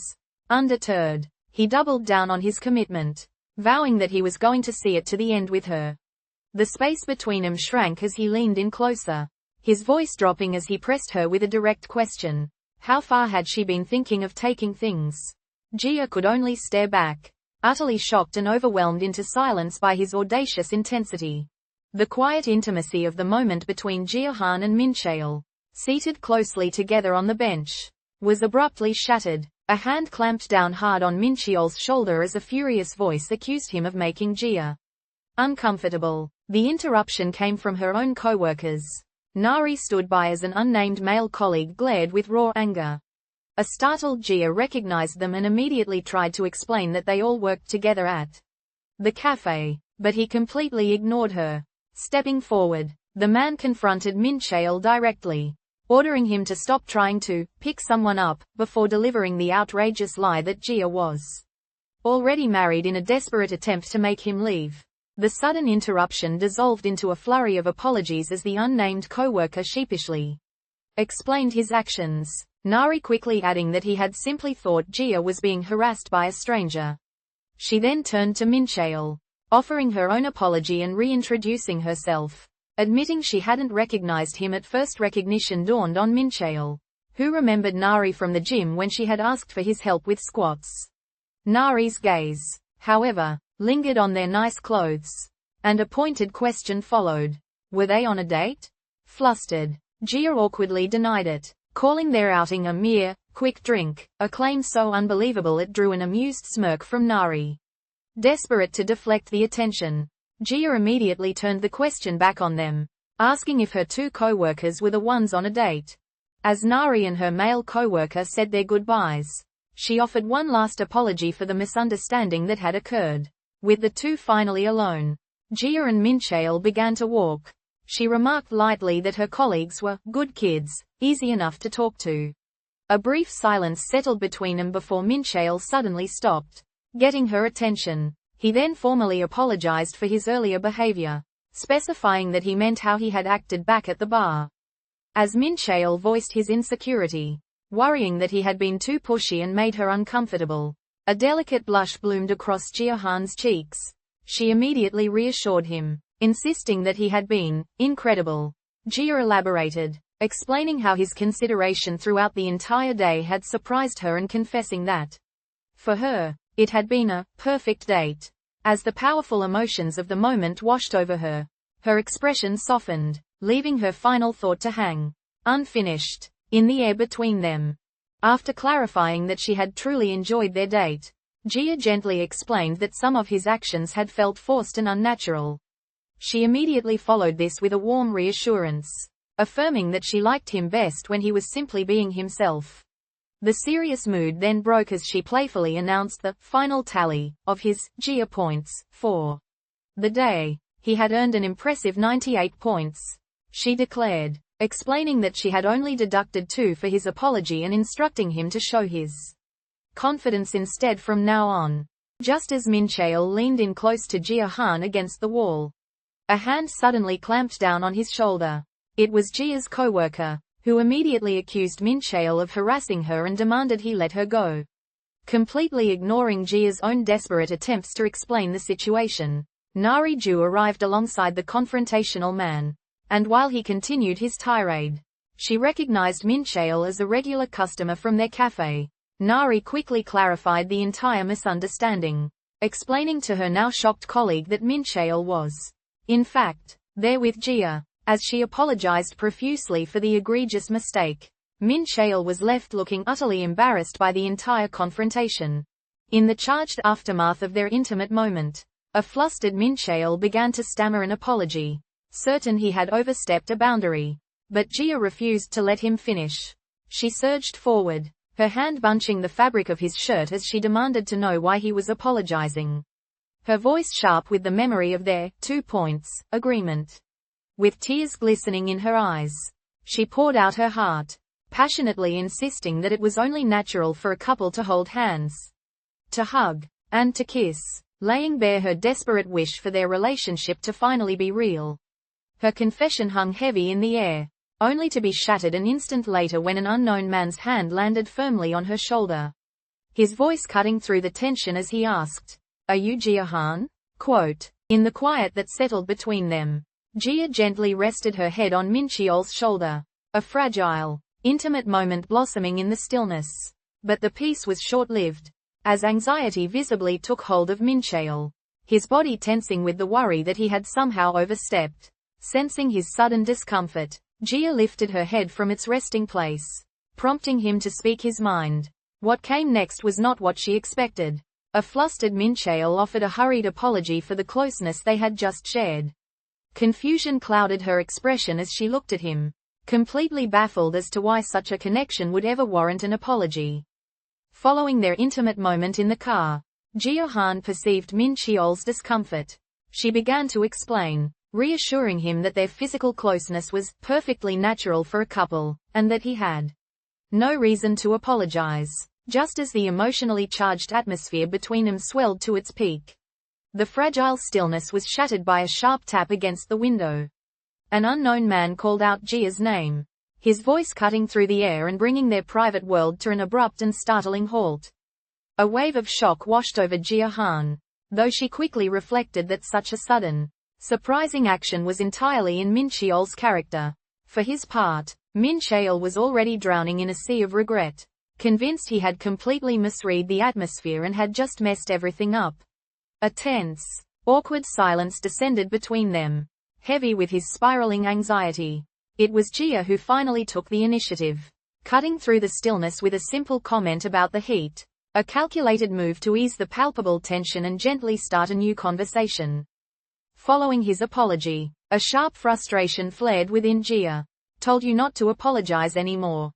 Undeterred, he doubled down on his commitment, vowing that he was going to see it to the end with her. The space between them shrank as he leaned in closer, his voice dropping as he pressed her with a direct question. How far had she been thinking of taking things? Jia could only stare back, utterly shocked and overwhelmed into silence by his audacious intensity. The quiet intimacy of the moment between Jia and Mincheol, seated closely together on the bench, was abruptly shattered. A hand clamped down hard on Mincheol's shoulder as a furious voice accused him of making Jia uncomfortable. The interruption came from her own co-workers. Nari stood by as an unnamed male colleague glared with raw anger. A startled Jia recognized them and immediately tried to explain that they all worked together at the cafe, but he completely ignored her. Stepping forward, the man confronted Mincheol directly, ordering him to stop trying to pick someone up, before delivering the outrageous lie that Jia was already married in a desperate attempt to make him leave. The sudden interruption dissolved into a flurry of apologies as the unnamed co-worker sheepishly explained his actions, Nari quickly adding that he had simply thought Jia was being harassed by a stranger. She then turned to Mincheol, offering her own apology and reintroducing herself. Admitting she hadn't recognized him at first, recognition dawned on Mincheol, who remembered Nari from the gym when she had asked for his help with squats. Nari's gaze, however, lingered on their nice clothes, and a pointed question followed. Were they on a date? Flustered, Jia awkwardly denied it, calling their outing a mere quick drink, a claim so unbelievable it drew an amused smirk from Nari. Desperate to deflect the attention, Jia immediately turned the question back on them, asking if her two co-workers were the ones on a date. As Nari and her male co-worker said their goodbyes, she offered one last apology for the misunderstanding that had occurred. With the two finally alone, Jia and Mincheol began to walk. She remarked lightly that her colleagues were good kids, easy enough to talk to. A brief silence settled between them before Mincheol suddenly stopped, getting her attention. He then formally apologized for his earlier behavior, specifying that he meant how he had acted back at the bar. As Mincheol voiced his insecurity, worrying that he had been too pushy and made her uncomfortable, a delicate blush bloomed across Jia-han's cheeks. She immediately reassured him, insisting that he had been incredible. Jia elaborated, explaining how his consideration throughout the entire day had surprised her and confessing that, for her, it had been a perfect date. As the powerful emotions of the moment washed over her, her expression softened, leaving her final thought to hang unfinished in the air between them. After clarifying that she had truly enjoyed their date, Jia gently explained that some of his actions had felt forced and unnatural. She immediately followed this with a warm reassurance, affirming that she liked him best when he was simply being himself. The serious mood then broke as she playfully announced the final tally of his Jia points for the day. He had earned an impressive 98 points, she declared, explaining that she had only deducted 2 for his apology and instructing him to show his confidence instead from now on. Just as Mincheol leaned in close to Jia-han against the wall, a hand suddenly clamped down on his shoulder. It was Jia's co-worker, who immediately accused Mincheol of harassing her and demanded he let her go. Completely ignoring Jia's own desperate attempts to explain the situation, Nari Ju arrived alongside the confrontational man, and while he continued his tirade, she recognized Mincheol as a regular customer from their cafe. Nari quickly clarified the entire misunderstanding, explaining to her now shocked colleague that Mincheol was, in fact, there with Jia. As she apologized profusely for the egregious mistake, Mincheol was left looking utterly embarrassed by the entire confrontation. In the charged aftermath of their intimate moment, a flustered Mincheol began to stammer an apology, certain he had overstepped a boundary. But Jia refused to let him finish. She surged forward, her hand bunching the fabric of his shirt as she demanded to know why he was apologizing. Her voice sharp with the memory of their 2 points agreement. With tears glistening in her eyes, she poured out her heart, passionately insisting that it was only natural for a couple to hold hands, to hug, and to kiss, laying bare her desperate wish for their relationship to finally be real. Her confession hung heavy in the air, only to be shattered an instant later when an unknown man's hand landed firmly on her shoulder. His voice cutting through the tension as he asked, "Are you Jia Han?" Quote. In the quiet that settled between them, Jia gently rested her head on Mincheol's shoulder, a fragile, intimate moment blossoming in the stillness. But the peace was short-lived, as anxiety visibly took hold of Mincheol, his body tensing with the worry that he had somehow overstepped. Sensing his sudden discomfort, Jia lifted her head from its resting place, prompting him to speak his mind. What came next was not what she expected. A flustered Mincheol offered a hurried apology for the closeness they had just shared. Confusion clouded her expression as she looked at him, completely baffled as to why such a connection would ever warrant an apology. Following their intimate moment in the car, Jia Han perceived Mincheol's discomfort. She began to explain, reassuring him that their physical closeness was perfectly natural for a couple, and that he had no reason to apologize. Just as the emotionally charged atmosphere between them swelled to its peak, the fragile stillness was shattered by a sharp tap against the window. An unknown man called out Jia's name, his voice cutting through the air and bringing their private world to an abrupt and startling halt. A wave of shock washed over Jia Han, though she quickly reflected that such a sudden, surprising action was entirely in Mincheol's character. For his part, Mincheol was already drowning in a sea of regret, convinced he had completely misread the atmosphere and had just messed everything up. A tense, awkward silence descended between them, heavy with his spiraling anxiety. It was Jia who finally took the initiative, cutting through the stillness with a simple comment about the heat, a calculated move to ease the palpable tension and gently start a new conversation. Following his apology, a sharp frustration flared within Jia. "Told you not to apologize anymore."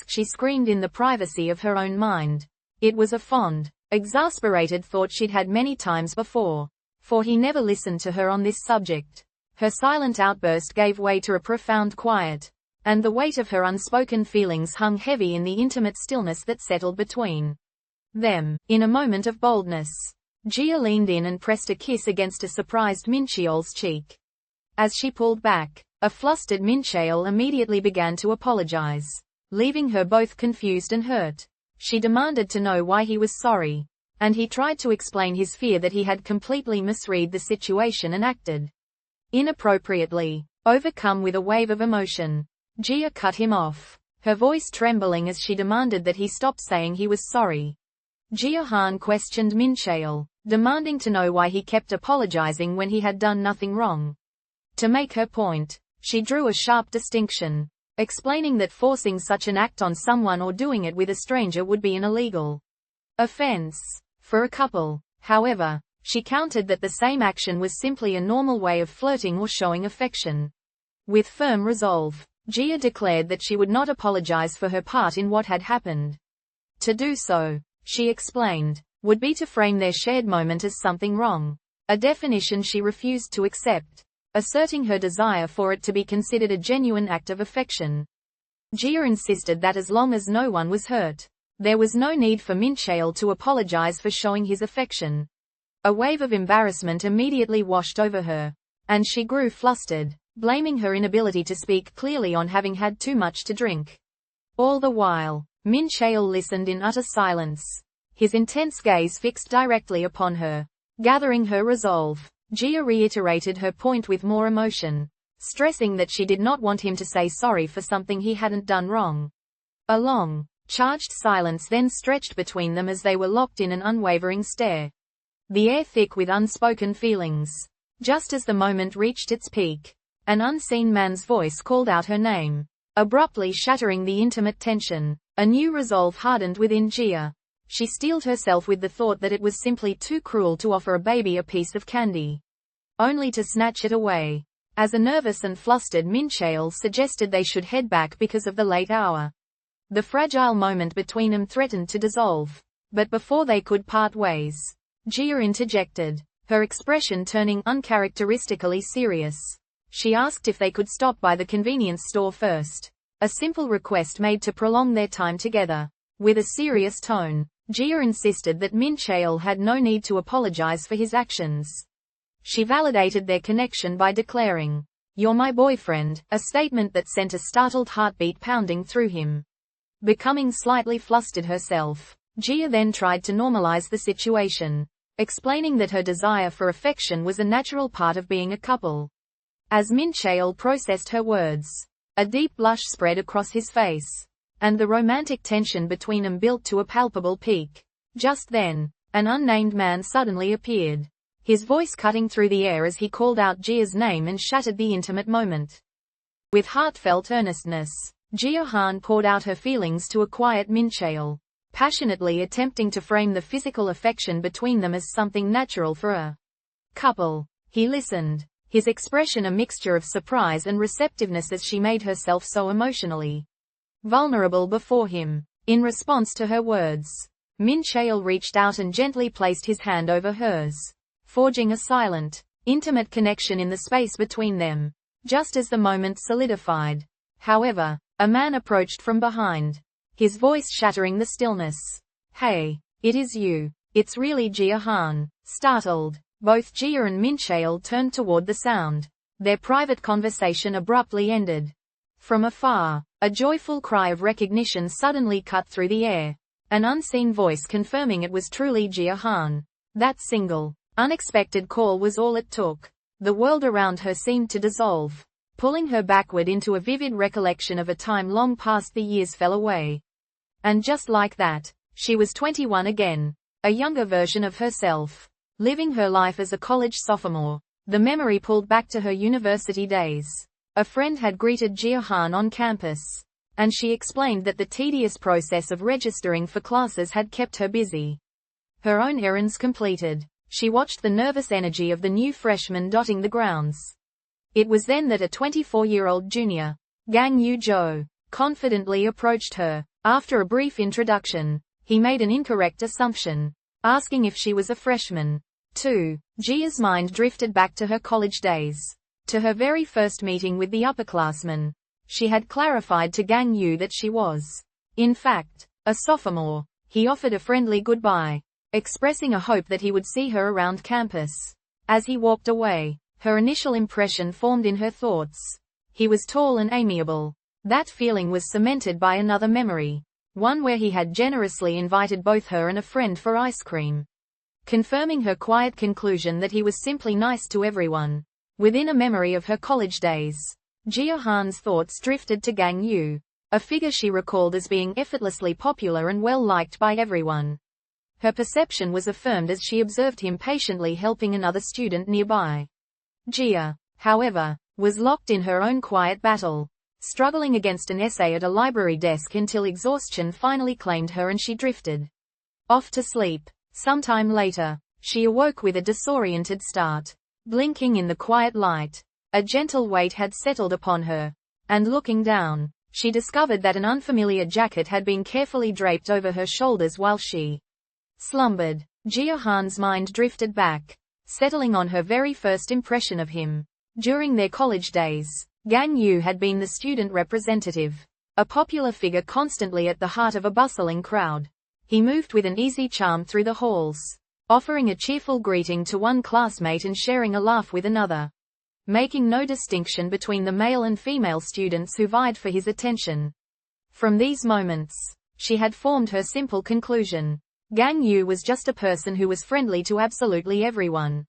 She screamed in the privacy of her own mind. It was a fond, exasperated thought she'd had many times before, for he never listened to her on this subject. Her silent outburst gave way to a profound quiet, and the weight of her unspoken feelings hung heavy in the intimate stillness that settled between them. In a moment of boldness, Jia leaned in and pressed a kiss against a surprised Mincheol's cheek. As she pulled back, a flustered Mincheol immediately began to apologize, leaving her both confused and hurt. She demanded to know why he was sorry, and he tried to explain his fear that he had completely misread the situation and acted inappropriately. Overcome with a wave of emotion, Jia cut him off, her voice trembling as she demanded that he stop saying he was sorry. Jia Han questioned Mincheol, demanding to know why he kept apologizing when he had done nothing wrong. To make her point, she drew a sharp distinction, explaining that forcing such an act on someone or doing it with a stranger would be an illegal offense for a couple. However, she countered that the same action was simply a normal way of flirting or showing affection. With firm resolve, Jia declared that she would not apologize for her part in what had happened. To do so, she explained, would be to frame their shared moment as something wrong, a definition she refused to accept, asserting her desire for it to be considered a genuine act of affection. Jia insisted that as long as no one was hurt, there was no need for Mincheol to apologize for showing his affection. A wave of embarrassment immediately washed over her, and she grew flustered, blaming her inability to speak clearly on having had too much to drink. All the while, Mincheol listened in utter silence, his intense gaze fixed directly upon her. Gathering her resolve, Jia reiterated her point with more emotion, stressing that she did not want him to say sorry for something he hadn't done wrong. A long, charged silence then stretched between them as they were locked in an unwavering stare, the air thick with unspoken feelings. Just as the moment reached its peak, an unseen man's voice called out her name, abruptly shattering the intimate tension. A new resolve hardened within Jia. She steeled herself with the thought that it was simply too cruel to offer a baby a piece of candy, only to snatch it away. As a nervous and flustered Mincheol suggested they should head back because of the late hour, the fragile moment between them threatened to dissolve. But before they could part ways, Jia interjected, her expression turning uncharacteristically serious. She asked if they could stop by the convenience store first, a simple request made to prolong their time together. With a serious tone, Jia insisted that Mincheol had no need to apologize for his actions. She validated their connection by declaring, "You're my boyfriend," a statement that sent a startled heartbeat pounding through him. Becoming slightly flustered herself, Jia then tried to normalize the situation, explaining that her desire for affection was a natural part of being a couple. As Mincheol processed her words, a deep blush spread across his face, and the romantic tension between them built to a palpable peak. Just then, an unnamed man suddenly appeared, his voice cutting through the air as he called out Jia's name and shattered the intimate moment. With heartfelt earnestness, Jia Han poured out her feelings to a quiet Mincheol, passionately attempting to frame the physical affection between them as something natural for a couple. He listened, his expression a mixture of surprise and receptiveness as she made herself so emotionally vulnerable before him. In response to her words, Mincheol reached out and gently placed his hand over hers, forging a silent, intimate connection in the space between them. Just as the moment solidified, however, a man approached from behind, his voice shattering the stillness. "Hey, it is you. It's really Jia Han." Startled, both Jia and Mincheol turned toward the sound. Their private conversation abruptly ended. From afar, a joyful cry of recognition suddenly cut through the air, an unseen voice confirming it was truly Jia Han. That single, unexpected call was all it took. The world around her seemed to dissolve, pulling her backward into a vivid recollection of a time long past. The years fell away. And just like that, she was 21 again, a younger version of herself, living her life as a college sophomore. The memory pulled back to her university days. A friend had greeted Jia Han on campus, and she explained that the tedious process of registering for classes had kept her busy. Her own errands completed, she watched the nervous energy of the new freshman dotting the grounds. It was then that a 24-year-old junior, Gang Yu-jo, confidently approached her. After a brief introduction, he made an incorrect assumption, asking if she was a freshman, too. Jia's mind drifted back to her college days, to her very first meeting with the upperclassmen. She had clarified to Gang Yu that she was, in fact, a sophomore. He offered a friendly goodbye, expressing a hope that he would see her around campus. As he walked away, her initial impression formed in her thoughts. He was tall and amiable. That feeling was cemented by another memory, one where he had generously invited both her and a friend for ice cream, confirming her quiet conclusion that he was simply nice to everyone. Within a memory of her college days, Jia Han's thoughts drifted to Gang Yu, a figure she recalled as being effortlessly popular and well-liked by everyone. Her perception was affirmed as she observed him patiently helping another student nearby. Jia, however, was locked in her own quiet battle, struggling against an essay at a library desk until exhaustion finally claimed her and she drifted off to sleep. Sometime later, she awoke with a disoriented start. Blinking in the quiet light, a gentle weight had settled upon her, and looking down, she discovered that an unfamiliar jacket had been carefully draped over her shoulders while she slumbered. Jia Han's mind drifted back, settling on her very first impression of him. During their college days, Gang Yu had been the student representative, a popular figure constantly at the heart of a bustling crowd. He moved with an easy charm through the halls, offering a cheerful greeting to one classmate and sharing a laugh with another, making no distinction between the male and female students who vied for his attention. From these moments, she had formed her simple conclusion. Gang Yu was just a person who was friendly to absolutely everyone.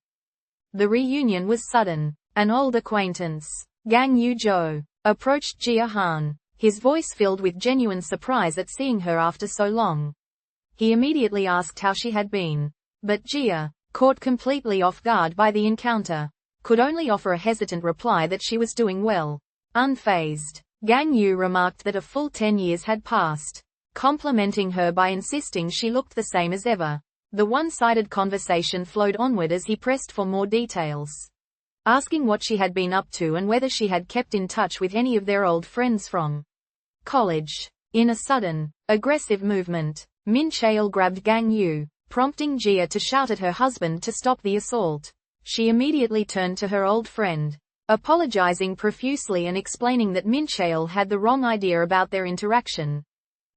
The reunion was sudden. An old acquaintance, Gang Yu-jo, approached Jia Han, his voice filled with genuine surprise at seeing her after so long. He immediately asked how she had been, but Jia, caught completely off guard by the encounter, could only offer a hesitant reply that she was doing well. Unfazed, Gang Yu remarked that a full 10 years had passed, complimenting her by insisting she looked the same as ever. The one-sided conversation flowed onward as he pressed for more details, asking what she had been up to and whether she had kept in touch with any of their old friends from college. In a sudden, aggressive movement, Mincheol grabbed Gang Yu, prompting Jia to shout at her husband to stop the assault. She immediately turned to her old friend, apologizing profusely and explaining that Mincheol had the wrong idea about their interaction.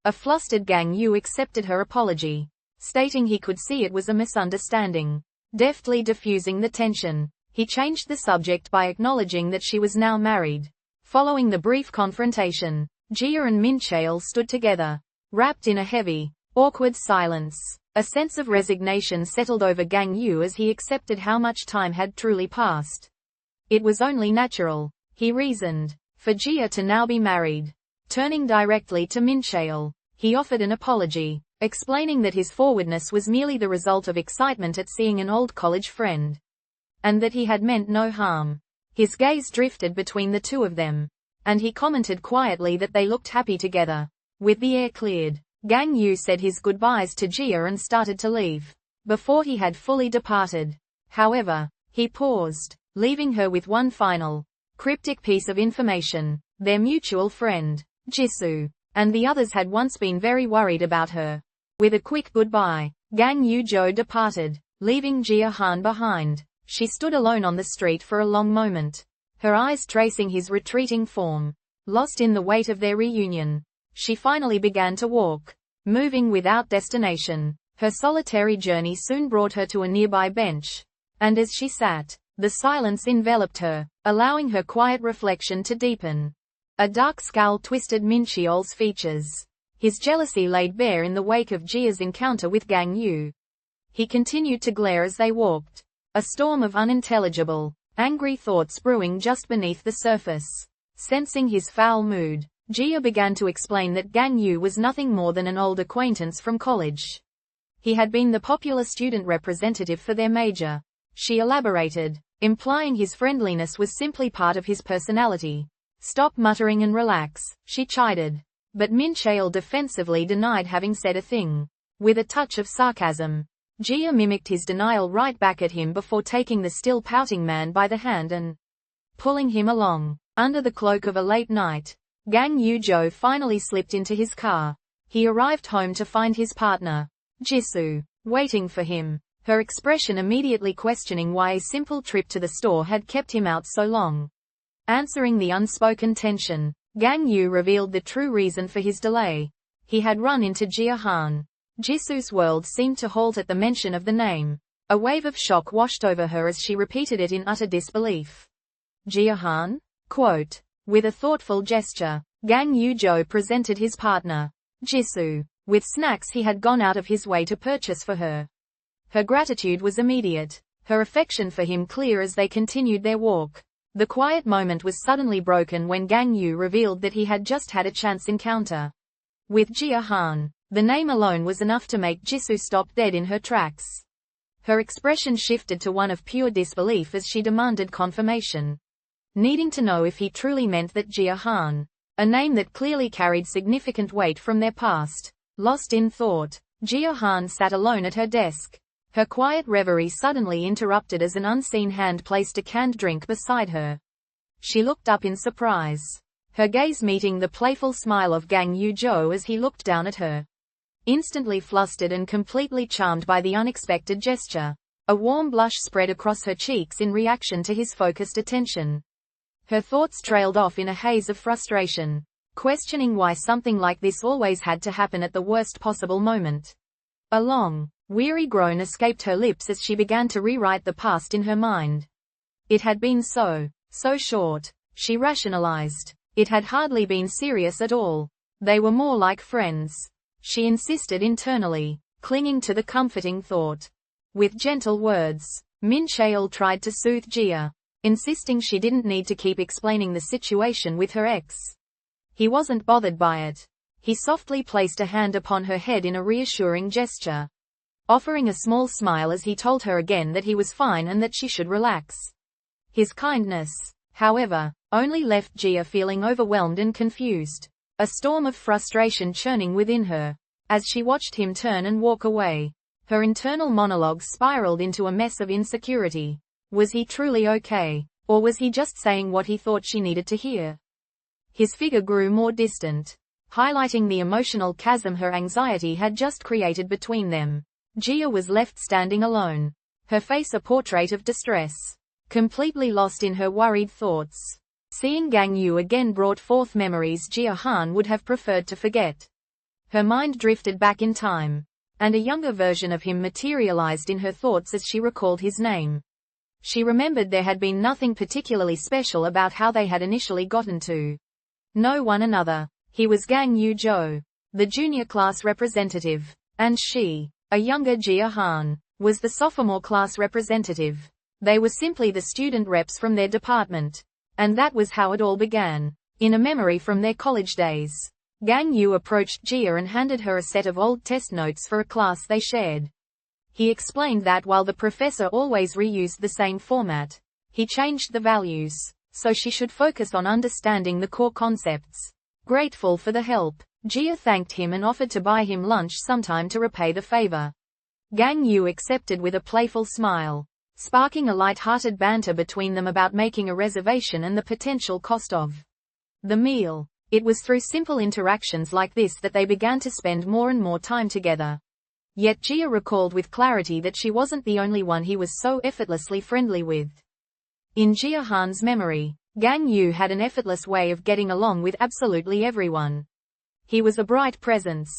A flustered Gang Yu accepted her apology, stating he could see it was a misunderstanding. Deftly diffusing the tension, he changed the subject by acknowledging that she was now married. Following the brief confrontation, Jia and Mincheol stood together, wrapped in a heavy, awkward silence. A sense of resignation settled over Gang Yu as he accepted how much time had truly passed. It was only natural, he reasoned, for Jia to now be married. Turning directly to Mincheol, he offered an apology, explaining that his forwardness was merely the result of excitement at seeing an old college friend, and that he had meant no harm. His gaze drifted between the two of them, and he commented quietly that they looked happy together. With the air cleared, Gang Yu said his goodbyes to Jia and started to leave. Before he had fully departed, however, he paused, leaving her with one final, cryptic piece of information. Their mutual friend, Jisoo, and the others had once been very worried about her. With a quick goodbye, Gang Yu-jo departed, leaving Jia Han behind. She stood alone on the street for a long moment, her eyes tracing his retreating form. Lost in the weight of their reunion, she finally began to walk, moving without destination. Her solitary journey soon brought her to a nearby bench, and as she sat, the silence enveloped her, allowing her quiet reflection to deepen. A dark scowl twisted Mincheol's features. His jealousy laid bare in the wake of Jia's encounter with Gang Yu. He continued to glare as they walked, a storm of unintelligible, angry thoughts brewing just beneath the surface. Sensing his foul mood, Jia began to explain that Gang Yu was nothing more than an old acquaintance from college. He had been the popular student representative for their major. She elaborated, implying his friendliness was simply part of his personality. Stop muttering and relax, she chided. But Mincheol defensively denied having said a thing. With a touch of sarcasm, Jia mimicked his denial right back at him before taking the still pouting man by the hand and pulling him along. Under the cloak of a late night, Gang Yu-jo finally slipped into his car. He arrived home to find his partner, Jisoo, waiting for him, her expression immediately questioning why a simple trip to the store had kept him out so long. Answering the unspoken tension, Gang Yu revealed the true reason for his delay. He had run into Jia Han. Jisoo's world seemed to halt at the mention of the name. A wave of shock washed over her as she repeated it in utter disbelief. Jia Han? Quote. With a thoughtful gesture, Gang Yu-jo presented his partner, Jisoo, with snacks he had gone out of his way to purchase for her. Her gratitude was immediate, her affection for him clear as they continued their walk. The quiet moment was suddenly broken when Gang Yu revealed that he had just had a chance encounter with Jia Han. The name alone was enough to make Jisoo stop dead in her tracks. Her expression shifted to one of pure disbelief as she demanded confirmation, needing to know if he truly meant that Jia Han, a name that clearly carried significant weight from their past. Lost in thought, Jia Han sat alone at her desk. Her quiet reverie suddenly interrupted as an unseen hand placed a canned drink beside her. She looked up in surprise, her gaze meeting the playful smile of Gang Yu-jo as he looked down at her. Instantly flustered and completely charmed by the unexpected gesture, a warm blush spread across her cheeks in reaction to his focused attention. Her thoughts trailed off in a haze of frustration, questioning why something like this always had to happen at the worst possible moment. A long, weary groan escaped her lips as she began to rewrite the past in her mind. It had been so short, she rationalized. It had hardly been serious at all. They were more like friends, she insisted internally, clinging to the comforting thought. With gentle words, Mincheol tried to soothe Jia, insisting she didn't need to keep explaining the situation with her ex. He wasn't bothered by it. He softly placed a hand upon her head in a reassuring gesture, offering a small smile as he told her again that he was fine and that she should relax. His kindness, however, only left Jia feeling overwhelmed and confused, a storm of frustration churning within her. As she watched him turn and walk away, her internal monologue spiraled into a mess of insecurity. Was he truly okay, or was he just saying what he thought she needed to hear? His figure grew more distant, highlighting the emotional chasm her anxiety had just created between them. Jia was left standing alone, her face a portrait of distress, completely lost in her worried thoughts. Seeing Gang Yu again brought forth memories Jia Han would have preferred to forget. Her mind drifted back in time, and a younger version of him materialized in her thoughts as she recalled his name. She remembered there had been nothing particularly special about how they had initially gotten to know one another. He was Gang Yoo-jo, the junior class representative, and she, a younger Jia Han, was the sophomore class representative. They were simply the student reps from their department. And that was how it all began. In a memory from their college days, Gang Yoo approached Jia and handed her a set of old test notes for a class they shared. He explained that while the professor always reused the same format, he changed the values, so she should focus on understanding the core concepts. Grateful for the help, Jia thanked him and offered to buy him lunch sometime to repay the favor. Gang Yoo accepted with a playful smile, sparking a light-hearted banter between them about making a reservation and the potential cost of the meal. It was through simple interactions like this that they began to spend more and more time together. Yet Jia recalled with clarity that she wasn't the only one he was so effortlessly friendly with. In Jia Han's memory, Gang Yoo had an effortless way of getting along with absolutely everyone. He was a bright presence,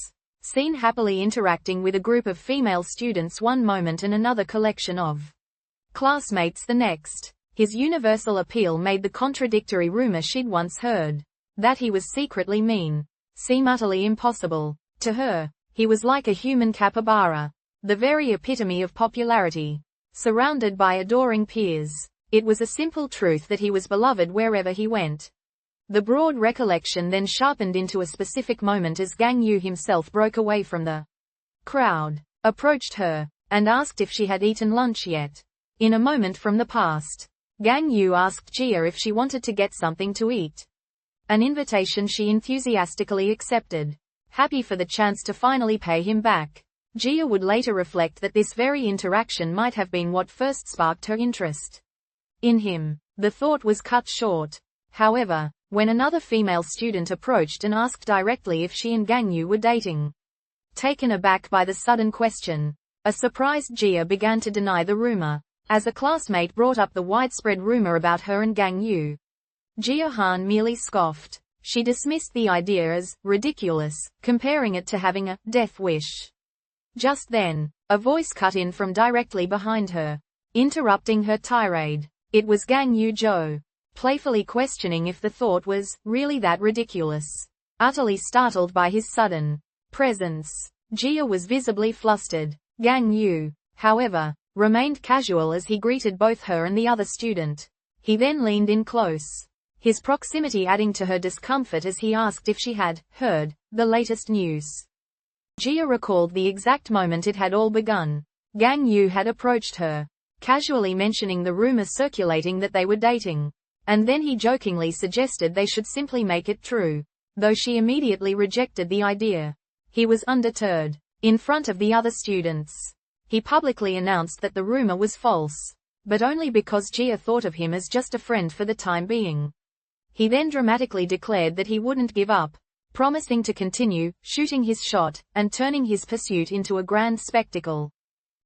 seen happily interacting with a group of female students one moment and another collection of classmates the next. His universal appeal made the contradictory rumor she'd once heard, that he was secretly mean, seem utterly impossible. To her, he was like a human capybara, the very epitome of popularity. Surrounded by adoring peers, it was a simple truth that he was beloved wherever he went. The broad recollection then sharpened into a specific moment as Gang Yoo himself broke away from the crowd, approached her, and asked if she had eaten lunch yet. In a moment from the past, Gang Yoo asked Jia if she wanted to get something to eat. An invitation she enthusiastically accepted, happy for the chance to finally pay him back. Jia would later reflect that this very interaction might have been what first sparked her interest in him. The thought was cut short, however, when another female student approached and asked directly if she and Gang Yoo were dating. Taken aback by the sudden question, a surprised Jia began to deny the rumor, as a classmate brought up the widespread rumor about her and Gang Yoo. Jia Han merely scoffed. She dismissed the idea as ridiculous, comparing it to having a death wish. Just then, a voice cut in from directly behind her, interrupting her tirade. It was Gang Yoo-jo, playfully questioning if the thought was really that ridiculous. Utterly startled by his sudden presence, Jia was visibly flustered. Gang Yoo, however, remained casual as he greeted both her and the other student. He then leaned in close, his proximity adding to her discomfort as he asked if she had heard the latest news. Jia recalled the exact moment it had all begun. Gang Yoo had approached her, casually mentioning the rumor circulating that they were dating, and then he jokingly suggested they should simply make it true, though she immediately rejected the idea. He was undeterred. In front of the other students, he publicly announced that the rumor was false, but only because Jia thought of him as just a friend for the time being. He then dramatically declared that he wouldn't give up, promising to continue shooting his shot and turning his pursuit into a grand spectacle.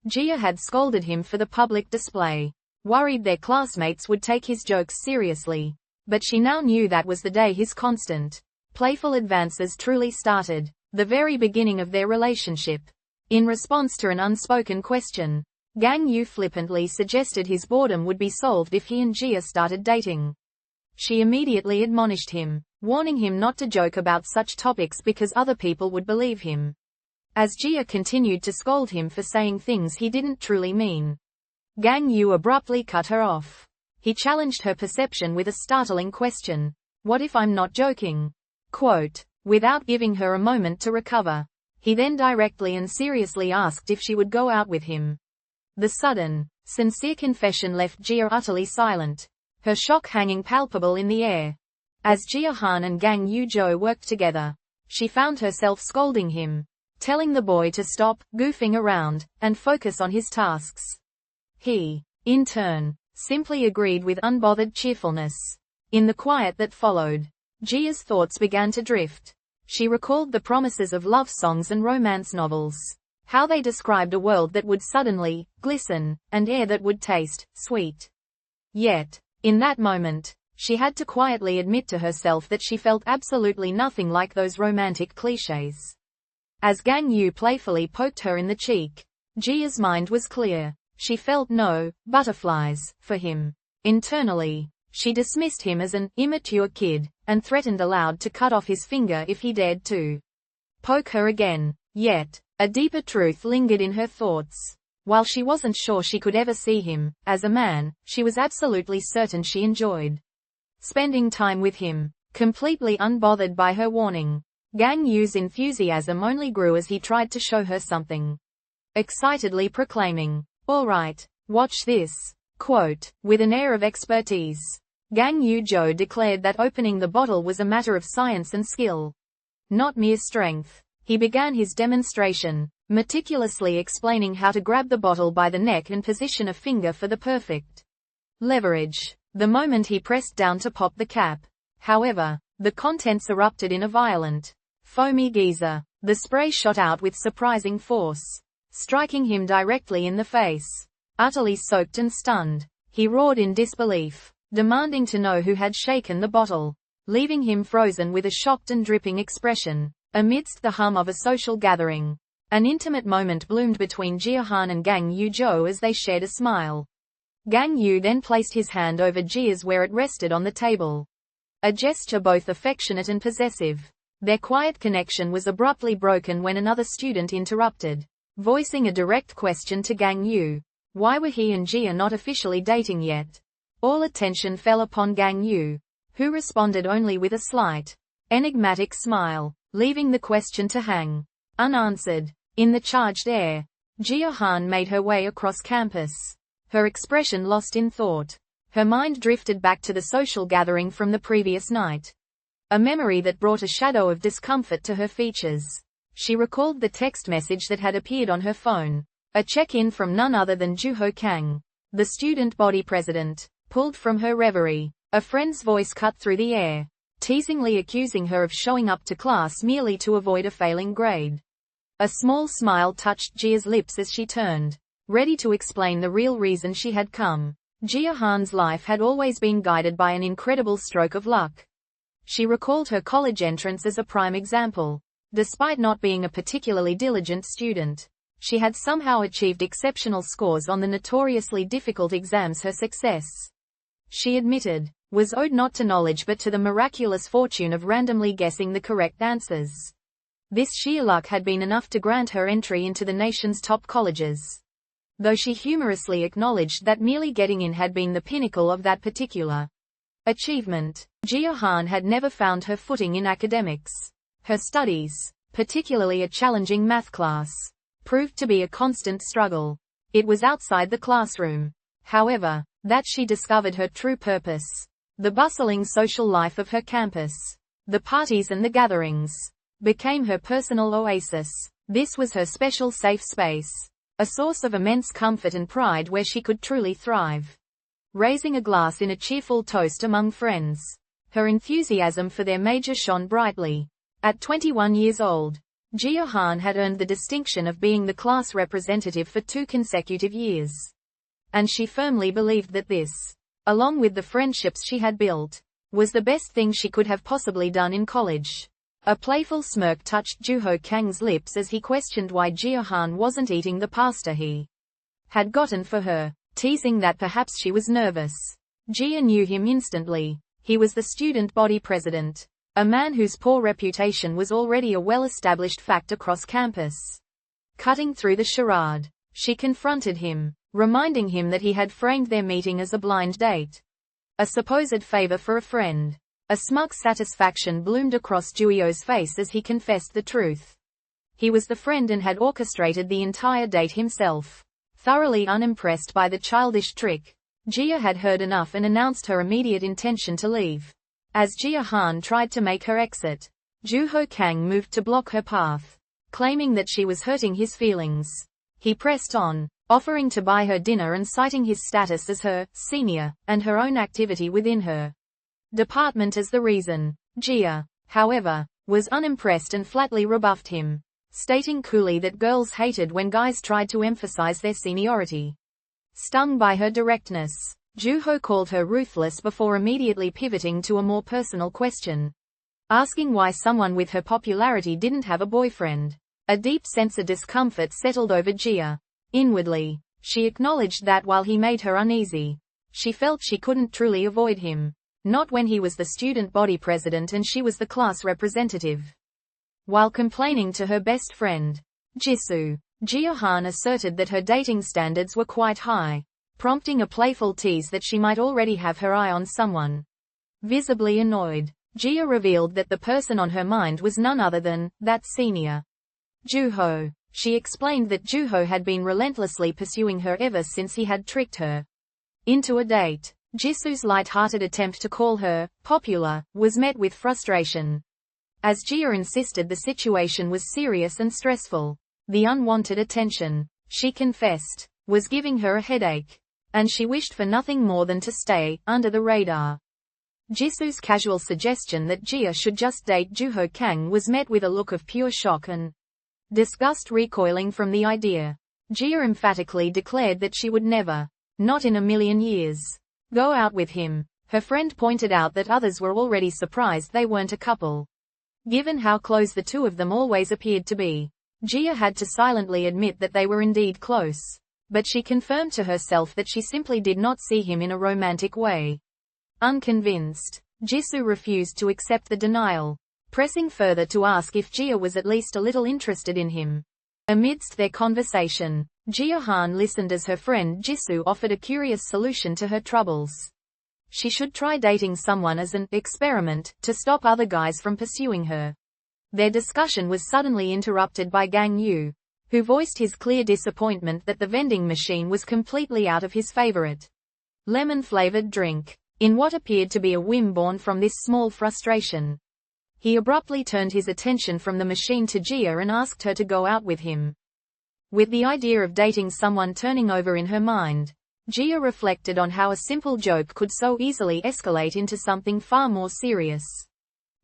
Jia had scolded him for the public display, worried their classmates would take his jokes seriously, but she now knew that was the day his constant, playful advances truly started, the very beginning of their relationship. In response to an unspoken question, Gang Yoo flippantly suggested his boredom would be solved if he and Jia started dating. She immediately admonished him, warning him not to joke about such topics because other people would believe him. As Jia continued to scold him for saying things he didn't truly mean, Gang Yoo abruptly cut her off. He challenged her perception with a startling question. What if I'm not joking? Quote, without giving her a moment to recover. He then directly and seriously asked if she would go out with him. The sudden, sincere confession left Jia utterly silent, her shock hanging palpable in the air. As Jia Han and Gang Yoo-jo worked together, she found herself scolding him, telling the boy to stop goofing around and focus on his tasks. He, in turn, simply agreed with unbothered cheerfulness. In the quiet that followed, Jia's thoughts began to drift. She recalled the promises of love songs and romance novels, how they described a world that would suddenly glisten, and air that would taste sweet. Yet, in that moment, she had to quietly admit to herself that she felt absolutely nothing like those romantic clichés. As Gang Yu playfully poked her in the cheek. Jia's mind was clear. She felt no butterflies for him. Internally, she dismissed him as an immature kid, and threatened aloud to cut off his finger if he dared to poke her again. Yet, a deeper truth lingered in her thoughts. While she wasn't sure she could ever see him as a man, she was absolutely certain she enjoyed spending time with him, completely unbothered by her warning. Gang Yu's enthusiasm only grew as he tried to show her something, excitedly proclaiming, "All right, watch this." Quote, with an air of expertise. Gang Yu declared that opening the bottle was a matter of science and skill, not mere strength. He began his demonstration, meticulously explaining how to grab the bottle by the neck and position a finger for the perfect leverage. The moment he pressed down to pop the cap, however, the contents erupted in a violent, foamy geyser. The spray shot out with surprising force, striking him directly in the face. Utterly soaked and stunned, he roared in disbelief, demanding to know who had shaken the bottle, leaving him frozen with a shocked and dripping expression. Amidst the hum of a social gathering, an intimate moment bloomed between Jia and Gang Yu as they shared a smile. Gang Yu then placed his hand over Jia's where it rested on the table, a gesture both affectionate and possessive. Their quiet connection was abruptly broken when another student interrupted, voicing a direct question to Gang Yu. Why were he and Jia not officially dating yet? All attention fell upon Gang Yu, who responded only with a slight, enigmatic smile, leaving the question to hang unanswered. In the charged air, Jia made her way across campus, her expression lost in thought. Her mind drifted back to the social gathering from the previous night, a memory that brought a shadow of discomfort to her features. She recalled the text message that had appeared on her phone, a check-in from none other than Juho Kang, the student body president. Pulled from her reverie, a friend's voice cut through the air, teasingly accusing her of showing up to class merely to avoid a failing grade. A small smile touched Jia's lips as she turned, ready to explain the real reason she had come. Jia life had always been guided by an incredible stroke of luck. She recalled her college entrance as a prime example. Despite not being a particularly diligent student, she had somehow achieved exceptional scores on the notoriously difficult exams. Her success, she admitted, was owed not to knowledge but to the miraculous fortune of randomly guessing the correct answers. This sheer luck had been enough to grant her entry into the nation's top colleges. Though she humorously acknowledged that merely getting in had been the pinnacle of that particular achievement, Jia had never found her footing in academics. Her studies, particularly a challenging math class, proved to be a constant struggle. It was outside the classroom, however, that she discovered her true purpose. The bustling social life of her campus, the parties and the gatherings, became her personal oasis. This was her special safe space, a source of immense comfort and pride where she could truly thrive. Raising a glass in a cheerful toast among friends, her enthusiasm for their major shone brightly. At 21 years old, Jia had earned the distinction of being the class representative for 2 consecutive years. And she firmly believed that this, along with the friendships she had built, was the best thing she could have possibly done in college. A playful smirk touched Juho Kang's lips as he questioned why Jia wasn't eating the pasta he had gotten for her, teasing that perhaps she was nervous. Jia knew him instantly. He was the student body president, a man whose poor reputation was already a well-established fact across campus. Cutting through the charade, she confronted him, reminding him that he had framed their meeting as a blind date, a supposed favor for a friend. A smug satisfaction bloomed across Juio's face as he confessed the truth. He was the friend and had orchestrated the entire date himself. Thoroughly unimpressed by the childish trick, Jia had heard enough and announced her immediate intention to leave. As Jia tried to make her exit, Juho Kang moved to block her path, claiming that she was hurting his feelings. He pressed on, offering to buy her dinner and citing his status as her senior, and her own activity within her department as the reason. Jia, however, was unimpressed and flatly rebuffed him, stating coolly that girls hated when guys tried to emphasize their seniority. Stung by her directness, Juho called her ruthless before immediately pivoting to a more personal question, asking why someone with her popularity didn't have a boyfriend. A deep sense of discomfort settled over Jia. Inwardly, she acknowledged that while he made her uneasy, she felt she couldn't truly avoid him. Not when he was the student body president and she was the class representative. While complaining to her best friend, Jisoo, Jia Han asserted that her dating standards were quite high, prompting a playful tease that she might already have her eye on someone. Visibly annoyed, Jia revealed that the person on her mind was none other than that senior Juho. She explained that Juho had been relentlessly pursuing her ever since he had tricked her into a date. Jisoo's light-hearted attempt to call her popular was met with frustration. As Jia insisted the situation was serious and stressful, the unwanted attention, she confessed, was giving her a headache, and she wished for nothing more than to stay under the radar. Jisoo's casual suggestion that Jia should just date Juho Kang was met with a look of pure shock and disgust. Recoiling from the idea, Jia emphatically declared that she would never, not in a million years, go out with him. Her friend pointed out that others were already surprised they weren't a couple. Given how close the two of them always appeared to be, Jia had to silently admit that they were indeed close, but she confirmed to herself that she simply did not see him in a romantic way. Unconvinced, Jisoo refused to accept the denial, pressing further to ask if Jia was at least a little interested in him. Amidst their conversation, Jia Han listened as her friend Jisoo offered a curious solution to her troubles. She should try dating someone as an experiment to stop other guys from pursuing her. Their discussion was suddenly interrupted by Gang Yu, who voiced his clear disappointment that the vending machine was completely out of his favorite lemon-flavored drink. In what appeared to be a whim born from this small frustration, he abruptly turned his attention from the machine to Jia and asked her to go out with him. With the idea of dating someone turning over in her mind, Jia reflected on how a simple joke could so easily escalate into something far more serious.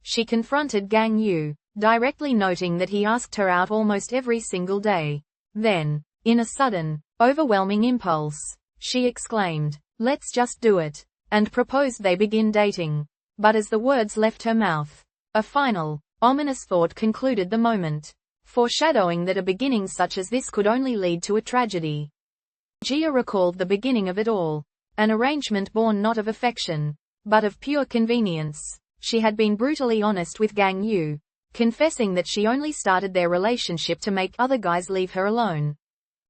She confronted Gang Yu, directly noting that he asked her out almost every single day. Then, in a sudden, overwhelming impulse, she exclaimed, "Let's just do it," and proposed they begin dating. But as the words left her mouth, a final, ominous thought concluded the moment, foreshadowing that a beginning such as this could only lead to a tragedy. Jia recalled the beginning of it all, an arrangement born not of affection, but of pure convenience. She had been brutally honest with Gang Yu, confessing that she only started their relationship to make other guys leave her alone.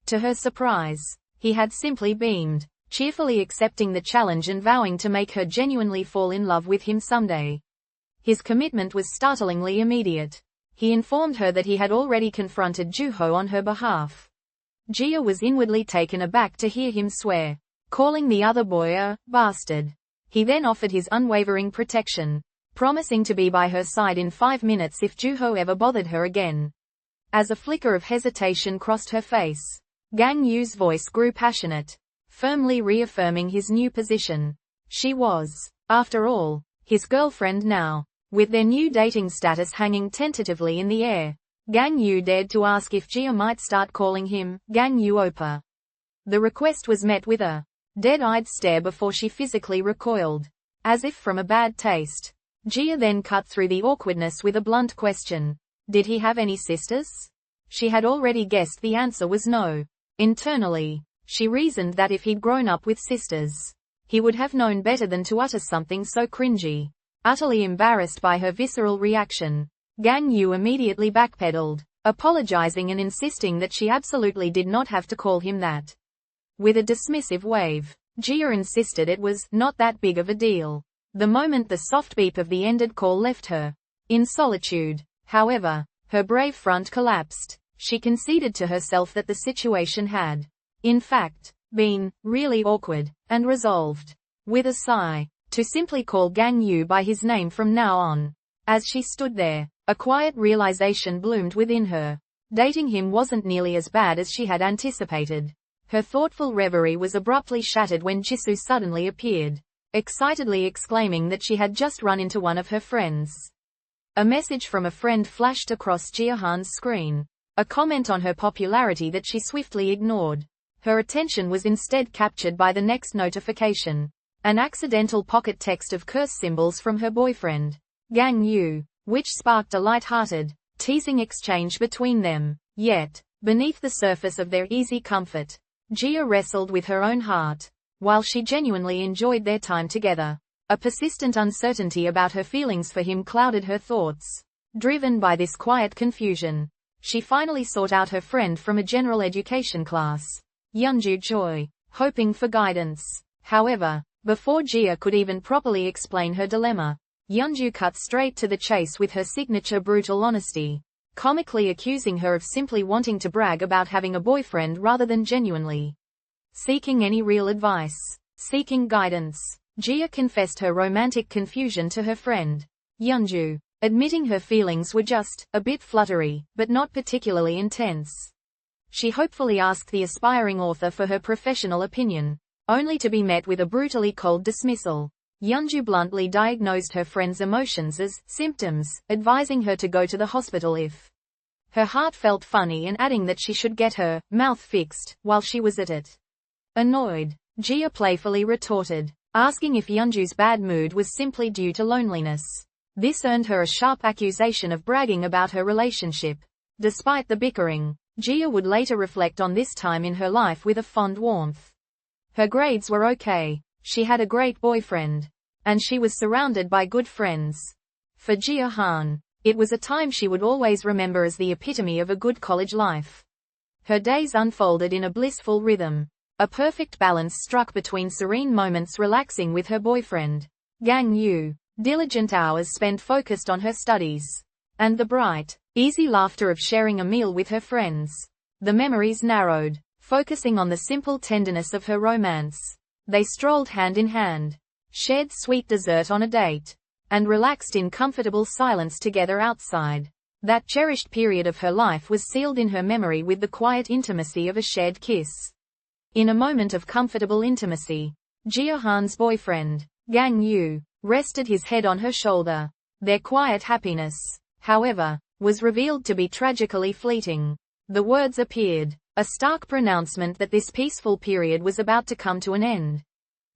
To her surprise, he had simply beamed, cheerfully accepting the challenge and vowing to make her genuinely fall in love with him someday. His commitment was startlingly immediate. He informed her that he had already confronted Juho on her behalf. Jia was inwardly taken aback to hear him swear, calling the other boy a bastard. He then offered his unwavering protection, promising to be by her side in 5 minutes if Juho ever bothered her again. As a flicker of hesitation crossed her face, Gang Yu's voice grew passionate, firmly reaffirming his new position. She was, after all, his girlfriend now. With their new dating status hanging tentatively in the air, Gang Yu dared to ask if Jia might start calling him Gang Yu Oppa. The request was met with a dead-eyed stare before she physically recoiled, as if from a bad taste. Jia then cut through the awkwardness with a blunt question. Did he have any sisters? She had already guessed the answer was no. Internally, she reasoned that if he'd grown up with sisters, he would have known better than to utter something so cringy. Utterly embarrassed by her visceral reaction, Gang Yu immediately backpedaled, apologizing and insisting that she absolutely did not have to call him that. With a dismissive wave, Jia insisted it was not that big of a deal. The moment the soft beep of the ended call left her in solitude, however, her brave front collapsed. She conceded to herself that the situation had, in fact, been really awkward, and resolved, with a sigh, to simply call Gang Yu by his name from now on. As she stood there, a quiet realization bloomed within her. Dating him wasn't nearly as bad as she had anticipated. Her thoughtful reverie was abruptly shattered when Jisoo suddenly appeared, excitedly exclaiming that she had just run into one of her friends. A message from a friend flashed across Jia Han's screen, a comment on her popularity that she swiftly ignored. Her attention was instead captured by the next notification. An accidental pocket text of curse symbols from her boyfriend, Gang Yu, which sparked a light-hearted, teasing exchange between them. Yet, beneath the surface of their easy comfort, Jia wrestled with her own heart. While she genuinely enjoyed their time together, a persistent uncertainty about her feelings for him clouded her thoughts. Driven by this quiet confusion, she finally sought out her friend from a general education class, Yeonju Choi, hoping for guidance. However, before Jia could even properly explain her dilemma, Yeonju cut straight to the chase with her signature brutal honesty, comically accusing her of simply wanting to brag about having a boyfriend rather than genuinely seeking any real advice. Seeking guidance, Jia confessed her romantic confusion to her friend, Yeonju, admitting her feelings were just a bit fluttery, but not particularly intense. She hopefully asked the aspiring author for her professional opinion, only to be met with a brutally cold dismissal. Yeonju bluntly diagnosed her friend's emotions as symptoms, advising her to go to the hospital if her heart felt funny and adding that she should get her mouth fixed while she was at it. Annoyed, Jia playfully retorted, asking if Yeonju's bad mood was simply due to loneliness. This earned her a sharp accusation of bragging about her relationship. Despite the bickering, Jia would later reflect on this time in her life with a fond warmth. Her grades were okay, she had a great boyfriend, and she was surrounded by good friends. For Jia Han, it was a time she would always remember as the epitome of a good college life. Her days unfolded in a blissful rhythm, a perfect balance struck between serene moments relaxing with her boyfriend, Gang Yu, diligent hours spent focused on her studies, and the bright, easy laughter of sharing a meal with her friends. The memories narrowed, focusing on the simple tenderness of her romance. They strolled hand in hand, shared sweet dessert on a date, and relaxed in comfortable silence together outside. That cherished period of her life was sealed in her memory with the quiet intimacy of a shared kiss. In a moment of comfortable intimacy, Jia Han's boyfriend, Gang Yu, rested his head on her shoulder. Their quiet happiness, however, was revealed to be tragically fleeting. The words appeared, a stark pronouncement that this peaceful period was about to come to an end.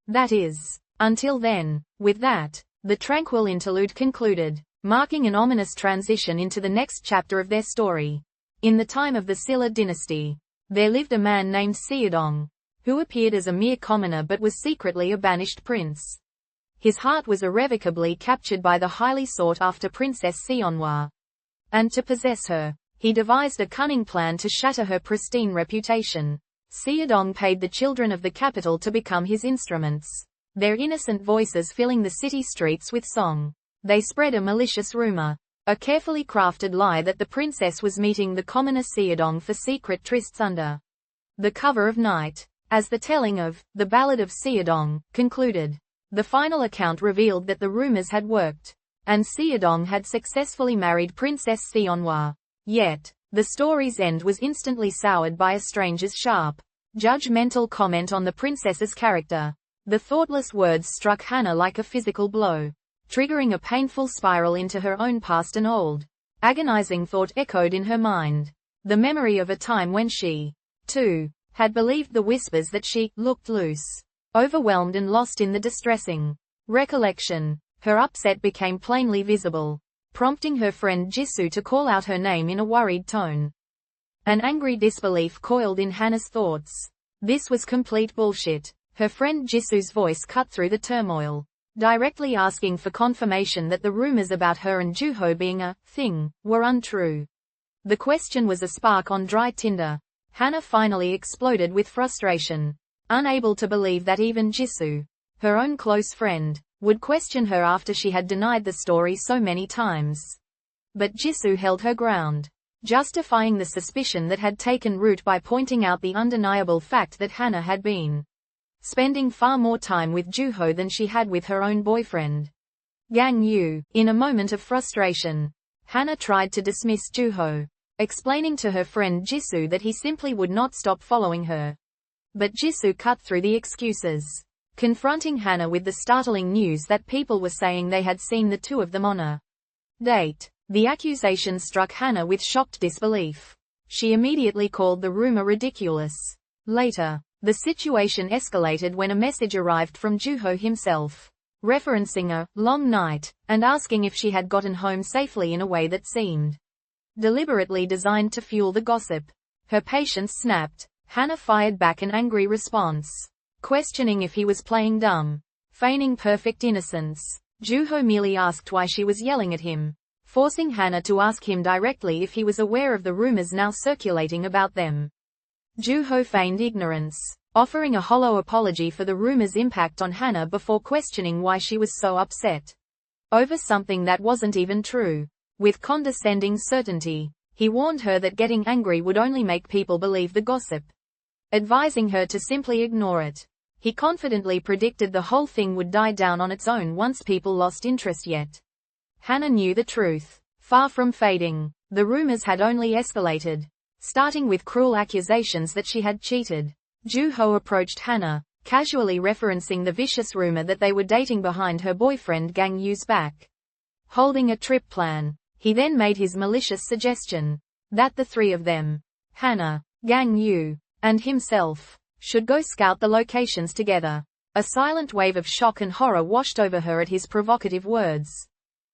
That is, until then. With that, the tranquil interlude concluded, marking an ominous transition into the next chapter of their story. In the time of the Silla dynasty, there lived a man named Seodong, who appeared as a mere commoner but was secretly a banished prince. His heart was irrevocably captured by the highly sought-after Princess Seonhwa. And to possess her, he devised a cunning plan to shatter her pristine reputation. Seodong paid the children of the capital to become his instruments, their innocent voices filling the city streets with song. They spread a malicious rumor, a carefully crafted lie that the princess was meeting the commoner Seodong for secret trysts under the cover of night. As the telling of the Ballad of Seodong concluded, the final account revealed that the rumors had worked, and Seodong had successfully married Princess Seonhwa. Yet, the story's end was instantly soured by a stranger's sharp, judgmental comment on the princess's character. The thoughtless words struck Hannah like a physical blow, triggering a painful spiral into her own past. An old, agonizing thought echoed in her mind. The memory of a time when she, too, had believed the whispers that she looked loose. Overwhelmed and lost in the distressing recollection, her upset became plainly visible, prompting her friend Jisoo to call out her name in a worried tone. An angry disbelief coiled in Hannah's thoughts. This was complete bullshit. Her friend Jisoo's voice cut through the turmoil, directly asking for confirmation that the rumors about her and Juho being a thing were untrue. The question was a spark on dry tinder. Hannah finally exploded with frustration, unable to believe that even Jisoo, her own close friend, would question her after she had denied the story so many times. But Jisoo held her ground, justifying the suspicion that had taken root by pointing out the undeniable fact that Hannah had been spending far more time with Juho than she had with her own boyfriend, Gang Yu. In a moment of frustration, Hannah tried to dismiss Juho, explaining to her friend Jisoo that he simply would not stop following her. But Jisoo cut through the excuses, confronting Hannah with the startling news that people were saying they had seen the two of them on a date. The accusation struck Hannah with shocked disbelief. She immediately called the rumor ridiculous. Later, the situation escalated when a message arrived from Juho himself, referencing a long night, and asking if she had gotten home safely in a way that seemed deliberately designed to fuel the gossip. Her patience snapped. Hannah fired back an angry response, questioning if he was playing dumb, feigning perfect innocence. Joo-ho merely asked why she was yelling at him, forcing Hannah to ask him directly if he was aware of the rumors now circulating about them. Joo-ho feigned ignorance, offering a hollow apology for the rumors' impact on Hannah before questioning why she was so upset over something that wasn't even true. With condescending certainty, he warned her that getting angry would only make people believe the gossip, advising her to simply ignore it. He confidently predicted the whole thing would die down on its own once people lost interest. Yet Hannah knew the truth. Far from fading, the rumors had only escalated, starting with cruel accusations that she had cheated. Joo-ho approached Hannah, casually referencing the vicious rumor that they were dating behind her boyfriend Gang Yu's back, holding a trip plan. He then made his malicious suggestion that the three of them, Hannah, Gang Yu, and himself, should go scout the locations together. A silent wave of shock and horror washed over her at his provocative words.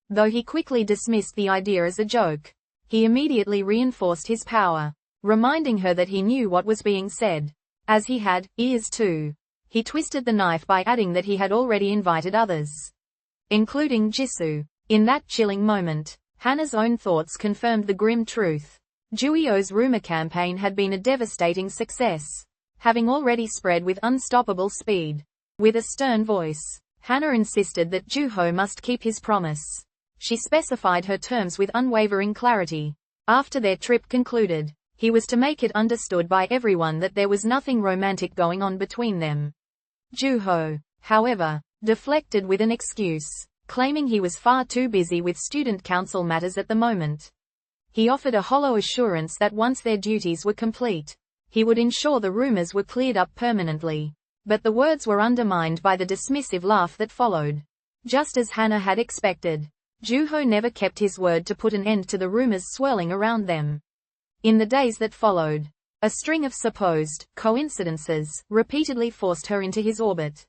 Though he quickly dismissed the idea as a joke, he immediately reinforced his power, reminding her that he knew what was being said, as he had ears too. He twisted the knife by adding that he had already invited others, including Jisoo. In that chilling moment, Hannah's own thoughts confirmed the grim truth. Joo-ho's rumor campaign had been a devastating success, having already spread with unstoppable speed. With a stern voice, Hannah insisted that Joo-ho must keep his promise. She specified her terms with unwavering clarity. After their trip concluded, he was to make it understood by everyone that there was nothing romantic going on between them. Joo-ho, however, deflected with an excuse, claiming he was far too busy with student council matters at the moment. He offered a hollow assurance that once their duties were complete, he would ensure the rumors were cleared up permanently. But the words were undermined by the dismissive laugh that followed. Just as Hannah had expected, Joo-ho never kept his word to put an end to the rumors swirling around them. In the days that followed, a string of supposed coincidences repeatedly forced her into his orbit,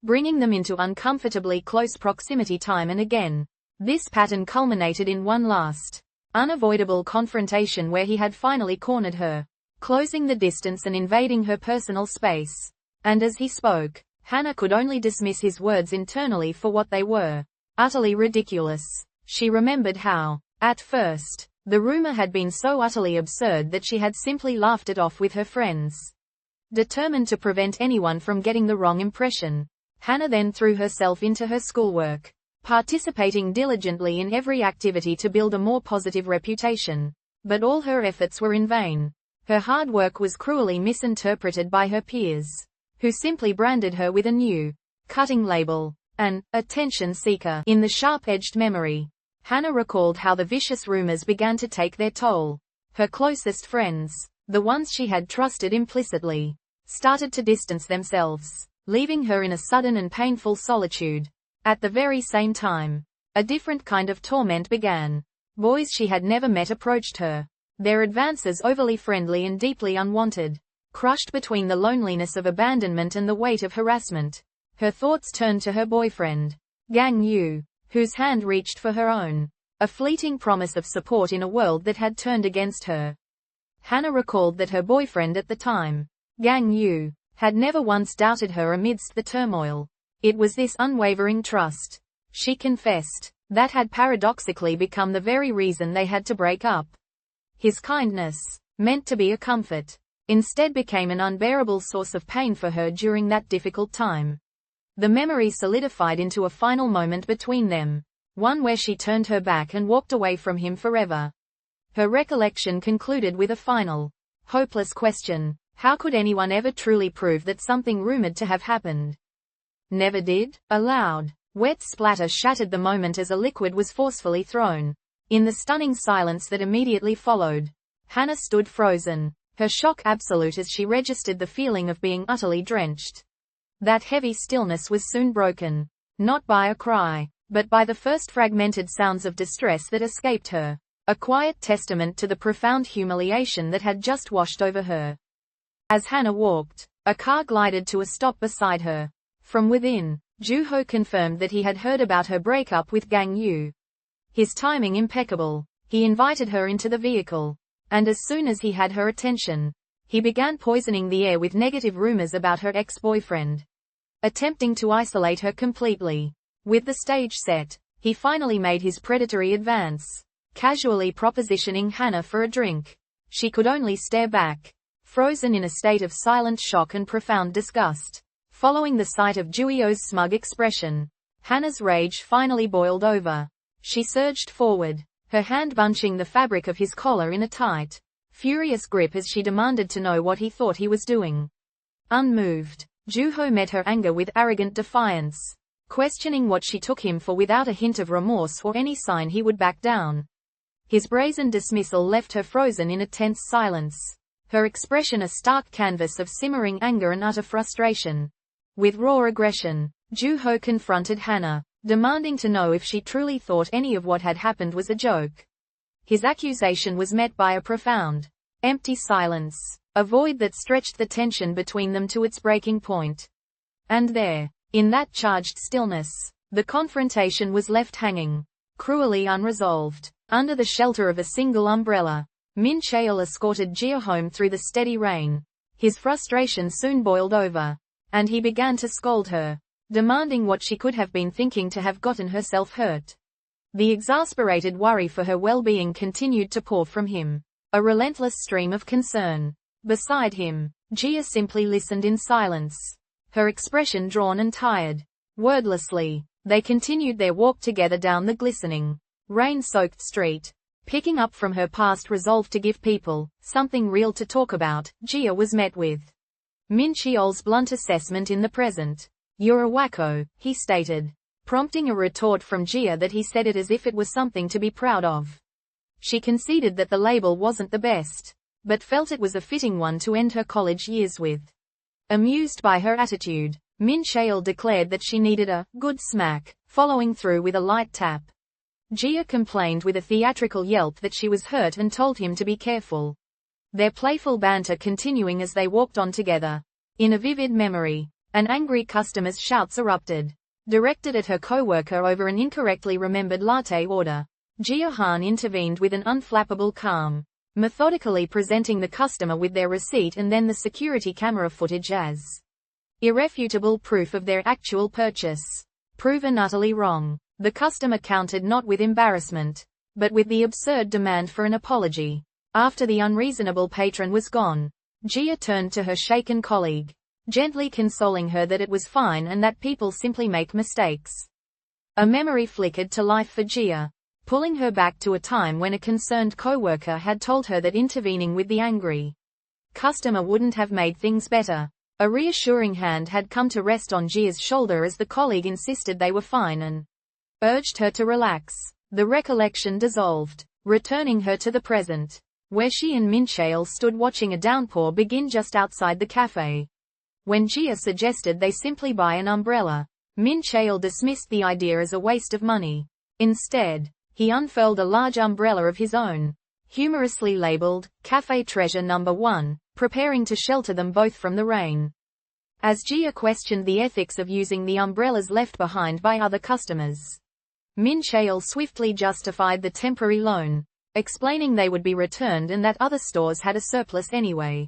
bringing them into uncomfortably close proximity time and again. This pattern culminated in one last, unavoidable confrontation where he had finally cornered her, closing the distance and invading her personal space. And as he spoke, Hannah could only dismiss his words internally for what they were, utterly ridiculous. She remembered how, at first, the rumor had been so utterly absurd that she had simply laughed it off with her friends. Determined to prevent anyone from getting the wrong impression, Hannah then threw herself into her schoolwork, participating diligently in every activity to build a more positive reputation. But all her efforts were in vain. Her hard work was cruelly misinterpreted by her peers, who simply branded her with a new, cutting label, an attention seeker. In the sharp-edged memory, Hannah recalled how the vicious rumors began to take their toll. Her closest friends, the ones she had trusted implicitly, started to distance themselves, leaving her in a sudden and painful solitude. At the very same time, a different kind of torment began. Boys she had never met approached her, their advances overly friendly and deeply unwanted. Crushed between the loneliness of abandonment and the weight of harassment, her thoughts turned to her boyfriend, Gang Yu, whose hand reached for her own, a fleeting promise of support in a world that had turned against her. Hannah recalled that her boyfriend at the time, Gang Yu, had never once doubted her amidst the turmoil. It was this unwavering trust, she confessed, that had paradoxically become the very reason they had to break up. His kindness, meant to be a comfort, instead became an unbearable source of pain for her during that difficult time. The memory solidified into a final moment between them, one where she turned her back and walked away from him forever. Her recollection concluded with a final, hopeless question: how could anyone ever truly prove that something rumored to have happened never did? A loud, wet splatter shattered the moment as a liquid was forcefully thrown. In the stunning silence that immediately followed, Hannah stood frozen, her shock absolute as she registered the feeling of being utterly drenched. That heavy stillness was soon broken, not by a cry, but by the first fragmented sounds of distress that escaped her, a quiet testament to the profound humiliation that had just washed over her. As Hannah walked, a car glided to a stop beside her. From within, Joo-ho confirmed that he had heard about her breakup with Gang Yu. His timing impeccable. He invited her into the vehicle. And as soon as he had her attention, he began poisoning the air with negative rumors about her ex-boyfriend, attempting to isolate her completely. With the stage set, he finally made his predatory advance, casually propositioning Hannah for a drink. She could only stare back, frozen in a state of silent shock and profound disgust. Following the sight of Juhyo's smug expression, Hannah's rage finally boiled over. She surged forward, her hand bunching the fabric of his collar in a tight, furious grip as she demanded to know what he thought he was doing. Unmoved, Juhyo met her anger with arrogant defiance, questioning what she took him for without a hint of remorse or any sign he would back down. His brazen dismissal left her frozen in a tense silence, her expression a stark canvas of simmering anger and utter frustration. With raw aggression, Juhyo confronted Hannah, demanding to know if she truly thought any of what had happened was a joke. His accusation was met by a profound, empty silence, a void that stretched the tension between them to its breaking point. And there, in that charged stillness, the confrontation was left hanging, cruelly unresolved. Under the shelter of a single umbrella, Mincheol escorted Jia home through the steady rain. His frustration soon boiled over, and he began to scold her, demanding what she could have been thinking to have gotten herself hurt. The exasperated worry for her well-being continued to pour from him, a relentless stream of concern. Beside him, Jia simply listened in silence, her expression drawn and tired. Wordlessly, they continued their walk together down the glistening, rain-soaked street. Picking up from her past resolve to give people something real to talk about, Jia was met with Mincheol's blunt assessment in the present. "You're a wacko," he stated, prompting a retort from Jia that he said it as if it was something to be proud of. She conceded that the label wasn't the best, but felt it was a fitting one to end her college years with. Amused by her attitude, Mincheol declared that she needed a good smack, following through with a light tap. Jia complained with a theatrical yelp that she was hurt and told him to be careful. Their playful banter continuing as they walked on together. In a vivid memory, an angry customer's shouts erupted, directed at her co-worker over an incorrectly remembered latte order. Jia Han intervened with an unflappable calm, methodically presenting the customer with their receipt and then the security camera footage as irrefutable proof of their actual purchase. Proven utterly wrong, the customer countered not with embarrassment, but with the absurd demand for an apology. After the unreasonable patron was gone, Jia turned to her shaken colleague, gently consoling her that it was fine and that people simply make mistakes. A memory flickered to life for Jia, pulling her back to a time when a concerned co-worker had told her that intervening with the angry customer wouldn't have made things better. A reassuring hand had come to rest on Jia's shoulder as the colleague insisted they were fine and urged her to relax. The recollection dissolved, returning her to the present, where she and Mincheol stood watching a downpour begin just outside the cafe. When Jia suggested they simply buy an umbrella, Mincheol dismissed the idea as a waste of money. Instead, he unfurled a large umbrella of his own, humorously labeled, Cafe Treasure Number 1, preparing to shelter them both from the rain. As Jia questioned the ethics of using the umbrellas left behind by other customers, Mincheol swiftly justified the temporary loan, explaining they would be returned and that other stores had a surplus anyway.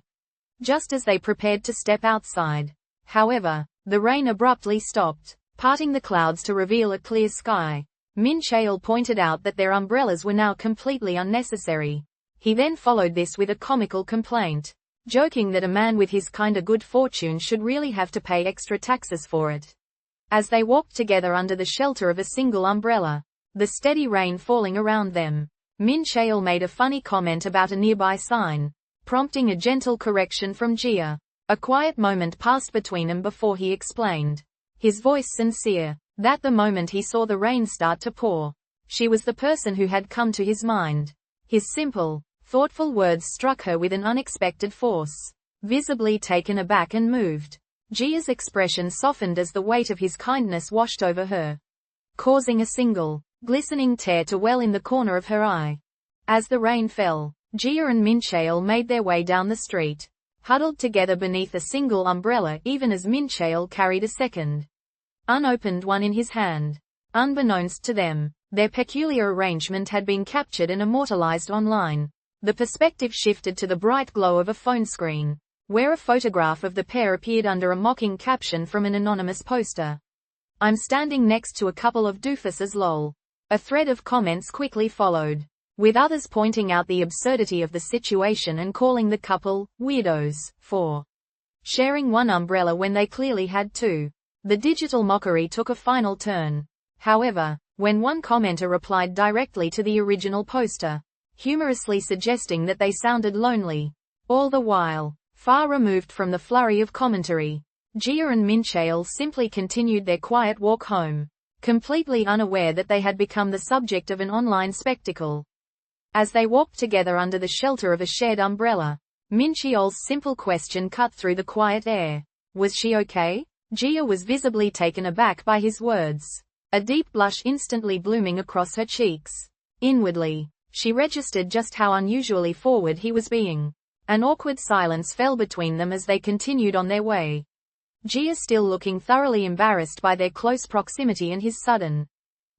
Just as they prepared to step outside, however, the rain abruptly stopped, parting the clouds to reveal a clear sky. Mincheol pointed out that their umbrellas were now completely unnecessary. He then followed this with a comical complaint, joking that a man with his kinda good fortune should really have to pay extra taxes for it. As they walked together under the shelter of a single umbrella, the steady rain falling around them, Mincheol made a funny comment about a nearby sign, prompting a gentle correction from Jia. A quiet moment passed between them before he explained, his voice sincere, that the moment he saw the rain start to pour, she was the person who had come to his mind. His simple, thoughtful words struck her with an unexpected force. Visibly taken aback and moved, Jia's expression softened as the weight of his kindness washed over her, causing a single, glistening tear to well in the corner of her eye. As the rain fell, Jia and Mincheol made their way down the street, huddled together beneath a single umbrella even as Mincheol carried a second, unopened one in his hand. Unbeknownst to them, Their peculiar arrangement had been captured and immortalized online. The perspective shifted to the bright glow of a phone screen, where a photograph of the pair appeared under a mocking caption from an anonymous poster. "I'm standing next to a couple of doofuses lol." A thread of comments quickly followed, with others pointing out the absurdity of the situation and calling the couple weirdos for sharing one umbrella when they clearly had two. The digital mockery took a final turn, however, when one commenter replied directly to the original poster, humorously suggesting that they sounded lonely. All the while, far removed from the flurry of commentary, Jia and Mincheol simply continued their quiet walk home, completely unaware that they had become the subject of an online spectacle. As they walked together under the shelter of a shared umbrella, Mincheol's simple question cut through the quiet air. Was she okay? Jia was visibly taken aback by his words, a deep blush instantly blooming across her cheeks. Inwardly, she registered just how unusually forward he was being. An awkward silence fell between them as they continued on their way. Jia still looking thoroughly embarrassed by their close proximity and his sudden,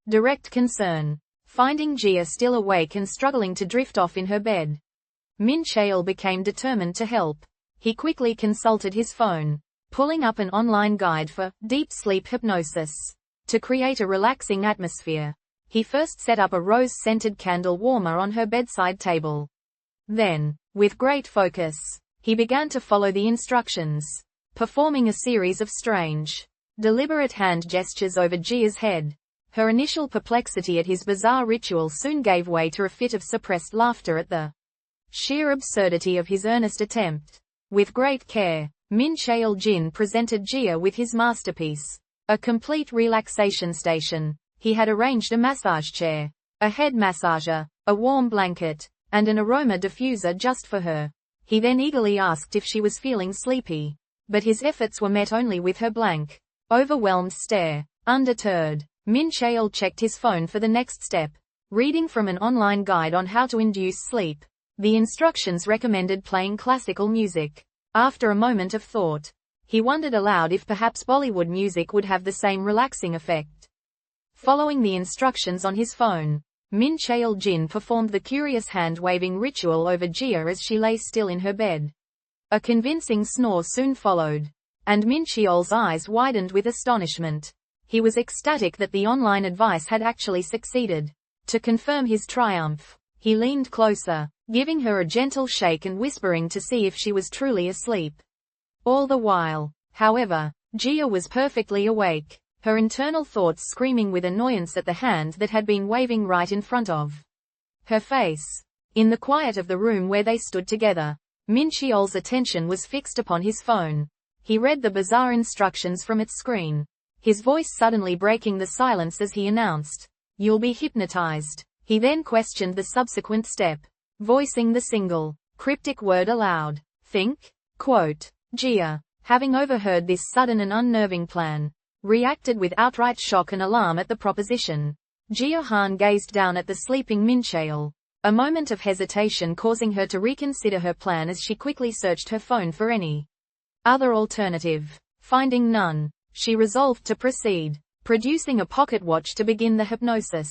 direct concern. Finding Jia still awake and struggling to drift off in her bed, Mincheol became determined to help. He quickly consulted his phone, pulling up an online guide for deep sleep hypnosis. To create a relaxing atmosphere, he first set up a rose-scented candle warmer on her bedside table. Then, with great focus, he began to follow the instructions, performing a series of strange, deliberate hand gestures over Jia's head. Her initial perplexity at his bizarre ritual soon gave way to a fit of suppressed laughter at the sheer absurdity of his earnest attempt. With great care, Mincheol Jin presented Jia with his masterpiece, a complete relaxation station. He had arranged a massage chair, a head massager, a warm blanket, and an aroma diffuser just for her. He then eagerly asked if she was feeling sleepy, but his efforts were met only with her blank, overwhelmed stare. Undeterred, Mincheol checked his phone for the next step. Reading from an online guide on how to induce sleep, the instructions recommended playing classical music. After a moment of thought, he wondered aloud if perhaps Bollywood music would have the same relaxing effect. Following the instructions on his phone, Mincheol Jin performed the curious hand-waving ritual over Jia as she lay still in her bed. A convincing snore soon followed, and Mincheol's eyes widened with astonishment. He was ecstatic that the online advice had actually succeeded. To confirm his triumph, he leaned closer, giving her a gentle shake and whispering to see if she was truly asleep. All the while, however, Jia was perfectly awake, her internal thoughts screaming with annoyance at the hand that had been waving right in front of her face. In the quiet of the room where they stood together, Mincheol's attention was fixed upon his phone. He read the bizarre instructions from its screen, his voice suddenly breaking the silence as he announced, "You'll be hypnotized." He then questioned the subsequent step, voicing the single, cryptic word aloud. "Think?" Quote. Jia, having overheard this sudden and unnerving plan, reacted with outright shock and alarm at the proposition. Jia Han gazed down at the sleeping Mincheol, a moment of hesitation causing her to reconsider her plan as she quickly searched her phone for any other alternative. Finding none, she resolved to proceed, producing a pocket watch to begin the hypnosis.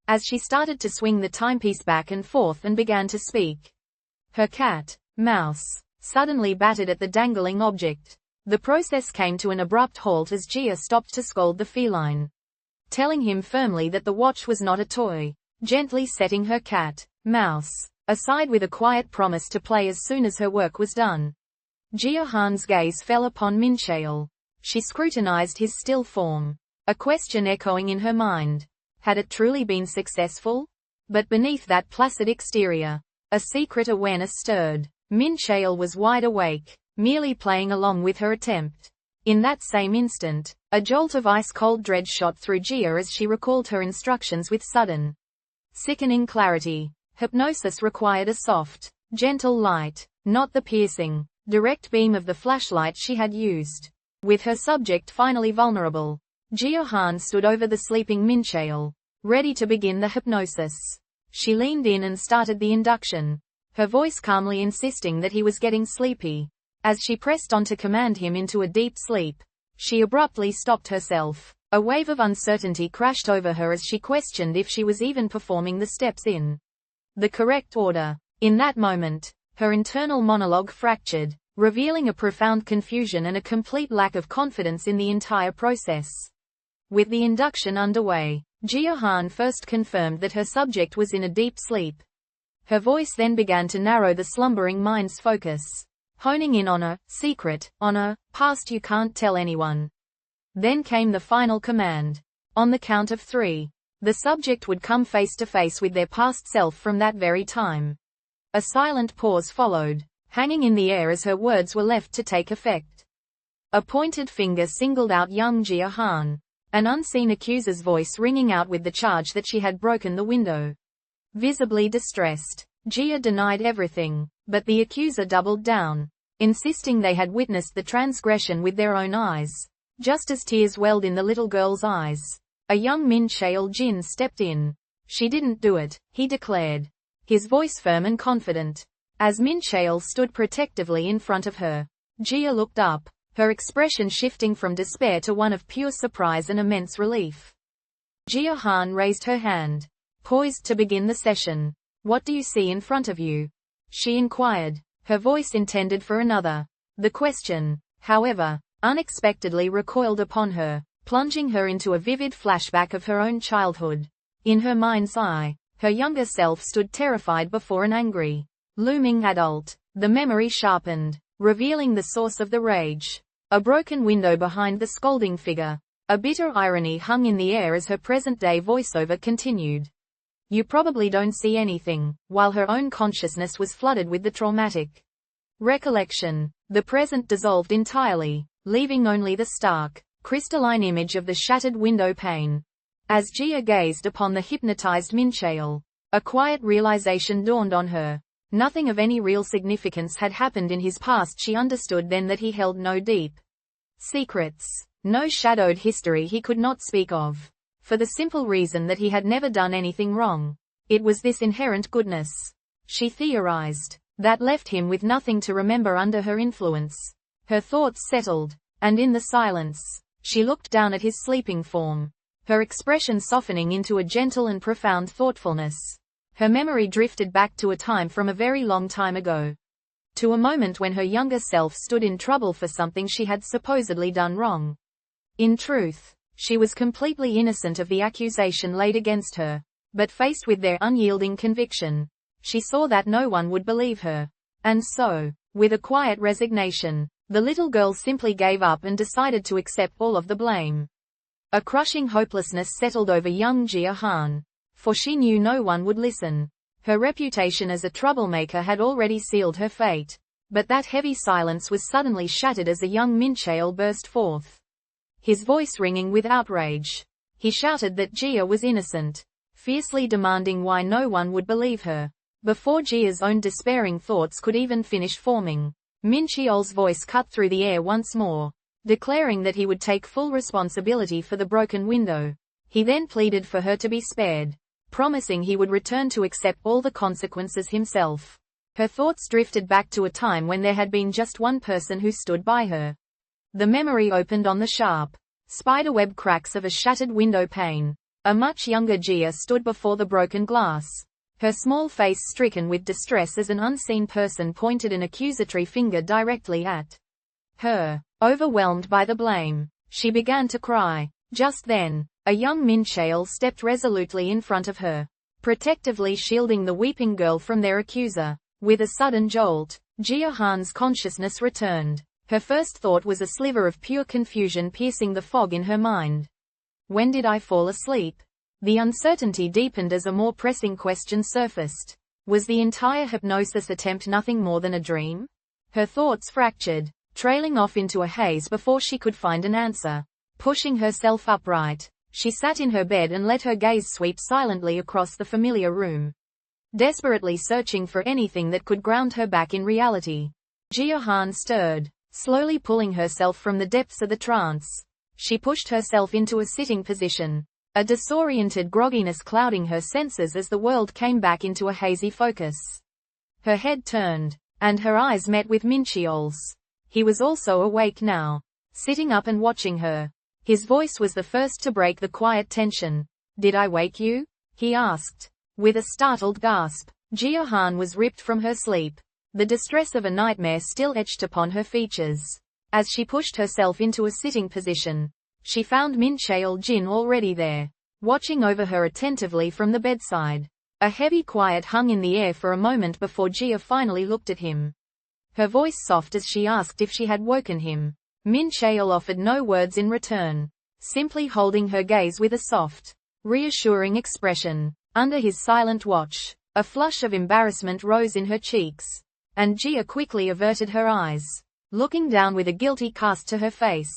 As she started to swing the timepiece back and forth and began to speak, her cat, Mouse, suddenly batted at the dangling object. The process came to an abrupt halt as Jia stopped to scold the feline, telling him firmly that the watch was not a toy, gently setting her cat, Mouse, aside with a quiet promise to play as soon as her work was done. Jia Han's gaze fell upon Mincheol. She scrutinized his still form, a question echoing in her mind. Had it truly been successful? But beneath that placid exterior, a secret awareness stirred. Mincheol was wide awake, merely playing along with her attempt. In that same instant, a jolt of ice-cold dread shot through Jia as she recalled her instructions with sudden, sickening clarity. Hypnosis required a soft, gentle light, not the piercing, direct beam of the flashlight she had used. With her subject finally vulnerable, Jia Han stood over the sleeping Mincheol, ready to begin the hypnosis. She leaned in and started the induction, her voice calmly insisting that he was getting sleepy. As she pressed on to command him into a deep sleep, she abruptly stopped herself. A wave of uncertainty crashed over her as she questioned if she was even performing the steps in the correct order. In that moment, her internal monologue fractured, revealing a profound confusion and a complete lack of confidence in the entire process. With the induction underway, Jia first confirmed that her subject was in a deep sleep. Her voice then began to narrow the slumbering mind's focus, honing in on a secret, on a past you can't tell anyone. Then came the final command. On the count of 3, the subject would come face to face with their past self from that very time. A silent pause followed, hanging in the air as her words were left to take effect. A pointed finger singled out young Jia, an unseen accuser's voice ringing out with the charge that she had broken the window. Visibly distressed, Jia denied everything, but the accuser doubled down, insisting they had witnessed the transgression with their own eyes. Just as tears welled in the little girl's eyes, a young Mincheol Jin stepped in. She didn't do it, he declared, his voice firm and confident. As Mincheol stood protectively in front of her, Jia looked up, her expression shifting from despair to one of pure surprise and immense relief. Jia raised her hand, poised to begin the session. "What do you see in front of you?" she inquired, her voice intended for another. The question, however, unexpectedly recoiled upon her, plunging her into a vivid flashback of her own childhood. In her mind's eye, her younger self stood terrified before an angry, looming adult. The memory sharpened, revealing the source of the rage. A broken window behind the scolding figure. A bitter irony hung in the air as her present-day voiceover continued. "You probably don't see anything," while her own consciousness was flooded with the traumatic recollection. The present dissolved entirely, leaving only the stark, crystalline image of the shattered window pane. As Jia gazed upon the hypnotized Mincheol, a quiet realization dawned on her. Nothing of any real significance had happened in his past. She understood then that he held no deep secrets, no shadowed history he could not speak of. For the simple reason that he had never done anything wrong. It was this inherent goodness, she theorized, that left him with nothing to remember under her influence. Her thoughts settled, and in the silence, she looked down at his sleeping form, her expression softening into a gentle and profound thoughtfulness. Her memory drifted back to a time from a very long time ago. To a moment when her younger self stood in trouble for something she had supposedly done wrong. In truth, she was completely innocent of the accusation laid against her, but faced with their unyielding conviction, she saw that no one would believe her. And so, with a quiet resignation, the little girl simply gave up and decided to accept all of the blame. A crushing hopelessness settled over young Jia, for she knew no one would listen. Her reputation as a troublemaker had already sealed her fate. But that heavy silence was suddenly shattered as a young Mincheol burst forth, his voice ringing with outrage. He shouted that Jia was innocent, fiercely demanding why no one would believe her. Before Jia's own despairing thoughts could even finish forming, Mincheol's voice cut through the air once more, declaring that he would take full responsibility for the broken window. He then pleaded for her to be spared, promising he would return to accept all the consequences himself. Her thoughts drifted back to a time when there had been just one person who stood by her. The memory opened on the sharp, spiderweb cracks of a shattered window pane. A much younger Jia stood before the broken glass, her small face stricken with distress as an unseen person pointed an accusatory finger directly at her. Overwhelmed by the blame, she began to cry. Just then, a young Mincheol stepped resolutely in front of her, protectively shielding the weeping girl from their accuser. With a sudden jolt, Jia consciousness returned. Her first thought was a sliver of pure confusion piercing the fog in her mind. When did I fall asleep? The uncertainty deepened as a more pressing question surfaced. Was the entire hypnosis attempt nothing more than a dream? Her thoughts fractured, trailing off into a haze before she could find an answer. Pushing herself upright, she sat in her bed and let her gaze sweep silently across the familiar room, desperately searching for anything that could ground her back in reality. Jia stirred, slowly pulling herself from the depths of the trance. She pushed herself into a sitting position, a disoriented grogginess clouding her senses as the world came back into a hazy focus. Her head turned, and her eyes met with Mincheol's. He was also awake now, sitting up and watching her. His voice was the first to break the quiet tension. "Did I wake you?" he asked. With a startled gasp, Jia was ripped from her sleep. The distress of a nightmare still etched upon her features. As she pushed herself into a sitting position, she found Mincheol Jin already there, watching over her attentively from the bedside. A heavy quiet hung in the air for a moment before Jia finally looked at him. Her voice soft as she asked if she had woken him. Mincheol offered no words in return, simply holding her gaze with a soft, reassuring expression. Under his silent watch, a flush of embarrassment rose in her cheeks, and Jia quickly averted her eyes, looking down with a guilty cast to her face.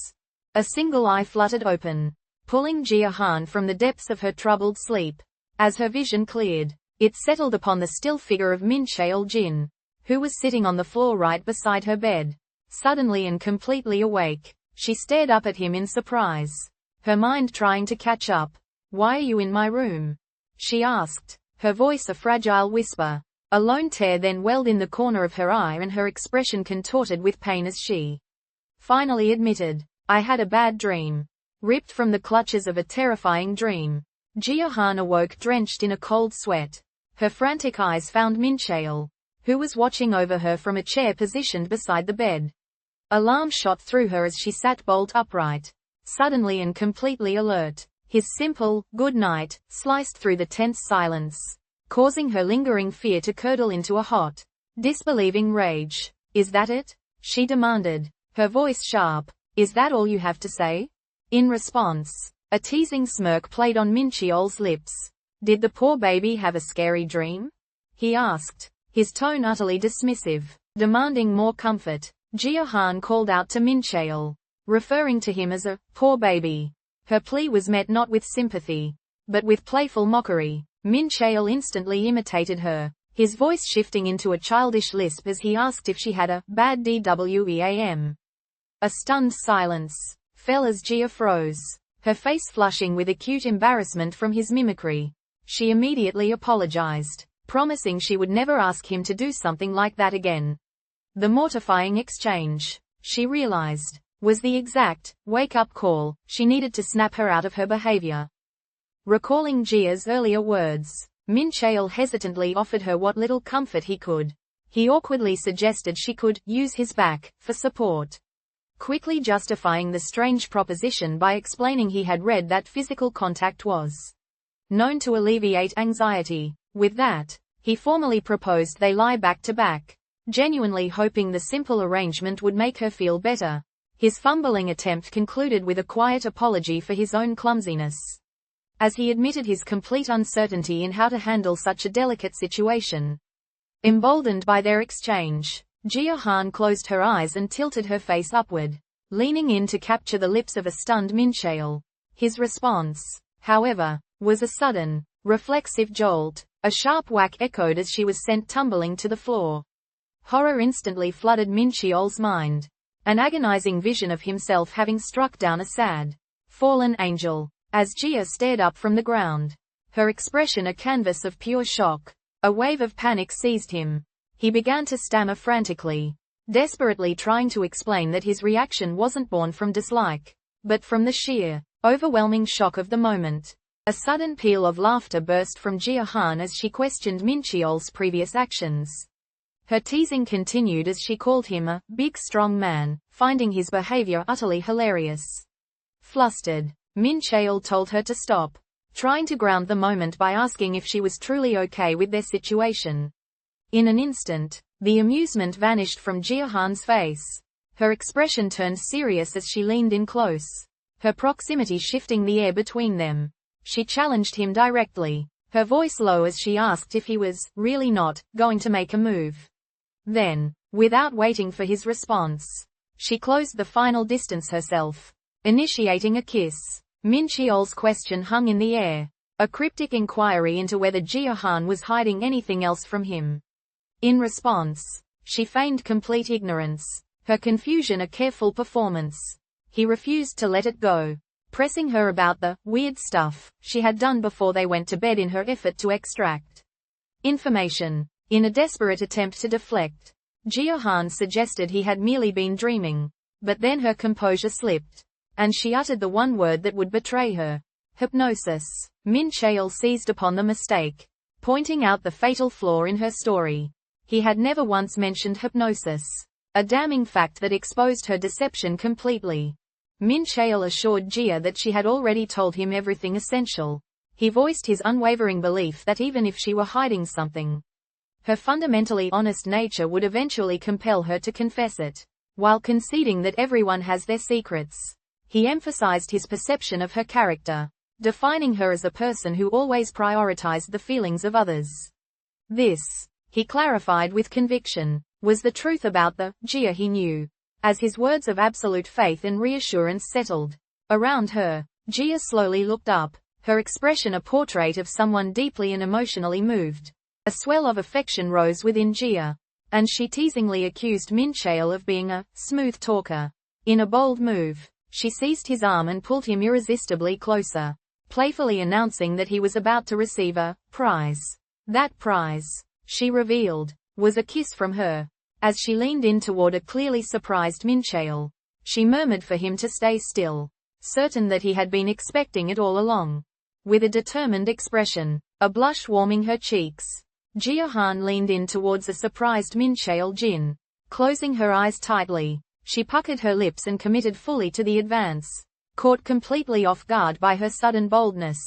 A single eye fluttered open, pulling Jia from the depths of her troubled sleep. As her vision cleared, it settled upon the still figure of Mincheol Jin, who was sitting on the floor right beside her bed. Suddenly and completely awake, she stared up at him in surprise, her mind trying to catch up. "Why are you in my room?" she asked, her voice a fragile whisper. A lone tear then welled in the corner of her eye and her expression contorted with pain as she finally admitted, "I had a bad dream." Ripped from the clutches of a terrifying dream, Jia awoke drenched in a cold sweat. Her frantic eyes found Mincheol, who was watching over her from a chair positioned beside the bed. Alarm shot through her as she sat bolt upright, suddenly and completely alert. His simple, "good night," sliced through the tense silence, causing her lingering fear to curdle into a hot, disbelieving rage. "Is that it?" she demanded, her voice sharp. "Is that all you have to say?" In response, a teasing smirk played on Mincheol's lips. "Did the poor baby have a scary dream?" he asked, his tone utterly dismissive, demanding more comfort. Jia called out to Mincheol, referring to him as a poor baby. Her plea was met not with sympathy, but with playful mockery. Mincheol instantly imitated her, his voice shifting into a childish lisp as he asked if she had a bad dream. A stunned silence fell as Jia froze, her face flushing with acute embarrassment from his mimicry. She immediately apologized, promising she would never ask him to do something like that again. The mortifying exchange, she realized, was the exact wake-up call she needed to snap her out of her behavior. Recalling Jia's earlier words, Mincheol hesitantly offered her what little comfort he could. He awkwardly suggested she could use his back for support, quickly justifying the strange proposition by explaining he had read that physical contact was known to alleviate anxiety. With that, he formally proposed they lie back to back, genuinely hoping the simple arrangement would make her feel better. His fumbling attempt concluded with a quiet apology for his own clumsiness. As he admitted his complete uncertainty in how to handle such a delicate situation. Emboldened by their exchange, Jia closed her eyes and tilted her face upward, leaning in to capture the lips of a stunned Mincheol. His response, however, was a sudden, reflexive jolt. A sharp whack echoed as she was sent tumbling to the floor. Horror instantly flooded Mincheol's mind. An agonizing vision of himself having struck down a sad, fallen angel. As Jia stared up from the ground, her expression a canvas of pure shock. A wave of panic seized him. He began to stammer frantically, desperately trying to explain that his reaction wasn't born from dislike, but from the sheer, overwhelming shock of the moment. A sudden peal of laughter burst from Jia as she questioned Mincheol's previous actions. Her teasing continued as she called him a big strong man, finding his behavior utterly hilarious. Flustered, Mincheol told her to stop, trying to ground the moment by asking if she was truly okay with their situation. In an instant, the amusement vanished from Jia face. Her expression turned serious as she leaned in close, her proximity shifting the air between them. She challenged him directly, her voice low as she asked if he was really not going to make a move. Then, without waiting for his response, she closed the final distance herself, initiating a kiss. Mincheol's question hung in the air, a cryptic inquiry into whether Jia was hiding anything else from him. In response, she feigned complete ignorance, her confusion a careful performance. He refused to let it go, pressing her about the weird stuff she had done before they went to bed in her effort to extract information. In a desperate attempt to deflect, Jia suggested he had merely been dreaming, but then her composure slipped. and she uttered the one word that would betray her. Hypnosis. Mincheol seized upon the mistake, pointing out the fatal flaw in her story. He had never once mentioned hypnosis, a damning fact that exposed her deception completely. Mincheol assured Jia that she had already told him everything essential. He voiced his unwavering belief that even if she were hiding something, her fundamentally honest nature would eventually compel her to confess it. While conceding that everyone has their secrets, he emphasized his perception of her character, defining her as a person who always prioritized the feelings of others. This, he clarified with conviction, was the truth about the Jia he knew. As his words of absolute faith and reassurance settled around her, Jia slowly looked up, her expression a portrait of someone deeply and emotionally moved. A swell of affection rose within Jia, and she teasingly accused Mincheol of being a smooth talker. In a bold move, she seized his arm and pulled him irresistibly closer, playfully announcing that he was about to receive a prize. That prize, she revealed, was a kiss from her. As she leaned in toward a clearly surprised Mincheol, she murmured for him to stay still, certain that he had been expecting it all along. With a determined expression, a blush warming her cheeks, Jia Han leaned in towards a surprised Mincheol Jin. Closing her eyes tightly, she puckered her lips and committed fully to the advance. Caught completely off guard by her sudden boldness,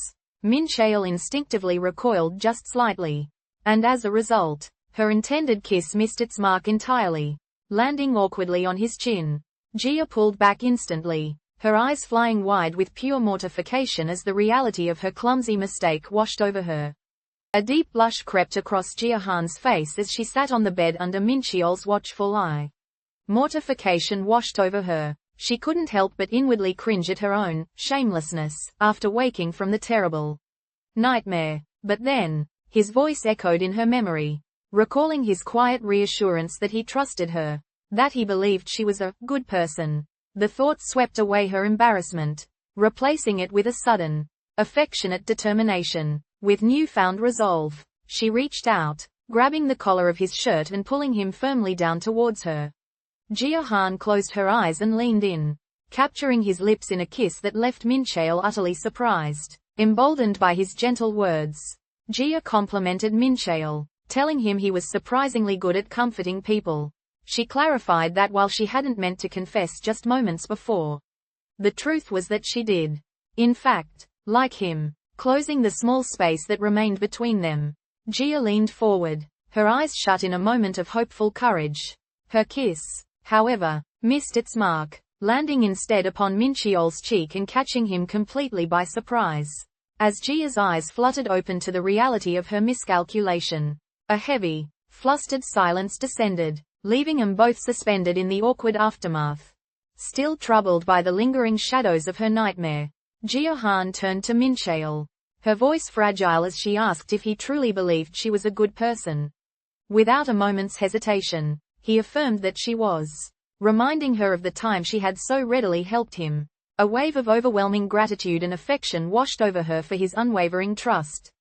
Mincheol instinctively recoiled just slightly, and as a result, her intended kiss missed its mark entirely, landing awkwardly on his chin. Jia pulled back instantly, her eyes flying wide with pure mortification as the reality of her clumsy mistake washed over her. A deep blush crept across Jia Han's face as she sat on the bed under Mincheol's watchful eye. Mortification washed over her. She couldn't help but inwardly cringe at her own shamelessness after waking from the terrible nightmare. But then, his voice echoed in her memory, recalling his quiet reassurance that he trusted her, that he believed she was a good person. The thought swept away her embarrassment, replacing it with a sudden, affectionate determination. With newfound resolve, she reached out, grabbing the collar of his shirt and pulling him firmly down towards her. Jia Han closed her eyes and leaned in, capturing his lips in a kiss that left Mincheol utterly surprised. Emboldened by his gentle words, Jia complimented Mincheol, telling him he was surprisingly good at comforting people. She clarified that while she hadn't meant to confess just moments before, the truth was that she did, in fact, like him. Closing the small space that remained between them, Jia leaned forward, her eyes shut in a moment of hopeful courage. Her kiss, however, missed its mark, landing instead upon Mincheol's cheek and catching him completely by surprise. As Jia's eyes fluttered open to the reality of her miscalculation, a heavy, flustered silence descended, leaving them both suspended in the awkward aftermath. Still troubled by the lingering shadows of her nightmare, Jia Han turned to Mincheol, her voice fragile as she asked if he truly believed she was a good person. Without a moment's hesitation, he affirmed that she was, reminding her of the time she had so readily helped him. A wave of overwhelming gratitude and affection washed over her for his unwavering trust.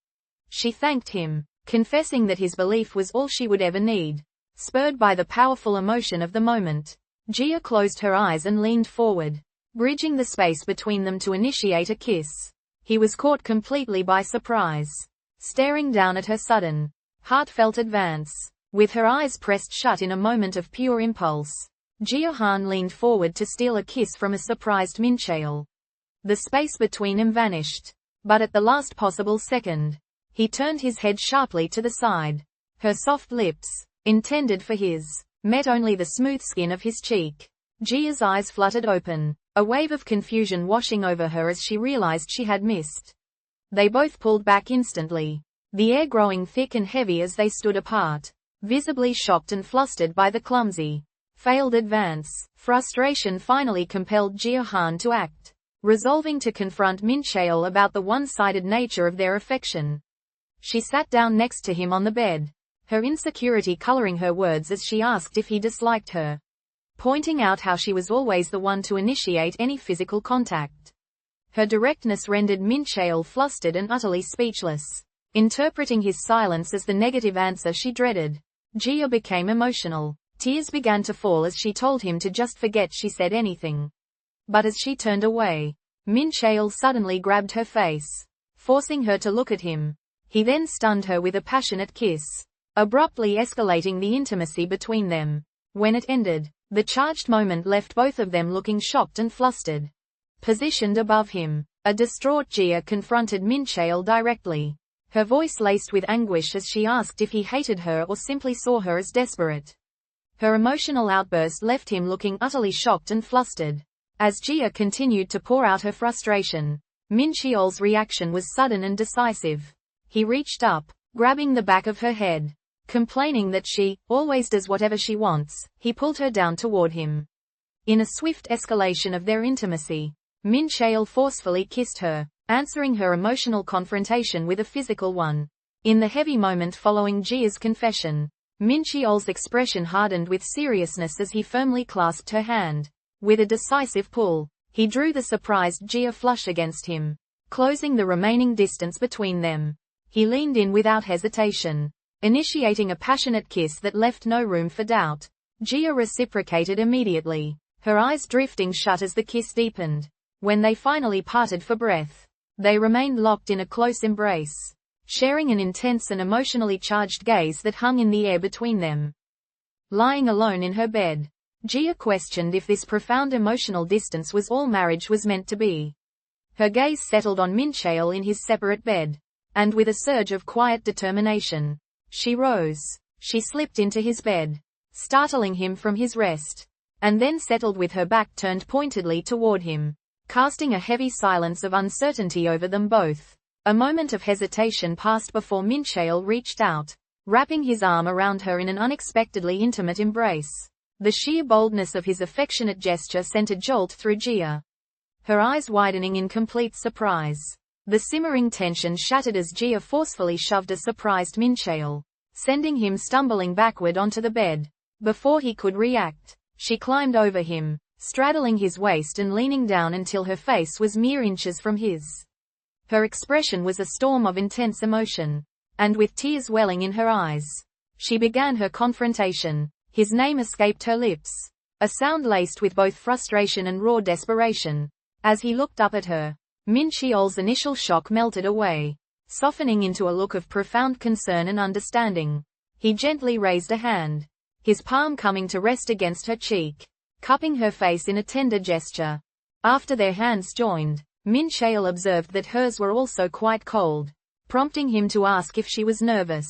She thanked him, confessing that his belief was all she would ever need. Spurred by the powerful emotion of the moment, Jia closed her eyes and leaned forward, bridging the space between them to initiate a kiss. He was caught completely by surprise, staring down at her sudden, heartfelt advance. With her eyes pressed shut in a moment of pure impulse, Jia Han leaned forward to steal a kiss from a surprised Mincheol. The space between them vanished, but at the last possible second, he turned his head sharply to the side. Her soft lips, intended for his, met only the smooth skin of his cheek. Jia's eyes fluttered open, a wave of confusion washing over her as she realized she had missed. They both pulled back instantly, the air growing thick and heavy as they stood apart, visibly shocked and flustered by the clumsy, failed advance. Frustration finally compelled Jia Han to act, resolving to confront Mincheol about the one-sided nature of their affection. She sat down next to him on the bed, her insecurity coloring her words as she asked if he disliked her, pointing out how she was always the one to initiate any physical contact. Her directness rendered Mincheol flustered and utterly speechless. Interpreting his silence as the negative answer she dreaded, Jia became emotional. Tears began to fall as she told him to just forget she said anything But as she turned away, Mincheol suddenly grabbed her face, forcing her to look at him. He then stunned her with a passionate kiss, abruptly escalating the intimacy between them. When it ended, the charged moment left both of them looking shocked and flustered. Positioned above him, a distraught Jia confronted Mincheol directly, her voice laced with anguish as she asked if he hated her or simply saw her as desperate. Her emotional outburst left him looking utterly shocked and flustered. As Jia continued to pour out her frustration, Mincheol's reaction was sudden and decisive. He reached up, grabbing the back of her head. Complaining that she always does whatever she wants, he pulled her down toward him. In a swift escalation of their intimacy, Mincheol forcefully kissed her, answering her emotional confrontation with a physical one. In the heavy moment following Jia's confession, Mincheol's expression hardened with seriousness as he firmly clasped her hand. With a decisive pull, he drew the surprised Jia flush against him, closing the remaining distance between them. He leaned in without hesitation, initiating a passionate kiss that left no room for doubt. Jia reciprocated immediately, her eyes drifting shut as the kiss deepened. When they finally parted for breath, they remained locked in a close embrace, sharing an intense and emotionally charged gaze that hung in the air between them. Lying alone in her bed, Jia questioned if this profound emotional distance was all marriage was meant to be. Her gaze settled on Mincheol in his separate bed, and with a surge of quiet determination, she rose. She slipped into his bed, startling him from his rest, and then settled with her back turned pointedly toward him, casting a heavy silence of uncertainty over them both. A moment of hesitation passed before Mincheol reached out, wrapping his arm around her in an unexpectedly intimate embrace. The sheer boldness of his affectionate gesture sent a jolt through Jia, her eyes widening in complete surprise. The simmering tension shattered as Jia forcefully shoved a surprised Mincheol, sending him stumbling backward onto the bed. Before he could react, she climbed over him, straddling his waist and leaning down until her face was mere inches from his. Her expression was a storm of intense emotion, and with tears welling in her eyes, she began her confrontation. His name escaped her lips, a sound laced with both frustration and raw desperation. As he looked up at her, Mincheol's initial shock melted away, softening into a look of profound concern and understanding. He gently raised a hand, his palm coming to rest against her cheek, cupping her face in a tender gesture. After their hands joined, Mincheol observed that hers were also quite cold, prompting him to ask if she was nervous.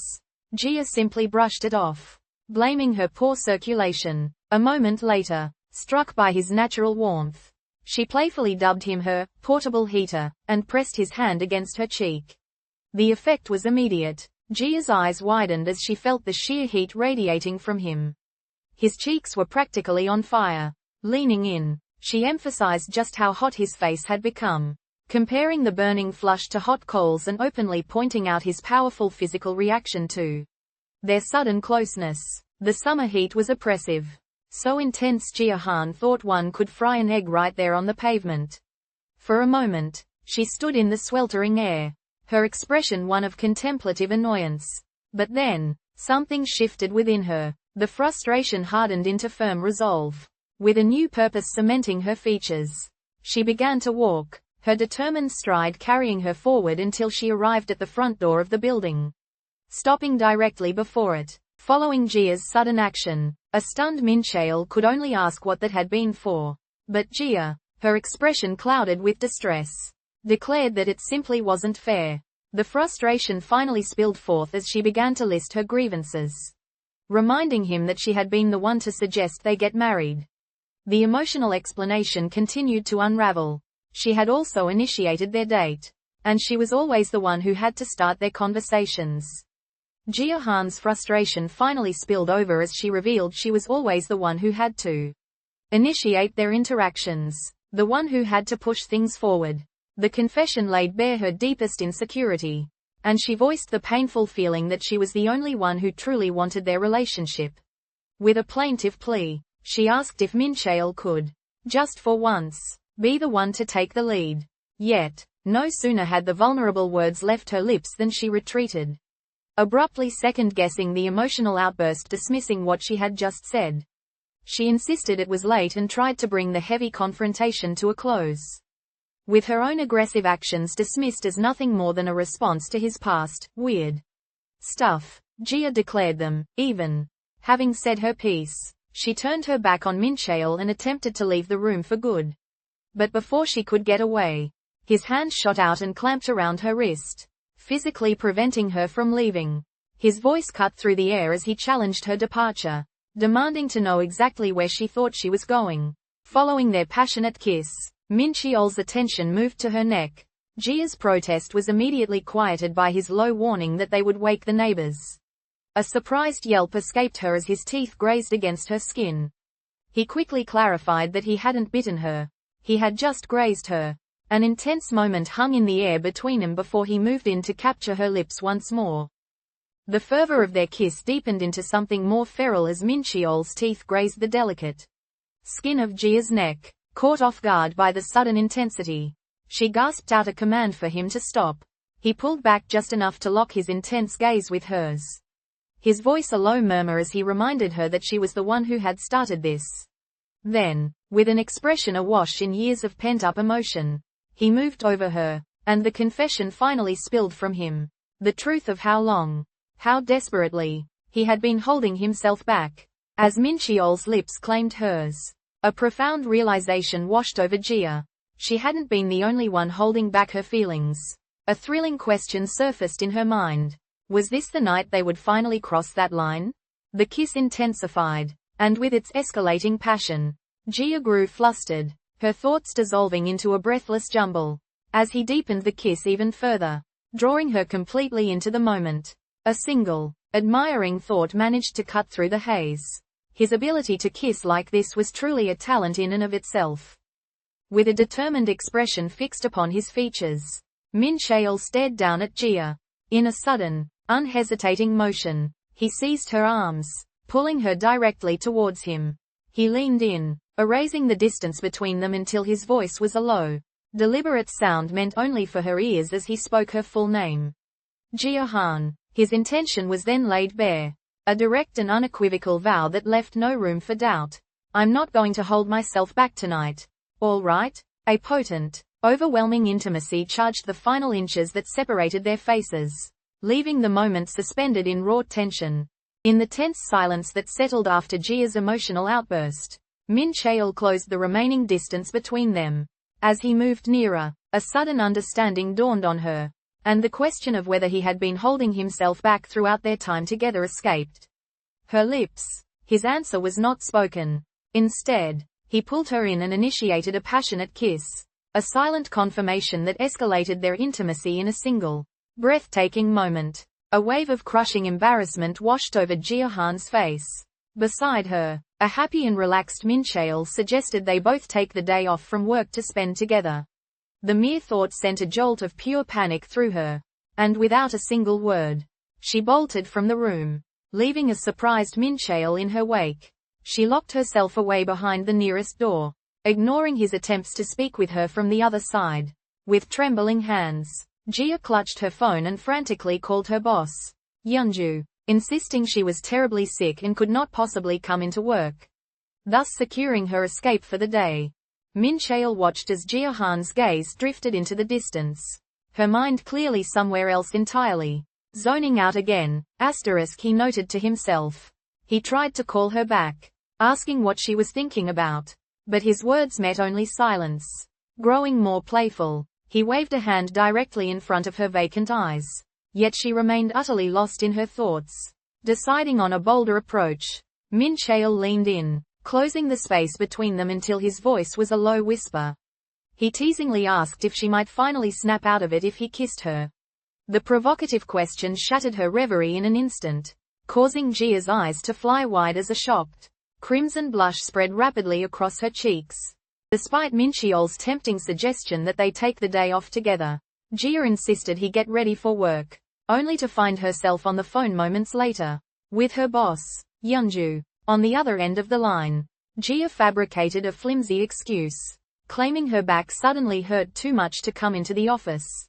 Jia simply brushed it off, blaming her poor circulation. A moment later, struck by his natural warmth, she playfully dubbed him her portable heater, and pressed his hand against her cheek. The effect was immediate. Jia's eyes widened as she felt the sheer heat radiating from him. His cheeks were practically on fire. Leaning in, she emphasized just how hot his face had become, comparing the burning flush to hot coals and openly pointing out his powerful physical reaction to their sudden closeness. The summer heat was oppressive, so intense Jia Han thought one could fry an egg right there on the pavement. For a moment, she stood in the sweltering air, her expression one of contemplative annoyance. But then, something shifted within her. The frustration hardened into firm resolve. With a new purpose cementing her features, she began to walk, her determined stride carrying her forward until she arrived at the front door of the building, stopping directly before it. Following Jia's sudden action, a stunned Mincheol could only ask what that had been for. But Jia, her expression clouded with distress, declared that it simply wasn't fair. The frustration finally spilled forth as she began to list her grievances, reminding him that she had been the one to suggest they get married. The emotional explanation continued to unravel. She had also initiated their date, and she was always the one who had to start their conversations. Jia Han's frustration finally spilled over as she revealed she was always the one who had to initiate their interactions, the one who had to push things forward. The confession laid bare her deepest insecurity, and she voiced the painful feeling that she was the only one who truly wanted their relationship. With a plaintive plea, she asked if Mincheol could, just for once, be the one to take the lead. Yet, no sooner had the vulnerable words left her lips than she retreated, abruptly second-guessing the emotional outburst, dismissing what she had just said. She insisted it was late and tried to bring the heavy confrontation to a close. With her own aggressive actions dismissed as nothing more than a response to his past, weird stuff, Jia declared them, even. Having said her piece, she turned her back on Mincheol and attempted to leave the room for good. But before she could get away, his hand shot out and clamped around her wrist, physically preventing her from leaving. His voice cut through the air as he challenged her departure, demanding to know exactly where she thought she was going. Following their passionate kiss, Mincheol's attention moved to her neck. Jia's protest was immediately quieted by his low warning that they would wake the neighbors. A surprised yelp escaped her as his teeth grazed against her skin. He quickly clarified that he hadn't bitten her. He had just grazed her. An intense moment hung in the air between them before he moved in to capture her lips once more. The fervor of their kiss deepened into something more feral as Mincheol's teeth grazed the delicate skin of Jia's neck. Caught off guard by the sudden intensity, she gasped out a command for him to stop. He pulled back just enough to lock his intense gaze with hers. His voice a low murmur as he reminded her that she was the one who had started this. Then, with an expression awash in years of pent-up emotion, he moved over her, and the confession finally spilled from him. The truth of how desperately, he had been holding himself back. As Mincheol's lips claimed hers, a profound realization washed over Jia. She hadn't been the only one holding back her feelings. A thrilling question surfaced in her mind. Was this the night they would finally cross that line? The kiss intensified, and with its escalating passion, Jia grew flustered, her thoughts dissolving into a breathless jumble. As he deepened the kiss even further, drawing her completely into the moment, a single, admiring thought managed to cut through the haze. His ability to kiss like this was truly a talent in and of itself. With a determined expression fixed upon his features, Mincheol stared down at Jia. In a sudden, unhesitating motion, he seized her arms, pulling her directly towards him. He leaned in, erasing the distance between them until his voice was a low, deliberate sound meant only for her ears as he spoke her full name. Jia Han. His intention was then laid bare. A direct and unequivocal vow that left no room for doubt. I'm not going to hold myself back tonight. All right? A potent, overwhelming intimacy charged the final inches that separated their faces, leaving the moment suspended in raw tension. In the tense silence that settled after Jia's emotional outburst, Mincheol closed the remaining distance between them. As he moved nearer, a sudden understanding dawned on her, and the question of whether he had been holding himself back throughout their time together escaped her lips. His answer was not spoken. Instead, he pulled her in and initiated a passionate kiss, a silent confirmation that escalated their intimacy in a single, breathtaking moment. A wave of crushing embarrassment washed over Jia Han's face. Beside her, a happy and relaxed Mincheol suggested they both take the day off from work to spend together. The mere thought sent a jolt of pure panic through her, and without a single word, she bolted from the room, leaving a surprised Mincheol in her wake. She locked herself away behind the nearest door, ignoring his attempts to speak with her from the other side. With trembling hands, Jia clutched her phone and frantically called her boss, Yeonju, insisting she was terribly sick and could not possibly come into work, thus securing her escape for the day. Mincheol watched as Jia Han's gaze drifted into the distance, her mind clearly somewhere else entirely. Zoning out again, he noted to himself. He tried to call her back, asking what she was thinking about, but his words met only silence. Growing more playful, he waved a hand directly in front of her vacant eyes, yet she remained utterly lost in her thoughts. Deciding on a bolder approach, Mincheol leaned in, closing the space between them until his voice was a low whisper. He teasingly asked if she might finally snap out of it if he kissed her. The provocative question shattered her reverie in an instant, causing Jia's eyes to fly wide as a shocked, crimson blush spread rapidly across her cheeks. Despite Mincheol's tempting suggestion that they take the day off together, Jia insisted he get ready for work, only to find herself on the phone moments later, with her boss, Yeonju. On the other end of the line, Jia fabricated a flimsy excuse, claiming her back suddenly hurt too much to come into the office.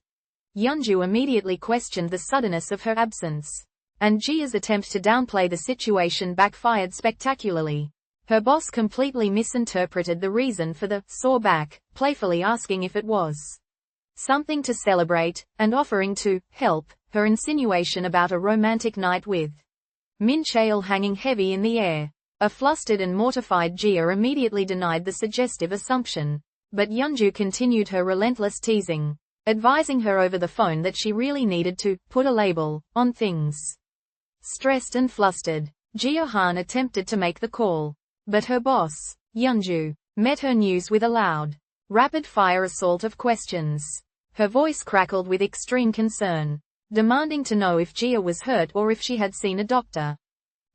Yeonju immediately questioned the suddenness of her absence, and Jia's attempt to downplay the situation backfired spectacularly. Her boss completely misinterpreted the reason for the sore back, playfully asking if it was something to celebrate, and offering to help, her insinuation about a romantic night with Mincheol hanging heavy in the air. A flustered and mortified Jia immediately denied the suggestive assumption. But Yeonju continued her relentless teasing, advising her over the phone that she really needed to put a label on things. Stressed and flustered, Jia attempted to make the call. But her boss, Yeonju, met her news with a loud, rapid-fire assault of questions. Her voice crackled with extreme concern, demanding to know if Jia was hurt or if she had seen a doctor.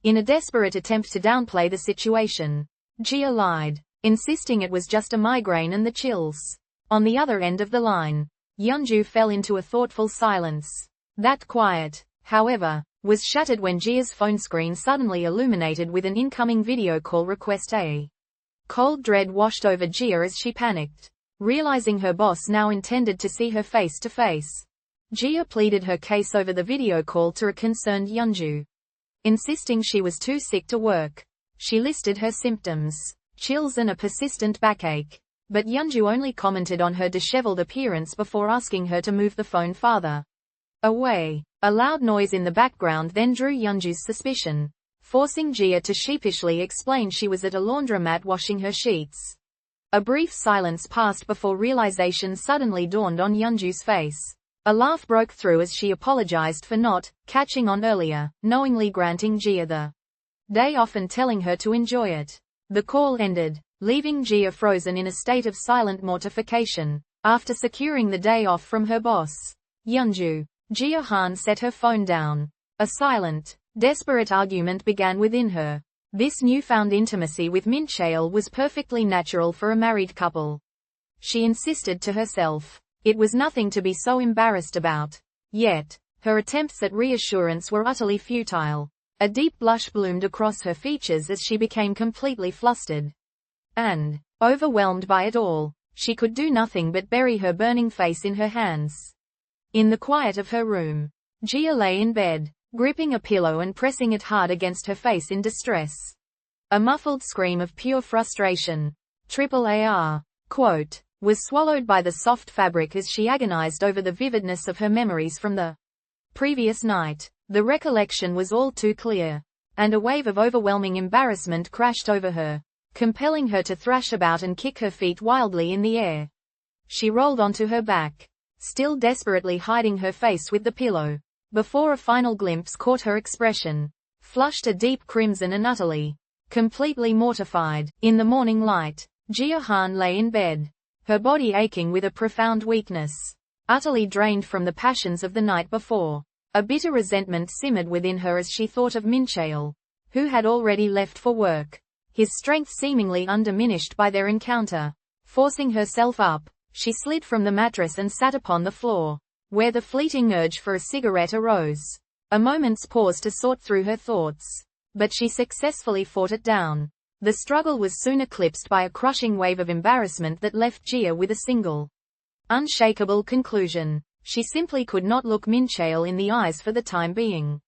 In a desperate attempt to downplay the situation, Jia lied, insisting it was just a migraine and the chills. On the other end of the line, Yeonju fell into a thoughtful silence. That quiet, however, was shattered when Jia's phone screen suddenly illuminated with an incoming video call request. A cold dread washed over Jia as she panicked, realizing her boss now intended to see her face to face. Jia pleaded her case over the video call to a concerned Yeonju, insisting she was too sick to work. She listed her symptoms: chills and a persistent backache. But Yeonju only commented on her disheveled appearance before asking her to move the phone farther away. A loud noise in the background then drew Yeonju's suspicion, forcing Jia to sheepishly explain she was at a laundromat washing her sheets. A brief silence passed before realization suddenly dawned on Yeonju's face. A laugh broke through as she apologized for not catching on earlier, knowingly granting Jia the day off and telling her to enjoy it. The call ended, leaving Jia frozen in a state of silent mortification. After securing the day off from her boss, Yeonju, Jia set her phone down. A silent, desperate argument began within her. This newfound intimacy with Mincheol was perfectly natural for a married couple. She insisted to herself, it was nothing to be so embarrassed about. Yet, her attempts at reassurance were utterly futile. A deep blush bloomed across her features as she became completely flustered. And, overwhelmed by it all, she could do nothing but bury her burning face in her hands. In the quiet of her room, Jia lay in bed, gripping a pillow and pressing it hard against her face in distress. A muffled scream of pure frustration, was swallowed by the soft fabric as she agonized over the vividness of her memories from the previous night. The recollection was all too clear, and a wave of overwhelming embarrassment crashed over her, compelling her to thrash about and kick her feet wildly in the air. She rolled onto her back, still desperately hiding her face with the pillow, before a final glimpse caught her expression, flushed a deep crimson and utterly, completely mortified. In the morning light, Jia lay in bed, her body aching with a profound weakness, utterly drained from the passions of the night before. A bitter resentment simmered within her as she thought of Mincheol, who had already left for work, his strength seemingly undiminished by their encounter. Forcing herself up, she slid from the mattress and sat upon the floor, where the fleeting urge for a cigarette arose. A moment's pause to sort through her thoughts, but she successfully fought it down. The struggle was soon eclipsed by a crushing wave of embarrassment that left Jia with a single, unshakable conclusion. She simply could not look Mincheol in the eyes for the time being.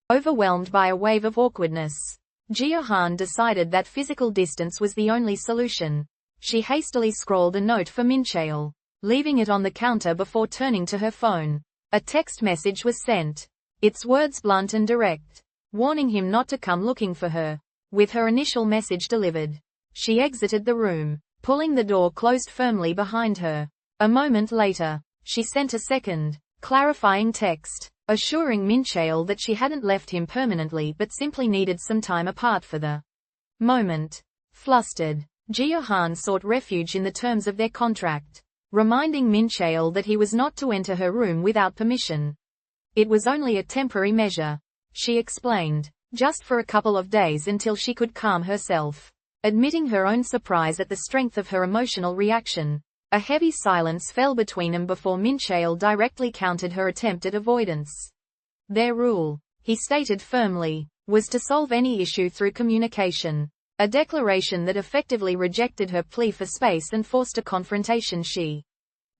Overwhelmed by a wave of awkwardness, Jia decided that physical distance was the only solution. She hastily scrawled a note for Mincheol, leaving it on the counter before turning to her phone. A text message was sent, its words blunt and direct, warning him not to come looking for her. With her initial message delivered, she exited the room, pulling the door closed firmly behind her. A moment later, she sent a second, clarifying text, assuring Mincheol that she hadn't left him permanently but simply needed some time apart for the moment. Flustered, Jia sought refuge in the terms of their contract, reminding Mincheol that he was not to enter her room without permission. It was only a temporary measure, she explained, just for a couple of days until she could calm herself. Admitting her own surprise at the strength of her emotional reaction, a heavy silence fell between them before Mincheol directly countered her attempt at avoidance. Their rule, he stated firmly, was to solve any issue through communication, a declaration that effectively rejected her plea for space and forced a confrontation she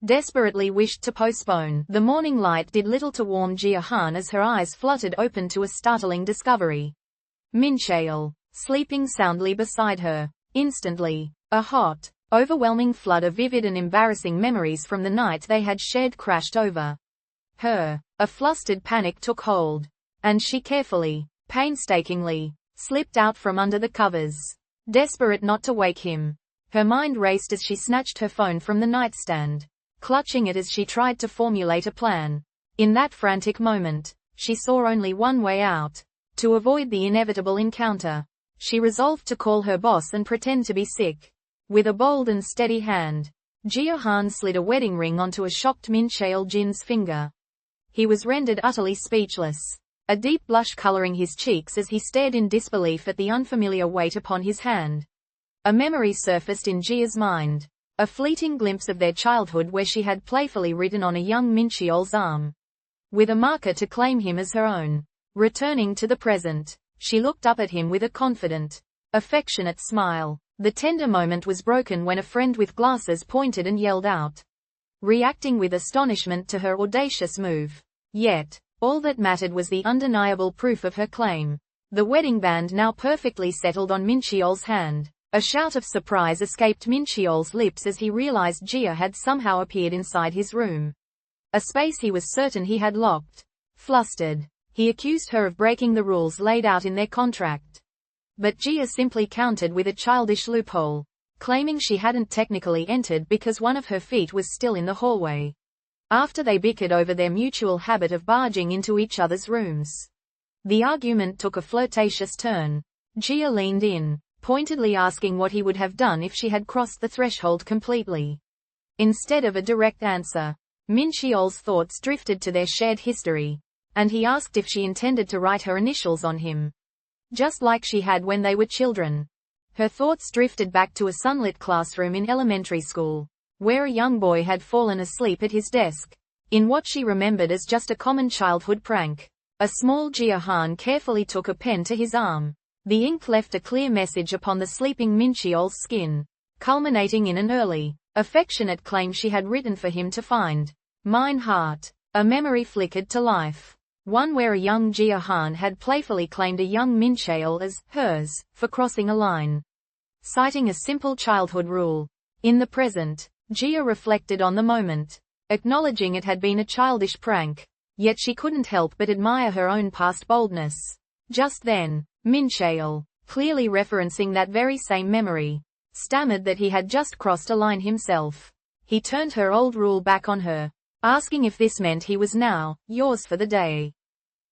desperately wished to postpone. The morning light did little to warm Jia as her eyes fluttered open to a startling discovery. Mincheol, sleeping soundly beside her. Instantly, a hot, overwhelming flood of vivid and embarrassing memories from the night they had shared crashed over her. A flustered panic took hold, and she carefully, painstakingly, slipped out from under the covers, desperate not to wake him. Her mind raced as she snatched her phone from the nightstand, clutching it as she tried to formulate a plan. In that frantic moment, she saw only one way out. To avoid the inevitable encounter, she resolved to call her boss and pretend to be sick. With a bold and steady hand, Jia slid a wedding ring onto a shocked Mincheol Jin's finger. He was rendered utterly speechless, a deep blush coloring his cheeks as he stared in disbelief at the unfamiliar weight upon his hand. A memory surfaced in Jia's mind, a fleeting glimpse of their childhood where she had playfully written on a young Mincheol's arm, with a marker to claim him as her own. Returning to the present, she looked up at him with a confident, affectionate smile. The tender moment was broken when a friend with glasses pointed and yelled out, reacting with astonishment to her audacious move. Yet, all that mattered was the undeniable proof of her claim. The wedding band now perfectly settled on Mincheol's hand. A shout of surprise escaped Mincheol's lips as he realized Jia had somehow appeared inside his room, a space he was certain he had locked. Flustered, he accused her of breaking the rules laid out in their contract. But Jia simply countered with a childish loophole, claiming she hadn't technically entered because one of her feet was still in the hallway. After they bickered over their mutual habit of barging into each other's rooms, the argument took a flirtatious turn. Jia leaned in, pointedly asking what he would have done if she had crossed the threshold completely. Instead of a direct answer, Mincheol's thoughts drifted to their shared history, and he asked if she intended to write her initials on him, just like she had when they were children. Her thoughts drifted back to a sunlit classroom in elementary school, where a young boy had fallen asleep at his desk, in what she remembered as just a common childhood prank. A small Jia carefully took a pen to his arm. The ink left a clear message upon the sleeping Mincheol's skin, culminating in an early, affectionate claim she had written for him to find. Mine heart. A memory flickered to life. One where a young Jia had playfully claimed a young Mincheol as hers for crossing a line, citing a simple childhood rule. In the present, Jia reflected on the moment, acknowledging it had been a childish prank, yet she couldn't help but admire her own past boldness. Just then, Mincheol, clearly referencing that very same memory, stammered that he had just crossed a line himself. He turned her old rule back on her, asking if this meant he was now yours for the day.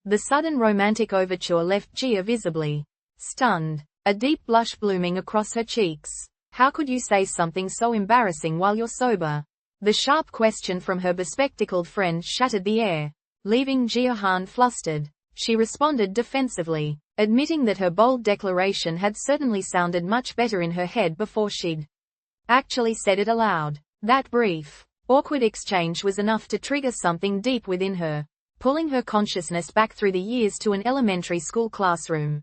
The sudden romantic overture left Jia visibly stunned, a deep blush blooming across her cheeks. How could you say something so embarrassing while you're sober? The sharp question from her bespectacled friend shattered the air, leaving Jia flustered. She responded defensively, admitting that her bold declaration had certainly sounded much better in her head before she'd actually said it aloud. That brief, awkward exchange was enough to trigger something deep within her, pulling her consciousness back through the years to an elementary school classroom.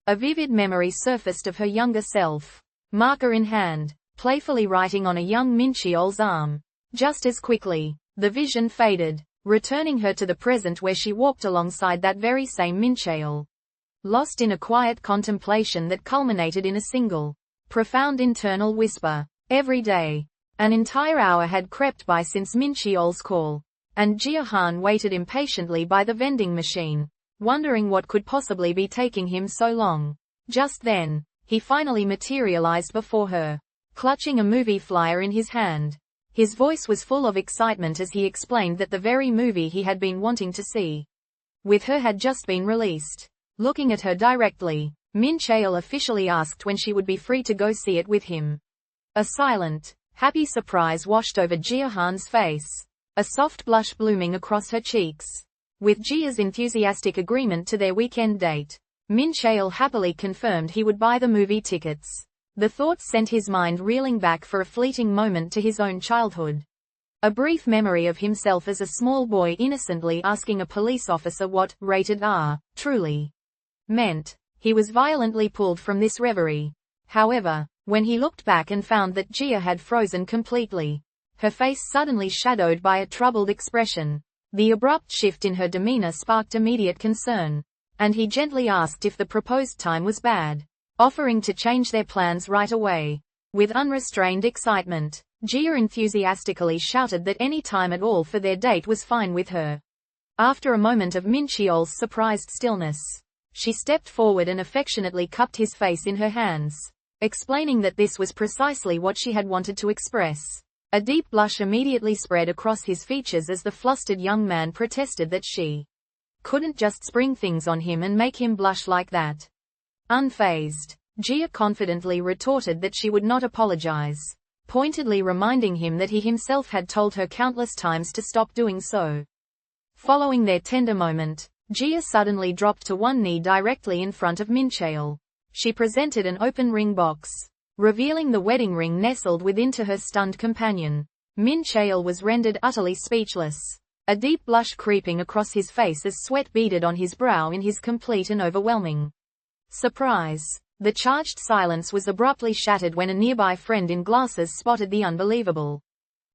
A vivid memory surfaced of her younger self, marker in hand, playfully writing on a young Mincheol's arm. Just as quickly, the vision faded, returning her to the present where she walked alongside that very same Mincheol, lost in a quiet contemplation that culminated in a single, profound internal whisper. Every day, an entire hour had crept by since Mincheol's call, and Jia waited impatiently by the vending machine, wondering what could possibly be taking him so long. Just then, he finally materialized before her, clutching a movie flyer in his hand. His voice was full of excitement as he explained that the very movie he had been wanting to see with her had just been released. Looking at her directly, Mincheol officially asked when she would be free to go see it with him. A silent, happy surprise washed over Jia face, a soft blush blooming across her cheeks. With Jia's enthusiastic agreement to their weekend date, Mincheol happily confirmed he would buy the movie tickets. The thought sent his mind reeling back for a fleeting moment to his own childhood. A brief memory of himself as a small boy innocently asking a police officer what rated R truly meant. He was violently pulled from this reverie. However, when he looked back and found that Jia had frozen completely, her face suddenly shadowed by a troubled expression. The abrupt shift in her demeanor sparked immediate concern, and he gently asked if the proposed time was bad. offering to change their plans right away. With unrestrained excitement, Jia enthusiastically shouted that any time at all for their date was fine with her. After a moment of Mincheol's surprised stillness, she stepped forward and affectionately cupped his face in her hands, explaining that this was precisely what she had wanted to express. A deep blush immediately spread across his features as the flustered young man protested that she couldn't just spring things on him and make him blush like that. Unfazed, Jia confidently retorted that she would not apologize, pointedly reminding him that he himself had told her countless times to stop doing so. Following their tender moment, Jia suddenly dropped to one knee directly in front of Mincheol. She presented an open ring box, revealing the wedding ring nestled within to her stunned companion. Mincheol was rendered utterly speechless, a deep blush creeping across his face as sweat beaded on his brow in his complete and overwhelming surprise. The charged silence was abruptly shattered when a nearby friend in glasses spotted the unbelievable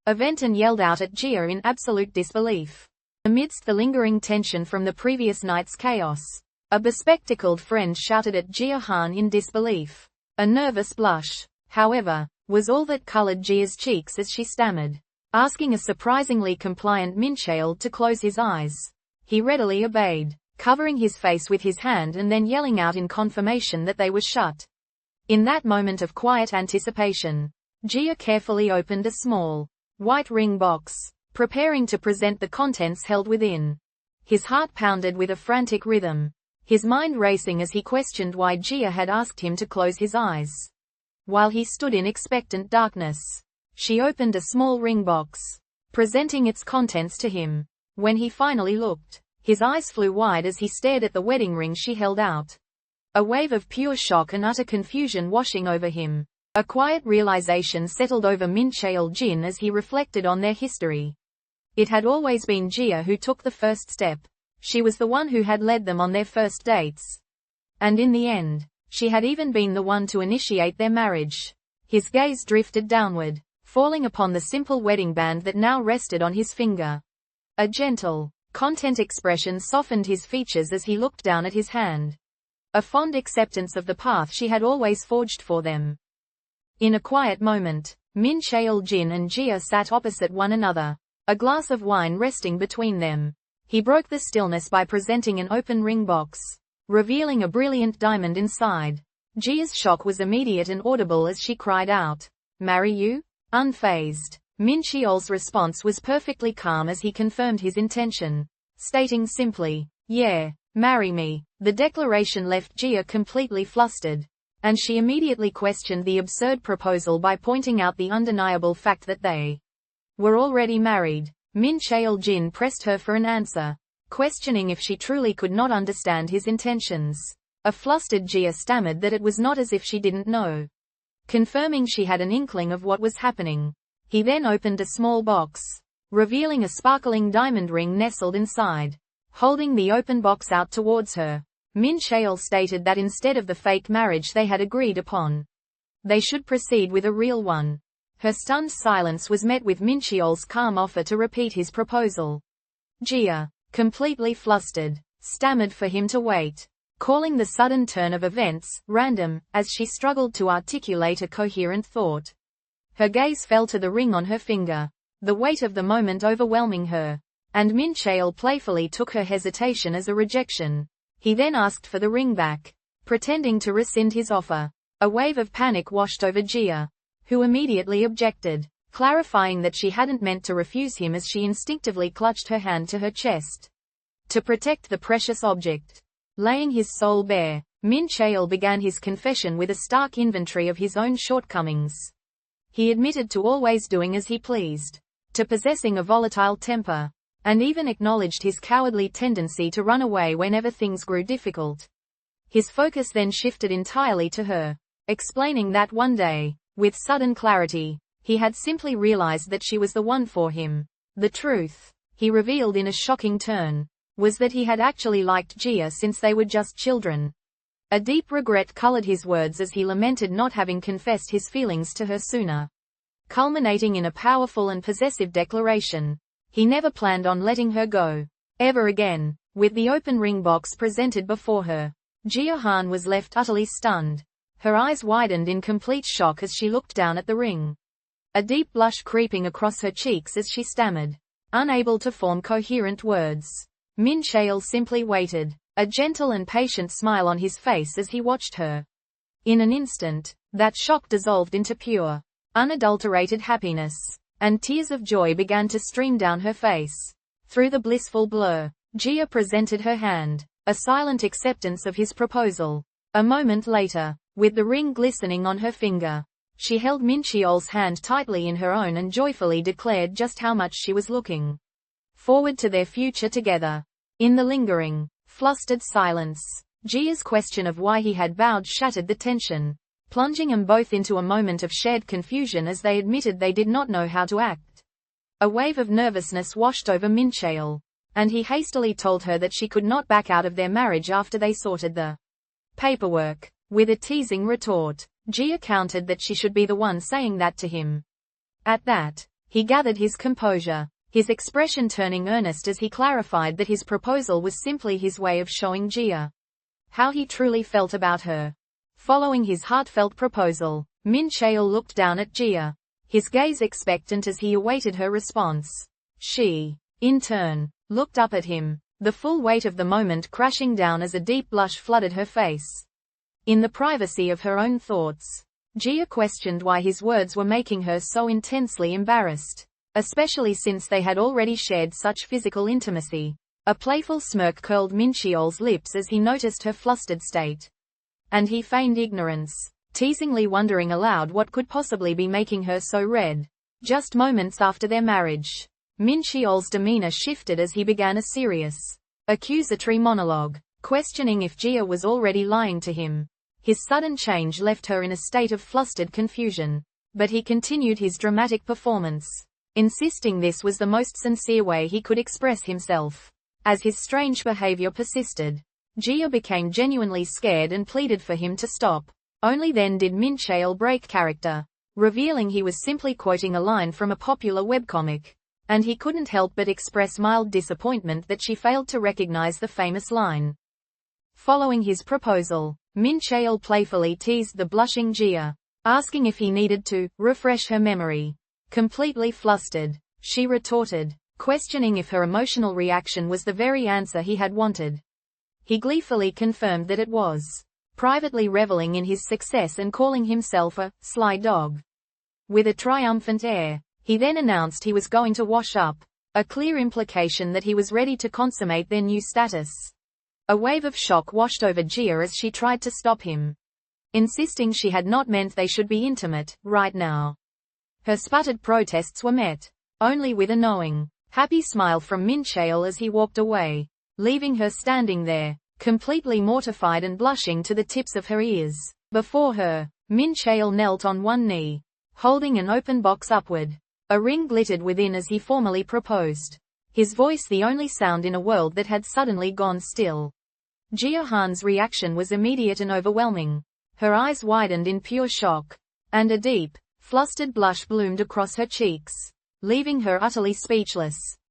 event and yelled out at Jia in absolute disbelief. Amidst the lingering tension from the previous night's chaos, a bespectacled friend shouted at Jia Han in disbelief. A nervous blush, however, was all that colored Jia's cheeks as she stammered, asking a surprisingly compliant Mincheol to close his eyes. He readily obeyed, covering his face with his hand and then yelling out in confirmation that they were shut. In that moment of quiet anticipation, Jia carefully opened a small, white ring box, preparing to present the contents held within. His heart pounded with a frantic rhythm, his mind racing as he questioned why Jia had asked him to close his eyes. While he stood in expectant darkness, she opened a small ring box, presenting its contents to him. When he finally looked, his eyes flew wide as he stared at the wedding ring she held out. A wave of pure shock and utter confusion washing over him. A quiet realization settled over Mincheol Jin as he reflected on their history. It had always been Jia who took the first step. She was the one who had led them on their first dates. And in the end, she had even been the one to initiate their marriage. His gaze drifted downward, falling upon the simple wedding band that now rested on his finger. A gentle, content expression softened his features as he looked down at his hand. A fond acceptance of the path she had always forged for them. In a quiet moment, Mincheol Jin and Jia sat opposite one another, a glass of wine resting between them. He broke the stillness by presenting an open ring box, revealing a brilliant diamond inside. Jia's shock was immediate and audible as she cried out, "Marry you?" Unfazed, Mincheol's response was perfectly calm as he confirmed his intention, stating simply, "Yeah, marry me." The declaration left Jia completely flustered, and she immediately questioned the absurd proposal by pointing out the undeniable fact that they were already married. Mincheol Jin pressed her for an answer, questioning if she truly could not understand his intentions. A flustered Jia stammered that it was not as if she didn't know, confirming she had an inkling of what was happening. He then opened a small box, revealing a sparkling diamond ring nestled inside. Holding the open box out towards her, Mincheol stated that instead of the fake marriage they had agreed upon, they should proceed with a real one. Her stunned silence was met with Mincheol's calm offer to repeat his proposal. Jia, completely flustered, stammered for him to wait, calling the sudden turn of events random, as she struggled to articulate a coherent thought. Her gaze fell to the ring on her finger, the weight of the moment overwhelming her, and Mincheol playfully took her hesitation as a rejection. He then asked for the ring back, pretending to rescind his offer. A wave of panic washed over Jia, who immediately objected, clarifying that she hadn't meant to refuse him as she instinctively clutched her hand to her chest to protect the precious object. Laying his soul bare, Mincheol began his confession with a stark inventory of his own shortcomings. He admitted to always doing as he pleased, to possessing a volatile temper, and even acknowledged his cowardly tendency to run away whenever things grew difficult. His focus then shifted entirely to her, explaining that one day, with sudden clarity, he had simply realized that she was the one for him. The truth, he revealed in a shocking turn, was that he had actually liked Jia since they were just children. A deep regret colored his words as he lamented not having confessed his feelings to her sooner, culminating in a powerful and possessive declaration. He never planned on letting her go, ever again. With the open ring box presented before her, Jia Han was left utterly stunned. Her eyes widened in complete shock as she looked down at the ring. A deep blush creeping across her cheeks as she stammered, unable to form coherent words. Mincheol simply waited, a gentle and patient smile on his face as he watched her. In an instant, that shock dissolved into pure, unadulterated happiness, and tears of joy began to stream down her face. Through the blissful blur, Jia presented her hand, a silent acceptance of his proposal. A moment later, with the ring glistening on her finger, she held Mincheol's hand tightly in her own and joyfully declared just how much she was looking forward to their future together. In the lingering, flustered silence, Jia's question of why he had bowed shattered the tension, plunging them both into a moment of shared confusion as they admitted they did not know how to act. A wave of nervousness washed over Mincheol, and he hastily told her that she could not back out of their marriage after they sorted the paperwork. With a teasing retort, Jia countered that she should be the one saying that to him. At that, he gathered his composure, his expression turning earnest as he clarified that his proposal was simply his way of showing Jia how he truly felt about her. Following his heartfelt proposal, Mincheol looked down at Jia, his gaze expectant as he awaited her response. She, in turn, looked up at him, the full weight of the moment crashing down as a deep blush flooded her face. In the privacy of her own thoughts, Jia questioned why his words were making her so intensely embarrassed, especially since they had already shared such physical intimacy. A playful smirk curled Mincheol's lips as he noticed her flustered state. And he feigned ignorance, teasingly wondering aloud what could possibly be making her so red. Just moments after their marriage, Mincheol's demeanor shifted as he began a serious, accusatory monologue, questioning if Jia was already lying to him. His sudden change left her in a state of flustered confusion, but he continued his dramatic performance, insisting this was the most sincere way he could express himself. As his strange behavior persisted, Jia became genuinely scared and pleaded for him to stop. Only then did Mincheol break character, revealing he was simply quoting a line from a popular webcomic, and he couldn't help but express mild disappointment that she failed to recognize the famous line. Following his proposal, Mincheol playfully teased the blushing Jia, asking if he needed to refresh her memory. Completely flustered, she retorted, questioning if her emotional reaction was the very answer he had wanted. He gleefully confirmed that it was, privately reveling in his success and calling himself a sly dog. With a triumphant air, he then announced he was going to wash up, a clear implication that he was ready to consummate their new status. A wave of shock washed over Jia as she tried to stop him, insisting she had not meant they should be intimate right now. Her sputtered protests were met only with a knowing, happy smile from Mincheol as he walked away, leaving her standing there, completely mortified and blushing to the tips of her ears. Before her, Mincheol knelt on one knee, holding an open box upward. A ring glittered within as he formally proposed, his voice the only sound in a world that had suddenly gone still. Jia Han's reaction was immediate and overwhelming. Her eyes widened in pure shock, and a deep, flustered blush bloomed across her cheeks, leaving her utterly speechless.